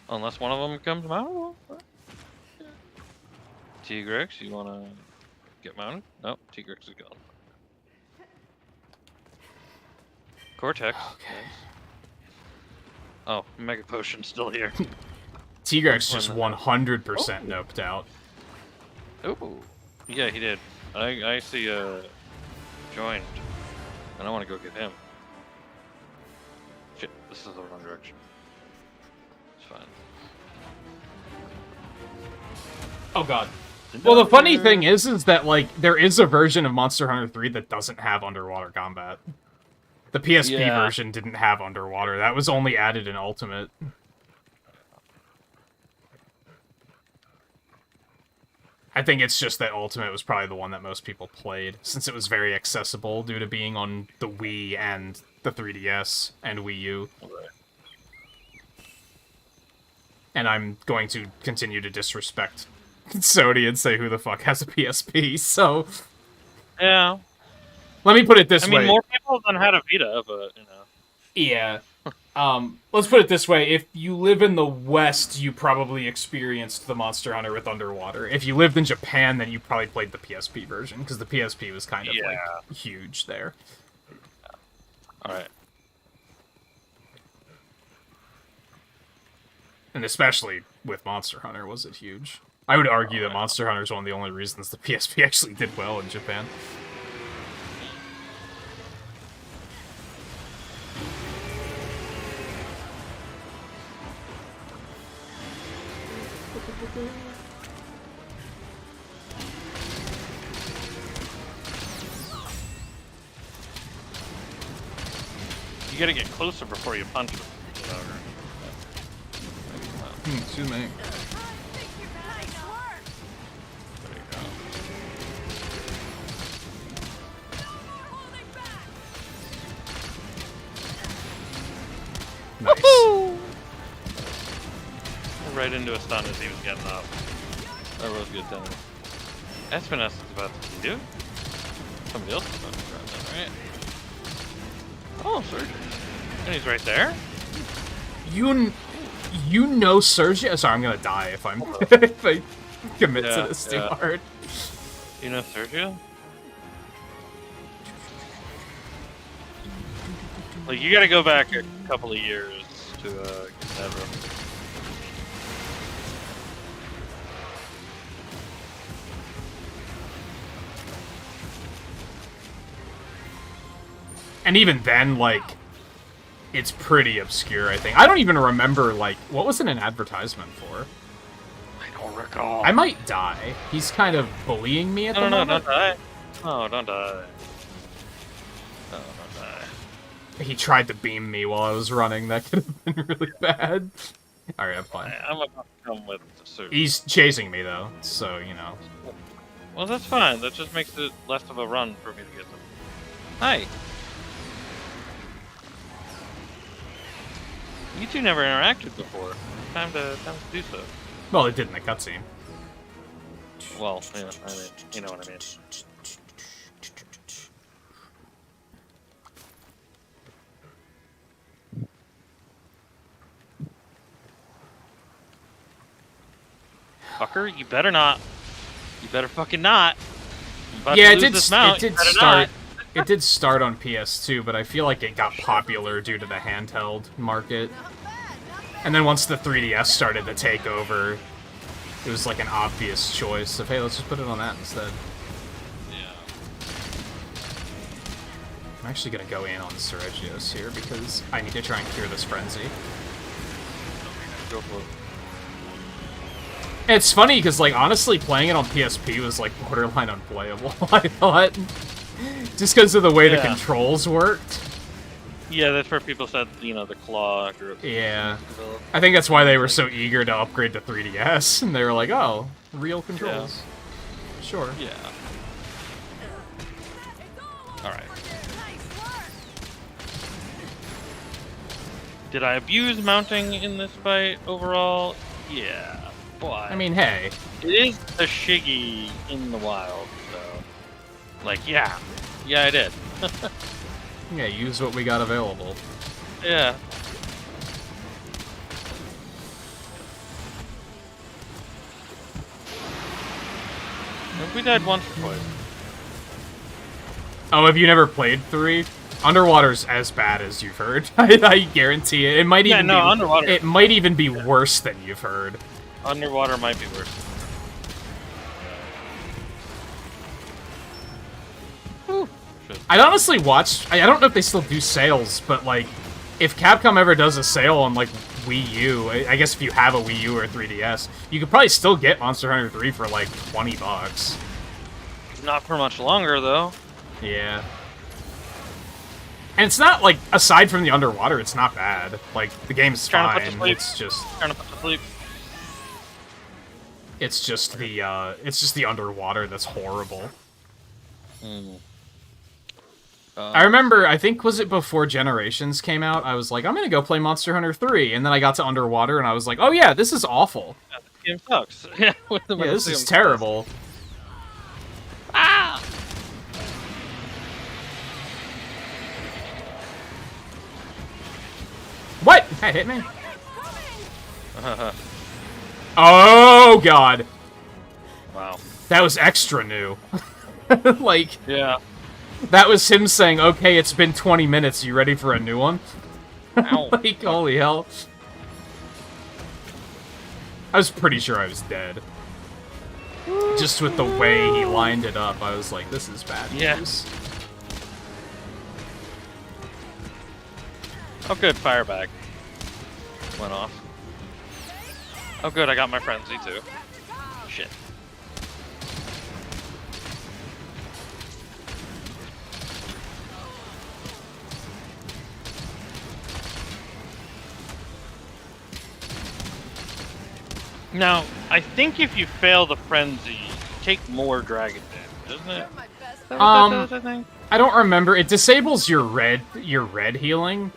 B: Unless one of them comes mounted. Tigrex, you wanna get mounted? Nope, Tigrex is gone. Cortex.
A: Okay.
B: Yes. Oh, Mega Potion's still here.
A: Tigrex just 100% noped out.
B: Ooh. Yeah, he did. I see joined. And I want to go get him. Shit, this is the wrong direction. It's fine.
A: Oh god. Well, the funny thing is that, like, there is a version of Monster Hunter 3 that doesn't have underwater combat. The PSP
B: Yeah.
A: version didn't have underwater. That was only added in Ultimate. I think it's just that Ultimate was probably the one that most people played, since it was very accessible due to being on the Wii and the 3DS and Wii U. And I'm going to continue to disrespect Sony and say who the fuck has a PSP, so...
B: Yeah.
A: Let me put it this way.
B: I mean, more people than had a Vita, but, you know.
A: Yeah. Let's put it this way. If you live in the West, you probably experienced the Monster Hunter with Underwater. If you lived in Japan, then you probably played the PSP version, because the PSP was kind of, like, huge there.
B: Alright.
A: And especially with Monster Hunter, was it huge? I would argue that Monster Hunter is one of the only reasons the PSP actually did well in Japan.
B: You gotta get closer before you punch him.
A: Excuse me. Nice.
B: Right into a stun as he was getting up. That was good timing. Espiness is about to do. Somebody else is about to grab that, right? Oh, Surgeon. And he's right there?
A: You know Sergio? Sorry, I'm gonna die if I'm if I commit to this too hard.
B: You know Sergio? Like, you gotta go back a couple of years to Ginevra.
A: And even then, like, it's pretty obscure, I think. I don't even remember, like, what was it an advertisement for?
B: I don't recall.
A: I might die. He's kind of bullying me at the moment.
B: No, don't die. No, don't die. No, don't die.
A: He tried to beam me while I was running. That could have been really bad. Alright, I'm fine.
B: I'm about to come with the suit.
A: He's chasing me, though, so, you know.
B: Well, that's fine. That just makes it less of a run for me to get them. Hi. You two never interacted before. Time to do so.
A: Well, it did in the cutscene.
B: Well, yeah, I mean, you know what I mean. Fucker, you better not. You better fucking not.
A: Yeah, it did start. It did start on PS2, but I feel like it got popular due to the handheld market. And then once the 3DS started to take over, it was like an obvious choice of, hey, let's just put it on that instead.
B: Yeah.
A: I'm actually gonna go in on Sergios here because I need to try and cure this frenzy.
B: Go for it.
A: It's funny because, like, honestly, playing it on PSP was like borderline unplayable. I thought, just because of the way the controls worked.
B: Yeah, that's where people said, you know, the claw group.
A: Yeah. I think that's why they were so eager to upgrade to 3DS, and they were like, oh, real controls. Yeah. Sure.
B: Yeah. Alright. Did I abuse mounting in this fight overall? Yeah. But
A: I mean, hey.
B: It is a Shiggy in the wild, so... Like, yeah. Yeah, I did.
A: Yeah, use what we got available.
B: Yeah. We died once or twice.
A: Oh, have you never played 3? Underwater's as bad as you've heard. I guarantee it. It might even be
B: Underwater.
A: It might even be worse than you've heard.
B: Underwater might be worse.
A: I'd honestly watch. I don't know if they still do sales, but like, if Capcom ever does a sale on like Wii U, I guess if you have a Wii U or 3DS, you could probably still get Monster Hunter 3 for like $20.
B: Not for much longer though.
A: Yeah. And it's not like, aside from the underwater, it's not bad. Like, the game's fine. It's just
B: trying to put to sleep.
A: It's just the underwater that's horrible. I remember, I think, was it before Generations came out? I was like, I'm gonna go play Monster Hunter 3, and then I got to Underwater, and I was like, oh yeah, this is awful.
B: This game sucks. Yeah,
A: Yeah, this is terrible.
B: Ah!
A: What? That hit me? Oh, God.
B: Wow.
A: That was extra new. Like,
B: Yeah.
A: that was him saying, okay, it's been 20 minutes, you ready for a new one?
B: Ow.
A: Like, holy hell. I was pretty sure I was dead. Just with the way he lined it up, I was like, this is bad news.
B: Oh, good. Fireback went off. Oh, good. I got my frenzy, too. Shit. Now, I think if you fail the frenzy, you take more dragon damage, doesn't it? Is that what that does, I think?
A: I don't remember. It disables your red healing.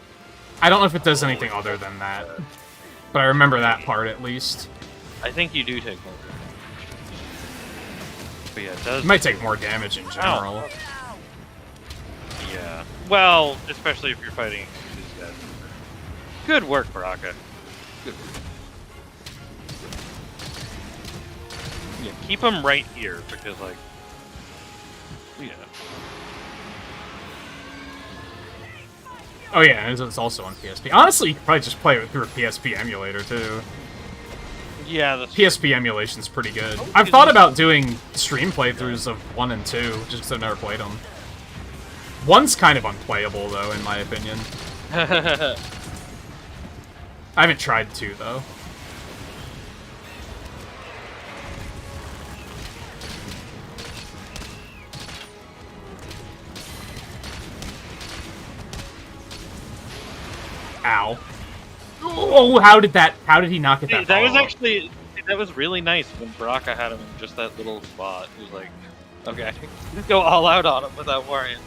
A: I don't know if it does anything other than that. But I remember that part, at least.
B: I think you do take more damage. But yeah, it does.
A: You might take more damage in general.
B: Ow. Yeah. Well, especially if you're fighting these guys. Good work, Baraka. Good work. Yeah, keep them right here, because, like... Yeah.
A: Oh yeah, it's also on PSP. Honestly, you could probably just play it through a PSP emulator, too.
B: Yeah, that's...
A: PSP emulation's pretty good. I've thought about doing stream playthroughs of 1 and 2, just because I've never played them. 1's kind of unplayable, though, in my opinion. I haven't tried 2, though. Ow. Oh, how did he not get that?
B: That was actually, that was really nice when Baraka had him in just that little spot. He was like, okay, just go all out on him without worrying.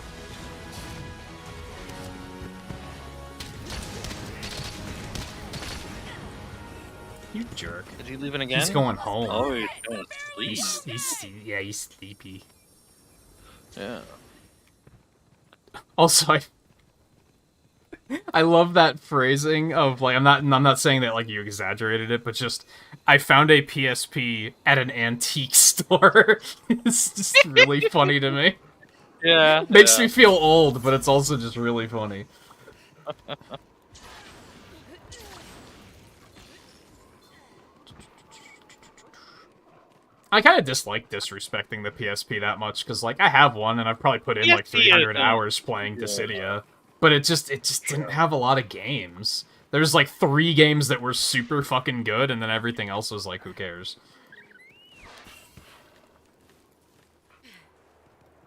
A: You jerk.
B: Is he leaving again?
A: He's going home.
B: Oh, he's going to sleep.
A: He's sleepy.
B: Yeah.
A: Also, I love that phrasing of, like, I'm not saying that, like, you exaggerated it, but just, I found a PSP at an antique store. It's just really funny to me.
B: Yeah.
A: Makes me feel old, but it's also just really funny. I kind of dislike disrespecting the PSP that much, because, like, I have one, and I've probably put in, like, 300 hours playing Dissidia. But it just didn't have a lot of games. There's, like, 3 games that were super fucking good, and then everything else was like, who cares?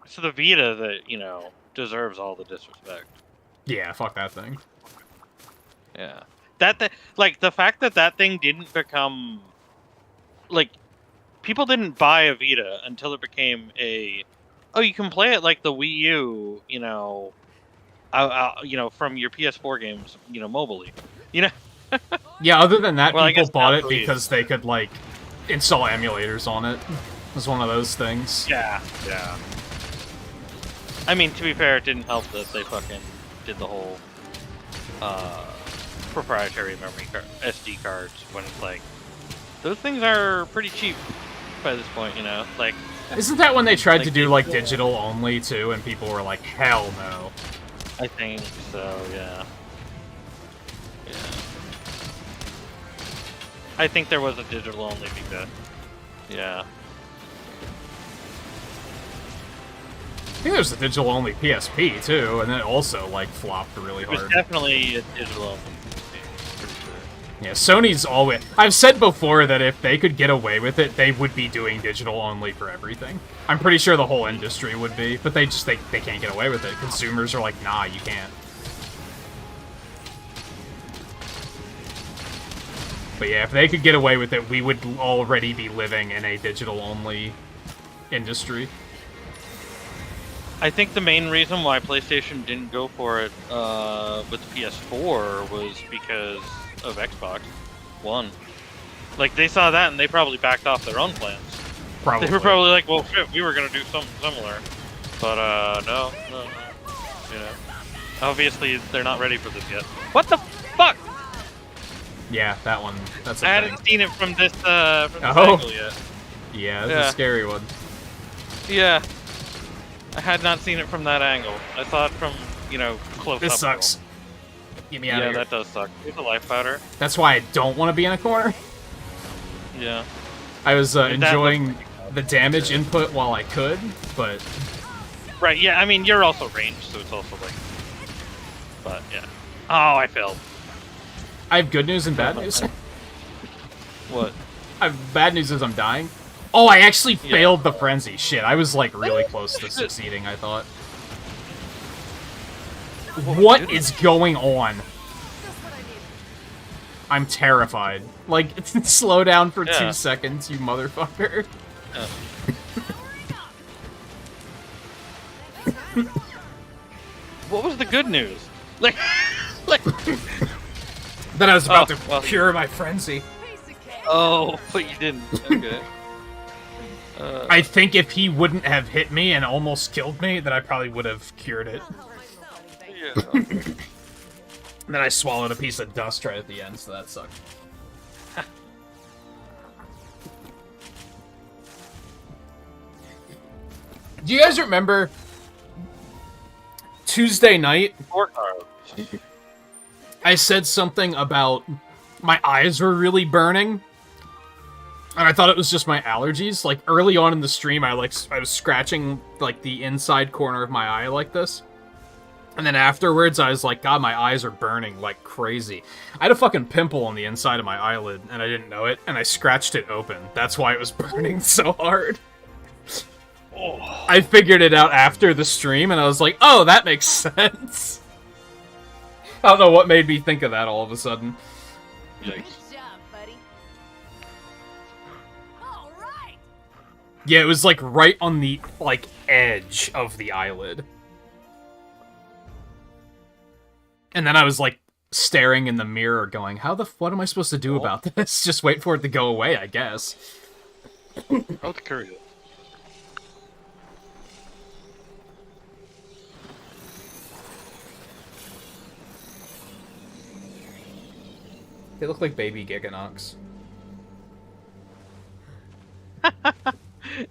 B: So the Vita that, you know, deserves all the disrespect.
A: Yeah, fuck that thing.
B: Yeah. Like, the fact that that thing didn't become... Like, people didn't buy a Vita until it became a... Oh, you can play it like the Wii U, you know... you know, from your PS4 games, you know, mobily. You know?
A: Yeah, other than that,
B: Well,
A: people bought it because they could, like, install emulators on it. It was one of those things.
B: Yeah, yeah. I mean, to be fair, it didn't help that they fucking did the whole proprietary memory card, SD cards, when it's like, those things are pretty cheap by this point, you know? Like,
A: isn't that when they tried to do, like, digital only, too, and people were like, hell no.
B: I think so, yeah. Yeah. I think there was a digital only Vita. Yeah.
A: I think there's a digital only PSP, too, and then it also, like, flopped really
B: It was
A: hard.
B: definitely a digital only. For sure.
A: Yeah, Sony's always... I've said before that if they could get away with it, they would be doing digital only for everything. I'm pretty sure the whole industry would be, but they can't get away with it. Consumers are like, nah, you can't. But yeah, if they could get away with it, we would already be living in a digital only industry.
B: I think the main reason why PlayStation didn't go for it with the PS4 was because of Xbox One. Like, they saw that and they probably backed off their own plans.
A: Probably.
B: They were probably like, well, shit, we were going to do something similar. But, no. You know. Obviously, they're not ready for this yet. What the fuck?
A: Yeah, that one. That's a
B: I
A: thing.
B: hadn't seen it from this angle yet.
A: Yeah, that's a scary one.
B: Yeah. I had not seen it from that angle. I saw it from, you know, close up.
A: This sucks. Get me out of
B: Yeah,
A: here.
B: that does suck. It's a life powder.
A: That's why I don't want to be in a corner.
B: Yeah.
A: I was
B: And that
A: enjoying
B: looks like
A: the damage input while I could, but
B: Right, yeah, I mean, you're also ranged, so it's also like... But, yeah. Oh, I failed.
A: I have good news and bad news.
B: What?
A: Bad news is I'm dying. Oh, I actually failed the frenzy. Shit, I was like really close to succeeding, I thought. What is going on? I'm terrified. Like, slow down for 2 seconds, you motherfucker.
B: What was the good news? Like...
A: Then I was about to cure my frenzy.
B: Oh, but you didn't. Okay.
A: I think if he wouldn't have hit me and almost killed me, then I probably would have cured it.
B: Yeah.
A: And then I swallowed a piece of dust right at the end, so that sucked. Do you guys remember Tuesday night? I said something about my eyes were really burning. And I thought it was just my allergies. Like, early on in the stream, I was scratching, like, the inside corner of my eye like this. And then afterwards, I was like, God, my eyes are burning like crazy. I had a fucking pimple on the inside of my eyelid, and I didn't know it, and I scratched it open. That's why it was burning so hard. Oh. I figured it out after the stream, and I was like, oh, that makes sense. I don't know what made me think of that all of a sudden.
B: Yikes.
A: Yeah, it was, like, right on the, like, edge of the eyelid. And then I was, like, staring in the mirror going, what am I supposed to do about this? Just wait for it to go away, I guess.
B: I was curious.
A: They look like baby Giganox.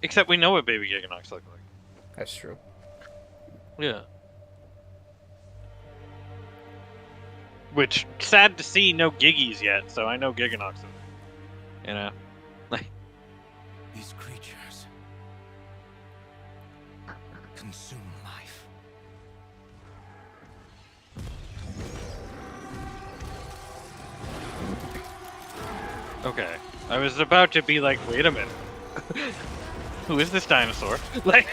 B: Except we know what baby Giganox look like.
A: That's true.
B: Yeah. Which, sad to see, no Giggies yet, so I know Giganox is, you know, like...
F: These creatures consume life.
B: Okay. I was about to be like, wait a minute. Who is this dinosaur? Like...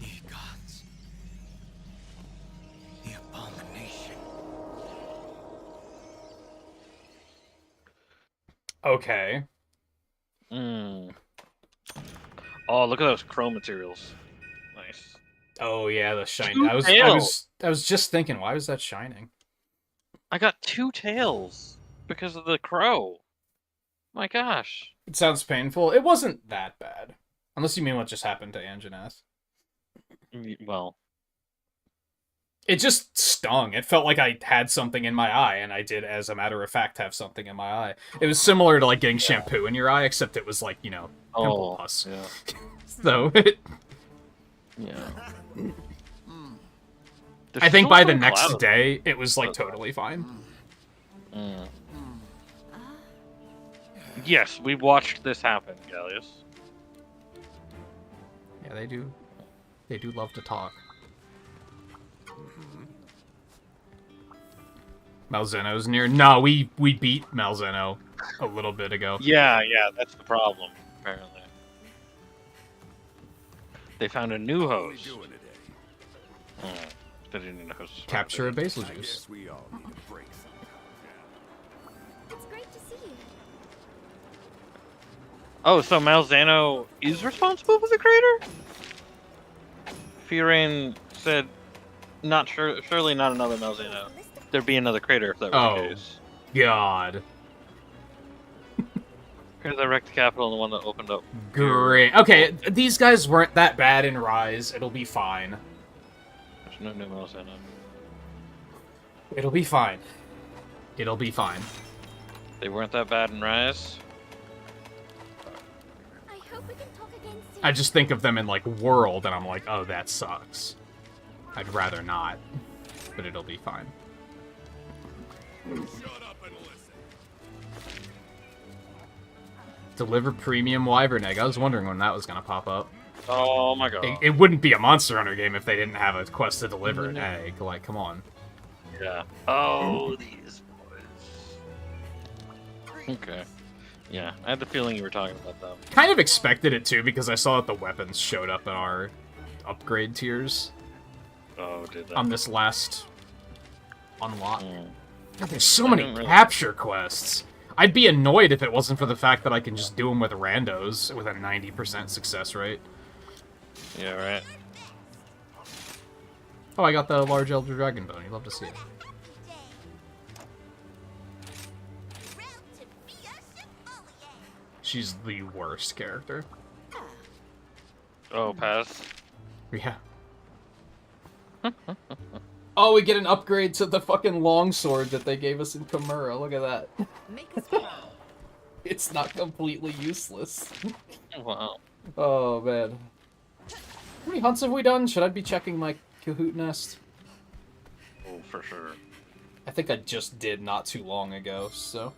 F: Ye gods. The abomination.
A: Okay.
B: Oh, look at those chrome materials. Nice.
A: Oh yeah, the shine.
B: Two
A: I was just thinking, why was that shining?
B: I got 2 tails because of the crow. My gosh.
A: It sounds painful. It wasn't that bad. Unless you mean what just happened to Anjanath.
B: Well.
A: It just stung. It felt like I had something in my eye, and I did, as a matter of fact, have something in my eye. It was similar to, like, getting shampoo in your eye, except it was, like, you know, pimple pus.
B: Yeah.
A: So, it...
B: Yeah.
A: I think by the next day, it was, like, totally fine.
B: Yes, we watched this happen, Gallius.
A: Yeah, they do. They do love to talk. Malzeno's near. No, we beat Malzeno a little bit ago.
B: Yeah, that's the problem, apparently. They found a new host. They didn't know host.
A: Capture a basil juice.
G: We all need a break
C: It's great to see you.
B: Oh, so Malzano is responsible for the crater? Fiorine said, not sure, surely not another Malzano. There'd be another crater if that was the case.
A: God.
B: Crater that wrecked the capital and the one that opened up.
A: Great. Okay, these guys weren't that bad in Rise. It'll be fine.
B: There's no new Malzano.
A: It'll be fine. It'll be fine.
B: They weren't that bad in Rise.
C: I hope we can talk again soon.
A: I just think of them in, like, World, and I'm like, oh, that sucks. I'd rather not. But it'll be fine.
G: Shut up and listen.
A: Deliver premium wyvern egg. I was wondering when that was gonna pop up.
B: Oh my god.
A: It wouldn't be a Monster Hunter game if they didn't have a quest to deliver an egg. Like, come on.
B: Yeah. Oh, these boys. Okay. Yeah, I had the feeling you were talking about them.
A: Kind of expected it too, because I saw that the weapons showed up in our upgrade tiers
B: Oh, did that?
A: on this last unlock.
B: Mm.
A: God, there's so
B: I
A: many
B: didn't really-
A: capture quests. I'd be annoyed if it wasn't for the fact that I can just do them with randos with a 90% success rate.
B: Yeah, right.
A: Oh, I got the large Elder Dragon bone. You'd love to see it. She's the worst character.
B: Oh, pass.
A: Yeah. Oh, we get an upgrade to the fucking longsword that they gave us in Chimera. Look at that.
E: Make us proud.
A: It's not completely useless.
B: Wow.
A: Oh, man. How many hunts have we done? Should I be checking my Kahoot nest?
B: Oh, for sure.
A: I think I just did not too long ago, so...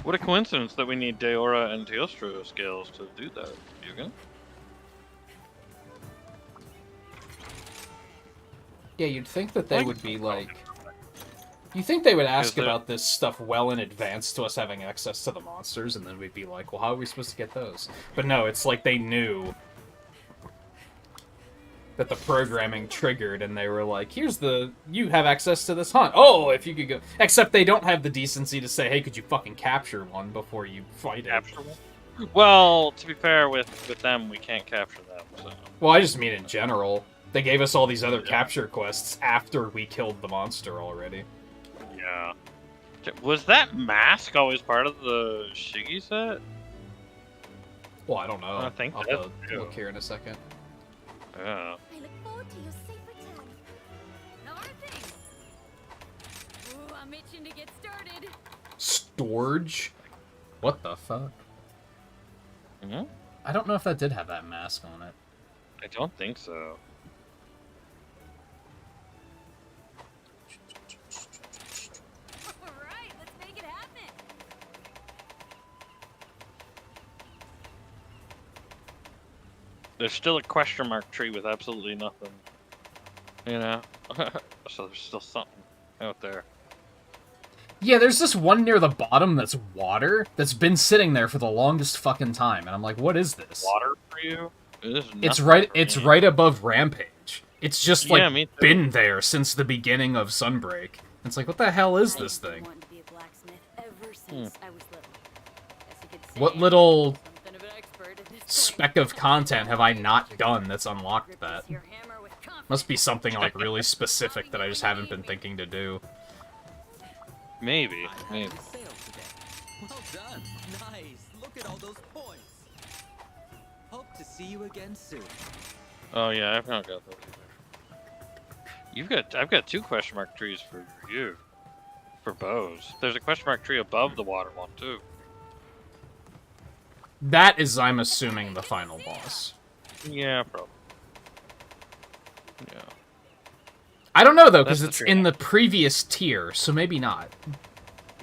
B: What a coincidence that we need Deora and Teostro scales to do that, Yugen.
A: Yeah, you'd think that they would be like... You think they would ask
B: Is there-
A: about this stuff well in advance to us having access to the monsters, and then we'd be like, well, how are we supposed to get those? But no, it's like they knew that the programming triggered, and they were like, here's the... You have access to this hunt. Oh, if you could go... Except they don't have the decency to say, hey, could you fucking capture one before you fight it?
B: Capture one? Well, to be fair, with them, we can't capture them, so...
A: Well, I just mean in general. They gave us all these other capture quests after we killed the monster already.
B: Yeah. Was that mask always part of the Shiggy set?
A: Well, I don't know.
B: I think
A: I'll
B: that's
A: have to
B: true.
A: look here in a second.
B: Yeah.
C: I look forward to your safe return.
H: How are things? Ooh, I'm itching to get started.
A: Storage? What the fuck?
B: Hmm?
A: I don't know if that did have that mask on it.
B: I don't think so.
H: All right, let's make it happen.
B: There's still a question mark tree with absolutely nothing. You know? So there's still something out there.
A: Yeah, there's this one near the bottom that's water that's been sitting there for the longest fucking time, and I'm like, what is this?
B: Water for you? It is
A: It's
B: nothing
A: right.
B: for
A: It's
B: me.
A: right above Rampage. It's just
B: Yeah,
A: like
B: me too.
A: been there since the beginning of Sunbreak. It's like, what the hell is this
H: I've been
A: thing?
H: wanting to be a blacksmith ever since I was little. Guess you could say
A: What
H: I'm
A: little
H: something of an expert at this point.
A: speck of content have I not done that's unlocked
H: Grip
A: that?
H: this here hammer with confidence.
A: Must be something like really specific that I just haven't been thinking to do.
B: Maybe.
F: I had
B: Maybe.
F: to sail today. Well done. Nice. Look at all those points. Hope to see you again soon.
B: Oh yeah, I've not got those either. I've got 2 question mark trees for you. For bows. There's a question mark tree above the water one too.
A: That is, I'm assuming, the final boss.
B: Yeah, probably. Yeah.
A: I don't know, though, because
B: That's the
A: it's in the previous tier, so maybe not.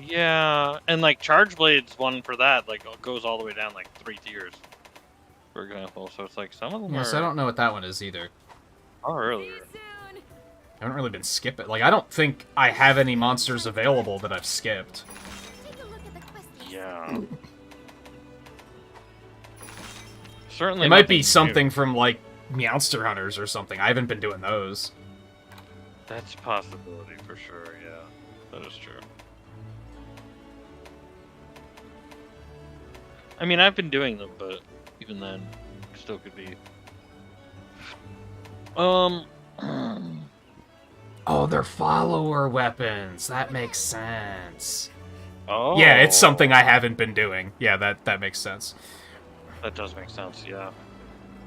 B: Yeah, and like Charge Blade's one for that, like goes all the way down like 3 tiers, for example. So it's like some of them
A: Yes,
B: are
A: I don't know what that one is either.
B: far
H: See
B: earlier.
H: you soon.
A: I haven't really been skipping. Like, I don't think I have any monsters available that I've skipped.
C: Take
B: Certainly,
A: It might
B: nothing
A: be
B: new.
A: something from, like, Meowster Hunters or something. I haven't been doing those.
B: That's a possibility for sure. Yeah, that is true. I mean, I've been doing them, but even then, still could be.
A: Oh, they're follower weapons. That makes sense.
B: Oh.
A: Yeah, it's something I haven't been doing. Yeah, that makes sense.
B: That does make sense. Yeah.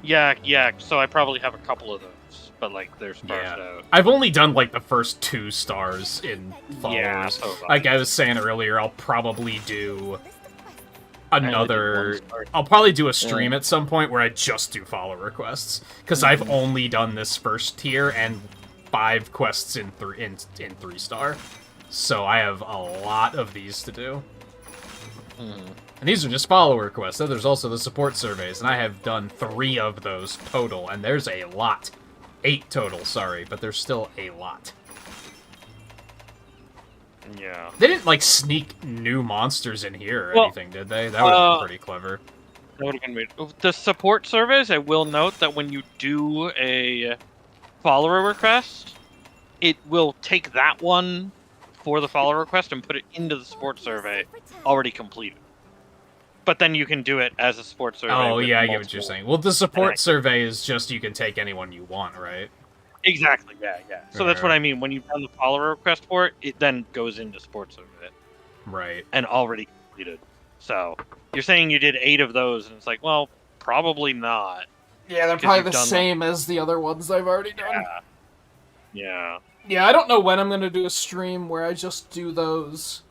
B: Yeah. So I probably have a couple of those, but like they're sparsed out.
A: I've only done like the first 2 stars in followers.
B: Yeah, so have I.
A: Like I was saying earlier, I'll probably do another.
B: did one star.
A: I'll probably do a stream at some point where I just do follow requests because I've only done this first tier and 5 quests in 3-star. So I have a lot of these to do. And these are just follower quests. So there's also the support surveys, and I have done 3 of those total, and there's a lot. 8 total, sorry, but there's still a lot.
B: Yeah.
A: They didn't, like, sneak new monsters in here or anything, did they? That would have been pretty clever.
B: That would have been weird. The support surveys, I will note that when you do a follower request, it will take that one for the follower request and put it into the support survey already completed. But then you can do it as a support survey.
A: Oh,
B: with
A: yeah, I get what
B: multiple-
A: you're saying. Well, the support survey is just you can take anyone you want, right?
B: Exactly, yeah. So that's what I mean. When you've done the follower request for it, it then goes into support survey.
A: Right.
B: And already completed. So, you're saying you did 8 of those, and it's like, well, probably not.
A: Yeah, they're
B: 'Cause
A: probably
B: you've
A: the
B: done
A: same as the other ones I've already done.
B: Yeah.
A: Yeah, I don't know when I'm gonna do a stream where I just do those.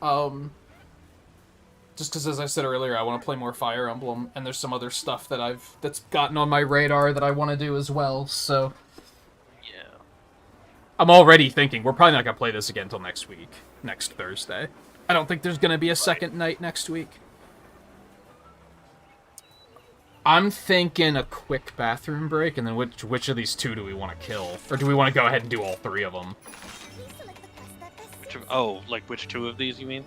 A: Just because, as I said earlier, I want to play more Fire Emblem, and there's some other stuff that's gotten on my radar that I want to do as well. So
B: Yeah.
A: I'm already thinking we're probably not gonna play this again until next week, next Thursday. I don't think there's gonna be a second night next week. I'm thinking a quick bathroom break, and then which of these 2 do we want to kill, or do we want to go ahead and do all 3 of them?
B: Which 2 of these you mean?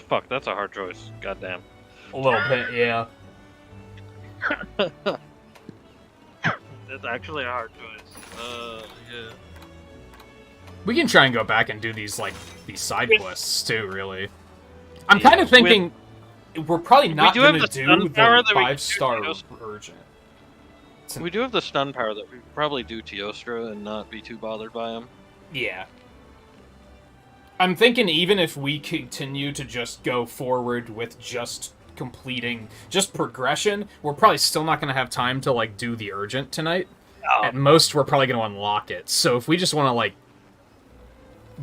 B: Fuck, that's a hard choice. Goddamn.
A: A little bit, yeah.
B: That's actually a hard choice. Yeah.
A: We can try and go back and do these side quests too, really. I'm kind of thinking we're probably not
B: do have
A: going to
B: the
A: do
B: stun
A: the
B: power that we can do
A: 5-star
B: Teostra.
A: urgent.
B: We do have the stun power that we could probably do Teostra and not be too bothered by him.
A: Yeah. I'm thinking even if we continue to just go forward with just completing just progression, we're probably still not going to have time to like do the urgent tonight.
B: Oh.
A: At most, we're probably going to unlock it. So if we just want to like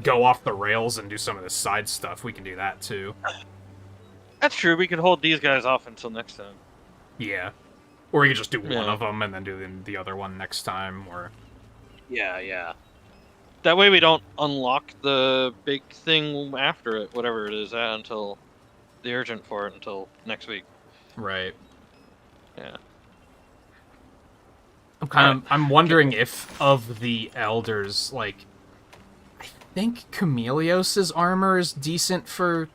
A: go off the rails and do some of the side stuff, we can do that too.
B: That's true. We could hold these guys off until next time.
A: Yeah. Or we could just do one
B: Yeah.
A: of them and then do the other one next time, or...
B: Yeah. That way we don't unlock the big thing after it, whatever it is, until the urgent for it until next week.
A: Right.
B: Yeah.
A: I'm wondering if of the elders, like... I think Chameleos' armor is decent for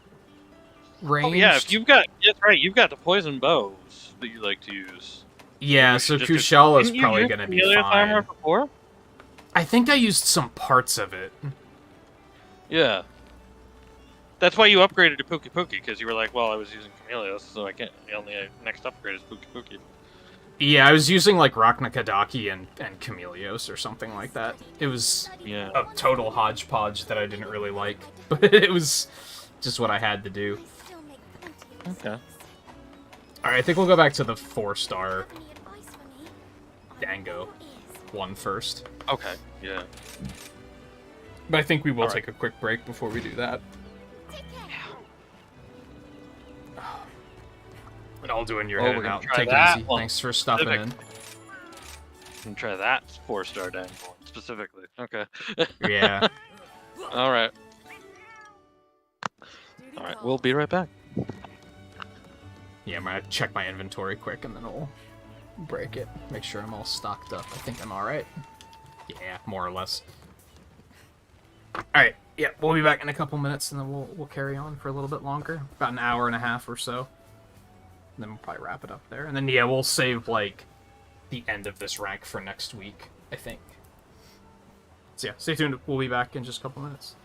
A: ranged.
B: Oh yeah, if you've got... That's right, you've got the poison bows that you like to use.
A: Yeah,
B: You
A: so
B: should just do-
A: Kushala's
B: Didn't you
A: probably
B: use
A: going to be
B: Chameleos armor
A: fine.
B: before?
A: I think I used some parts of it.
B: Yeah. That's why you upgraded to Pookie Pookie, because you were like, well, I was using Chameleos, so I can't. The only next upgrade is Pookie Pookie.
A: Yeah, I was using, like, Raknakadaki and Chameleos or something like that. It was
B: Yeah.
A: a total hodgepodge that I didn't really like, but it was just what I had to do.
B: Okay.
A: Alright, I think we'll go back to the 4-star Dango one first.
B: Okay. Yeah.
A: But I think we will
B: Alright.
A: take a quick break before we do that. And I'll do in your
B: Oh,
A: head
B: we're gonna
A: out.
B: try
A: Take it
B: that
A: easy.
B: one
A: Thanks for stopping in.
B: And try that 4-star dangle specifically. Okay.
A: Yeah.
B: All right. All right. We'll be right back.
A: Yeah, I'm gonna check my inventory quick and then we'll break it. Make sure I'm all stocked up. I think I'm alright. Yeah, more or less. Alright, yeah, we'll be back in a couple minutes, and then we'll carry on for a little bit longer. About an hour and a half or so. And then we'll probably wrap it up there. And then, yeah, we'll save, like, the end of this rank for next week, I think. So, yeah, stay tuned. We'll be back in just a couple minutes.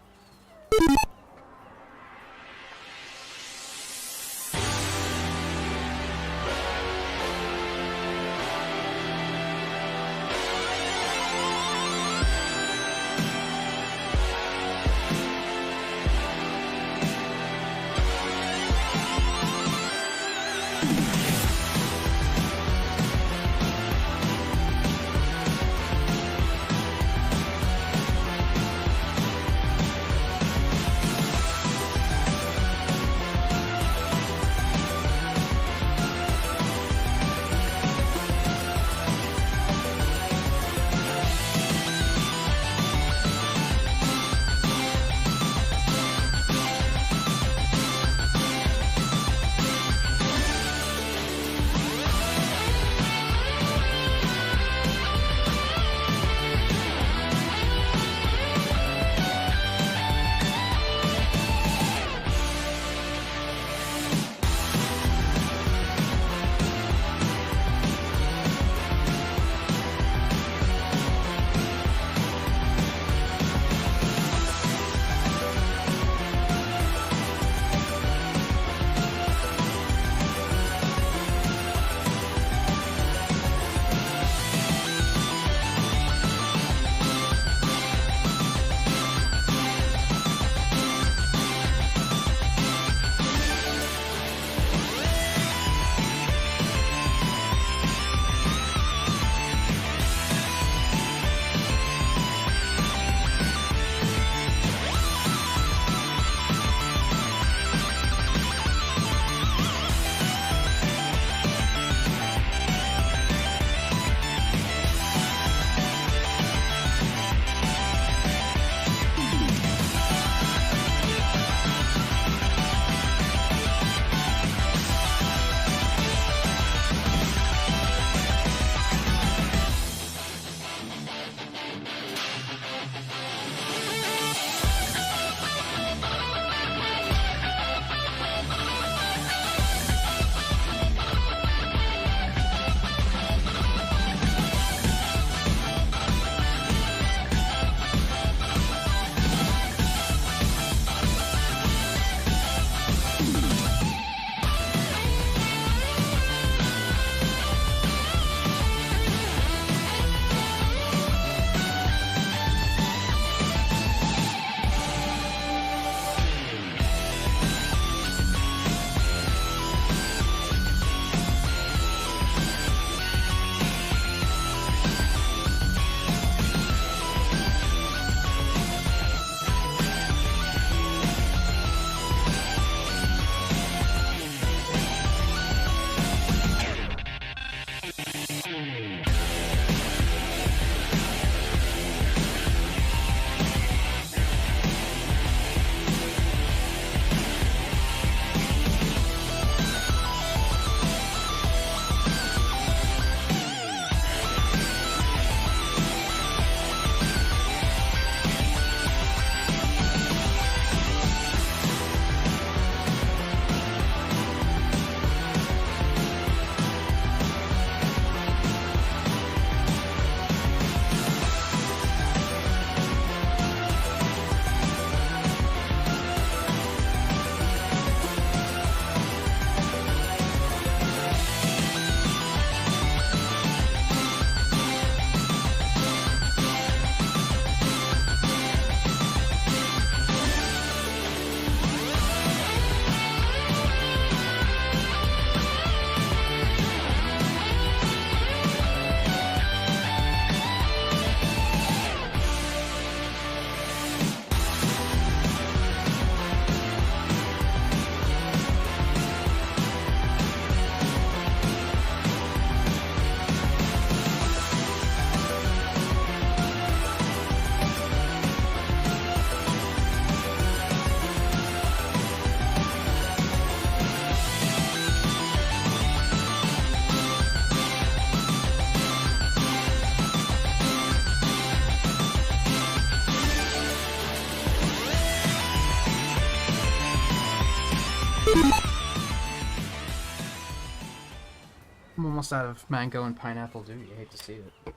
A: I'm almost out of mango and pineapple dew. You hate to see it. You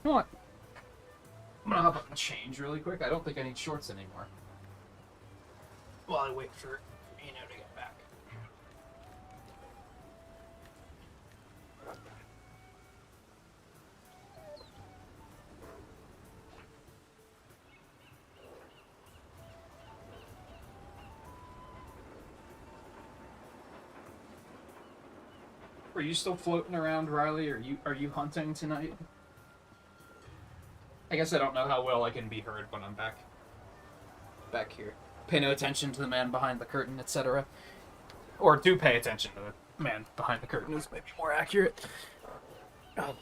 A: know what? I'm gonna hop up and change really quick. I don't think I need shorts anymore. While I wait for to get back. Are you still floating around, Riley? Are you hunting tonight? I guess I don't know how well I can be heard when I'm back here. Pay no attention to the man behind the curtain, etc. Or do pay attention to the man behind the curtain is maybe more accurate. Oh.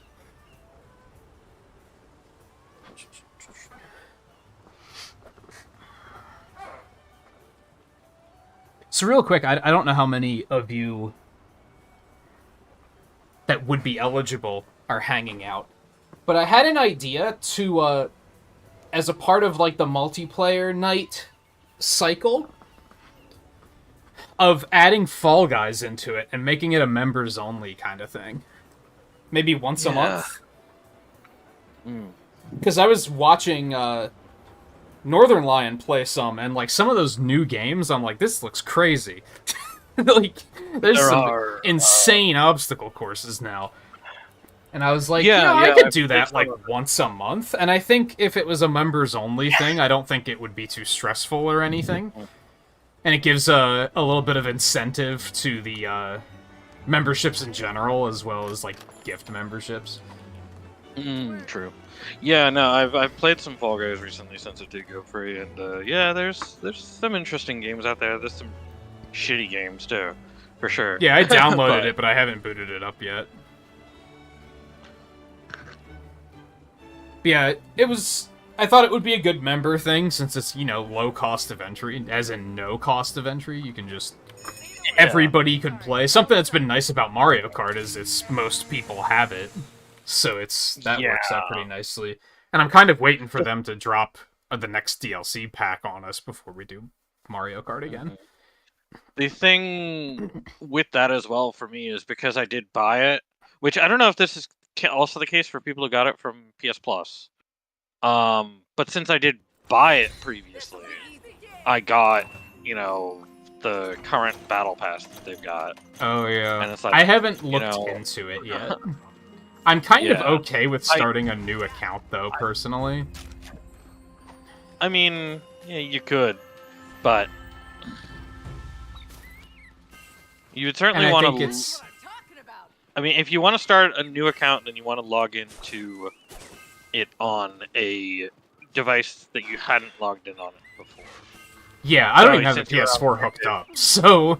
A: So real quick, I don't know how many of you that would be eligible are hanging out. But I had an idea to, as a part of, like, the multiplayer night cycle, of adding Fall Guys into it and making it a members-only kind of thing. Maybe once a month. Because I was watching Northern Lion play some, and, like, some of those new games, I'm like, this looks crazy. Like, there's some insane obstacle courses now. And I was like, I could do that, like, once a month. And I think if it was a members-only thing, I don't think it would be too stressful or anything. And it gives a little bit of incentive to the memberships in general, as well as, like, gift memberships.
B: True. Yeah, no, I've played some Fall Guys recently since it did go free, and yeah, there's some interesting games out there. There's some shitty games, too, for sure.
A: Yeah, I downloaded it, but I haven't booted it up yet. Yeah, I thought it would be a good member thing, since it's, low cost of entry, as in no cost of entry. You can just... Everybody could play. Something that's been nice about Mario Kart is most people have it. So that works out pretty nicely. And I'm kind of waiting for them to drop the next DLC pack on us before we do Mario Kart again.
B: The thing with that as well for me is because I did buy it, which I don't know if this is also the case for people who got it from PS Plus. But since I did buy it previously, I got, the current battle pass that they've got.
A: Oh, yeah.
B: And it's like,
A: I haven't looked into it yet. I'm kind of okay with starting a new account, though, personally.
B: I mean, yeah, you could, but you would certainly want to... I mean, if you want to start a new account, then you want to log into it on a device that you hadn't logged in on it before.
A: Yeah, I don't even have the PS4 hooked up, so...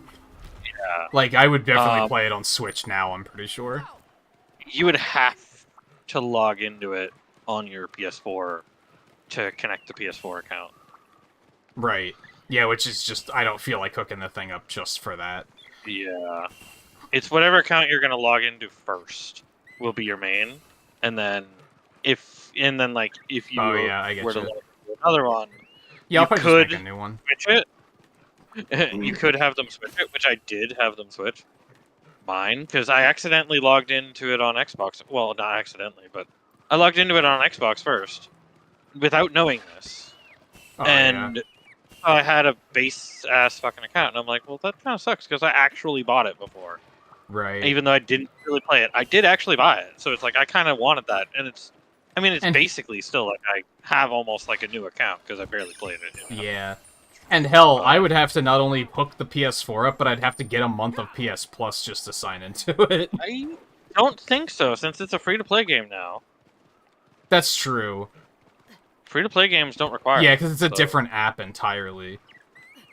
B: Yeah.
A: Like, I would definitely play it on Switch now, I'm pretty sure.
B: You would have to log into it on your PS4 to connect the PS4 account.
A: Right. Yeah, which is just... I don't feel like hooking the thing up just for that.
B: Yeah. It's whatever account you're going to log into first will be your main, and then if you
A: I get
B: were to
A: you.
B: log into another one,
A: yeah, I'll
B: you
A: probably
B: could
A: just make a new one.
B: switch it. You could have them switch it, which I did have them switch mine, because I accidentally logged into it on Xbox. Well, not accidentally, but I logged into it on Xbox first, without knowing this.
A: Oh,
B: and I had a base-ass fucking account, and I'm like, well, that kind of sucks, because I actually bought it before.
A: Right.
B: Even though I didn't really play it. I did actually buy it, so it's like, I kind of wanted that, and it's basically still like I have almost like a new account, because I barely played it.
A: Yeah. And hell, I would have to not only hook the PS4 up, but I'd have to get a month of PS Plus just to sign into it.
B: I don't think so, since it's a free-to-play game now.
A: That's true.
B: Free-to-play games don't require
A: Yeah, because it's a different app entirely.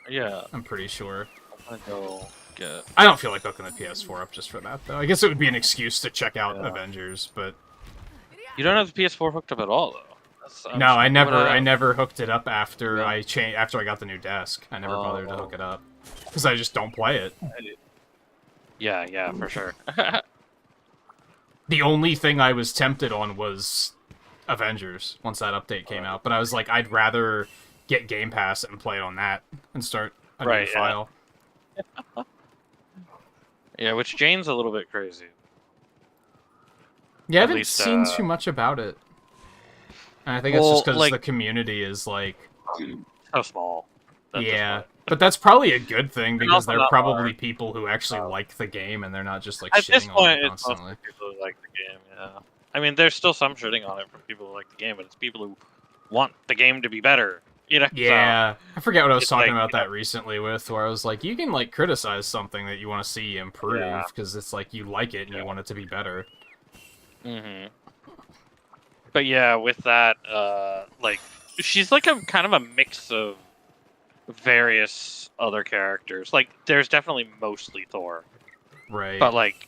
B: Yeah.
A: I'm pretty sure.
B: I'm gonna go get...
A: I don't feel like hooking the PS4 up just for that, though. I guess it would be an excuse to check out Avengers, but...
B: You don't have the PS4 hooked up at all, though.
A: No, I never hooked it up after I got the new desk. I never bothered to hook it up. Because I just don't play it.
B: Yeah, for sure.
A: The only thing I was tempted on was Avengers, once that update came out. But I was like, I'd rather get Game Pass and play it on that and start a new file.
B: Yeah, which Jane's a little bit crazy.
A: Yeah, I
B: At
A: haven't
B: least,
A: seen too much about it. And I think it's
B: Well,
A: just because
B: like-
A: the community is like,
B: So small. That's just
A: yeah.
B: why.
A: But that's probably a good thing because
B: also
A: they're
B: not
A: probably
B: hard.
A: people who actually like the game and they're not just like
B: At this
A: shitting on
B: point,
A: it
B: it's
A: constantly.
B: mostly people who like the game. Yeah. I mean, there's still some shitting on it from people who like the game, but it's people who want the game to be better. You know?
A: Yeah, I forget what I was
B: it's
A: talking
B: like,
A: about
B: you
A: that recently with, where I was like, you can like criticize something that you want to see improve
B: Yeah.
A: because it's like you like it and you want it to be better.
B: Mm-hmm. But yeah, with that, like, she's like a kind of a mix of various other characters. Like, there's definitely mostly Thor,
A: Right.
B: but like,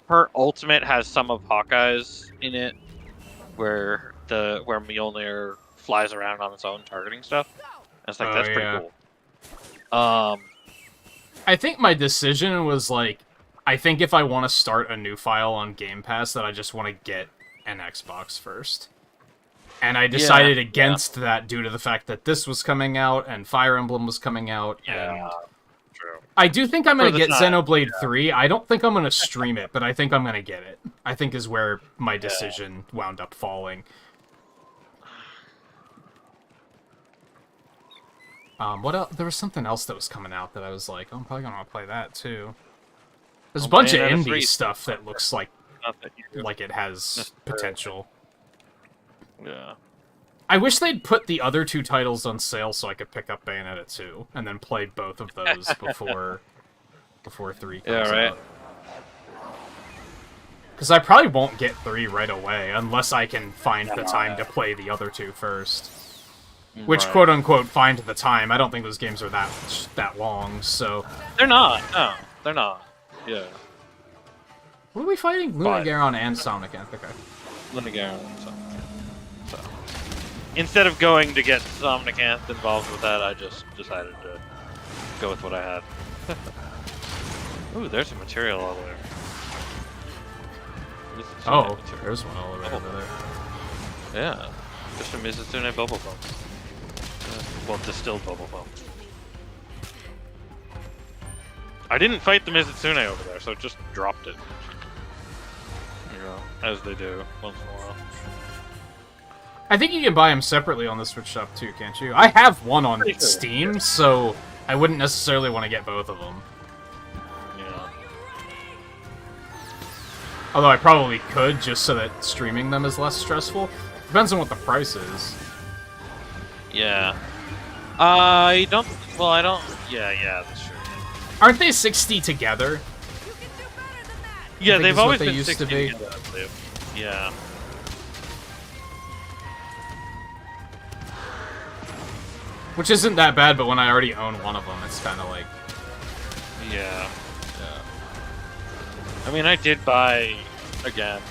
B: her ultimate has some of Hawkeye's in it, where Mjolnir flies around on its own targeting stuff. And it's like,
A: Oh,
B: that's pretty
A: yeah.
B: cool.
A: I think my decision was like, I think if I want to start a new file on Game Pass, that I just want to get an Xbox first. And I decided against that due to the fact that this was coming out and Fire Emblem was coming out.
B: Yeah,
A: And
B: true.
A: I do think I'm going
B: For
A: to
B: the
A: get
B: time,
A: Xenoblade 3. I don't think I'm going to stream it, but I think I'm going to get it. I think is where my decision wound up falling. What else? There was something else that was coming out that I was like, oh, I'm probably going to play that too. There's a bunch of
B: Bayonetta
A: indie
B: 3
A: stuff that looks like
B: Not that you do.
A: it has potential.
B: Yeah.
A: I wish they'd put the other two titles on sale so I could pick up Bayonetta 2 and then play both of those before 3 comes
B: Yeah, right.
A: out. Because I probably won't get 3 right away unless I can find the time to play the other two first. Which,
B: Right.
A: quote-unquote, find the time. I don't think those games are that long, so...
B: They're not. No, they're not. Yeah.
A: What are we fighting?
B: Fine.
A: Lunagaron and Sonic. Okay.
B: Linegar. So. Instead of going to get Somnicanth involved with that, I just decided to go with what I had. Ooh, there's some material all there.
A: Oh, there's one all the way over there.
B: Yeah. Just a Mizitsune bubble foam. Well, distilled bubble foam. I didn't fight the Mizitsune over there, so it just dropped it. You know, as they do once in a while.
A: I think you can buy them separately on the Switch shop too, can't you? I have one on
B: Pretty sure,
A: Steam, so I wouldn't necessarily want to get both of them.
B: Yeah.
A: Although I probably could, just so that streaming them is less stressful. Depends on what the price is.
B: Yeah. I don't. Well, I don't. Yeah, that's true.
A: Aren't they 60 together?
B: Yeah,
A: think
B: they've
A: is what
B: always
A: they
B: been
A: used to
B: 60
A: be.
B: together, I believe. Yeah.
A: Which isn't that bad, but when I already own one of them, it's kind of like...
B: Yeah. I mean, I did buy again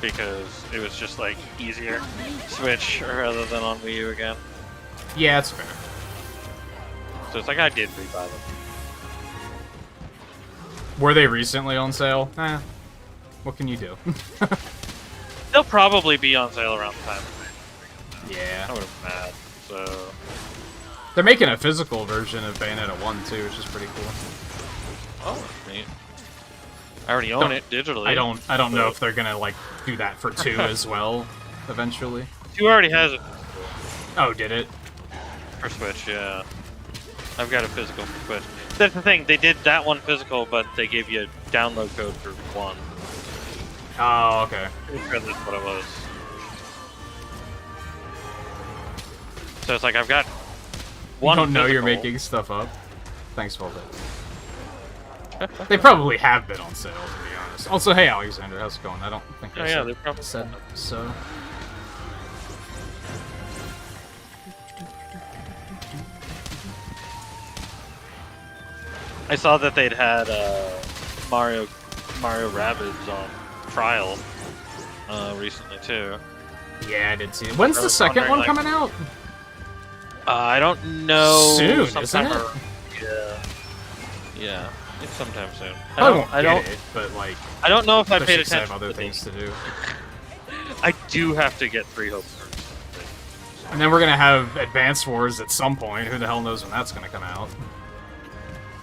B: because it was just like easier Switch rather than on Wii U again.
A: Yeah, it's fair.
B: So it's like I did rebuy them.
A: Were they recently on sale? What can you do?
B: They'll probably be on sale around the time. I
A: Yeah.
B: would have been mad. So
A: They're making a physical version of Bayonetta 1 too, which is pretty cool.
B: oh, neat. I already own it digitally.
A: I don't know if they're gonna like do that for 2 as well, eventually.
B: 2 already has it
A: Oh, did it?
B: for Switch. Yeah, I've got a physical for Switch. That's the thing. They did that one physical, but they gave you a download code for 1.
A: Oh, okay.
B: Pretty sure that's what it was. So it's like I've got one.
A: You don't know you're
B: physical.
A: making stuff up. Thanks, Volbit. They probably have been on sale, to be honest. Also, hey Alexander, how's it going? I don't think
B: Oh
A: I
B: yeah,
A: said,
B: they probably
A: said so.
B: I saw that they'd had Mario Rabbids on trial recently too.
A: Yeah, I did see it. When's
B: I
A: the
B: was
A: second one
B: wondering,
A: coming out?
B: I don't know.
A: Soon,
B: sometime
A: isn't it?
B: Yeah, it's sometime soon.
A: I won't
B: I
A: get
B: don't.
A: it, but like,
B: I don't know if I paid
A: especially 'cause I
B: attention.
A: have other
B: to
A: things to do.
B: I do have to get 3 Hopes first.
A: And then we're gonna have Advanced Wars at some point. Who the hell knows when that's gonna come out?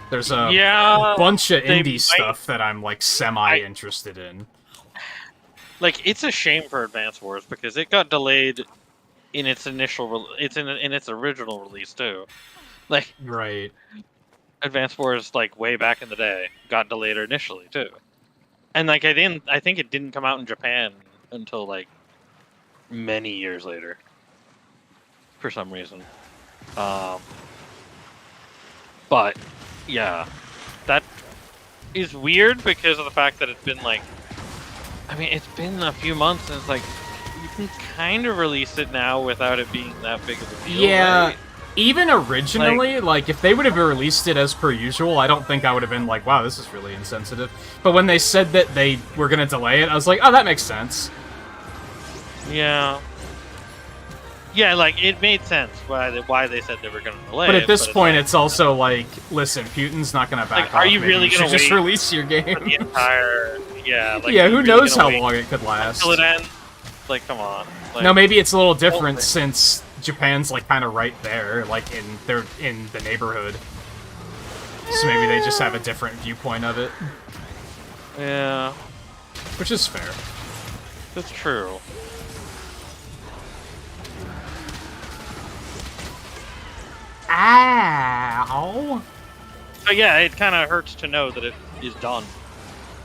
A: There's a
B: Yeah,
A: bunch of
B: they
A: indie
B: might-
A: stuff that I'm like semi-interested in.
B: Like, it's a shame for Advance Wars because it got delayed in its initial in its original release too. Like,
A: Right.
B: Advance Wars, like, way back in the day, got delayed initially too. And like, I think it didn't come out in Japan until like many years later for some reason. But yeah, that is weird because of the fact that it's been like, I mean, it's been a few months, and it's like you can kind of release it now without it being that big of a deal.
A: Yeah.
B: Right?
A: Even originally, like, if they would have released it as per usual, I don't think I would have been like, wow, this is really insensitive. But when they said that they were going to delay it, I was like, oh, that makes sense.
B: Yeah. Yeah, like, it made sense why they said they were going to delay
A: But
B: it.
A: at this point,
B: like,
A: it's also like, listen, Putin's not going to back
B: Like,
A: off.
B: are you
A: Maybe
B: really
A: should
B: gonna
A: just
B: wait
A: release your game?
B: for the entire... Yeah, like,
A: Yeah,
B: are you
A: who
B: really
A: knows
B: gonna
A: how
B: wait
A: long it could last.
B: until it ends? Like, come on. Like,
A: No, maybe it's a little different
B: Oh,
A: since Japan's like kind of right there, like they're in the neighborhood. So maybe they just have a different viewpoint of it,
B: Yeah,
A: which is fair.
B: that's true.
A: Ow!
B: But yeah, it kind of hurts to know that it is done.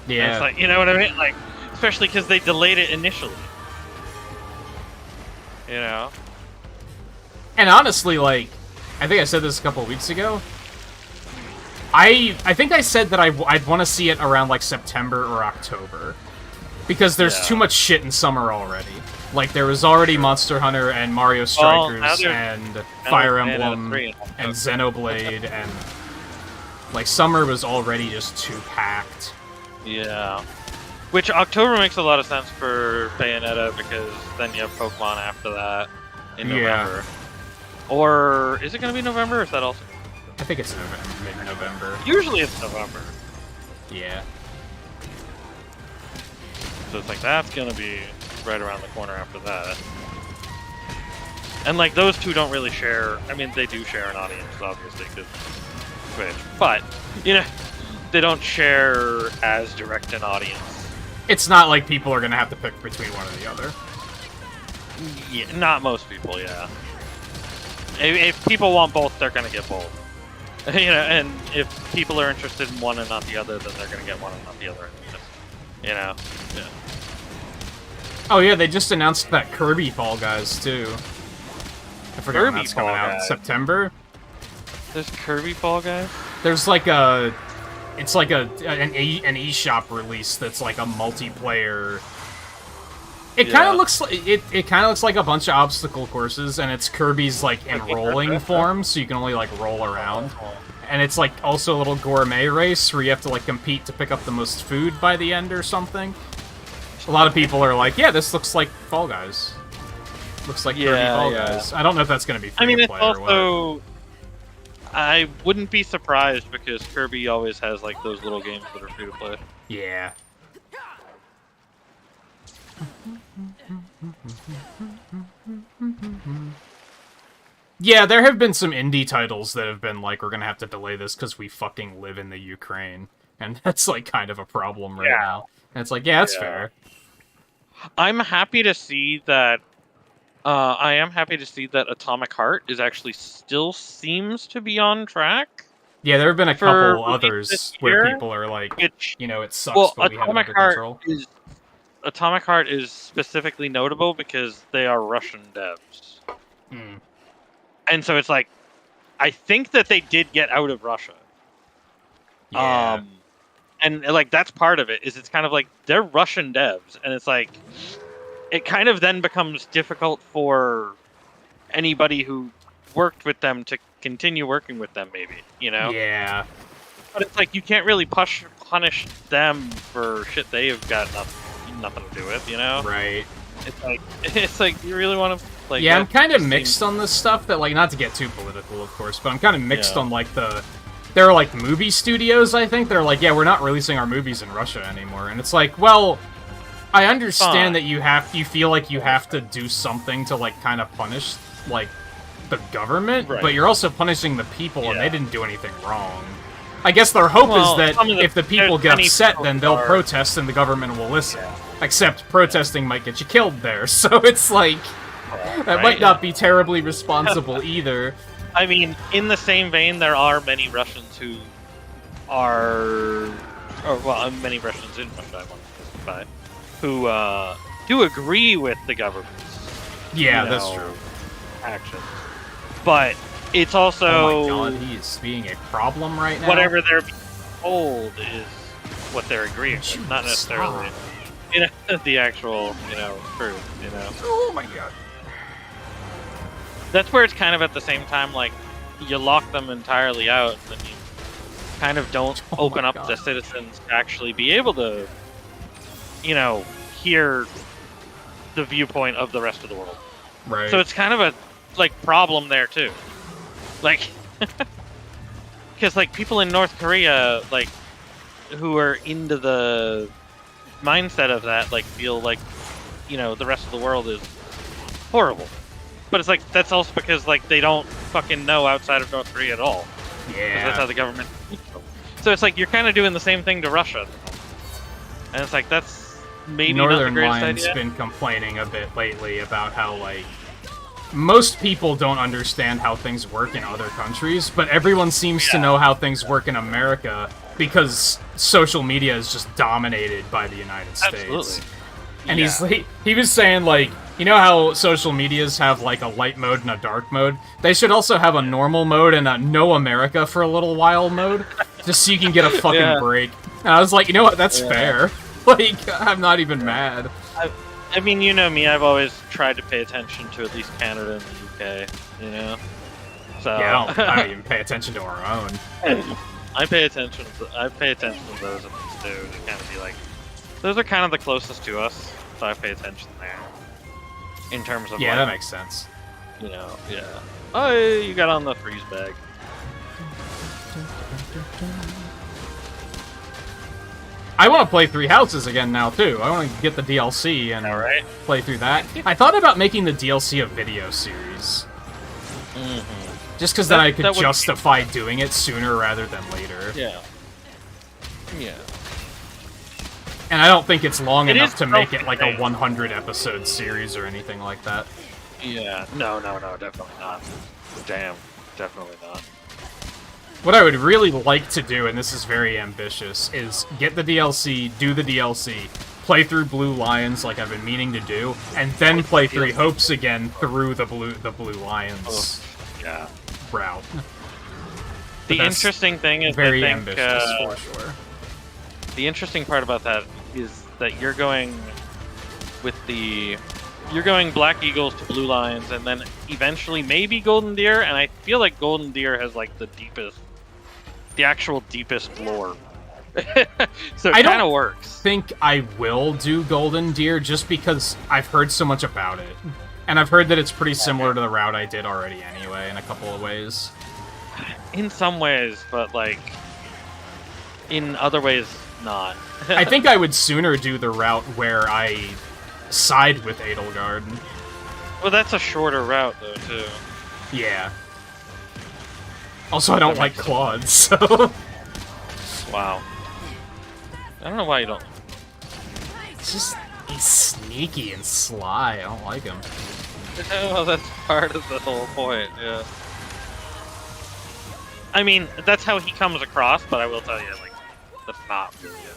B: And
A: Yeah.
B: it's like, you know what I mean? Like, especially because they delayed it initially. You know?
A: And honestly, like, I think I said this a couple of weeks ago. I think I said that I'd want to see it around like September or October, because there's
B: Yeah.
A: too much shit in summer already. Like there was already Monster Hunter and Mario
B: Well,
A: Strikers
B: now there's-
A: and
B: now
A: Fire
B: there's Bayonetta
A: Emblem
B: 3
A: and Xenoblade, and like summer was already just too packed.
B: Yeah. Which October makes a lot of sense for Bayonetta because then you have Pokemon after that in
A: Yeah.
B: November. Or is it going to be November or is that also?
A: I think it's mid-November.
B: Usually it's November.
A: Yeah.
B: So it's like that's going to be right around the corner after that. And like those two don't really share. I mean, they do share an audience, obviously, because Switch. But, you know, they don't share as direct an audience.
A: It's not like people are gonna have to pick between one or the other.
B: Yeah, not most people, yeah. If people want both, they're gonna get both. You know, and if people are interested in one and not the other, then they're gonna get one and not the other. You know, yeah.
A: Oh yeah, they just announced that Kirby Fall Guys too. I forget when
B: Kirby
A: that's coming
B: Fall
A: out.
B: Guys.
A: September.
B: There's Kirby Fall Guys.
A: There's like a, it's like an eShop release that's like a multiplayer. It kind
B: Yeah.
A: of looks like it kind of looks like a bunch of obstacle courses, and it's Kirby's like in rolling form, so you can only like roll around. And it's like also a little gourmet race where you have to like compete to pick up the most food by the end or something. A lot of people are like, yeah, this looks like Fall Guys. Looks like Kirby
B: Yeah,
A: Fall
B: yeah.
A: Guys. I don't know if that's gonna be free
B: I mean,
A: to
B: it's
A: play or what.
B: also. I wouldn't be surprised because Kirby always has like those little games that are free to play.
A: Yeah. Yeah, there have been some indie titles that have been like, we're gonna have to delay this because we fucking live in the Ukraine. And that's like kind of a problem right
B: Yeah.
A: now. And it's like, yeah, that's
B: Yeah.
A: fair.
B: I'm happy to see that. I am happy to see that Atomic Heart is actually still seems to be on track.
A: Yeah, there have been a
B: For
A: couple
B: release
A: others
B: this
A: where
B: year,
A: people are like,
B: Which
A: you know, it sucks,
B: well,
A: but we have it
B: Atomic
A: under
B: Heart
A: control.
B: is Atomic Heart is specifically notable because they are Russian devs,
A: Hmm.
B: and so it's like, I think that they did get out of Russia.
A: Yeah.
B: And like that's part of it is it's kind of like they're Russian devs, and it's like it kind of then becomes difficult for anybody who worked with them to continue working with them, maybe, you know?
A: Yeah.
B: But it's like you can't really punish them for shit they've got nothing to do with, you know?
A: Right.
B: It's like you really want to like.
A: Yeah, I'm
B: that
A: kind of
B: just
A: mixed
B: seems-
A: on this stuff, that like, not to get too political, of course, but I'm kind of mixed
B: Yeah.
A: on like there are like movie studios, I think, that are like, yeah, we're not releasing our movies in Russia anymore, and it's like, well, I understand that you feel like you have to do something to like kind of punish like the government,
B: Right.
A: but you're also punishing the people, and they
B: Yeah.
A: didn't do anything wrong. I guess their hope
B: Well,
A: is that
B: some of the-
A: if the people
B: there's
A: get
B: many
A: upset,
B: people
A: then
B: who
A: they'll
B: are-
A: protest and the government will listen. Except protesting might get you killed there, so it's like... That
B: Right?
A: might not be terribly responsible either.
B: I mean, in the same vein, there are many Russians who are, or well, many Russians in Russia, I want to specify, who do agree with the government's
A: Yeah,
B: you
A: that's
B: know,
A: true.
B: actions. But it's also
A: Oh my god, he is being a problem right now.
B: whatever they're being told is what they're agreeing with,
A: Shoot,
B: not necessarily
A: stop.
B: the actual truth.
A: Oh my god.
B: That's where it's kind of at the same time like you lock them entirely out, and then you kind of don't
A: Oh
B: open
A: my
B: up
A: God.
B: the citizens to actually be able to, hear the viewpoint of the rest of the world.
A: Right.
B: So it's kind of a problem there too, like because people in North Korea who are into the mindset of that feel like the rest of the world is horrible. But it's that's also because they don't fucking know outside of North Korea at all. 'Cause that's how
A: Yeah.
B: the government. So it's you're kind of doing the same thing to Russia, and it's that's maybe not the
A: Northern
B: greatest
A: Lion's
B: idea.
A: been complaining a bit lately about how, most people don't understand how things work in other countries, but everyone seems to know how things work in America because social media is just dominated by the United States.
B: Absolutely.
A: And he was saying, you know how social medias have, a light mode and a dark mode? They should also have a normal mode and a No America for a little while mode, just so you can get a fucking
B: Yeah.
A: break. And I was like, you know what, that's fair. I'm not even mad.
B: I mean, you know me. I've always tried to pay attention to at least Canada and the UK. So
A: Yeah, I don't even pay attention to our own.
B: I pay attention. I pay attention to those at least too. To kind of be those are kind of the closest to us, so I pay attention there. In terms of
A: Yeah, that makes sense.
B: yeah. Oh, you got on the freeze bag.
A: I want to play Three Houses again now, too. I want to get the DLC and
B: Alright.
A: play through that. I thought about making the DLC a video series. Just because then I could
B: that would be-
A: justify doing it sooner rather than later.
B: Yeah. Yeah.
A: And I don't think it's long
B: It
A: enough
B: is
A: to make it a
B: self-contained.
A: 100-episode series or anything like that.
B: Yeah. No, definitely not. Damn, definitely not.
A: What I would really like to do, and this is very ambitious, is get the DLC, do the DLC, play through Blue Lions like I've been meaning to do, and then play Three Hopes again through the Blue Lions
B: Yeah.
A: route.
B: The
A: that's
B: interesting thing is,
A: Very
B: I think,
A: ambitious, for sure.
B: the interesting part about that is that you're going Black Eagles to Blue Lions, and then eventually maybe Golden Deer, and I feel like Golden Deer has the actual deepest lore. So it
A: I don't
B: kind of works.
A: think I will do Golden Deer just because I've heard so much about it. And I've heard that it's pretty similar to the route I did already anyway, in a couple of ways.
B: In some ways, but in other ways, not.
A: I think I would sooner do the route where I side with Edelgard.
B: Well, that's a shorter route though, too.
A: Yeah. Also, I don't like Claude, so...
B: Wow. I don't know why you don't.
A: It's just... He's sneaky and sly. I don't like him.
B: Well, that's part of the whole point, yeah. I mean, that's how he comes across, but I will tell you, that's not really it.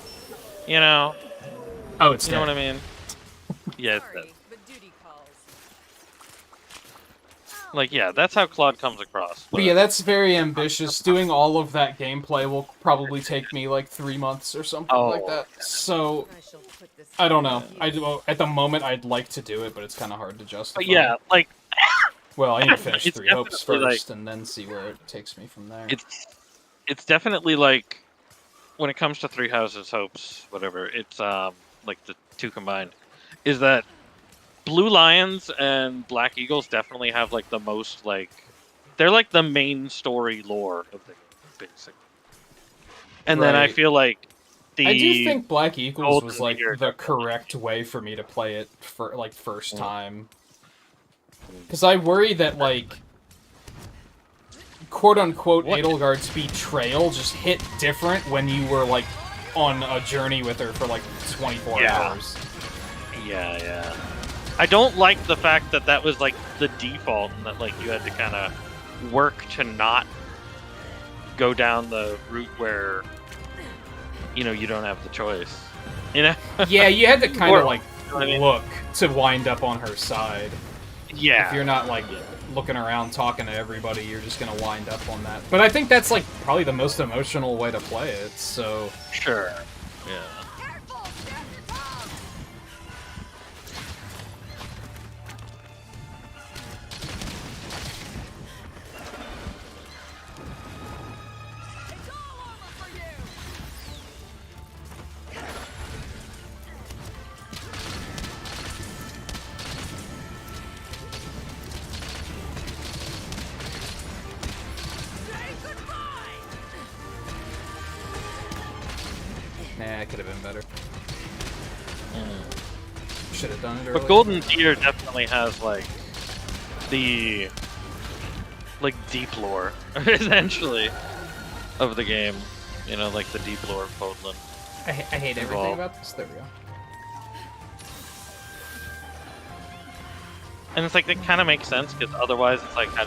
B: You know?
A: Oh, it's
B: You know
A: dead.
B: what I mean? Yeah, it's dead.
D: Sorry, but duty calls.
B: Yeah, that's how Claude comes across.
A: But yeah, that's very ambitious. Doing all of that gameplay will probably take me 3 months or something like that. So,
D: I shall put this.
A: I don't know. At the moment, I'd like to do it, but it's kind of hard to justify.
B: But yeah,
A: Well, I need to finish
B: It's
A: Three Hopes
B: definitely,
A: first, and then see where it takes me from there.
B: it's definitely when it comes to Three Houses, Hopes, whatever, it's the two combined, is that Blue Lions and Black Eagles definitely have the most they're the main story lore of the game, basically. And then I
A: Right.
B: feel
A: I do think Black Eagles was
B: Golden Deer
A: the
B: definitely.
A: correct way for me to play it for first time. Because I worry that quote-unquote Edelgard's betrayal just hit different when you were, like, on a journey with her for, like, 24 hours.
B: Yeah. I don't like the fact that that was, like, the default, and that, like, you had to kind of work to not go down the route where, you know, you don't have the choice. You know?
A: Yeah, you had to kind of, like,
B: you know what I mean?
A: look to wind up on her side.
B: Yeah.
A: If you're not, like, looking around talking to everybody, you're just gonna wind up on that. But I think that's, like, probably the most emotional way to play it, so...
B: Sure. Yeah.
H: Careful! Stand your tongue! It's all over for you!
A: Nah, it could have been better. Should have done it earlier.
B: But Golden Deer definitely has, like, the, like, deep lore, essentially, of the game. You know, like, the deep lore of Podlin.
A: I hate everything
B: Well-
A: about this. There we go.
B: And it's like, that kind of makes sense, because otherwise it's like, how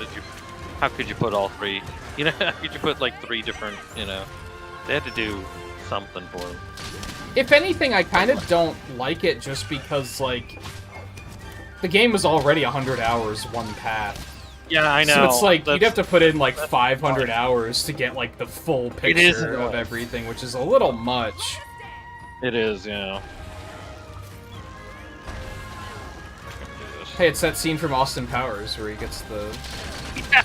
B: could you put all three? You know, how could you put, like, 3 different, you know, they had to do something for them.
A: If anything, I kind of don't like it just because, like, the game was already 100 hours one path.
B: Yeah, I know.
A: So it's like, you'd
B: That's-
A: have to put in, like, 500 hours to get, like, the full picture of
B: annoying.
A: everything, which is a little much.
B: It is, yeah.
A: Hey, it's that scene from Austin Powers where he gets the
B: Yeah.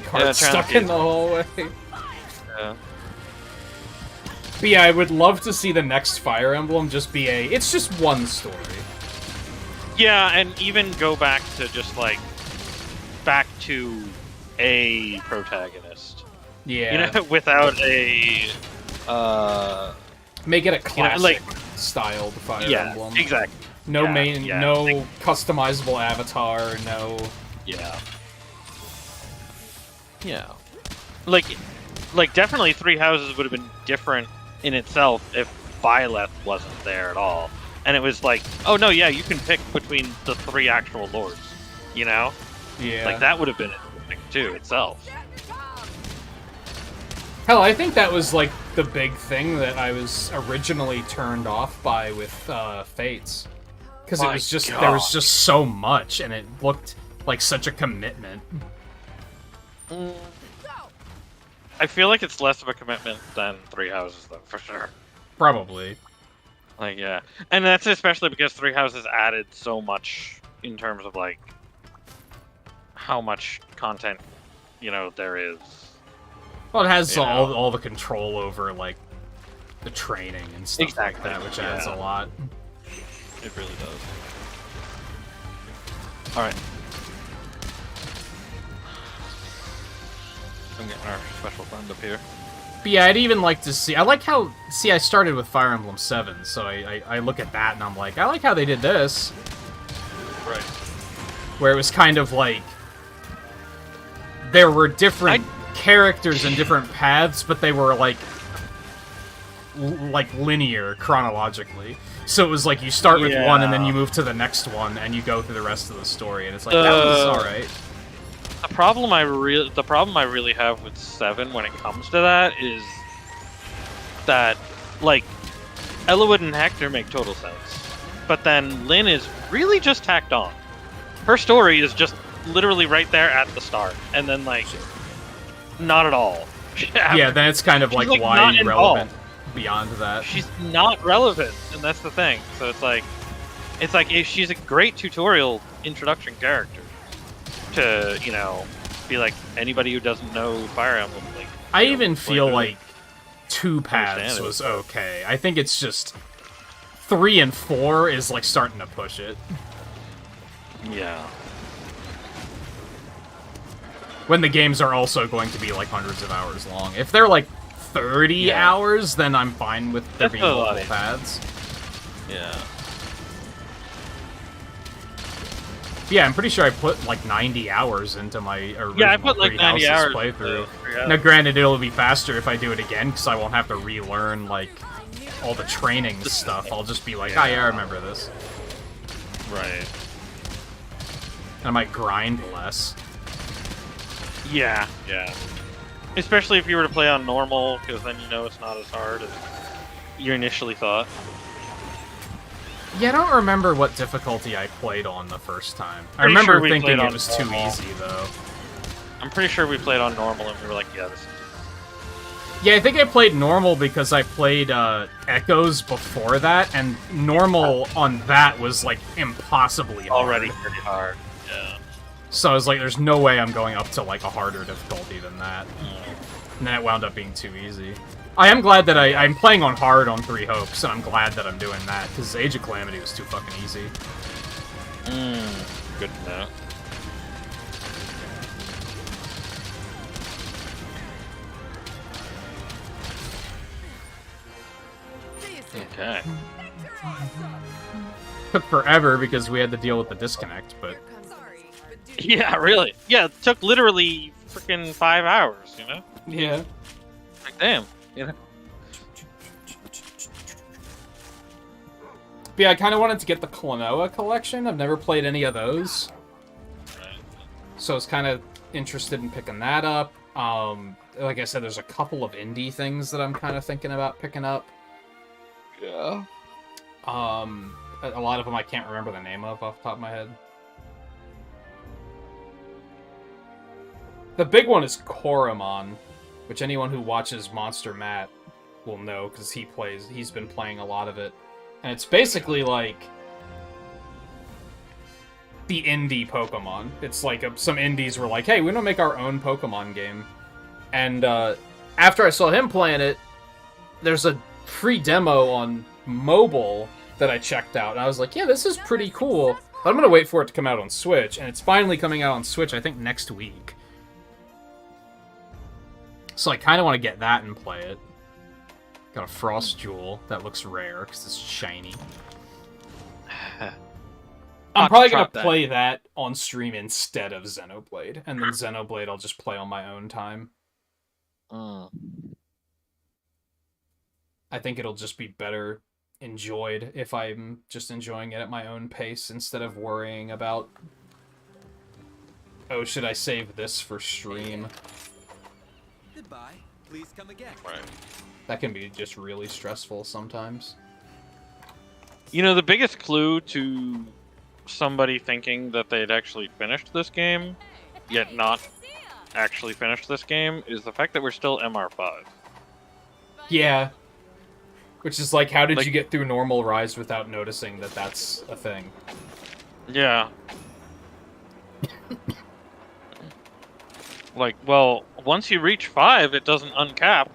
A: cart
B: Yeah, trying
A: stuck
B: to-
A: in the hallway.
B: Yeah.
A: But yeah, I would love to see the next Fire Emblem just be it's just one story.
B: Yeah, and even go back to just, like, back to a protagonist.
A: Yeah.
B: You know, without a,
A: Make it a
B: you know,
A: classic
B: like,
A: styled Fire
B: yeah,
A: Emblem.
B: exactly.
A: No
B: Yeah,
A: main,
B: yeah.
A: no
B: Like-
A: customizable avatar, no...
B: Yeah. Yeah. Like definitely Three Houses would have been different in itself if Byleth wasn't there at all. And it was like, oh no, yeah, you can pick between the 3 actual lords. You know?
A: Yeah.
B: Like that would have been interesting too itself.
A: Hell, I think that was, like, the big thing that I was originally turned off by with, Fates. Because it
B: My
A: was just,
B: God.
A: there was just so much, and it looked like such a commitment.
B: I feel like it's less of a commitment than Three Houses though, for sure.
A: Probably.
B: Like, yeah. And that's especially because Three Houses added so much in terms of, like, how much content, you know, there is.
A: Well, it has
B: You know?
A: all the control over, like, the training and stuff
B: Exactly,
A: like that, which adds a
B: yeah.
A: lot.
B: It really does. Alright. I'm getting our special friend up here.
A: But yeah, I'd even like to see... I like how... See, I started with Fire Emblem 7, so I look at that and I'm like, I like how they did this.
B: Right.
A: Where it was kind of like... There were different characters and different paths, but they were, like linear, chronologically. So it was like, you start with one, and then you move to the next one, and you go through the rest of the story, and it's like, that was alright.
B: The problem I really have with 7 when it comes to that is that, like, Elowood and Hector make total sense, but then Lynn is really just tacked on. Her story is just literally right there at the start, and then, like, not at all.
A: Yeah, then it's kind of like,
B: like,
A: why
B: not
A: relevant beyond that?
B: She's not relevant, and that's the thing. So it's like she's a great tutorial introduction character to, you know, be like anybody who doesn't know Fire Emblem. Like,
A: I
B: you know,
A: even feel
B: to
A: like 2 paths
B: understand it.
A: was okay. I think it's just 3 and 4 is like starting to push it.
B: Yeah.
A: When the games are also going to be like hundreds of hours long. If they're like 30 hours, then I'm fine with there
B: That's
A: being
B: a lot.
A: multiple paths.
B: Yeah.
A: Yeah, I'm pretty sure I put like 90 hours into my original
B: Yeah, I put like
A: Three
B: 90
A: Houses
B: hours
A: playthrough.
B: yeah.
A: Now, granted, it'll be faster if I do it again, because I won't have to relearn, like, all the training stuff. I'll just be like, oh yeah, I remember this.
B: Right.
A: And I might grind less.
B: Yeah, yeah. Especially if you were to play on normal, because then you know it's not as hard as you initially thought.
A: Yeah, I don't remember what difficulty I played on the first time. I
B: Pretty
A: remember
B: sure we
A: thinking
B: played
A: it
B: on
A: was too
B: normal.
A: easy, though.
B: I'm pretty sure we played on normal and we were like, yeah, this is...
A: Yeah, I think I played normal because I played Echoes before that, and normal on that was, like, impossibly hard.
B: already pretty hard. Yeah.
A: So I was like, there's no way I'm going up to, like, a harder difficulty than that. And then it wound up being too easy. I am glad that I'm playing on hard on Three Hopes, and I'm glad that I'm doing that, because Age of Calamity was too fucking easy.
B: Good to know. Okay.
A: Took forever because we had to deal with the disconnect, but...
D: Sorry, but do
B: Yeah, really. Yeah, it took literally freaking 5 hours, you know?
A: Yeah.
B: Like, damn. You know?
A: But yeah, I kind of wanted to get the Klonoa collection. I've never played any of those. So I was kind of interested in picking that up. Like I said, there's a couple of indie things that I'm kind of thinking about picking up.
B: Yeah.
A: A lot of them I can't remember the name of off the top of my head. The big one is Koromon, which anyone who watches Monster Matt will know, because he's been playing a lot of it. And it's basically like the indie Pokemon. It's like some indies were like, hey, we want to make our own Pokemon game. And after I saw him playing it, there's a free demo on mobile that I checked out, and I was like, yeah, this is pretty cool, but I'm gonna wait for it to come out on Switch, and it's finally coming out on Switch, I think, next week. So I kind of want to get that and play it. Got a Frost Jewel that looks rare, because it's shiny. I'm probably gonna play that on stream instead of Xenoblade, and then Xenoblade I'll just play on my own time. I think it'll just be better enjoyed if I'm just enjoying it at my own pace instead of worrying about, oh, should I save this for stream?
F: Goodbye. Please come again.
B: Right.
A: That can be just really stressful sometimes.
B: You know, the biggest clue to somebody thinking that they'd actually finished this game, yet not actually finished this game, is the fact that we're still MR5.
A: Yeah. Which is like, how did you get through normal Rise without noticing that that's a thing?
B: Yeah. Like, well, once you reach 5, it doesn't uncap.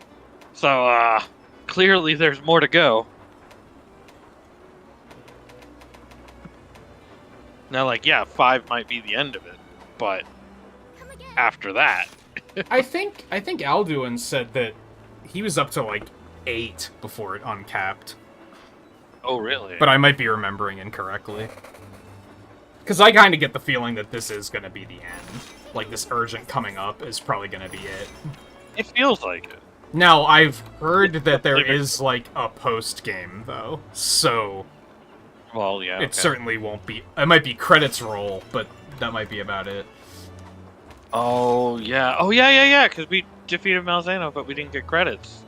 B: So, clearly there's more to go. Now, like, yeah, 5 might be the end of it, but after that...
A: I think Alduin said that he was up to, like, 8 before it uncapped.
B: Oh, really?
A: But I might be remembering incorrectly. Because I kind of get the feeling that this is going to be the end. Like, this urgent coming up is probably going to be it.
B: It feels like it.
A: Now, I've heard that there is, like, a post-game, though. So...
B: Well, yeah,
A: It certainly won't be... It might be credits roll, but that might be about it.
B: Oh, yeah. Oh, yeah, because we defeated Malzeno, but we didn't get credits.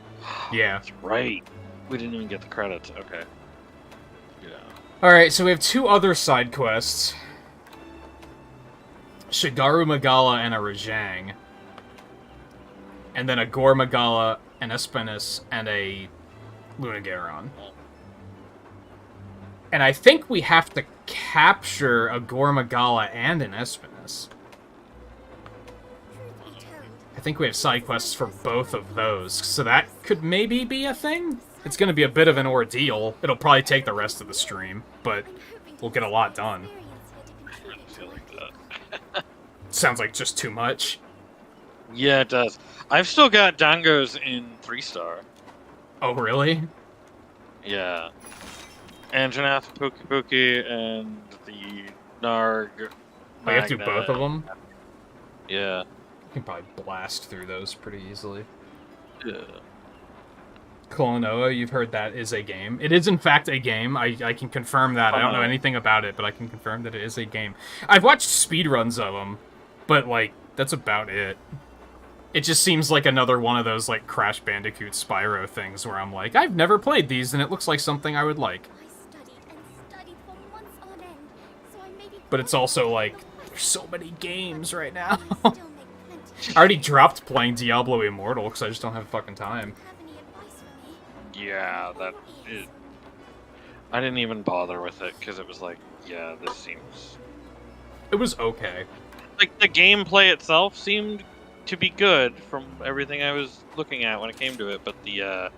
A: Yeah.
B: That's right. We didn't even get the credits. Okay. Yeah.
A: Alright, so we have 2 other side quests. Shigaru Magala and a Rajang. And then a Gore Magala, an Espinus, and a Lunagaron. And I think we have to capture a Gore Magala and an Espinus. I think we have side quests for both of those, so that could maybe be a thing? It's gonna be a bit of an ordeal. It'll probably take the rest of the stream, but we'll get a lot done.
B: I really feel like that.
A: Sounds like just too much.
B: Yeah, it does. I've still got Dangos in 3-star.
A: Oh, really?
B: Yeah. Anjanath, Pookie Pookie, and the Narg
A: Oh, you have to do
B: Magna.
A: both of them?
B: Yeah.
A: You can probably blast through those pretty easily.
B: Yeah.
A: Klonoa, you've heard that is a game. It is, in fact, a game. I can confirm that. I don't know anything about it, but I can confirm that it is a game. I've watched speedruns of them, but, like, that's about it. It just seems like another one of those, like, Crash Bandicoot Spyro things where I'm like, I've never played these, and it looks like something I would like.
C: I studied and studied for months on end, so I made it.
A: But it's also like, there's so many games right now.
C: I still make plenty.
A: I already dropped playing Diablo Immortal because I just don't have fucking time.
C: Have any advice for me?
B: Yeah, that is. I didn't even bother with it because it was like, yeah, this seems.
A: It was okay.
B: Like, the gameplay itself seemed to be good from everything I was looking at when it came to it, but the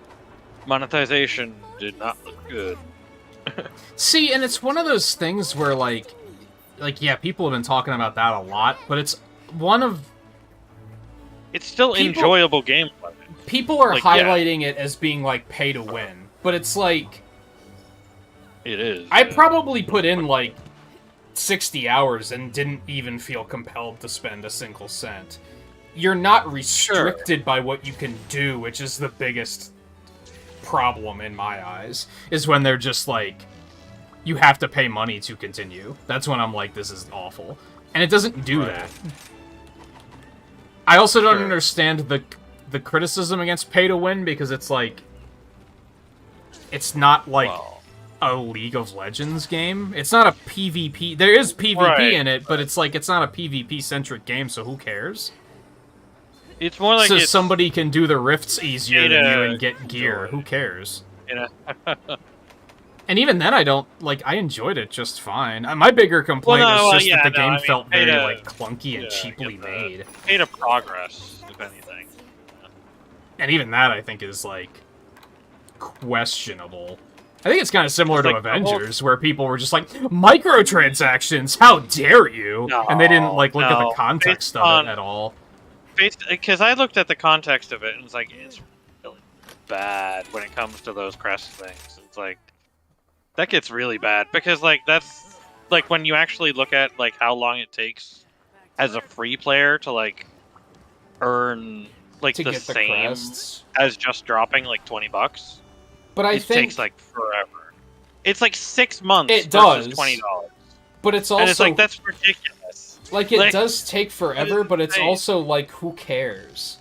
B: monetization did not look good.
A: See, and it's one of those things where, like, yeah, people have been talking about that a lot, but it's one of...
B: It's still enjoyable gameplay.
A: People are
B: Like, yeah.
A: highlighting it as being, like, pay to win, but it's like...
B: It is.
A: I
B: yeah.
A: probably put in, like, 60 hours and didn't even feel compelled to spend a single cent. You're not restricted by what you can do, which is the biggest problem in my eyes, is when they're just like, you have to pay money to continue. That's when I'm like, this is awful. And it doesn't do that. I also don't understand the criticism against pay to win, because it's like, it's not like a League of Legends game. It's not a PvP. There is PvP in it, but it's like, it's not a PvP-centric game, so who cares?
B: It's more like
A: so
B: it's,
A: somebody can do the rifts easier than you and get gear. Who cares?
B: you know.
A: And even then, I don't, like, I enjoyed it just fine. My bigger complaint is just that the game felt very, like, clunky and cheaply made.
B: Pay to progress, if anything.
A: And even that, I think, is, like, questionable. I think it's kind of similar to Avengers, where people were just like, microtransactions, how dare you?
B: No,
A: and they didn't, like, look at the
B: no.
A: context of it at all.
B: Because I looked at the context of it, and it's like, it's really bad when it comes to those crest things. It's like, that gets really bad, because, like, that's, like, when you actually look at, like, how long it takes as a free player to, like, earn, like,
A: To
B: the
A: get the
B: same
A: crests.
B: as just dropping, like, $20.
A: But I
B: It
A: think...
B: takes, like, forever. It's, like, 6 months
A: It
B: versus
A: does.
B: $20.
A: But it's also...
B: And it's like, that's ridiculous.
A: Like, it
B: Like,
A: does take forever, but it's also, like, who cares?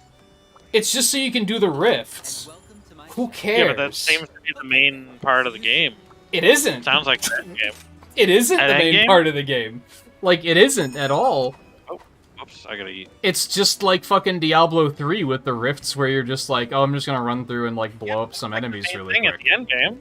A: It's just so you can do the rifts. Who cares?
B: Yeah, but that seems to be the main part of the game.
A: It isn't.
B: Sounds like that game.
A: It isn't
B: An
A: the main
B: endgame?
A: part of the game. Like, it isn't at all.
B: Oh, oops, I gotta eat.
A: It's just like fucking Diablo 3 with the rifts where you're just like, oh, I'm just gonna run through and, like, blow up some enemies really
B: Thing at
A: quick.
B: the end game.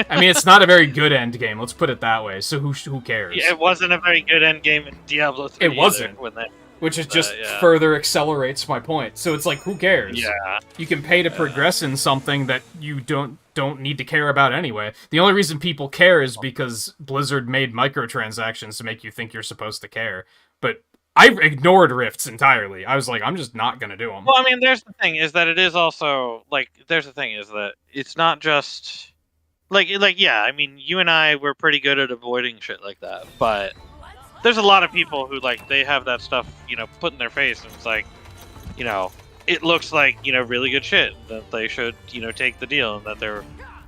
A: I mean, it's not a very good end game, let's put it that way, so who cares?
B: Yeah, it wasn't a very good end game in Diablo 3.
A: It wasn't.
B: Either, when that,
A: Which is just
B: yeah.
A: further accelerates my point. So it's like, who cares?
B: Yeah.
A: You can pay to progress in something that you don't need to care about anyway. The only reason people care is because Blizzard made microtransactions to make you think you're supposed to care. But I ignored rifts entirely. I was like, I'm just not gonna do them.
B: Well, I mean, there's the thing is that it is also like there's the thing is that it's not just like yeah. I mean, you and I were pretty good at avoiding shit like that, but there's a lot of people who like they have that stuff, you know, put in their face, and it's like, you know, it looks like, you know, really good shit that they should, you know, take the deal, and that they're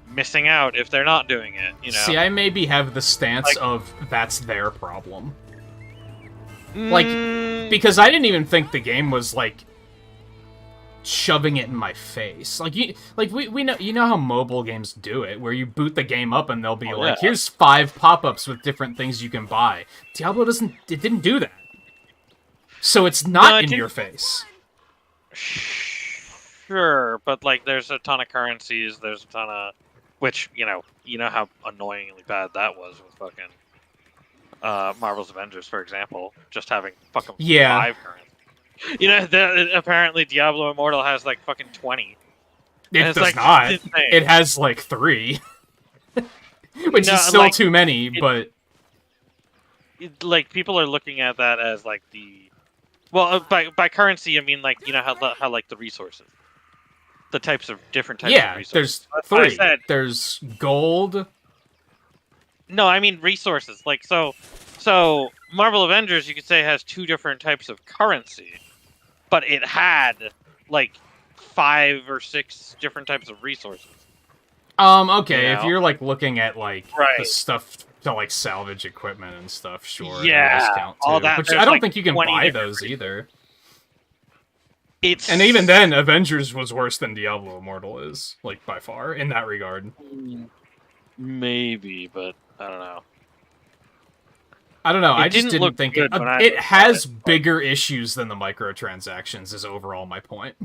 B: missing out if they're not doing it. You know.
A: See, I maybe have the stance
B: Like-
A: of that's their problem. Like, because I didn't even think the game was, like, shoving it in my face. Like, we know, you know how mobile games do it, where you boot the game up and they'll be like,
B: yeah.
A: here's 5 pop-ups with different things you can buy. Diablo didn't do that. So it's not in your face.
B: Sure, but like, there's a ton of currencies. There's a ton of, which you know how annoyingly bad that was with fucking Marvel's Avengers, for example, just having fucking 5 currencies. You know, apparently Diablo Immortal has like fucking 20.
A: It
B: it's
A: does
B: like,
A: not.
B: it's insane.
A: It has like 3. Which
B: No,
A: is still
B: like,
A: too many, but...
B: Like, people are looking at that as like the... Well, by currency, I mean like, you know how like the resources. The types of different types of resources.
A: There's
B: That's what I
A: 3.
B: said.
A: There's gold.
B: No, I mean resources. Like, so Marvel Avengers, you could say, has 2 different types of currency, but it had like 5 or 6 different types of resources.
A: Okay,
B: You
A: if
B: know?
A: you're like looking at like the
B: Right.
A: stuff to like salvage equipment and stuff, sure,
B: Yeah,
A: those count too.
B: all that,
A: Which
B: there's,
A: I don't
B: like,
A: think you can
B: 20
A: buy
B: different
A: those either.
B: It's
A: And even then, Avengers was worse than Diablo Immortal is, like by far, in that regard.
B: maybe, but I don't know.
A: I don't know.
B: It
A: I just
B: didn't
A: didn't
B: look
A: think
B: good when I
A: it
B: looked at
A: has
B: it.
A: bigger issues than the microtransactions. Is overall my point.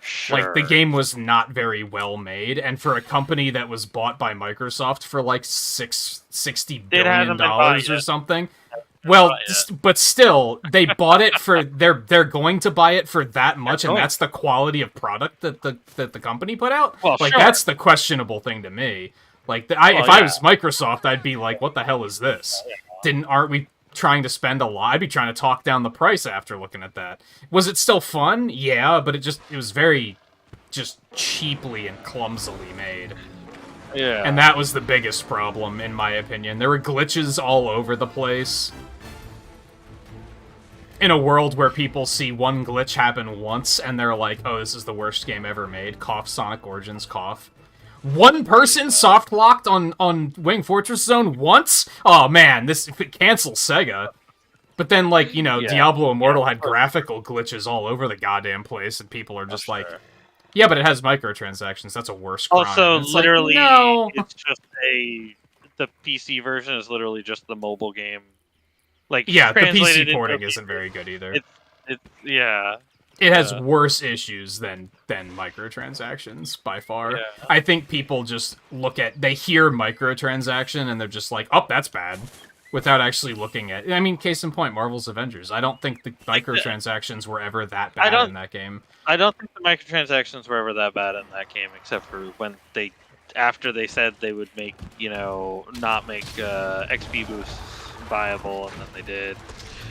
B: Sure.
A: Like the game was not very well made, and for a company that was bought by Microsoft for like $60 billion
B: hasn't been bought
A: or
B: yet.
A: something. Well,
B: bought yet.
A: but still, they bought it for they're going to buy it for that much, and
B: going
A: that's the quality of product that the company put out.
B: Well,
A: like
B: sure.
A: that's the questionable thing to me. Like if
B: Well,
A: I
B: yeah.
A: was Microsoft, I'd be like, what the hell is this? Aren't we trying to spend a lot? I'd be trying to talk down the price after looking at that. Was it still fun? Yeah, but it was very just cheaply and clumsily made.
B: Yeah.
A: And that was the biggest problem, in my opinion. There were glitches all over the place. In a world where people see one glitch happen once, and they're like, oh, this is the worst game ever made. Cough, Sonic Origins, cough. One person soft-locked on Wing Fortress Zone once? Oh, man, this cancels Sega. But then, like, you know,
B: Yeah.
A: Diablo Immortal had graphical glitches all over the goddamn place, and people are just like,
B: Sure.
A: yeah, but it has microtransactions. That's a worse crime.
B: Also,
A: It's like,
B: literally,
A: no.
B: it's just the PC version is literally just the mobile game. Like,
A: Yeah, the
B: translated
A: PC porting
B: into-
A: isn't very good either.
B: yeah.
A: It has
B: Yeah.
A: worse issues than microtransactions by far.
B: Yeah.
A: I think people just they hear microtransaction and they're just like, oh, that's bad, without actually looking at. I mean, case in point, Marvel's Avengers. I don't think the microtransactions were ever that bad in that game.
B: I don't think the microtransactions were ever that bad in that game, except for when after they said they would make, not make XP boosts viable, and then they did.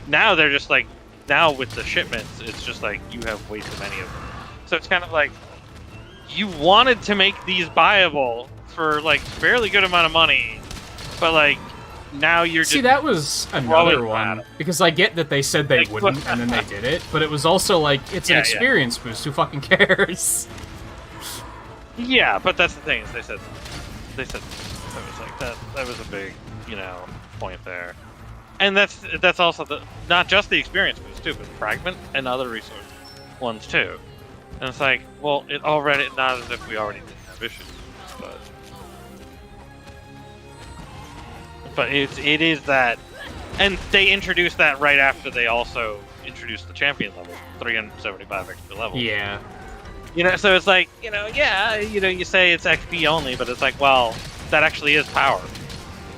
B: Now they're just like, now with the shipments, it's just like, you have way too many of them. So it's kind of like, you wanted to make these viable for like fairly good amount of money, but like, now you're just...
A: See, that was another
B: throwing
A: one,
B: at it.
A: because I get that they said they
B: Like,
A: wouldn't, and then they did it, but it was also like, it's an
B: Yeah, yeah.
A: experience boost, who fucking cares?
B: Yeah, but that's the thing, is they said that was like, that was a big, point there. And that's also not just the experience boost too, but fragment and other resource ones too. And it's like, well, it already, not as if we already didn't have issues, but it is that, and they introduced that right after they also introduced the champion level, 375 extra levels.
A: Yeah.
B: So it's like, you say it's XP only, but it's like, well, that actually is power.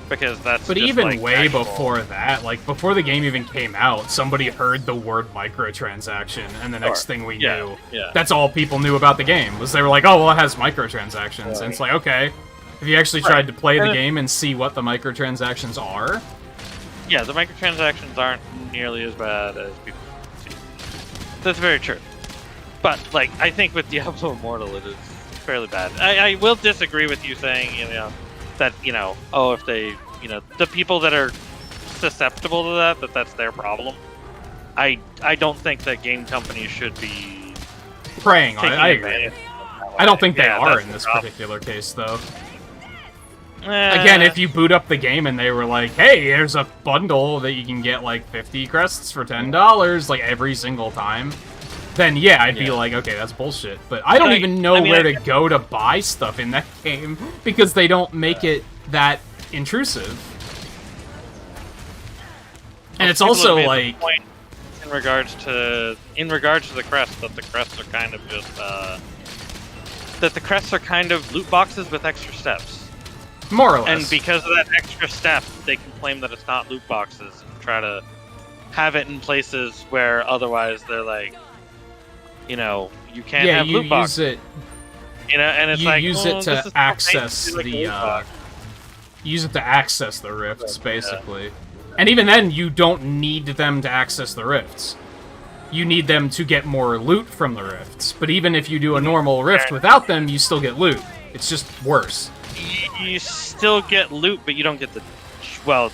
B: Because that's
A: But
B: just,
A: even
B: like,
A: way
B: actual-
A: before that, like before the game even came out, somebody heard the word microtransaction, and the next thing we knew,
B: yeah.
A: that's all people knew about the game, was they were like, oh, well, it has microtransactions. And it's like, okay, have you actually tried to play the
B: And
A: game and see what the microtransactions are?
B: Yeah, the microtransactions aren't nearly as bad as people see. That's very true. But, like, I think with Diablo Immortal, it is fairly bad. I will disagree with you saying, that, if they, the people that are susceptible to that's their problem. I don't think that game companies should be
A: Preying on it,
B: taking
A: I agree.
B: advantage of that
A: I don't think they
B: Yeah,
A: are
B: that's
A: in
B: the
A: this
B: problem.
A: particular case, though.
B: Eh,
A: Again, if you boot up the game and they were like, hey, here's a bundle that you can get like 50 crests for $10, like every single time, then yeah, I'd be
B: Yeah.
A: like, okay, that's bullshit. But I don't
B: Like,
A: even know
B: I mean,
A: where
B: I-
A: to go to buy stuff in that game because they don't make it that intrusive. And it's
B: people have
A: also
B: made the
A: like,
B: point in regards to the crests, that the crests are kind of just loot boxes with extra steps.
A: more or less.
B: And because of that extra step, they can claim that it's not loot boxes and try to have it in places where otherwise they're like, you can't
A: yeah,
B: have
A: you
B: loot boxes.
A: use it.
B: And it's
A: You
B: like,
A: use
B: well,
A: it
B: this
A: to
B: is
A: access
B: like a
A: the
B: loot box.
A: use it to access the rifts, basically. And even then, you don't need them to access the rifts. You need them to get more loot from the rifts. But even if you do a normal rift without them, you still get loot. It's just worse.
B: You still get loot, but you don't get the. Well,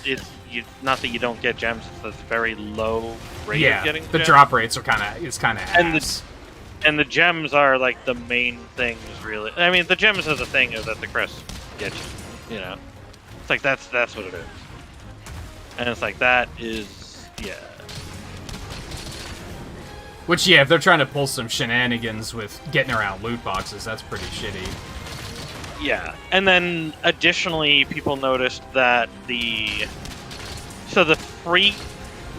B: not that you don't get gems, it's this very low rate
A: Yeah,
B: of getting
A: the
B: gems.
A: drop rates are kind of
B: And
A: ass.
B: And the gems are like the main things, really. I mean, the gems are the thing that the crest get you. You know, it's like that's what it is. And it's like that is
A: Which, yeah, if they're trying to pull some shenanigans with getting around loot boxes, that's pretty shitty.
B: Yeah. And then additionally, people noticed that the free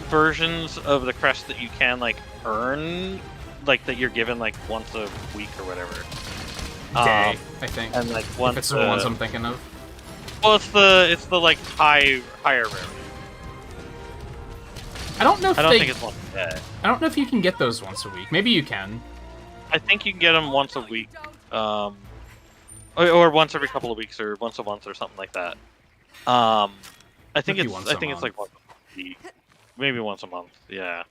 B: versions of the crest that you can like earn, like that you're given like once a week or whatever.
A: Day, I think.
B: And like once
A: if it's the ones I'm thinking of.
B: Well, it's the like higher rarity.
A: I don't know if
B: I don't think it's once a day.
A: I don't know if you can get those once a week. Maybe you can.
B: I think you can get them once a week, or once every couple of weeks, or once a month, or something like that. I think
A: Maybe
B: it's
A: once
B: I
A: a
B: think it's like
A: month.
B: once a week, maybe once a month. Yeah.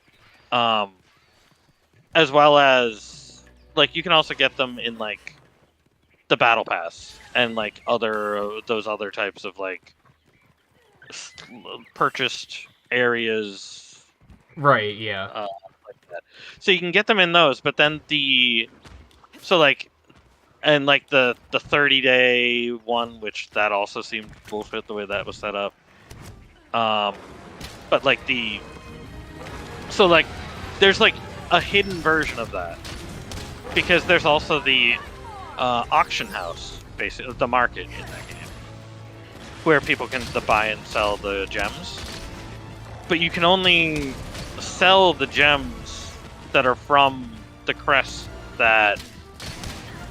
B: As well as like you can also get them in like the battle pass and like those other types of like purchased areas.
A: Right, yeah.
B: Like that. So you can get them in those, but then the 30-day one, which that also seemed bullshit the way that was set up. But like there's like a hidden version of that because there's also the auction house, basically the market in that game, where people can buy and sell the gems, but you can only sell the gems that are from the crest that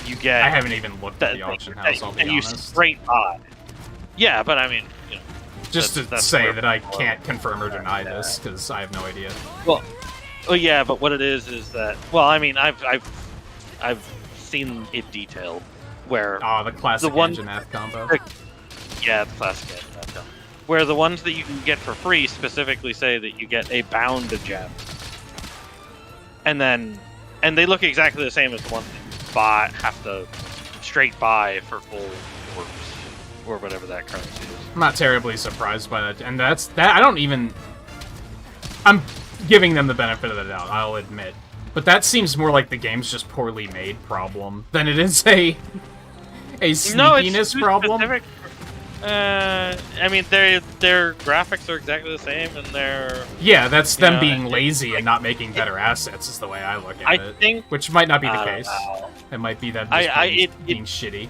B: you get.
A: I haven't even looked at the auction house, I'll be
B: you
A: honest.
B: straight buy. Yeah, but I mean, you know,
A: Just to
B: that's
A: say
B: where
A: that I
B: people
A: can't confirm or deny
B: Yeah.
A: this, because I have no idea.
B: Well, oh yeah, but what it is that, well, I mean, I've seen it detailed where
A: Oh, the classic
B: The one-
A: engine F combo.
B: yeah, the classic game, where the ones that you can get for free specifically say that you get a bound gem, and they look exactly the same as the ones that you have to straight buy for full orbs or whatever that currency is.
A: I'm not terribly surprised by that, and that. I don't even. I'm giving them the benefit of the doubt, I'll admit, but that seems more like the game's just poorly made problem than it is a sneakiness problem.
B: Specific. I mean, their graphics are exactly the same, and they're
A: Yeah, that's them
B: know,
A: being lazy and not making better assets, is the way I look at
B: I
A: it.
B: think
A: Which might not be the
B: I don't
A: case.
B: know.
A: It might be that being shitty.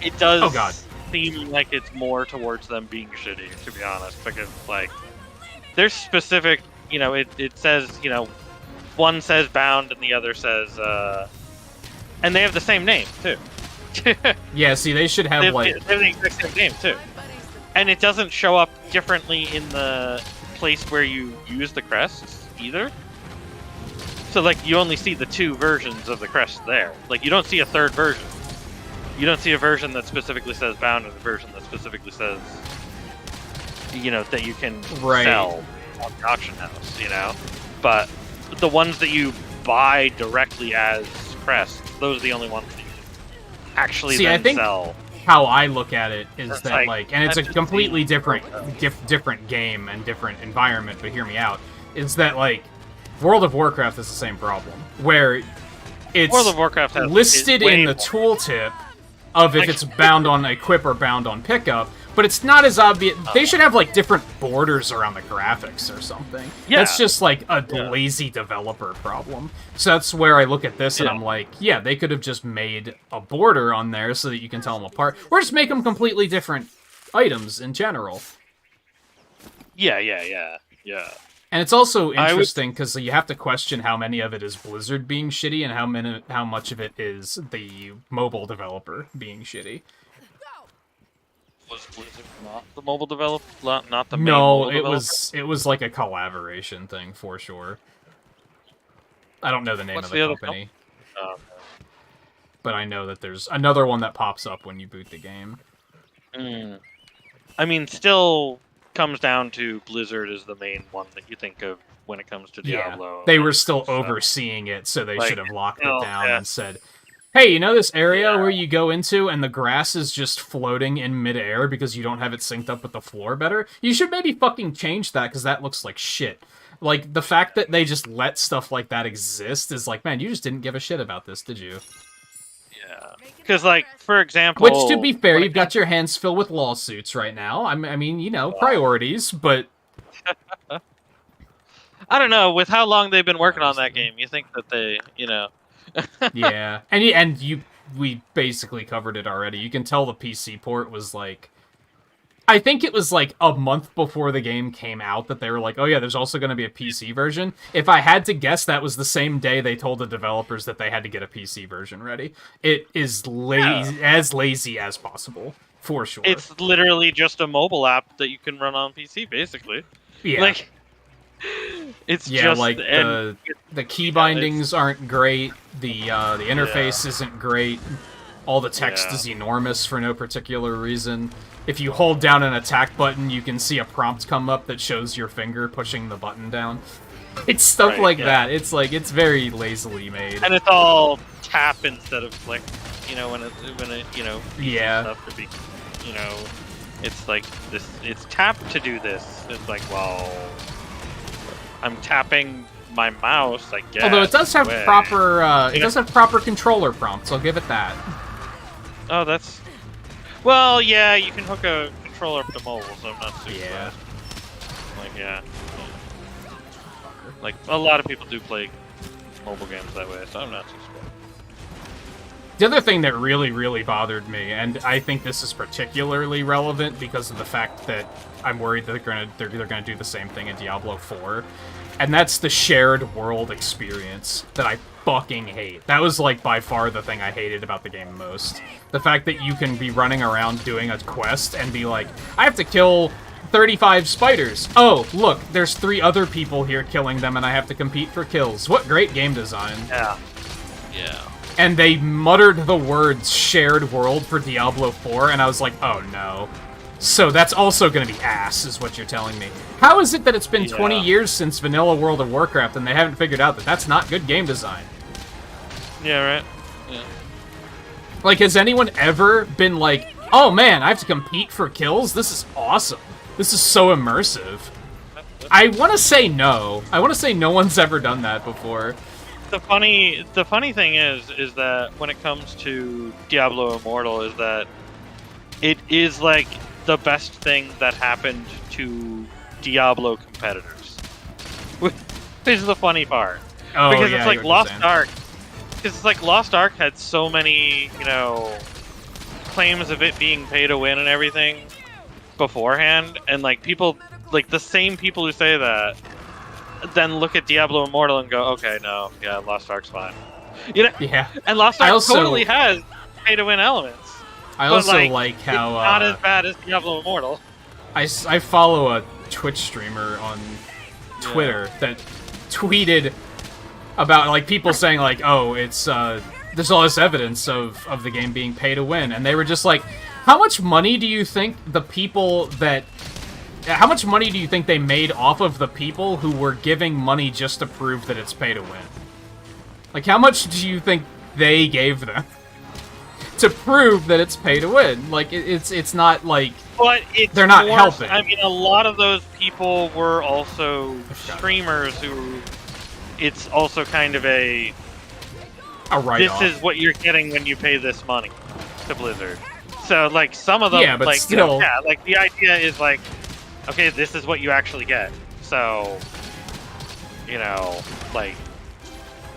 B: It does
A: Oh, God.
B: seem like it's more towards them being shitty, to be honest, because like there's specific, you know, it says, you know, one says bound and the other says and they have the same name too.
A: Yeah, see, they should have,
B: they
A: like...
B: have the exact same name too. And it doesn't show up differently in the place where you use the crests either. So like you only see the two versions of the crest there. Like you don't see a third version. You don't see a version that specifically says bound and a version that specifically says, you know, that you can sell on the auction house, you know? But the ones that you buy directly as crests, those are the only ones that you can actually
A: I think
B: sell.
A: How I look at it is
B: It's
A: that,
B: like,
A: and it's a
B: I've
A: completely
B: seen-
A: different game and different environment, but hear me out, is that, like, World of Warcraft is the same problem, where it's
B: World of Warcraft has,
A: listed
B: is way
A: in the
B: more-
A: tooltip of if
B: Like-
A: it's bound on equip or bound on pickup, but it's not as obvious. They should have, like, different borders around the graphics or something.
B: Yeah.
A: That's just, like, a lazy developer problem. So that's where I look at this and
B: Yeah.
A: I'm like, yeah, they could have just made a border on there so that you can tell them apart. Or just make them completely different items in general.
B: Yeah.
A: And it's also
B: I would-
A: interesting because you have to question how many of it is Blizzard being shitty and how much of it is the mobile developer being shitty.
B: Was Blizzard not the mobile developer? Not the main
A: No,
B: mobile
A: it
B: developer?
A: was like a collaboration thing for sure. I don't know the name
B: What's
A: of
B: the
A: the
B: other
A: company,
B: Oh,
A: but I know that there's another one that pops up when you boot the game.
B: mm. I mean, still comes down to Blizzard is the main one that you think of when it comes to Diablo.
A: They were still
B: So,
A: overseeing it, so they
B: Like,
A: should have locked
B: oh,
A: it down
B: yeah.
A: and said, Hey, you know this area where you go into and the grass is just floating in midair because you don't have it synced up with the floor better? You should maybe fucking change that, because that looks like shit. Like, the fact that they just let stuff like that exist is like, man, you just didn't give a shit about this, did you?
B: Yeah. Because, like, for example...
A: Which, to be fair, you've got your hands filled with lawsuits right now. I mean, you know, priorities, but...
B: I don't know, with how long they've been working on that game, you think that they, you know...
A: Yeah, and we basically covered it already. You can tell the PC port was like, I think it was like a month before the game came out that they were like, oh yeah, there's also going to be a PC version. If I had to guess, that was the same day they told the developers that they had to get a PC version ready. It is as lazy as possible, for sure.
B: It's literally just a mobile app that you can run on PC, basically.
A: Yeah.
B: Like, it's just...
A: like, the key bindings aren't great, the interface isn't great, all the text is enormous for no particular reason. If you hold down an attack button, you can see a prompt come up that shows your finger pushing the button down. It's stuff like that. It's like, it's very lazily made.
B: And it's all tap instead of click, you know, when it you know, stuff to be, you know, it's like this, it's tap to do this. It's like, well, I'm tapping my mouse, I guess.
A: Although it does have proper, it does have proper controller prompts. I'll give it that.
B: Oh, that's... Well, yeah, you can hook a controller up to mobile, so I'm not super bad. Like, yeah. Like, a lot of people do play mobile games that way, so I'm not too surprised.
A: The other thing that really, really bothered me, and I think this is particularly relevant because of the fact that I'm worried that they're gonna do the same thing in Diablo 4, and that's the shared world experience that I fucking hate. That was, like, by far the thing I hated about the game most. The fact that you can be running around doing a quest and be like, I have to kill 35 spiders. Oh, look, there's 3 other people here killing them and I have to compete for kills. What great game design.
B: Yeah. Yeah.
A: And they muttered the words shared world for Diablo 4, and I was like, oh no. So that's also gonna be ass, is what you're telling me. How is it that it's been 20 years since vanilla World of Warcraft and they haven't figured out that that's not good game design?
B: Yeah, right? Yeah.
A: Like, has anyone ever been like, oh man, I have to compete for kills? This is awesome. This is so immersive. I want to say no. I want to say no one's ever done that before.
B: The funny thing is that when it comes to Diablo Immortal, is that it is like the best thing that happened to Diablo competitors. Which is the funny part.
A: Oh,
B: because
A: yeah,
B: it's like Lost Ark. Because it's like Lost Ark had so many, you know, claims of it being pay to win and everything beforehand, and like people, like the same people who say that, then look at Diablo Immortal and go, okay, no, yeah, Lost Ark's fine. You know?
A: Yeah.
B: And Lost Ark totally has pay to win elements.
A: I also like how
B: it's not as bad as Diablo Immortal.
A: I follow a Twitch streamer on Twitter that tweeted about, like, people saying, like, oh, it's, there's all this evidence of the game being pay to win, and they were just like, how much money do you think the people that... How much money do you think they made off of the people who were giving money just to prove that it's pay to win? Like, how much do you think they gave them to prove that it's pay to win? Like, it's not like...
B: But it's
A: they're not helping.
B: I mean, a lot of those people were also streamers who... It's also kind of a write-off. This is what you're getting when you pay this money to Blizzard. So, like, some of them,
A: yeah, but
B: like,
A: still...
B: you know, yeah, like, the idea is, like, okay, this is what you actually get. So, you know, like,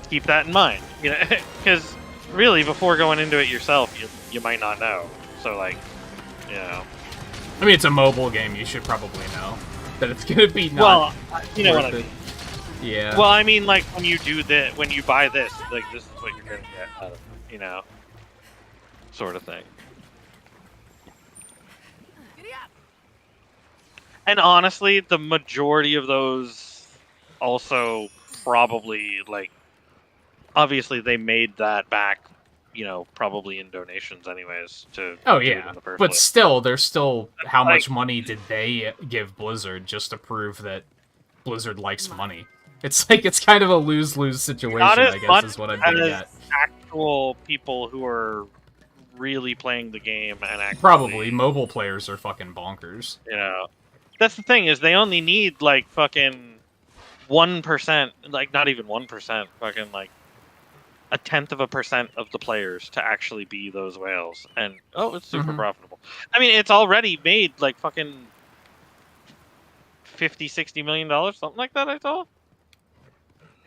B: keep that in mind. You know, because really, before going into it yourself, you might not know. So, like, you know.
A: I mean, it's a mobile game. You should probably know that it's gonna be not.
B: Well, you know what I mean.
A: Yeah.
B: Well, I mean, like, when you do this, when you buy this, like, this is what you're gonna get out of it, you know, sort of thing. And honestly, the majority of those also probably, like, obviously they made that back, you know, probably in donations anyways.
A: Oh yeah, but place. Still, there's still how much money did they give Blizzard just to prove that Blizzard likes money? It's like, it's kind of a lose-lose situation, I guess, is what I'm getting at.
B: actual people who are really playing the game and actually,
A: Probably mobile players are fucking bonkers.
B: you know, that's the thing is they only need like fucking 1%, like not even 1%, fucking like 0.1% of the players to actually be those whales, and it's super profitable. I mean, it's already made like fucking $50-60 million, something like that. I saw.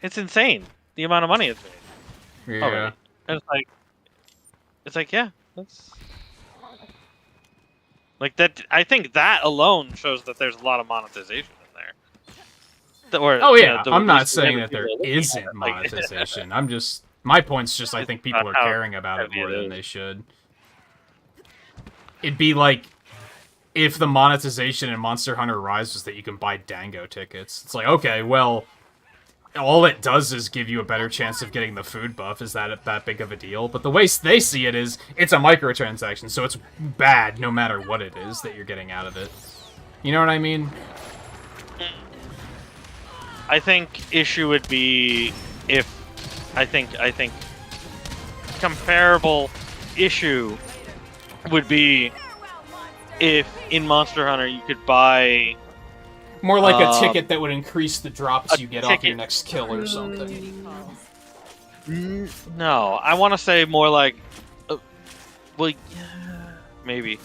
B: It's insane the amount of money it's made.
A: Yeah.
B: Already. And it's like, yeah, that's like that. I think that alone shows that there's a lot of monetization in there.
A: Oh yeah, I'm not saying that there isn't monetization. I'm just my point's just I think people are caring about it more than they should. It'd be like if the monetization in Monster Hunter Rise was that you can buy Dango tickets. It's like, okay, well, all it does is give you a better chance of getting the food buff. Is that big of a deal? But the way they see it is, it's a microtransaction, so it's bad no matter what it is that you're getting out of it. You know what I mean?
B: I think issue would be if I think comparable issue would be if in Monster Hunter you could buy
A: more like a ticket that would increase the drops you get off your next kill or something.
B: No, I want to say more like, well, yeah, maybe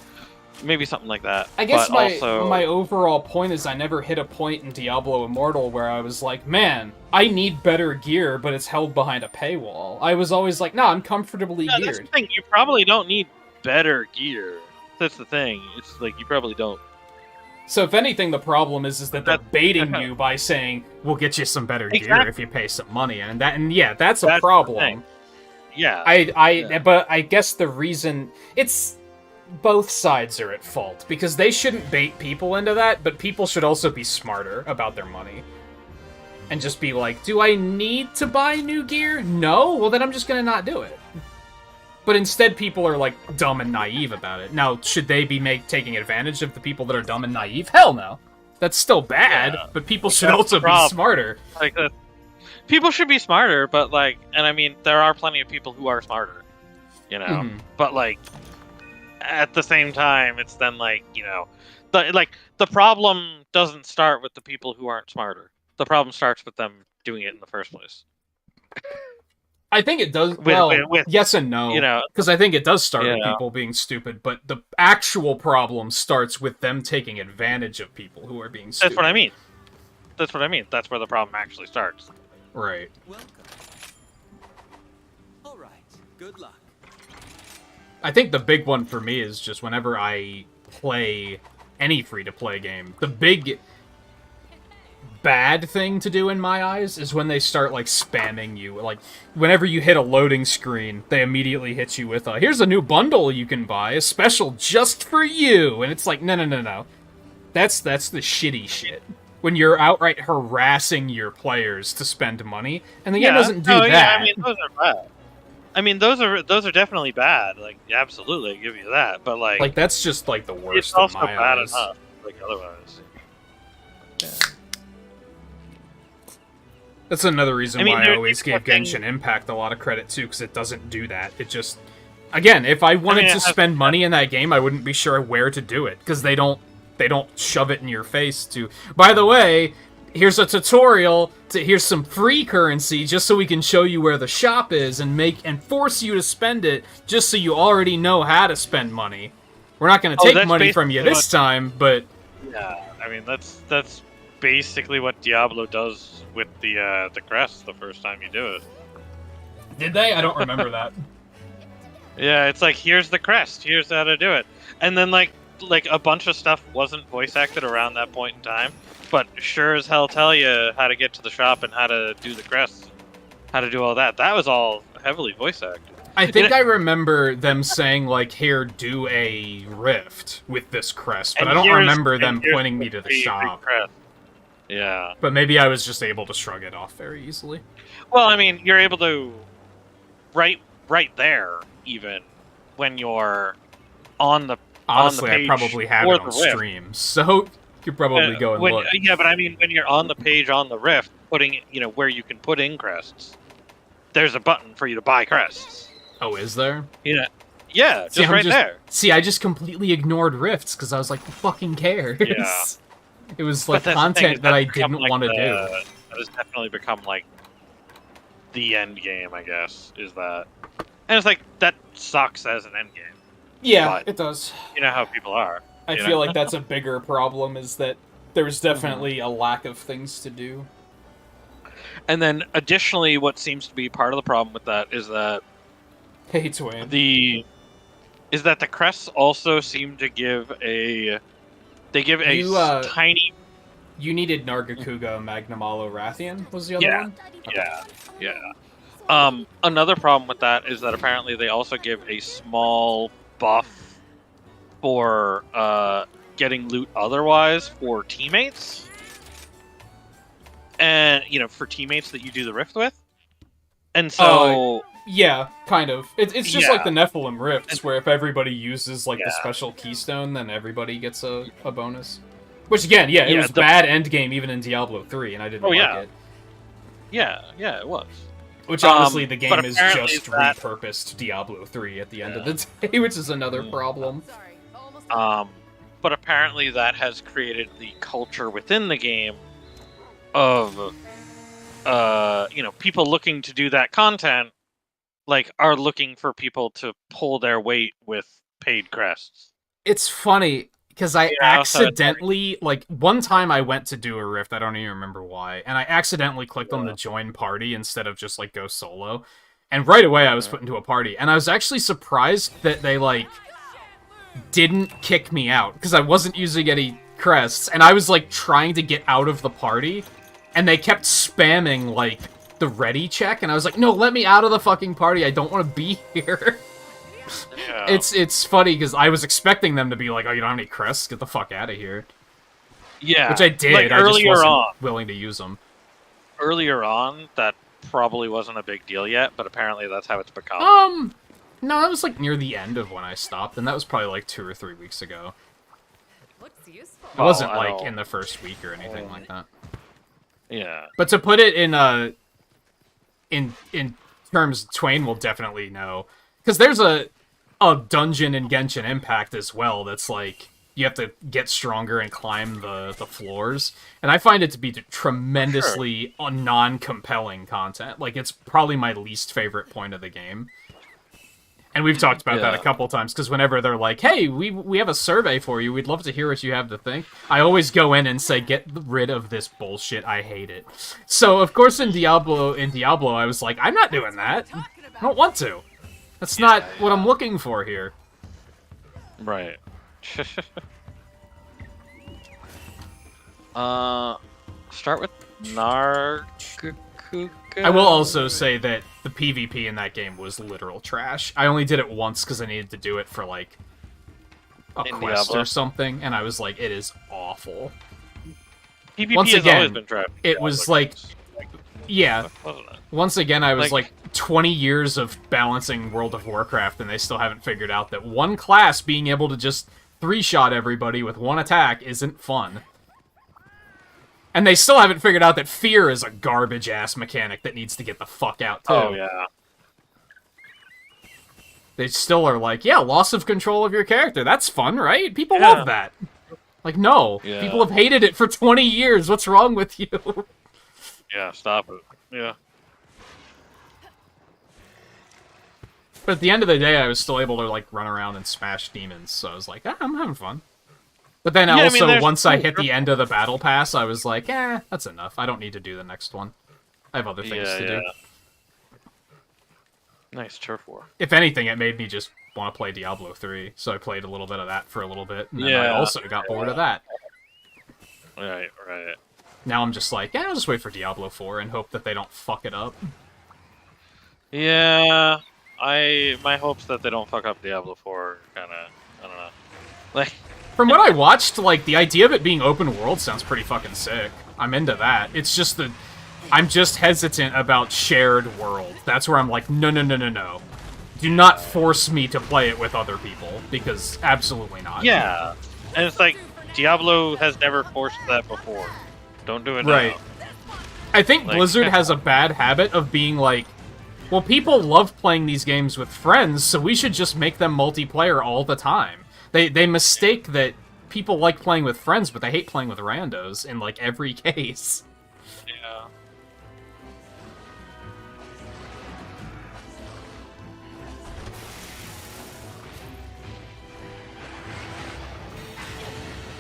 B: something like that.
A: I guess
B: but
A: my overall point is I never hit a point in Diablo Immortal where I was like, man, I need better gear, but it's held behind a paywall. I was always like, nah, I'm comfortably geared.
B: That's the thing. You probably don't need better gear. That's the thing. It's like you probably don't.
A: So if anything, the problem is that they're baiting you by saying, we'll get you some better gear if you pay some money, and that's a problem.
B: Yeah.
A: But I guess the reason it's both sides are at fault because they shouldn't bait people into that, but people should also be smarter about their money. And just be like, do I need to buy new gear? No? Well, then I'm just gonna not do it. But instead, people are, like, dumb and naive about it. Now, should they be taking advantage of the people that are dumb and naive? Hell no. That's still bad, but people should also be smarter.
B: Like, people should be smarter, but, like, and I mean, there are plenty of people who are smarter, you know? But, like, at the same time, it's then, like, you know, the problem doesn't start with the people who aren't smarter. The problem starts with them doing it in the first place.
A: I think it does. Yes and no. You know, because I think it does start with people being stupid, but the actual problem starts with them taking advantage of people who are being stupid.
B: That's what I mean. That's where the problem actually starts.
A: Right.
F: Welcome. All right. Good luck.
A: I think the big one for me is just whenever I play any free-to-play game, the big bad thing to do in my eyes is when they start, like, spamming you. Like, whenever you hit a loading screen, they immediately hit you with here's a new bundle you can buy, a special just for you, and it's like, no. That's the shitty shit. When you're outright harassing your players to spend money, and the game doesn't do that.
B: Yeah, I mean, those are bad. I mean, those are definitely bad. Like, absolutely, I give you that. But, like
A: that's just, like, the worst
B: it's also
A: in my
B: bad
A: eyes.
B: enough, like, otherwise. Yeah.
A: That's another reason why I always gave Genshin Impact a lot of credit, too, because it doesn't do that. It just... Again, if I wanted to spend money in that game, I wouldn't be sure where to do it, because they don't shove it in your face to... By the way, here's a tutorial, here's some free currency, just so we can show you where the shop is, and force you to spend it, just so you already know how to spend money. We're not going to take money from you this time, but...
B: Yeah, I mean, that's basically what Diablo does with the crest the first time you do it.
A: Did they? I don't remember that.
B: Yeah, it's like, here's the crest, here's how to do it. And then, like a bunch of stuff wasn't voice acted around that point in time, but sure as hell tell you how to get to the shop and how to do the crest, how to do all that. That was all heavily voice acted.
A: I think I remember them saying, like, here, do a rift with this crest, but I don't remember them pointing me to the shop.
B: Crest. Yeah.
A: But maybe I was just able to shrug it off very easily.
B: Well, I mean, you're able to, right there, even, when you're on the
A: Honestly,
B: on the page
A: I probably have it on stream, so you could probably go and look.
B: Yeah, but I mean, when you're on the page on the Rift, putting, where you can put in crests, there's a button for you to buy crests.
A: Oh, is there?
B: Yeah. Yeah, just
A: See,
B: right there.
A: See, I just completely ignored rifts because I was like, who fucking cares?
B: Yeah.
A: It was
B: But
A: like
B: that's the thing,
A: content
B: is
A: that I
B: that's become,
A: didn't
B: like,
A: want to
B: the-
A: do.
B: That has definitely become like the end game, I guess, is that. And it's like, that sucks as an end game.
A: Yeah,
B: but-
A: it does.
B: You know how people are.
A: I
B: you
A: feel
B: know?
A: like that's a bigger problem, is that there's definitely a lack of things to do.
B: And then additionally, what seems to be part of the problem with that is that
A: Hey, Twain.
B: the crests also seem to give a
A: You,
B: tiny
A: You needed Nargacuga Magnamalo Rathian, was the other
B: Yeah.
A: one?
B: Yeah. Another problem with that is that apparently they also give a small buff for getting loot otherwise for teammates. And, for teammates that you do the rift with. And so...
A: Yeah, kind of. It's just like
B: Yeah.
A: the Nephilim Rifts, where if everybody uses like the
B: Yeah.
A: special keystone, then everybody gets a bonus. Which again, it
B: Yeah,
A: was bad endgame even in Diablo 3, and I didn't
B: Oh,
A: like
B: yeah.
A: it.
B: Yeah, it was.
A: Which honestly, the
B: but
A: game is
B: apparently
A: just
B: that-
A: repurposed Diablo 3 at the end of the day, which is another problem.
D: Sorry. Almost.
B: But apparently that has created the culture within the game of, people looking to do that content, like, are looking for people to pull their weight with paid crests.
A: It's funny, because I
B: Yeah, so it's
A: accidentally, like, one time I went to do a rift, I don't even remember why, and I accidentally clicked on the join party instead of just, like, go solo. And right away I was put into a party, and I was actually surprised that they, like, didn't kick me out, because I wasn't using any crests, and I was, like, trying to get out of the party, and they kept spamming, like, the ready check, and I was like, no, let me out of the fucking party, I don't want to be here.
B: Yeah.
A: It's funny, because I was expecting them to be like, oh, you don't have any crests? Get the fuck out of here.
B: Yeah.
A: Which I did,
B: Like,
A: I just
B: earlier
A: wasn't
B: on.
A: willing to use them.
B: Earlier on, that probably wasn't a big deal yet, but apparently that's how it's become.
A: No, that was, like, near the end of when I stopped, and that was probably, like, 2 or 3 weeks ago.
D: Looks useful.
A: It wasn't,
B: I
A: like,
B: don't-
A: in the first week or anything like that.
B: Yeah.
A: But to put it in terms Twain will definitely know, because there's a dungeon in Genshin Impact as well that's like you have to get stronger and climb the floors, and I find it to be tremendously non-compelling content. Like, it's probably my least favorite point of the game. And we've talked about that a couple times, because whenever they're like, hey, we have a survey for you, we'd love to hear what you have to think, I always go in and say, get rid of this bullshit, I hate it. So, of course, in Diablo, I was like, I'm not doing that. I don't want to. That's not what I'm looking for here.
B: Right. Start with Nargacuga.
A: I will also say that the PvP in that game was literal trash. I only did it once because I needed to do it for, like, a
B: In
A: quest
B: Diablo.
A: or something, and I was like, it is awful.
B: PvP
A: Once
B: has
A: again,
B: always been trash.
A: it was like, yeah,
B: Wasn't it?
A: once again, I was
B: Like-
A: like 20 years of balancing World of Warcraft, and they still haven't figured out that one class being able to just three-shot everybody with one attack isn't fun. And they still haven't figured out that fear is a garbage-ass mechanic that needs to get the fuck out, too.
B: Oh, yeah.
A: They still are like, yeah, loss of control of your character. That's fun, right? People
B: Yeah.
A: love that. Like, no.
B: Yeah.
A: People have hated it for 20 years. What's wrong with you?
B: Yeah, stop it. Yeah.
A: But at the end of the day, I was still able to, like, run around and smash demons. So I was like, I'm having fun. But then
B: Yeah, I mean,
A: also,
B: there's-
A: once I hit the end of the battle pass, I was like, that's enough. I don't need to do the next one. I have other things to do.
B: Nice turf war.
A: If anything, it made me just want to play Diablo 3. So I played a little bit of that for a little bit. And then I
B: Yeah.
A: also got bored of that.
B: Right.
A: Now I'm just like, I'll just wait for Diablo 4 and hope that they don't fuck it up.
B: Yeah, my hopes that they don't fuck up Diablo 4 kind of, I don't know. Like,
A: From what I watched, like, the idea of it being open world sounds pretty fucking sick. I'm into that. It's just that I'm just hesitant about shared world. That's where I'm like, no. Do not force me to play it with other people, because absolutely not.
B: yeah, and it's like Diablo has never forced that before. Don't do it
A: Right.
B: now.
A: I think
B: Like-
A: Blizzard has a bad habit of being like, Well, people love playing these games with friends, so we should just make them multiplayer all the time. They mistake that people like playing with friends, but they hate playing with randos in, like, every case.
B: Yeah.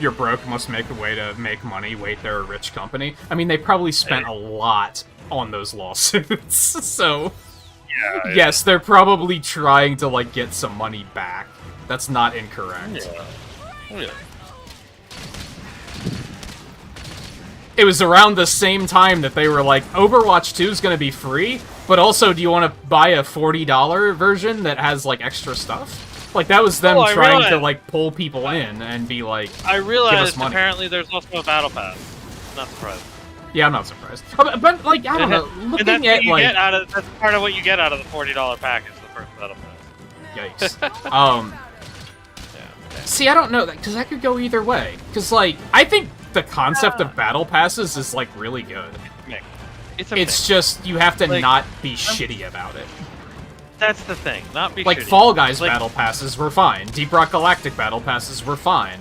A: You're broke, must make a way to make money, wait, they're a rich company. I mean, they probably spent a lot on those lawsuits, so...
B: Yeah.
A: Yes, they're probably trying to, like, get some money back. That's not incorrect.
B: Yeah. Yeah.
A: It was around the same time that they were like, Overwatch 2 is gonna be free, but also, do you want to buy a $40 version that has, like, extra stuff? Like, that was them trying to, like, pull people in and be like,
B: I
A: give us
B: realized
A: money.
B: apparently there's also a battle pass. Not surprised.
A: Yeah, I'm not surprised. But like, I don't know,
B: And that's
A: looking
B: what
A: at,
B: you
A: like...
B: get out of, that's part of what you get out of the $40 pack is the first battle pass.
A: Yikes. See, I don't know, because that could go either way. Because, like, I think the concept of battle passes is, like, really good. It's just, you have to
B: Like,
A: not be shitty about it.
B: That's the thing, not be
A: Like,
B: shitty.
A: Fall Guys
B: Like,
A: battle passes were fine. Deep Rock Galactic battle passes were fine.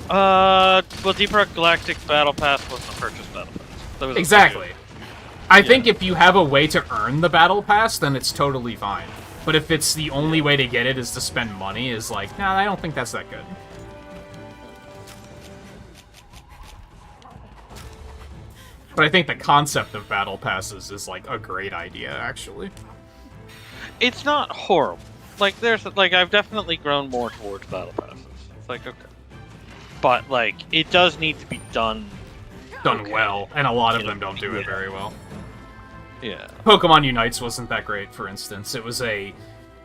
B: well, Deep Rock Galactic Battle Pass wasn't a purchase battle pass. That was a
A: Exactly.
B: purchase.
A: I think if you have a way to earn the battle pass, then it's totally fine. But if it's the only way to get it is to spend money, is like, nah, I don't think that's that good. But I think the concept of battle passes is, like, a great idea, actually.
B: It's not horrible. Like, I've definitely grown more towards battle passes. It's like, okay. But, like, it does need to be done
A: Well, and a lot of
B: You
A: them
B: know,
A: don't do it very well.
B: Yeah.
A: Pokemon Unites wasn't that great, for instance. It was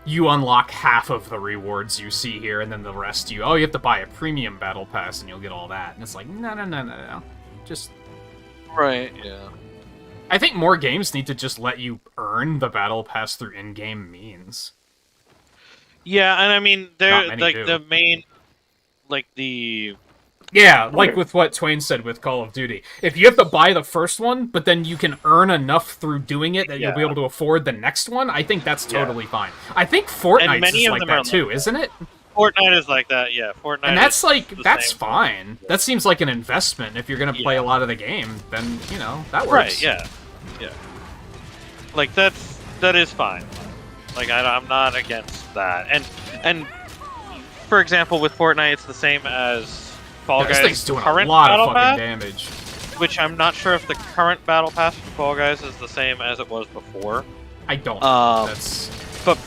A: you unlock half of the rewards you see here, and then the rest you have to buy a premium battle pass and you'll get all that. And it's like, no. Just...
B: Right, yeah.
A: I think more games need to just let you earn the battle pass through in-game means.
B: Yeah, and I mean, they're,
A: many
B: like,
A: do.
B: the main, like, the...
A: Yeah, like with what Twain said with Call of Duty. If you have to buy the first one, but then you can earn enough through doing it that you'll be able to afford the next one, I think that's totally fine. I think Fortnite
B: many
A: is
B: of
A: like
B: them
A: that
B: are
A: too,
B: like
A: isn't it?
B: Fortnite is like that, yeah. Fortnite
A: And that's
B: is
A: like,
B: the
A: that's
B: same.
A: fine. That seems like an investment. If you're gonna play a lot of the game, then, you know, that works.
B: Right, yeah. Yeah. Like, that is fine. Like, I'm not against that. And for example, with Fortnite, it's the same as Fall
A: This
B: Guys'
A: thing's doing a
B: current
A: lot
B: Battle
A: of fucking
B: Pass,
A: damage.
B: which I'm not sure if the current Battle Pass for Fall Guys is the same as it was before.
A: I don't.
B: That's... But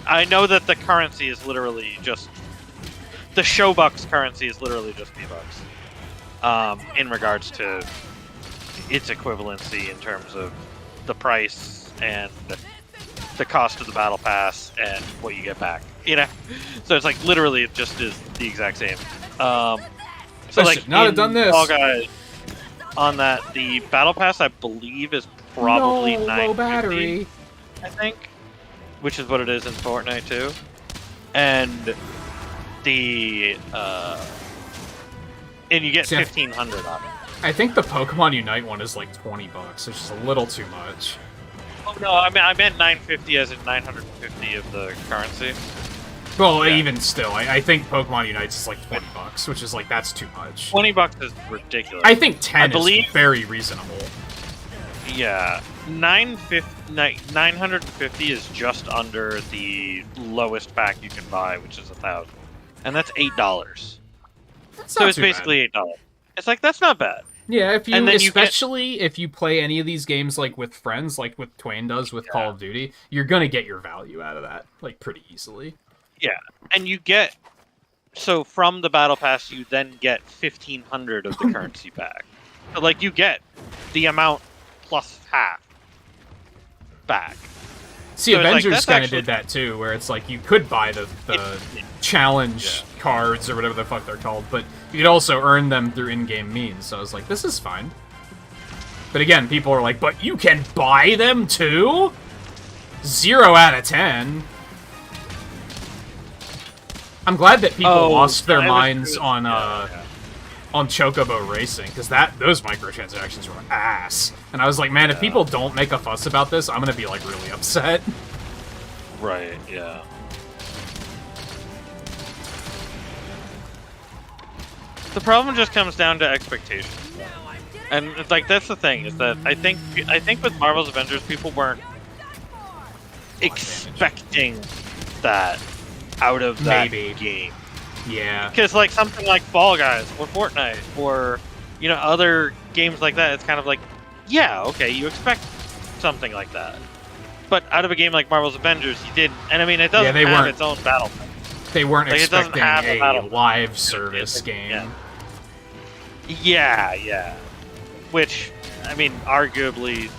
B: I know that the currency is literally just... The Showbucks currency is literally just V-Bucks. In regards to its equivalency in terms of the price and the cost of the Battle Pass and what you get back. You know? So it's like, literally, it just is the exact same. So
A: I
B: like,
A: should not have
B: in
A: done this.
B: Fall Guys, on that, the Battle Pass, I believe, is probably
A: No,
B: $9.50,
A: low battery.
B: I think. Which is what it is in Fortnite, too. And the, and you get 1,500 on it.
A: I think the Pokemon Unite one is like $20, which is a little too much.
B: Oh, no, I meant 950 as in 950 of the currency.
A: Well,
B: Yeah.
A: even still, I think Pokemon Unites is like $20, which is like, that's too much.
B: $20 is ridiculous.
A: I think 10
B: I believe-
A: is very reasonable.
B: Yeah, 950 is just under the lowest pack you can buy, which is 1,000, and that's $8.
A: That's
B: So
A: not
B: it's
A: too
B: basically $8. It's like, that's not bad.
A: Yeah, if you,
B: And then you get-
A: especially if you play any of these games like with friends, like with Twain does with Call of Duty, you're gonna get your value out of that, like, pretty easily.
B: Yeah, and you get, so from the Battle Pass, you then get 1,500 of the currency back. So, like, you get the amount plus half back.
A: See,
B: So it's like,
A: Avengers
B: that's
A: kind of
B: actually-
A: did that too, where it's like you could buy the challenge cards or whatever the fuck they're called, but you could also earn them through in-game means. So I was like, this is fine. But again, people are like, but you can buy them too? 0 out of 10. I'm glad that people lost their minds on on Chocobo Racing, because those microtransactions were ass. And I was like, man, if people don't make a fuss about this, I'm gonna be like really upset.
B: Right, yeah. The problem just comes down to expectations. And it's like that's the thing, is that I think with Marvel's Avengers people weren't expecting that out of that game.
A: Yeah.
B: Because like something like Fall Guys or Fortnite or other games like that, it's kind of like, yeah, okay, you expect something like that. But out of a game like Marvel's Avengers, you didn't. And I mean, it doesn't have its own battle.
A: They weren't
B: like,
A: expecting a live service game.
B: Yeah. Which, I mean, arguably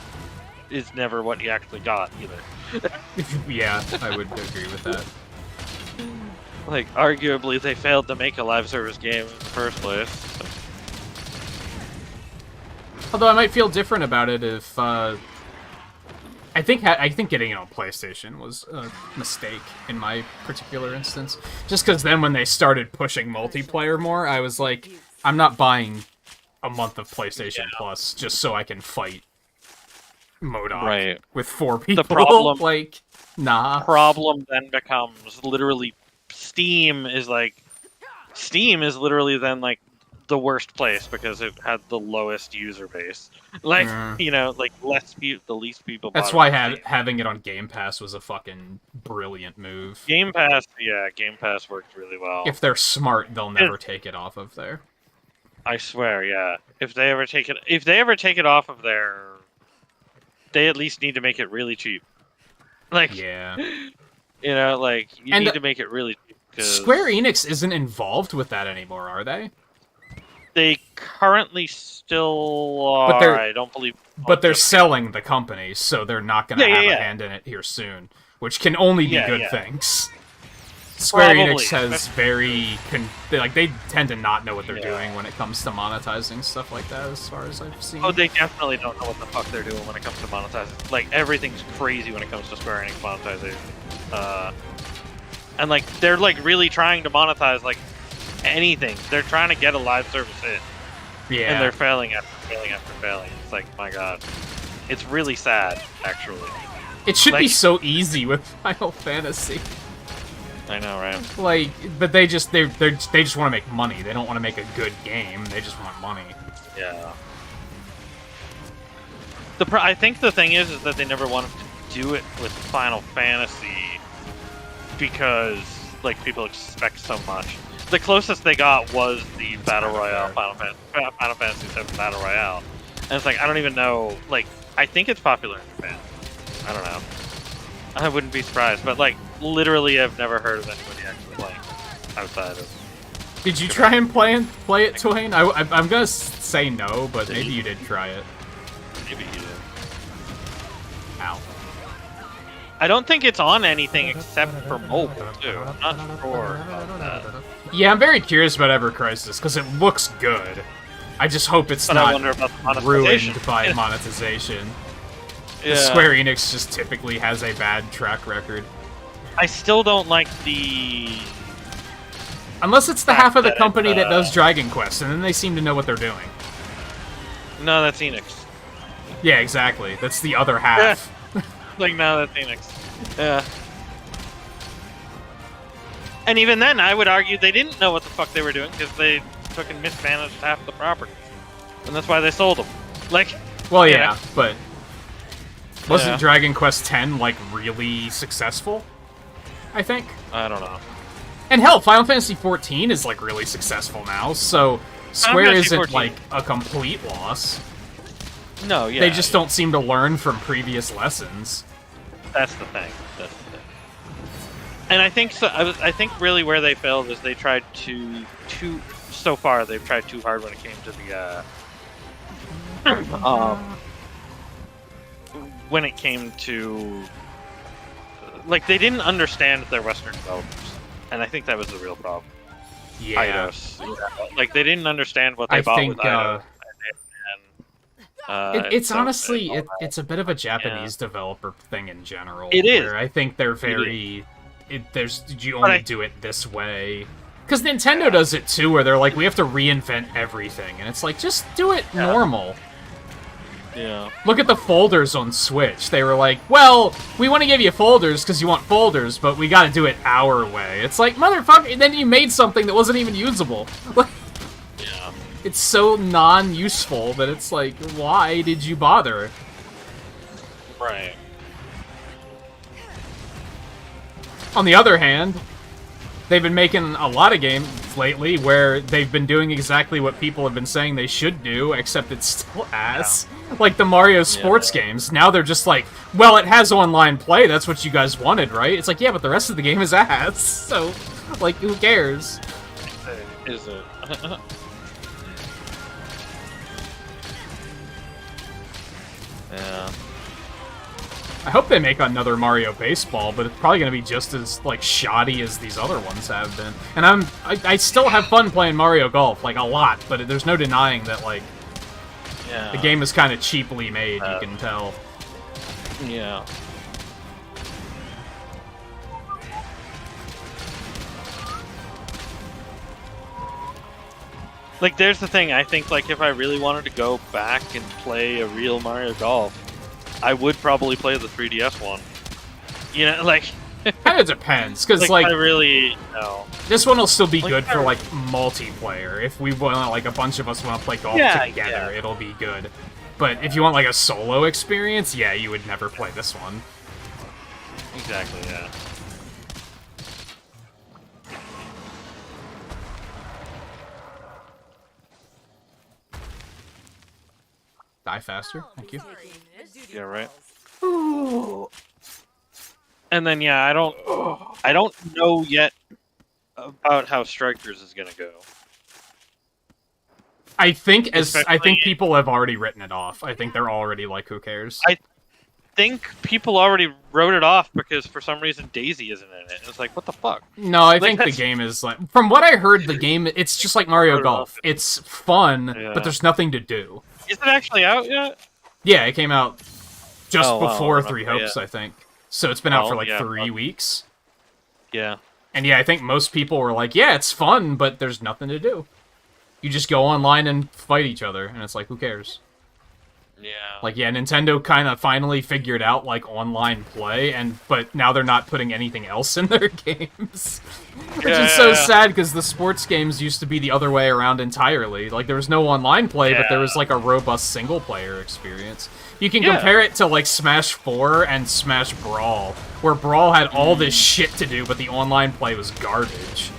B: is never what you actually got either.
A: Yeah, I would agree with that.
B: Like, arguably, they failed to make a live service game in the first place.
A: Although I might feel different about it if, I think getting it on PlayStation was a mistake in my particular instance. Just because then when they started pushing multiplayer more, I was like, I'm not buying a month of PlayStation Plus just so I can fight MODOK with 4 people.
B: The problem,
A: like, nah.
B: Problem then becomes literally Steam is literally then like the worst place because it had the lowest user base. Like, like the least people bought.
A: That's why having it on Game Pass was a fucking brilliant move.
B: Game Pass worked really well.
A: If they're smart, they'll never take it off of there.
B: I swear, yeah. If they ever take it off of there, they at least need to make it really cheap. Like,
A: yeah.
B: Like you need to make it really cheap.
A: Square Enix isn't involved with that anymore, are they?
B: They currently still are. I don't believe.
A: But they're selling the company, so they're not going to have a hand in it here soon, which can only be good things. Square Enix has they tend to not know what they're doing when it comes to monetizing stuff like that, as far as I've seen.
B: Oh, they definitely don't know what the fuck they're doing when it comes to monetizing. Like, everything's crazy when it comes to Square Enix monetization. And, like, they're, like, really trying to monetize, like, anything. They're trying to get a live service in.
A: Yeah.
B: And they're failing after failing after failing. It's like, my god. It's really sad, actually.
A: It should be so easy with Final Fantasy.
B: I know, right?
A: Like, but they just want to make money. They don't want to make a good game. They just want money.
B: Yeah. I think the thing is that they never wanted to do it with Final Fantasy because like people expect so much. The closest they got was the Battle Royale Final Fantasy VII Battle Royale, and it's like I don't even know. Like I think it's popular in Japan. I don't know. I wouldn't be surprised, but like literally, I've never heard of anybody actually playing outside of.
A: Did you try and play it, Twain? I'm gonna say no, but maybe you did try it.
B: Maybe you did.
A: Ow.
B: I don't think it's on anything except for mobile too. I'm not sure about that.
A: Yeah, I'm very curious about Ever Crisis because it looks good. I just hope it's not ruined by monetization. Yeah. Square Enix just typically has a bad track record.
B: I still don't like the...
A: Unless it's the half of the company that does Dragon Quest, and then they seem to know what they're doing.
B: No, that's Enix.
A: Yeah, exactly. That's the other half.
B: Like, no, that's Enix. Yeah. And even then, I would argue they didn't know what the fuck they were doing, because they took and mismanaged half of the properties. And that's why they sold them. Like...
A: Well, yeah, but... Wasn't Dragon Quest X, like, really successful? I think?
B: I don't know.
A: And hell, Final Fantasy XIV is, like, really successful now, so Square isn't, like, a complete loss.
B: No, yeah.
A: They just don't seem to learn from previous lessons.
B: That's the thing. That's the thing. And I think so. I think really where they failed is they tried so far they've tried too hard when it came to the when it came to like they didn't understand their Western developers, and I think that was the real problem.
A: Yeah.
B: Eidos. Like they didn't understand what they bought with Eidos.
A: It's honestly it's a bit of a Japanese developer thing in general.
B: It is.
A: Where I think they're very. You only do it this way. Because Nintendo does it too, where they're like, we have to reinvent everything, and it's like, just do it normal.
B: Yeah.
A: Look at the folders on Switch. They were like, well, we want to give you folders because you want folders, but we gotta do it our way. It's like, motherfucker, and then you made something that wasn't even usable.
B: Yeah.
A: It's so non-useful that it's like, why did you bother?
B: Right.
A: On the other hand, they've been making a lot of games lately where they've been doing exactly what people have been saying they should do, except it's still ass. Like the Mario sports games. Now they're just like, well, it has online play, that's what you guys wanted, right? It's like, yeah, but the rest of the game is ass. So, like, who cares?
B: Is it? Yeah.
A: I hope they make another Mario Baseball, but it's probably going to be just as, like, shoddy as these other ones have been. And I still have fun playing Mario Golf, like, a lot, but there's no denying that, like, the game is kind of cheaply made, you can tell.
B: Yeah. Like, there's the thing, I think, like, if I really wanted to go back and play a real Mario Golf, I would probably play the 3DS one. You know, like...
A: Kind of depends, because, like...
B: I really... No.
A: This one will still be good for, like, multiplayer. If we want, like, a bunch of us want to play golf together, it'll be good. But if you want, like, a solo experience, yeah, you would never play this one.
B: Exactly, yeah.
A: Die faster, thank you.
B: Yeah, right. And then yeah, I don't know yet about how Strikers is gonna go.
A: I think people have already written it off. I think they're already like, who cares?
B: I think people already wrote it off because for some reason Daisy isn't in it. It's like, what the fuck?
A: No, I think the game is like, from what I heard, the game, it's just like Mario Golf. It's fun, but there's nothing to do.
B: Is it actually out yet?
A: Yeah, it came out just before
B: wow,
A: Three Hopes, I think. So it's been out for like
B: yeah,
A: 3 weeks.
B: Yeah.
A: And yeah, I think most people were like, yeah, it's fun, but there's nothing to do. You just go online and fight each other, and it's like, who cares?
B: Yeah.
A: Like, yeah, Nintendo kind of finally figured out, like, online play, but now they're not putting anything else in their games. Which is so sad, because the sports games used to be the other way around entirely. Like, there was no online play, but there was, like, a robust single-player experience. You can compare it to, like, Smash 4 and Smash Brawl, where Brawl had all this shit to do, but the online play was garbage.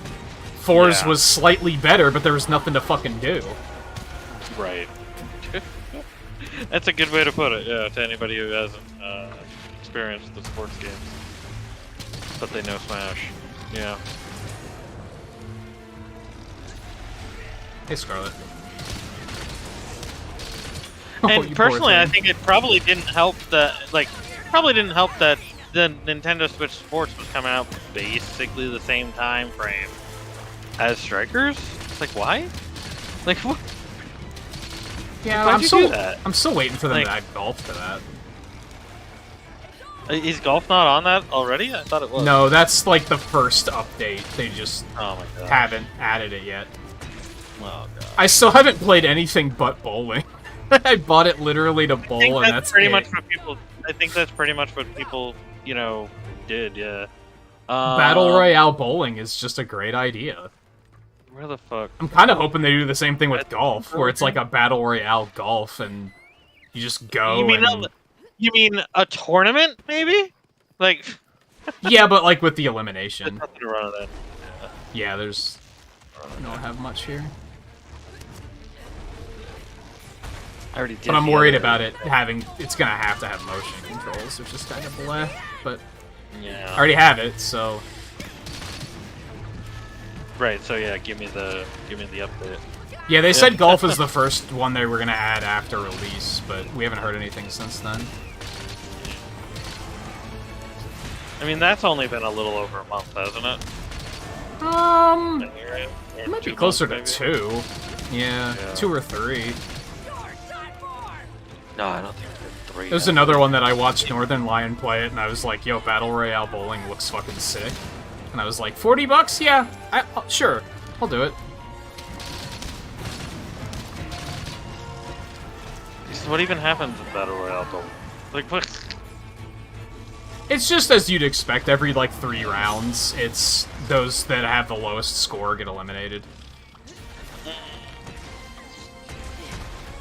A: 4's was slightly better, but there was nothing to fucking do.
B: Right. That's a good way to put it, yeah, to anybody who hasn't experienced the sports games. But they know Smash. Yeah.
A: Hey, Scarlet.
B: And personally, I think it probably didn't help that, the Nintendo Switch Sports was coming out basically the same time frame as Strikers. It's like, why? Like, what?
A: Yeah, I'm still waiting for them to add golf to that.
B: Is golf not on that already? I thought it was.
A: No, that's like the first update. They just
B: my
A: haven't added it yet.
B: Oh god.
A: I still haven't played anything but bowling. I bought it literally to bowl, and that's
B: pretty
A: it.
B: much what people. I think that's pretty much what people, you know, did. Yeah.
A: Battle Royale bowling is just a great idea.
B: Where the fuck?
A: I'm kind of hoping they do the same thing with golf, where it's like a Battle Royale golf, and you just go.
B: You mean a tournament, maybe? Like.
A: Yeah, but like with the elimination.
B: There's nothing to run then.
A: Yeah, there's. I don't have much here.
B: I already did.
A: But I'm worried about it having. It's gonna have to have motion controls, which is kind of bleh. But
B: yeah,
A: I already have it, so.
B: Right. So yeah, give me the update.
A: Yeah, they said golf is the first one they were gonna add after release, but we haven't heard anything since then.
B: I mean, that's only been a little over a month, hasn't it?
A: It might be closer to 2. Yeah, 2 or 3.
B: No, I don't think it's 3.
A: There's another one that I watched Northern Lion play it, and I was like, yo, Battle Royale bowling looks fucking sick. And I was like, $40? Yeah, sure. I'll do it.
B: So what even happens in Battle Royale, though? Like, what?
A: It's just as you'd expect. Every, like, 3 rounds, it's those that have the lowest score get eliminated.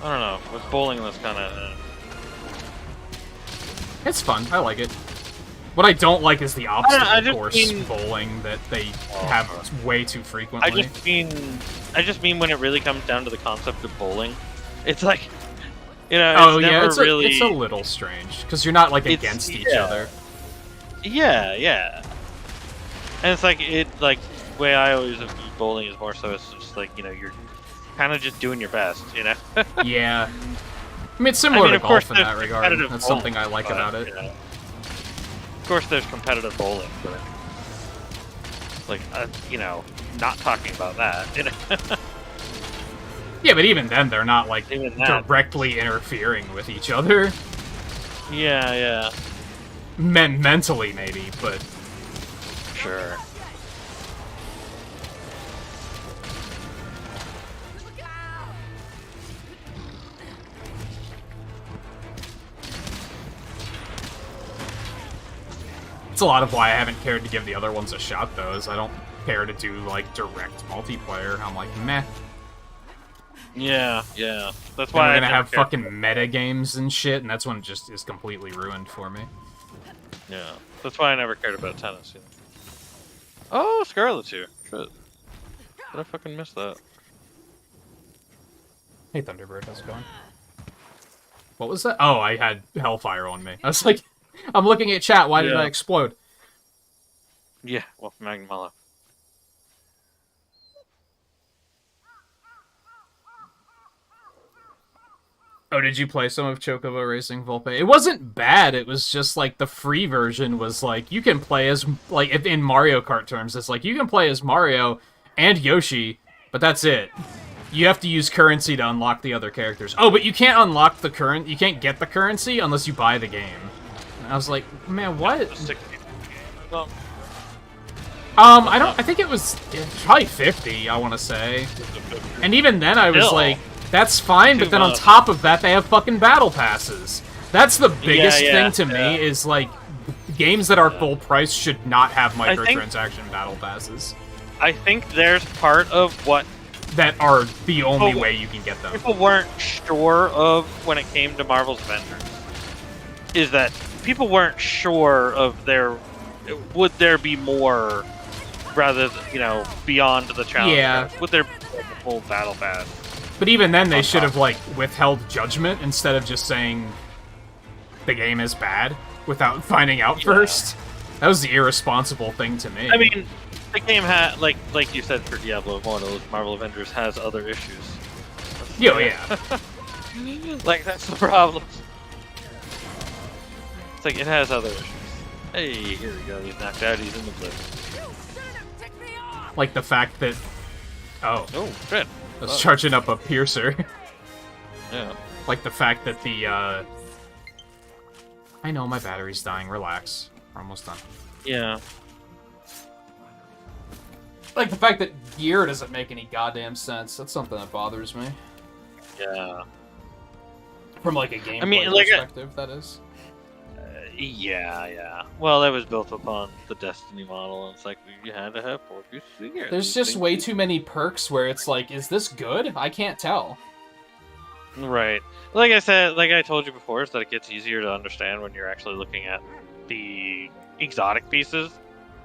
B: I don't know. With bowling, that's kind of...
A: It's fun. I like it. What I don't like is the obstacle course
B: mean...
A: bowling that they have way too frequently.
B: I just mean when it really comes down to the concept of bowling, it's like, you know,
A: oh
B: it's
A: yeah,
B: never
A: it's
B: really...
A: a little strange because you're not like against each other.
B: Yeah, yeah. And it's like the way I always view bowling is more so it's just like, you know, you're kind of just doing your best, you know.
A: Yeah. I mean, it's similar to golf in that regard. That's something I like about it.
B: You know, of course, there's competitive bowling, but like, you know, not talking about that. You know?
A: Yeah, but even then, they're not like directly interfering with each other.
B: Yeah, yeah.
A: Mentally, maybe, but
B: sure.
A: it's a lot of why I haven't cared to give the other ones a shot, though, is I don't care to do, like, direct multiplayer. I'm like, meh.
B: Yeah, yeah. That's why
A: we're gonna have fucking meta games and shit, and that's when it just is completely ruined for me.
B: Yeah. That's why I never cared about tennis. You know? Oh, Scarlet's here. Shit. Did I fucking miss that?
A: Hey, Thunderbird, how's it going? What was that? Oh, I had Hellfire on me. I was like, I'm looking at chat, why did I explode?
B: Yeah, well, Magmala.
A: Oh, did you play some of Chocobo Racing Volpe? It wasn't bad, it was just like the free version was like, you can play as, like, if in Mario Kart terms, it's like, you can play as Mario and Yoshi, but that's it. You have to use currency to unlock the other characters. Oh, but you can't unlock the you can't get the currency unless you buy the game. And I was like, man, what? I think it was probably 50, I want to say. And even then I was like, that's fine, but then on top of that, they have fucking battle passes. That's the biggest thing to me, is like, games that are full price should not have microtransaction battle passes.
B: I think there's part of what...
A: that are the only way you can get them.
B: People weren't sure of when it came to Marvel's Avengers. Is that people weren't sure of would there be more, rather than, you know, beyond the challenge?
A: Yeah.
B: Would there be like a full battle pass?
A: But even then, they should have, like, withheld judgment instead of just saying the game is bad without finding out first. That was the irresponsible thing to me.
B: I mean, the game had, like you said for Diablo Immortal, Marvel Avengers has other issues.
A: Oh, yeah.
B: Like, that's the problem. It's like, it has other issues. Hey, here we go, he's knocked out, he's in the blue.
A: Like the fact that... Oh.
B: Oh, shit.
A: I was charging up a piercer.
B: Yeah.
A: Like the fact that the, I know my battery's dying, relax. We're almost done.
B: Yeah.
A: Like the fact that gear doesn't make any goddamn sense. That's something that bothers me.
B: Yeah.
A: From like a gameplay perspective, that is.
B: Yeah, yeah. Well, that was built upon the Destiny model, and it's like, you had to have 4 pieces of gear.
A: There's just way too many perks where it's like, is this good? I can't tell.
B: Right. Like I said, like I told you before, is that it gets easier to understand when you're actually looking at the exotic pieces.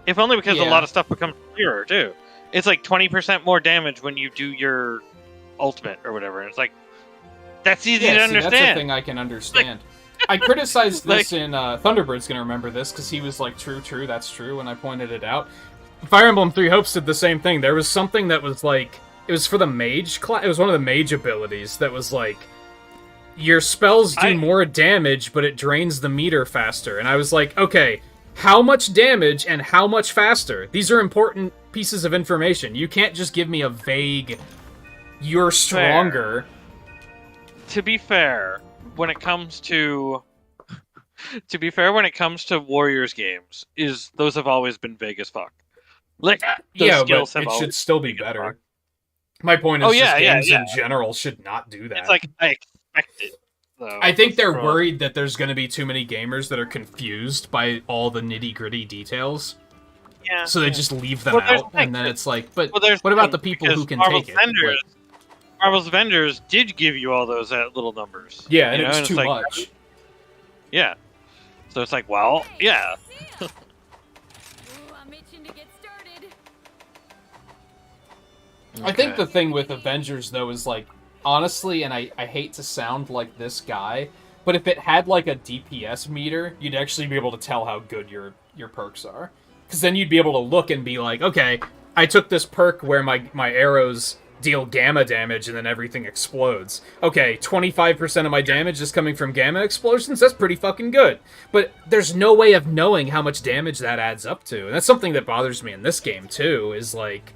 B: If only because a lot of stuff becomes clearer, too. It's like 20% more damage when you do your ultimate or whatever, and it's like, that's easy to understand.
A: That's a thing I can understand. I criticized this in Thunderbird's gonna remember this because he was like, true, that's true, when I pointed it out. Fire Emblem Three Hopes did the same thing. There was something that was like, it was for the mage class. It was one of the mage abilities that was like, your spells do more damage, but it drains the meter faster. And I was like, okay, how much damage and how much faster? These are important pieces of information. You can't just give me a vague, you're stronger.
B: To be fair, when it comes to Warriors games, those have always been vague as fuck. Like those
A: Yeah, but
B: skills
A: it
B: have
A: should
B: always
A: still be
B: been
A: better.
B: fucked.
A: My point
B: Oh
A: is
B: yeah,
A: just
B: yeah,
A: games
B: yeah.
A: in general should not do that.
B: It's like I expect it. Though,
A: I think they're
B: from-
A: worried that there's going to be too many gamers that are confused by all the nitty-gritty details.
B: Yeah.
A: So they
B: yeah.
A: just leave them
B: Well, there's
A: out,
B: the thing,
A: and then it's like, but
B: Well, there's
A: what about
B: thing,
A: the people who
B: because
A: can
B: Marvel's
A: take it?
B: Avengers,
A: Like,
B: Marvel's Avengers did give you all those at little numbers.
A: yeah, and
B: you
A: it
B: know?
A: was
B: And
A: too
B: it's like,
A: much.
B: Yeah. So it's like, well, yeah.
H: Ooh, I'm itching to get started.
A: I think
B: Okay.
A: the thing with Avengers, though, is like, honestly, and I hate to sound like this guy, but if it had like a DPS meter, you'd actually be able to tell how good your perks are. Because then you'd be able to look and be like, okay, I took this perk where my arrows deal gamma damage and then everything explodes. Okay, 25% of my damage is coming from gamma explosions, that's pretty fucking good. But there's no way of knowing how much damage that adds up to. And that's something that bothers me in this game, too, is like,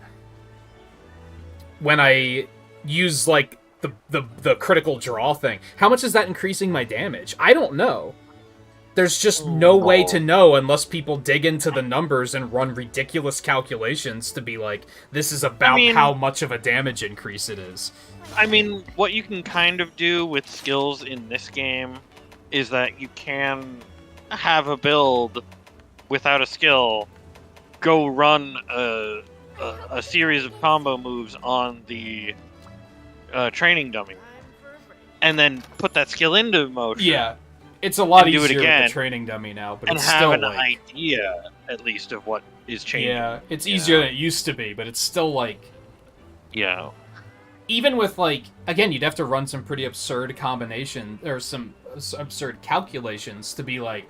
A: when I use, like, the critical draw thing, how much is that increasing my damage? I don't know. There's just no way to know unless people dig into the numbers and run ridiculous calculations to be like, this is about how much of a damage increase it is.
B: I mean, what you can kind of do with skills in this game is that you can have a build without a skill go run a series of combo moves on the training dummy, and then put that skill into motion.
A: Yeah, it's a lot
B: And do it
A: easier with
B: again,
A: the training dummy now, but
B: and
A: it's
B: have
A: still
B: an
A: like,
B: idea at least of what is changing.
A: yeah, it's
B: you
A: easier
B: know?
A: than it used to be, but it's still like,
B: Yeah.
A: even with like, again, you'd have to run some pretty absurd combination or some absurd calculations to be like,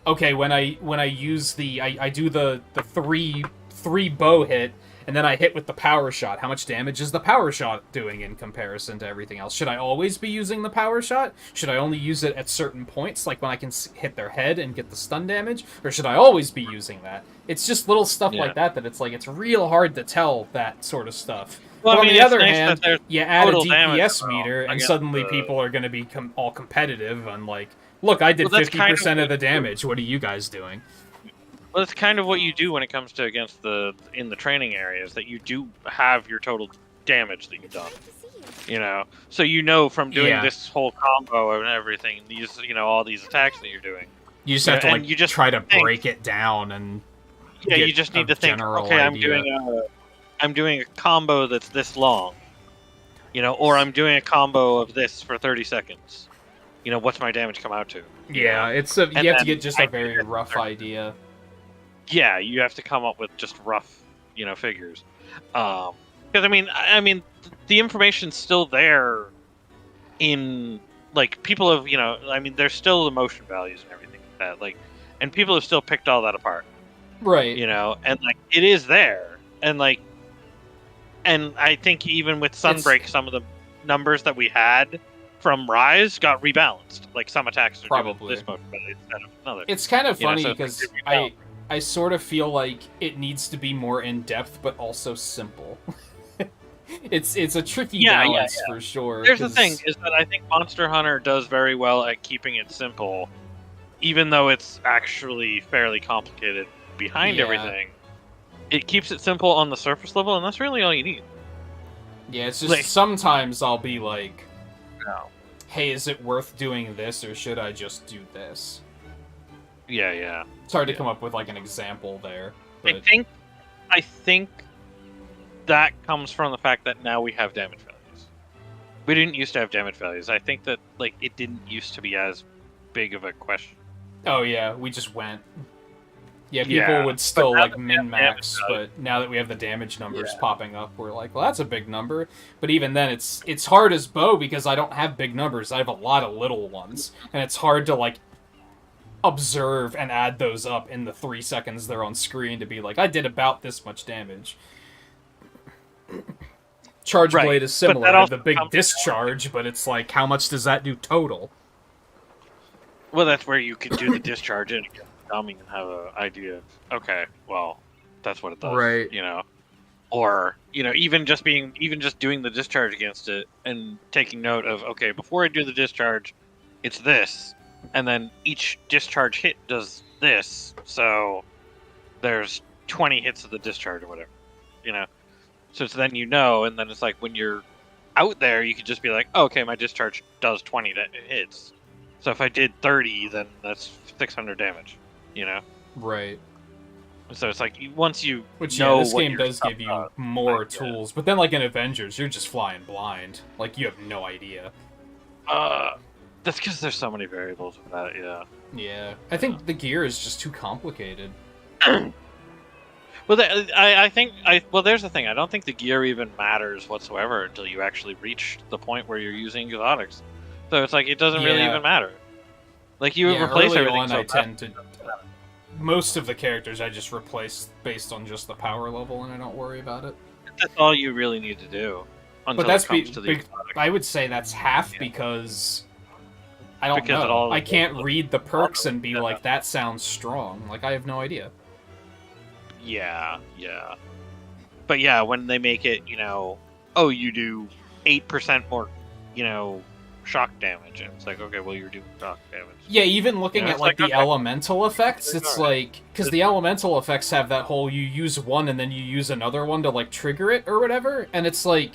A: okay, when I use I do the three bow hit, and then I hit with the power shot. How much damage is the power shot doing in comparison to everything else? Should I always be using the power shot? Should I only use it at certain points, like when I can hit their head and get the stun damage? Or should I always be using that? It's just little stuff like that it's like, it's real hard to tell that sort of stuff.
B: Well,
A: But
B: I mean,
A: on the
B: it's
A: other
B: nice
A: hand,
B: that there's
A: you add a
B: total damage
A: DPS
B: though,
A: meter, and
B: against
A: suddenly
B: the-
A: people are going to be all competitive and like, look, I did
B: Well, that's
A: 50%
B: kind
A: of
B: of
A: the
B: what-
A: damage. What are you guys doing?
B: Well, it's kind of what you do when it comes to against in the training areas, that you do have your total damage that you've done.
C: Great to see you.
B: You know, so you know from doing
A: Yeah.
B: this whole combo and everything, these all these attacks that you're doing.
A: You just have to
B: and
A: like
B: you just
A: try to
B: think-
A: break it down and
B: Yeah,
A: get
B: you just
A: a
B: need to think.
A: general
B: Okay,
A: idea.
B: I'm doing a combo that's this long. Or I'm doing a combo of this for 30 seconds. What's my damage come out to?
A: Yeah, you have to
B: then
A: get just a
B: I
A: very
B: think
A: rough
B: that's-
A: idea.
B: Yeah, you have to come up with just rough, figures. Because I mean, the information's still there. In like people have, there's still the motion values and everything like that. Like, and people have still picked all that apart.
A: Right.
B: And like it is there, and like, and I think even with Sunbreak, some of the numbers that we had from Rise got rebalanced. Like some attacks are
A: Probably.
B: doing this motion value instead of another.
A: It's kind of funny
B: so it's
A: because
B: like
A: I sort of feel like it needs to be more in depth, but also simple. it's a tricky balance for sure.
B: Here's the
A: 'cause-
B: thing: is that I think Monster Hunter does very well at keeping it simple, even though it's actually fairly complicated behind
A: Yeah.
B: everything. It keeps it simple on the surface level, and that's really all you need.
A: Yeah, it's just
B: like-
A: sometimes I'll be like,
B: No.
A: hey, is it worth doing this, or should I just do this?
B: Yeah.
A: It's hard to
B: Yeah.
A: come up with like an example there.
B: I
A: But
B: think that comes from the fact that now we have damage values. We didn't used to have damage values. I think that like it didn't used to be as big of a question.
A: oh yeah, we just went. Yeah, people
B: Yeah,
A: would still
B: now
A: like
B: that we have
A: min-max,
B: damage values-
A: but now that we have the damage numbers popping up, we're like, well, that's a big number. But even then, it's hard as bow because I don't have big numbers. I have a lot of little ones, and it's hard to like observe and add those up in the 3 seconds they're on screen to be like, I did about this much damage. Charge
B: Right,
A: Blade is
B: but
A: similar.
B: that
A: I have
B: also
A: the big
B: comes-
A: discharge, but it's like, how much does that do total?
B: Well, that's where you could do the discharge in again, dummy, and have an idea of, okay, well, that's what it does.
A: Right.
B: Or, even just doing the discharge against it and taking note of, okay, before I do the discharge, it's this, and then each discharge hit does this, so there's 20 hits of the discharge or whatever, you know. So it's then you know, and then it's like when you're out there, you could just be like, oh, okay, my discharge does 20 hits. So if I did 30, then that's 600 damage, you know.
A: Right.
B: So it's like once you
A: Which
B: know
A: this
B: what
A: game
B: your
A: does
B: stuff
A: give you
B: does,
A: more
B: like, yeah.
A: tools, but then like in Avengers, you're just flying blind. Like you have no idea.
B: That's because there's so many variables with that. Yeah.
A: Yeah, I think the gear is just too complicated.
B: Well, well, there's the thing. I don't think the gear even matters whatsoever until you actually reach the point where you're using exotics. So it's like it doesn't really
A: Yeah.
B: even matter. Like you
A: Yeah,
B: replace
A: early
B: everything.
A: on, I tend to. Most of the characters I just replace based on just the power level, and I don't worry about it.
B: That's all you really need to do. Until
A: But that's
B: it comes to the exotics.
A: I would say that's half because I don't
B: Because it
A: know.
B: all-
A: I can't read the perks and be like, that sounds strong. Like I have no idea.
B: Yeah, yeah. But yeah, when they make it, you know, oh, you do 8% more, you know, shock damage. And it's like, okay, well, you're doing shock damage.
A: Yeah, even looking
B: Yeah,
A: at
B: it's
A: like
B: like,
A: the
B: okay.
A: elemental effects, it's like because the elemental effects have that whole you use one and then you use another one to like trigger it or whatever, and it's like,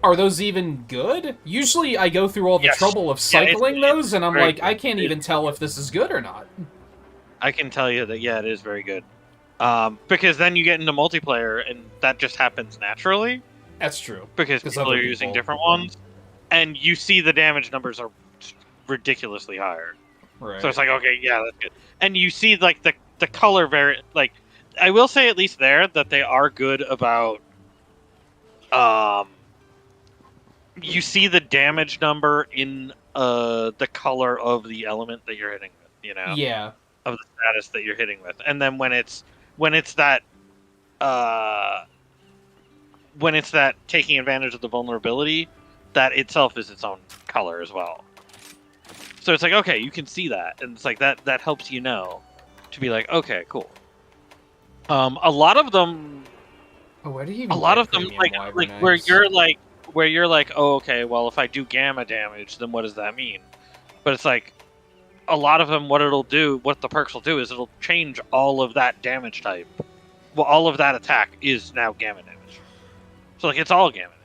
A: are those even good? Usually, I go through all the
B: Yes.
A: trouble of
B: Yeah, it's-
A: cycling those, and I'm
B: very
A: like, I
B: good.
A: can't even tell if this is good or not.
B: I can tell you that, yeah, it is very good. Because then you get into multiplayer, and that just happens naturally.
A: That's true.
B: Because
A: 'Cause
B: people
A: other
B: are using
A: people-
B: different ones. And you see the damage numbers are ridiculously higher.
A: Right.
B: So it's like, okay, yeah, that's good. And you see, like, the color like, I will say at least there that they are good about, you see the damage number in, the color of the element that you're hitting with, you know?
A: Yeah.
B: Of the status that you're hitting with. And then when it's that, taking advantage of the vulnerability, that itself is its own color as well. So it's like, okay, you can see that, and it's like that helps you know to be like, okay, cool. A lot of them,
A: Oh, where do you?
B: a lot of them, like where you're like, oh, okay, well, if I do gamma damage, then what does that mean? But it's like, a lot of them, what the perks will do is it'll change all of that damage type. Well, all of that attack is now gamma damage. So like, it's all gamma damage.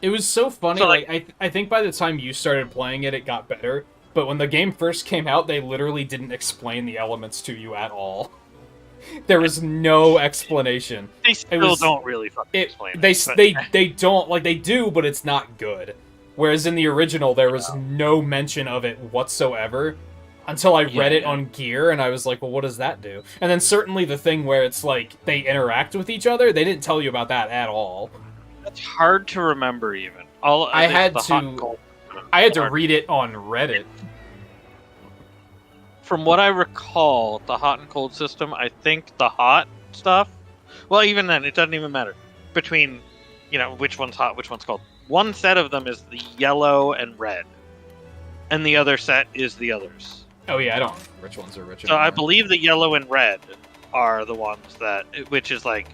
A: It was so funny.
B: So,
A: like I think by the time you started playing it, it got better. But when the game first came out, they literally didn't explain the elements to you at all. There was no explanation.
B: They still don't really fucking explain it.
A: They don't, like, they do, but it's not good. Whereas in the original, there was no mention of it whatsoever until I read it on Gear, and I was like, well, what does that do? And then certainly the thing where it's like they interact with each other, they didn't tell you about that at all.
B: It's hard to remember even.
A: I had to read it on Reddit.
B: From what I recall, the hot and cold system, I think the hot stuff, well, even then, it doesn't even matter. Between, you know, which one's hot, which one's cold. One set of them is the yellow and red. And the other set is the others.
A: Oh yeah, I don't know which ones are which.
B: So I believe the yellow and red are the ones that, which is like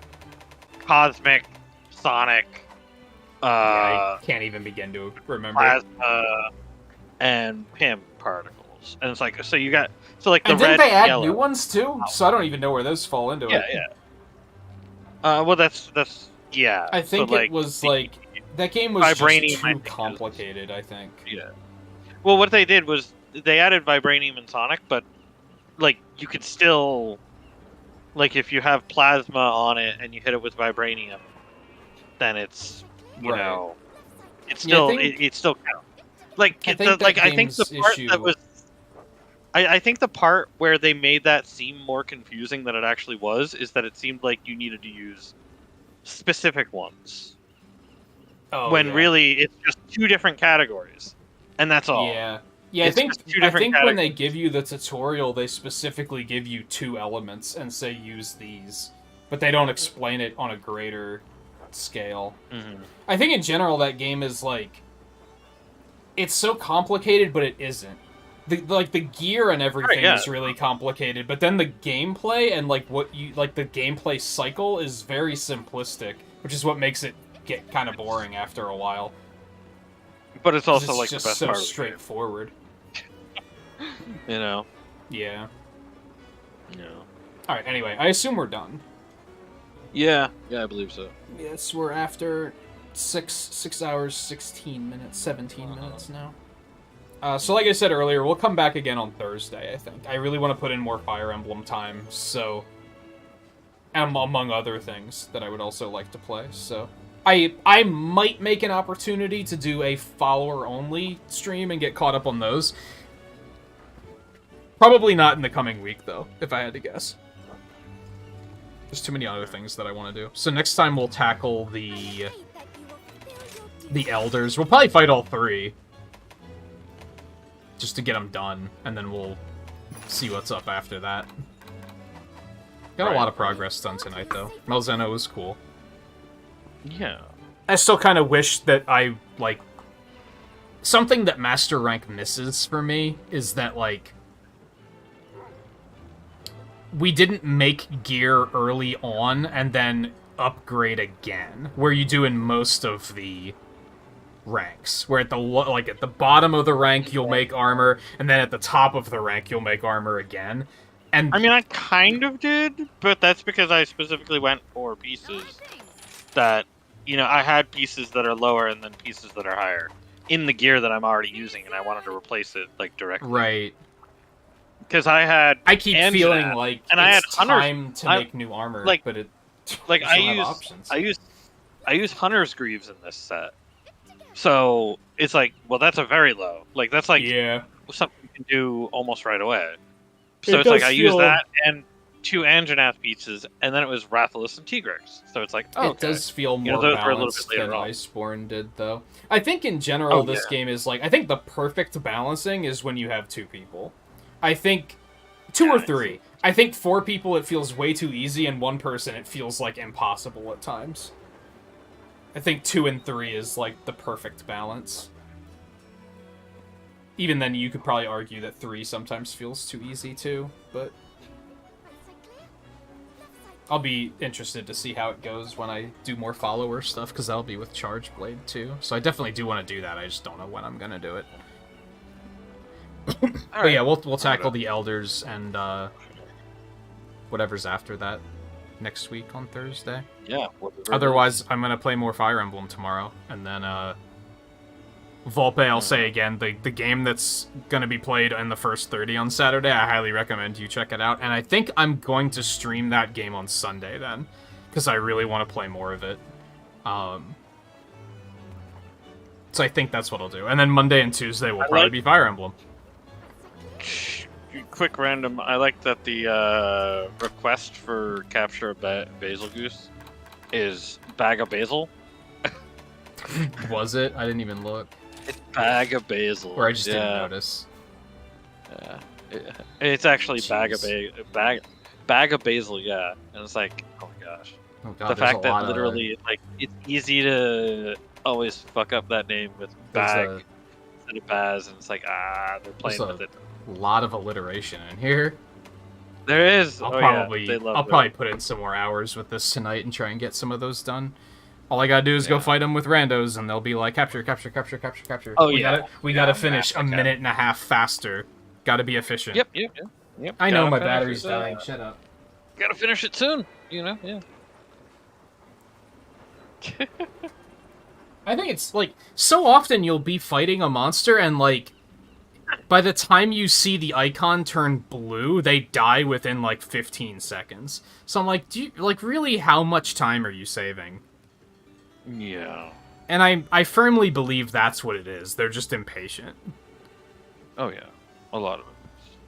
B: cosmic, sonic,
A: I can't even begin to remember.
B: plasma, and PIM particles. And it's like, so you got, so like the
A: And
B: red
A: didn't they add
B: yellow.
A: new ones too? So I don't even know where those fall into
B: Yeah,
A: it.
B: yeah. Well, that's yeah.
A: I think
B: so,
A: it was like that game was
B: Vibranium,
A: just
B: I
A: too
B: think,
A: complicated. I think.
B: Yeah. Well, what they did was they added Vibranium and Sonic, but like you could still, like if you have plasma on it and you hit it with Vibranium, then it's you know, it's still it still counts. Like
A: I think
B: I think the part
A: issue...
B: that was. I think the part where they made that seem more confusing than it actually was is that it seemed like you needed to use specific ones.
A: Oh,
B: when
A: yeah.
B: really it's just two different categories. And that's all.
A: Yeah. Yeah,
B: It's
A: I think
B: just two different
A: when they
B: categories.
A: give you the tutorial, they specifically give you two elements and say use these, but they don't explain it on a greater scale.
B: Mm-hmm.
A: I think in general that game is like, it's so complicated, but it isn't. The gear and everything is really complicated, but then the gameplay and like what you like the gameplay cycle is very simplistic, which is what makes it get kind of boring after a while.
B: But it's also
A: It's
B: like
A: just
B: the best
A: so
B: part of the
A: straightforward.
B: game, you know.
A: Yeah.
B: No.
A: All right. Anyway, I assume we're done.
B: Yeah, I believe so.
A: Yes, we're after 6 hours, 16 minutes, 17 minutes now. So like I said earlier, we'll come back again on Thursday, I think. I really want to put in more Fire Emblem time, so... among other things that I would also like to play, so... I might make an opportunity to do a follower-only stream and get caught up on those. Probably not in the coming week, though, if I had to guess. There's too many other things that I want to do. So next time we'll tackle the Elders. We'll probably fight all 3. Just to get them done, and then we'll see what's up after that. Got a lot of progress done tonight, though. Malzeno was cool.
B: Yeah.
A: I still kind of wish that I, like... Something that Master Rank misses for me is that, like... we didn't make gear early on and then upgrade again, where you do in most of the ranks. Where at the bottom of the rank you'll make armor, and then at the top of the rank you'll make armor again. And
B: I mean, I kind of did, but that's because I specifically went for pieces that, you know, I had pieces that are lower and then pieces that are higher in the gear that I'm already using, and I wanted to replace it, like, directly.
A: Right.
B: Because I keep
A: feeling like
B: and
A: it's
B: I had
A: time to make new armor,
B: like,
A: but it
B: like
A: I
B: use Hunter's Greaves in this set, so it's like, well, that's a very low, like that's like something you can do almost right away. So it's like I used that and 2 Anjanath pieces, and then it was Rathalos and Tigrex. So it's like, oh,
A: it does feel more
B: those were a little
A: balanced
B: bit later
A: than
B: on.
A: Iceborne did, though. I think in general this game is like, I think the perfect balancing is when you have 2 people. I think 2 or 3. I think 4 people it feels way too easy, and 1 person it feels like impossible at times. I think 2 and 3 is like the perfect balance. Even then, you could probably argue that 3 sometimes feels too easy too, but I'll be interested to see how it goes when I do more follower stuff, because that'll be with Charge Blade too. So I definitely do want to do that, I just don't know when I'm gonna do it. But yeah, we'll tackle the Elders and whatever's after that next week on Thursday.
B: Yeah.
A: Otherwise, I'm gonna play more Fire Emblem tomorrow, and then Volpe, I'll say again, the game that's gonna be played in the first 30 on Saturday, I highly recommend you check it out. And I think I'm going to stream that game on Sunday then, because I really want to play more of it. So I think that's what I'll do. And then Monday and Tuesday will probably be Fire Emblem.
B: Quick random. I like that the request for capture a basil goose is bag of basil.
A: Was it? I didn't even look.
B: It's bag of basil.
A: Or I just didn't notice.
B: Yeah. It's actually
A: Jeez.
B: bag of basil. Yeah, and it's like, oh my gosh.
A: Oh God,
B: The fact that literally, like, it's easy to always fuck up that name with bag instead of baz, and it's like, they're playing with it.
A: Lot of alliteration in here.
B: There is.
A: I'll
B: I'll
A: probably put in some more hours with this tonight and try and get some of those done. All I gotta do is go fight them with randos, and they'll be like, capture, capture, capture, capture, capture.
B: Oh,
A: we gotta finish a minute and a half faster. Gotta be efficient.
B: Yep.
A: I know my battery's dying. Shut up.
B: Gotta finish it soon. You know. Yeah.
A: I think it's like so often you'll be fighting a monster and like by the time you see the icon turn blue, they die within like 15 seconds. So I'm like, really how much time are you saving?
B: Yeah.
A: And I firmly believe that's what it is. They're just impatient.
B: Oh yeah. A lot of it.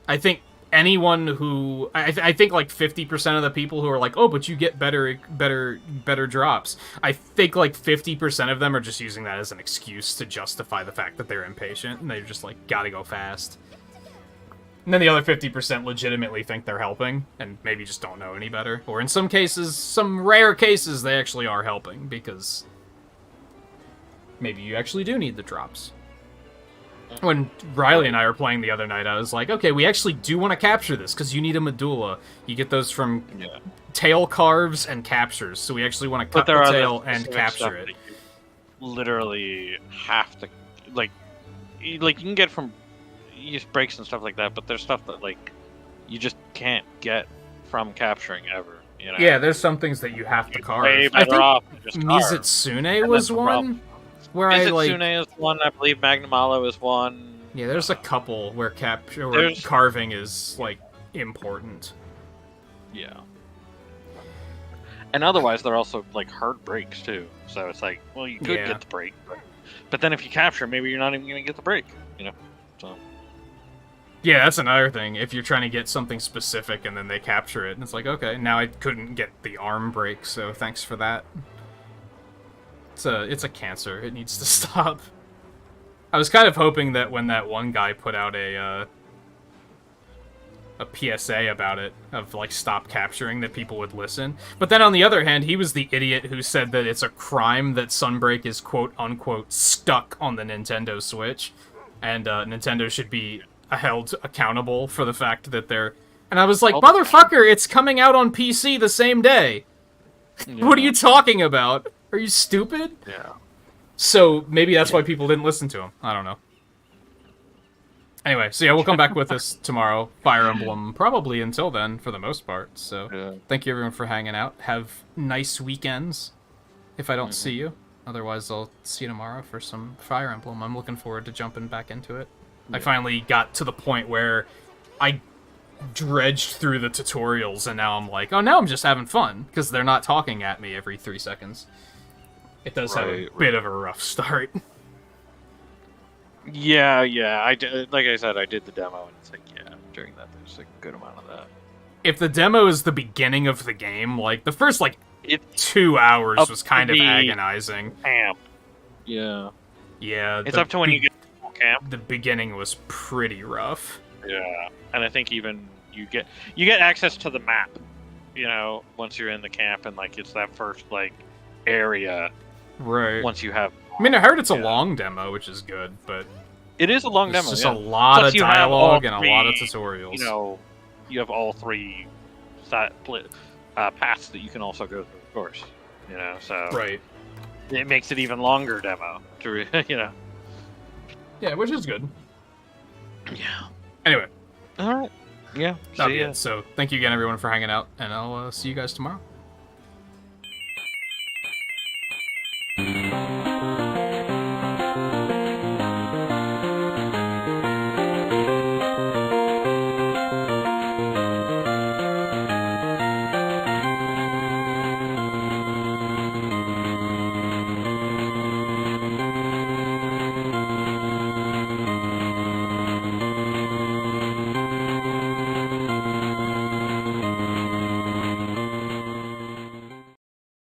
A: I think anyone who I think like 50% of the people who are like, oh, but you get better drops. I think like 50% of them are just using that as an excuse to justify the fact that they're impatient, and they're just like, gotta go fast. And then the other 50% legitimately think they're helping, and maybe just don't know any better. Or in some cases, some rare cases, they actually are helping, because maybe you actually do need the drops. When Riley and I were playing the other night, I was like, okay, we actually do want to capture this, because you need a medulla. You get those from tail carves and captures, so we actually want to cut the tail and capture it.
B: You literally have to, like you can get from use breaks and stuff like that, but there's stuff that, like, you just can't get from capturing ever. You know?
A: Yeah, there's some things that you have to carve.
B: Way
A: I
B: better
A: think
B: off to just carve.
A: Mizitsune was
B: that's the
A: one
B: problem.
A: where I like.
B: Mizitsune is one. I believe Magnamalo is one.
A: Yeah, there's a couple where
B: There's-
A: carving is like important.
B: Yeah. And otherwise, they're also like hard breaks too. So it's like, well, you could
A: Yeah.
B: get the break, but then if you capture, maybe you're not even gonna get the break. You know. So.
A: Yeah, that's another thing. If you're trying to get something specific and then they capture it, and it's like, okay, now I couldn't get the arm break, so thanks for that. It's a cancer. It needs to stop. I was kind of hoping that when that one guy put out a PSA about it, of like stop capturing, that people would listen. But then on the other hand, he was the idiot who said that it's a crime that Sunbreak is quote unquote stuck on the Nintendo Switch, and Nintendo should be held accountable for the fact that they're... And I was like, motherfucker, it's coming out on PC the same day.
B: Yeah.
A: What are you talking about? Are you stupid?
B: Yeah.
A: So maybe that's why people didn't listen to him. I don't know. Anyway, so yeah, we'll come back with this tomorrow. Fire Emblem, probably until then, for the most part. So thank you everyone for hanging out. Have nice weekends, if I don't see you. Otherwise, I'll see you tomorrow for some Fire Emblem. I'm looking forward to jumping back into it. I finally got to the point where I dredged through the tutorials, and now I'm like, oh, now I'm just having fun, because they're not talking at me every 3 seconds. It does have a bit of a rough start.
B: Yeah. I did, like I said, I did the demo, and it's like, yeah, during that, there's a good amount of that.
A: If the demo is the beginning of the game, like, the first, like,
B: It's
A: 2 hours
B: up
A: was kind
B: to
A: of
B: the
A: agonizing.
B: camp. Yeah.
A: Yeah.
B: It's up to when you get to full camp.
A: The beginning was pretty rough.
B: Yeah. And I think even you get access to the map, you know, once you're in the camp, and like it's that first like area
A: Right.
B: once you have.
A: I mean, I heard it's a long demo, which is good, but
B: It is a long
A: it's
B: demo.
A: just
B: yeah.
A: a lot
B: Plus
A: of
B: you have all
A: dialogue and a lot of
B: three,
A: tutorials.
B: You know, you have all three paths that you can also go through, of course. You know, so
A: Right.
B: it makes it even longer demo to you know.
A: Yeah, which is good.
B: Yeah.
A: Anyway,
B: All right. Yeah.
A: that'll
B: See
A: be
B: ya.
A: it. So thank you again, everyone, for hanging out, and I'll see you guys tomorrow.